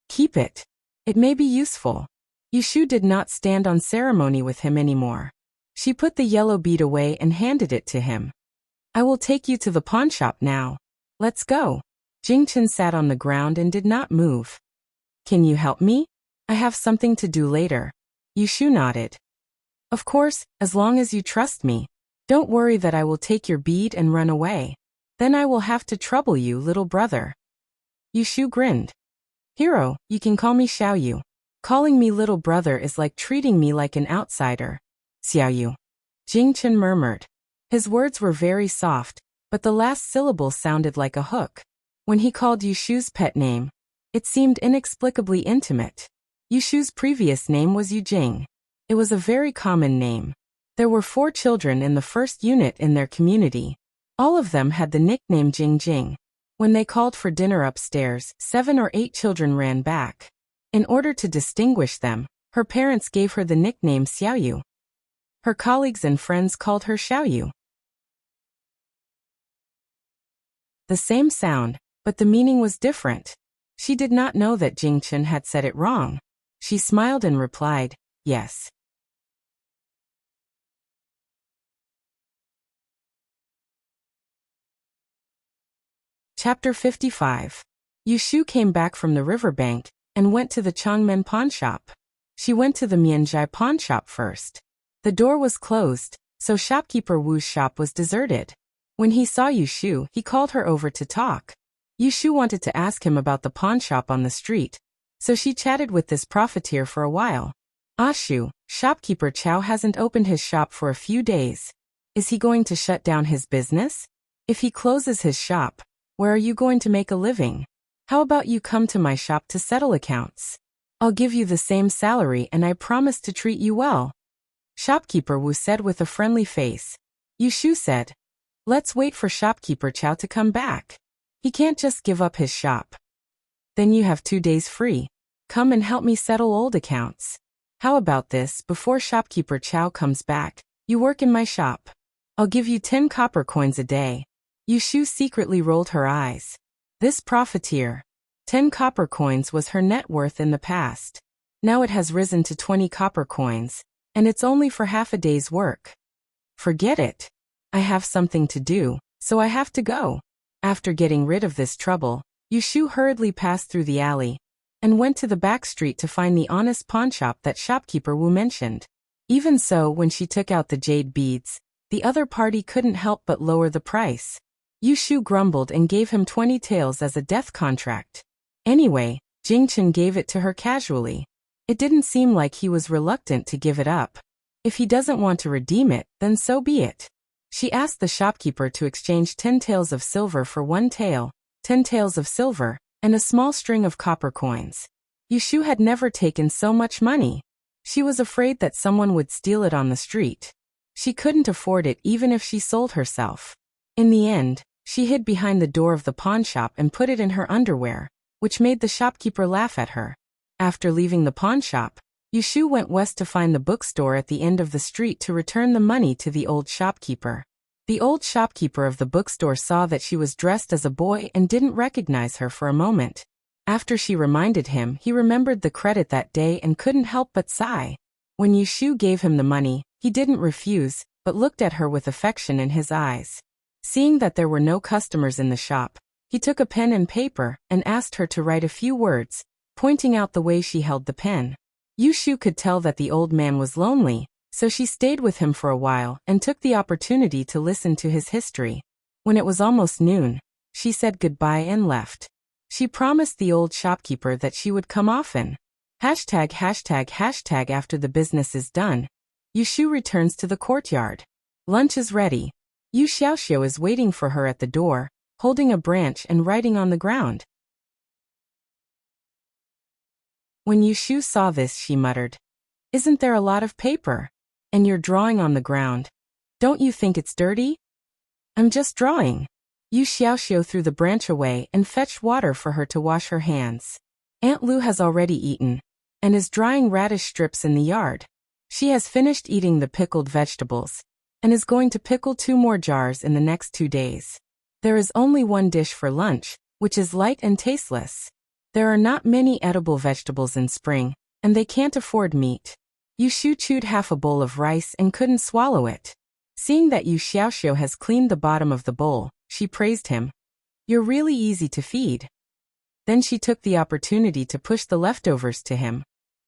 A: "Keep it. It may be useful." Yushu did not stand on ceremony with him anymore. She put the yellow bead away and handed it to him. "I will take you to the pawn shop now. Let's go." Jingchen sat on the ground and did not move. "Can you help me? I have something to do later." Yushu nodded. "Of course, as long as you trust me. Don't worry that I will take your bead and run away. Then I will have to trouble you, little brother." Yushu grinned. "Hero, you can call me Xiaoyu. Calling me little brother is like treating me like an outsider." "Xiaoyu." Jingchen murmured. His words were very soft, but the last syllable sounded like a hook. When he called Yushu's pet name, it seemed inexplicably intimate. Yushu's previous name was Yujing. It was a very common name. There were 4 children in the first unit in their community. All of them had the nickname Jing Jing. When they called for dinner upstairs, 7 or 8 children ran back. In order to distinguish them, her parents gave her the nickname Xiaoyu. Her colleagues and friends called her Xiaoyu. The same sound, but the meaning was different. She did not know that Jingchen had said it wrong. She smiled and replied, "Yes." Chapter 55. Yushu came back from the riverbank and went to the Changmen pawn shop. She went to the Mianzhai pawn shop first. The door was closed, so shopkeeper Wu's shop was deserted. When he saw Yushu, he called her over to talk. Yushu wanted to ask him about the pawn shop on the street, so she chatted with this profiteer for a while. "Ashu, shopkeeper Chow hasn't opened his shop for a few days. Is he going to shut down his business? If he closes his shop, where are you going to make a living? How about you come to my shop to settle accounts? I'll give you the same salary and I promise to treat you well." Shopkeeper Wu said with a friendly face. Yushu said, "Let's wait for shopkeeper Chow to come back. He can't just give up his shop." "Then you have 2 days free. Come and help me settle old accounts. How about this, before shopkeeper Chow comes back, you work in my shop. I'll give you 10 copper coins a day." Yushu secretly rolled her eyes. This profiteer. 10 copper coins was her net worth in the past. Now it has risen to 20 copper coins, and it's only for half a day's work. "Forget it. I have something to do, so I have to go." After getting rid of this trouble, Yushu hurriedly passed through the alley and went to the back street to find the honest pawn shop that shopkeeper Wu mentioned. Even so, when she took out the jade beads, the other party couldn't help but lower the price. Yushu grumbled and gave him 20 taels as a death contract. Anyway, Jingchen gave it to her casually. It didn't seem like he was reluctant to give it up. If he doesn't want to redeem it, then so be it. She asked the shopkeeper to exchange 10 taels of silver for 1 tael, 10 taels of silver, and a small string of copper coins. Yushu had never taken so much money. She was afraid that someone would steal it on the street. She couldn't afford it even if she sold herself. In the end, she hid behind the door of the pawn shop and put it in her underwear, which made the shopkeeper laugh at her. After leaving the pawn shop, Yushu went west to find the bookstore at the end of the street to return the money to the old shopkeeper. The old shopkeeper of the bookstore saw that she was dressed as a boy and didn't recognize her for a moment. After she reminded him, he remembered the credit that day and couldn't help but sigh. When Yushu gave him the money, he didn't refuse, but looked at her with affection in his eyes. Seeing that there were no customers in the shop, he took a pen and paper and asked her to write a few words, pointing out the way she held the pen. Yushu could tell that the old man was lonely, So she stayed with him for a while and took the opportunity to listen to his history. When it was almost noon, she said goodbye and left. She promised the old shopkeeper that she would come often. ####. After the business is done, Yushu returns to the courtyard. Lunch is ready. Yu Xiaoxiu is waiting for her at the door, holding a branch and writing on the ground. When Yushu saw this, she muttered, "Isn't there a lot of paper? And you're drawing on the ground. Don't you think it's dirty?" "I'm just drawing." Yu Xiaoxiu threw the branch away and fetched water for her to wash her hands. Aunt Lu has already eaten, and is drying radish strips in the yard. She has finished eating the pickled vegetables, and is going to pickle 2 more jars in the next 2 days. There is only one dish for lunch, which is light and tasteless. There are not many edible vegetables in spring, and they can't afford meat. Yushu chewed half a bowl of rice and couldn't swallow it. Seeing that Yu Xiaoxiu has cleaned the bottom of the bowl, she praised him. "You're really easy to feed." Then she took the opportunity to push the leftovers to him.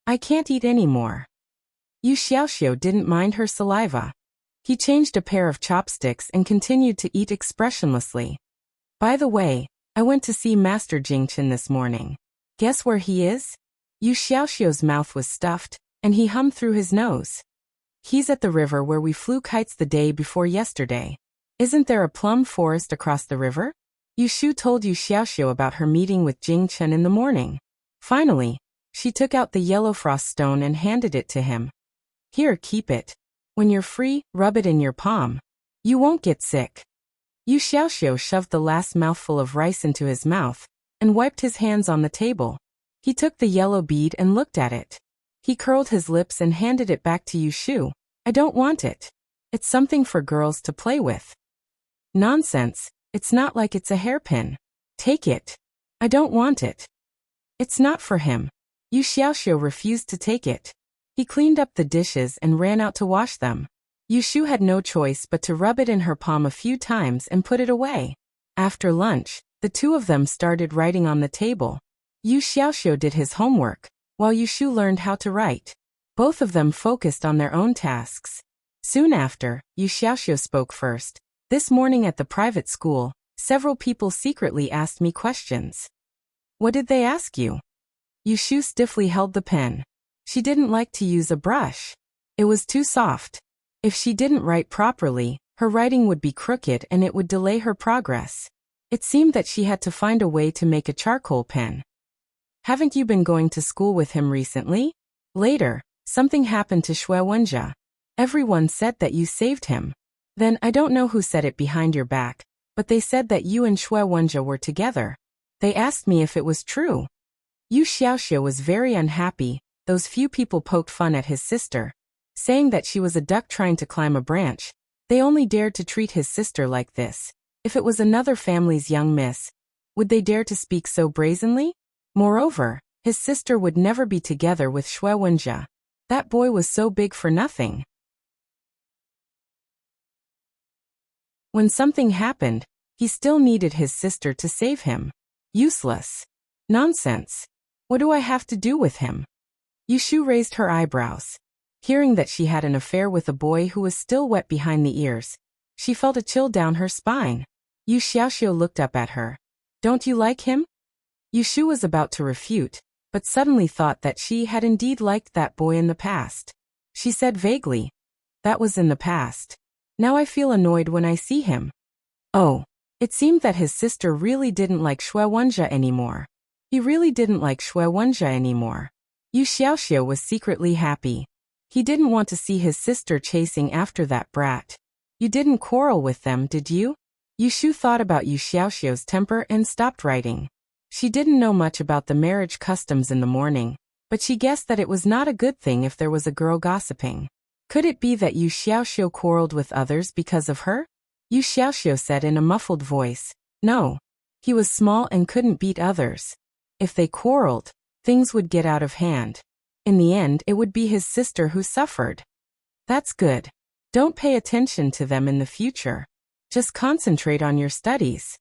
A: "I can't eat any more." Yu Xiaoxiu didn't mind her saliva. He changed a pair of chopsticks and continued to eat expressionlessly. "By the way, I went to see Master Jingchen this morning. Guess where he is?" Yu Xiaoxiu's mouth was stuffed, and he hummed through his nose. "He's at the river where we flew kites the day before yesterday. Isn't there a plum forest across the river?" Yushu told Yu Xiaoxiu about her meeting with Jingchen in the morning. Finally, she took out the yellow frost stone and handed it to him. "Here, keep it. When you're free, rub it in your palm. You won't get sick." Yu Xiaoxiu shoved the last mouthful of rice into his mouth and wiped his hands on the table. He took the yellow bead and looked at it. He curled his lips and handed it back to Yushu. "I don't want it. It's something for girls to play with." "Nonsense. It's not like it's a hairpin. Take it." "I don't want it. It's not for him." Yu Xiaoxiu refused to take it. He cleaned up the dishes and ran out to wash them. Yushu had no choice but to rub it in her palm a few times and put it away. After lunch, the two of them started writing on the table. Yu Xiaoxiu did his homework, while Yushu learned how to write. Both of them focused on their own tasks. Soon after, Yu Xiaoxiu spoke first. "This morning at the private school, several people secretly asked me questions." "What did they ask you?" Yushu stiffly held the pen. She didn't like to use a brush. It was too soft. If she didn't write properly, her writing would be crooked and it would delay her progress. It seemed that she had to find a way to make a charcoal pen. "Haven't you been going to school with him recently?" Later, something happened to Xue Wenjia. "Everyone said that you saved him." "Then I don't know who said it behind your back, but they said that you and Xue Wenjia were together. They asked me if it was true." Yu Xiaoxiu was very unhappy. Those few people poked fun at his sister, saying that she was a duck trying to climb a branch. They only dared to treat his sister like this. If it was another family's young miss, would they dare to speak so brazenly? Moreover, his sister would never be together with Xue Wenjia. That boy was so big for nothing. When something happened, he still needed his sister to save him. Useless. Nonsense. What do I have to do with him? Yushu raised her eyebrows. Hearing that she had an affair with a boy who was still wet behind the ears, she felt a chill down her spine. Yu Xiaoxiu looked up at her. "Don't you like him?" Yushu was about to refute, but suddenly thought that she had indeed liked that boy in the past. She said vaguely, "That was in the past. Now I feel annoyed when I see him." Oh, it seemed that his sister really didn't like Xue Wenjia anymore. He really didn't like Xue Wenjia anymore. Yu Xiaoxiu was secretly happy. He didn't want to see his sister chasing after that brat. "You didn't quarrel with them, did you?" Yushu thought about Yu Xiaoxiu's temper and stopped writing. She didn't know much about the marriage customs in the morning, but she guessed that it was not a good thing if there was a girl gossiping. Could it be that Yu Xiaoxiu quarreled with others because of her? Yu Xiaoxiu said in a muffled voice, "No. He was small and couldn't beat others. If they quarreled, things would get out of hand. In the end, it would be his sister who suffered." "That's good. Don't pay attention to them in the future. Just concentrate on your studies."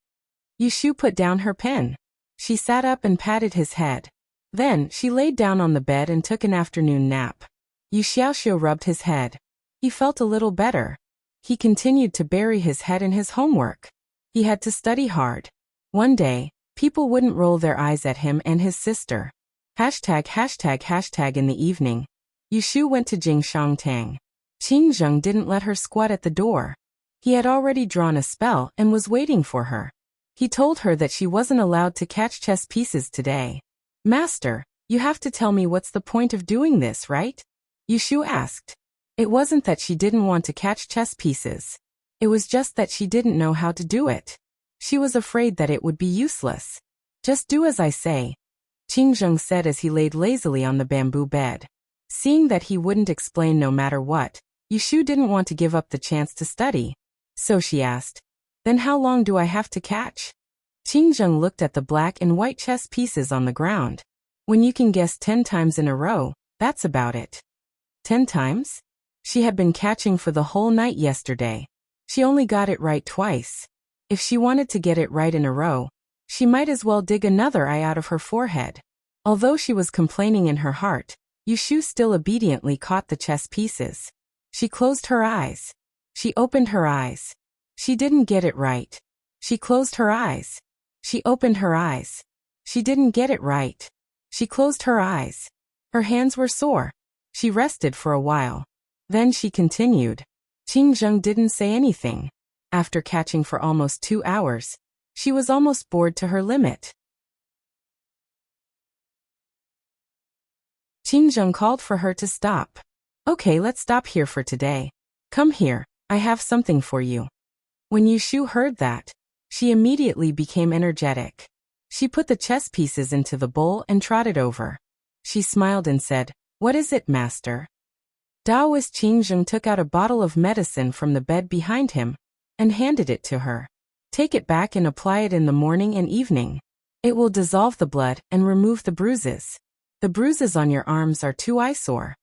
A: Yushu put down her pen. She sat up and patted his head. Then she laid down on the bed and took an afternoon nap. Yu Xiaoxiu rubbed his head. He felt a little better. He continued to bury his head in his homework. He had to study hard. One day, people wouldn't roll their eyes at him and his sister. ####. In the evening, Yushu went to Jing Shangtang. Qing Zheng didn't let her squat at the door. He had already drawn a spell and was waiting for her. He told her that she wasn't allowed to catch chess pieces today. "Master, you have to tell me what's the point of doing this, right?" Yushu asked. It wasn't that she didn't want to catch chess pieces. It was just that she didn't know how to do it. She was afraid that it would be useless. "Just do as I say," Qing Zheng said as he laid lazily on the bamboo bed. Seeing that he wouldn't explain no matter what, Yushu didn't want to give up the chance to study. So she asked, "Then how long do I have to catch?" Qing Zheng looked at the black and white chess pieces on the ground. "When you can guess 10 times in a row, that's about it." 10 times? She had been catching for the whole night yesterday. She only got it right twice. If she wanted to get it right in a row, she might as well dig another eye out of her forehead. Although she was complaining in her heart, Yushu still obediently caught the chess pieces. She closed her eyes. She opened her eyes. She didn't get it right. She closed her eyes. She opened her eyes. She didn't get it right. She closed her eyes. Her hands were sore. She rested for a while. Then she continued. Qing Zheng didn't say anything. After catching for almost 2 hours, she was almost bored to her limit. Qing Zheng called for her to stop. "Okay, let's stop here for today. Come here, I have something for you." When Yushu heard that, she immediately became energetic. She put the chess pieces into the bowl and trotted over. She smiled and said, "What is it, master?" Taoist Qing Zheng took out a bottle of medicine from the bed behind him and handed it to her. "Take it back and apply it in the morning and evening. It will dissolve the blood and remove the bruises. The bruises on your arms are too eyesore."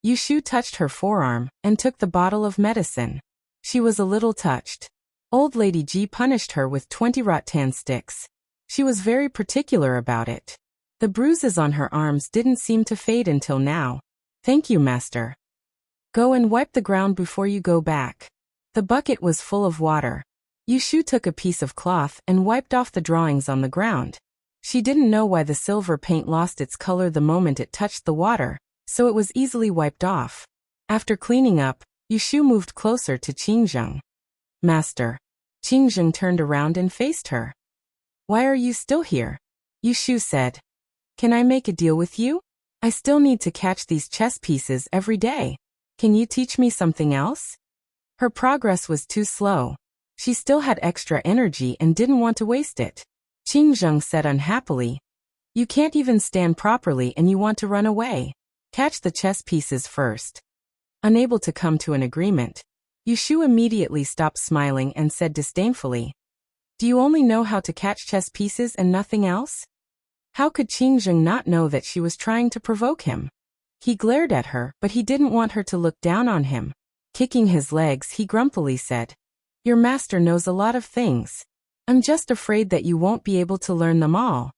A: Yushu touched her forearm and took the bottle of medicine. She was a little touched. Old Lady Ji punished her with 20 rattan sticks. She was very particular about it. The bruises on her arms didn't seem to fade until now. "Thank you, master. Go and wipe the ground before you go back." The bucket was full of water. Yushu took a piece of cloth and wiped off the drawings on the ground. She didn't know why the silver paint lost its color the moment it touched the water, so it was easily wiped off. After cleaning up, Yushu moved closer to Qing Zheng. "Master." Qing Zheng turned around and faced her. "Why are you still here?" Yushu said. "Can I make a deal with you? I still need to catch these chess pieces every day. Can you teach me something else?" Her progress was too slow. She still had extra energy and didn't want to waste it. Qing Zheng said unhappily, "You can't even stand properly and you want to run away. Catch the chess pieces first." Unable to come to an agreement, Yushu immediately stopped smiling and said disdainfully, "Do you only know how to catch chess pieces and nothing else?" How could Qing Zheng not know that she was trying to provoke him? He glared at her, but he didn't want her to look down on him. Kicking his legs, he grumpily said, "Your master knows a lot of things. I'm just afraid that you won't be able to learn them all.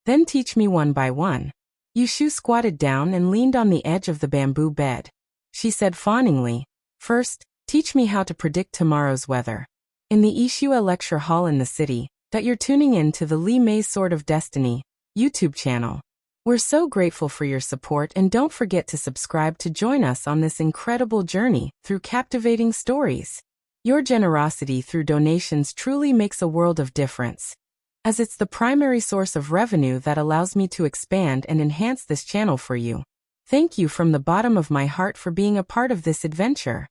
A: Then teach me one by one." Yushu squatted down and leaned on the edge of the bamboo bed. She said fawningly, "First, teach me how to predict tomorrow's weather." In the Ishua lecture hall in the city, that you're tuning in to the Li Mei Sword of Destiny YouTube channel. We're so grateful for your support, and don't forget to subscribe to join us on this incredible journey through captivating stories. Your generosity through donations truly makes a world of difference, as it's the primary source of revenue that allows me to expand and enhance this channel for you. Thank you from the bottom of my heart for being a part of this adventure.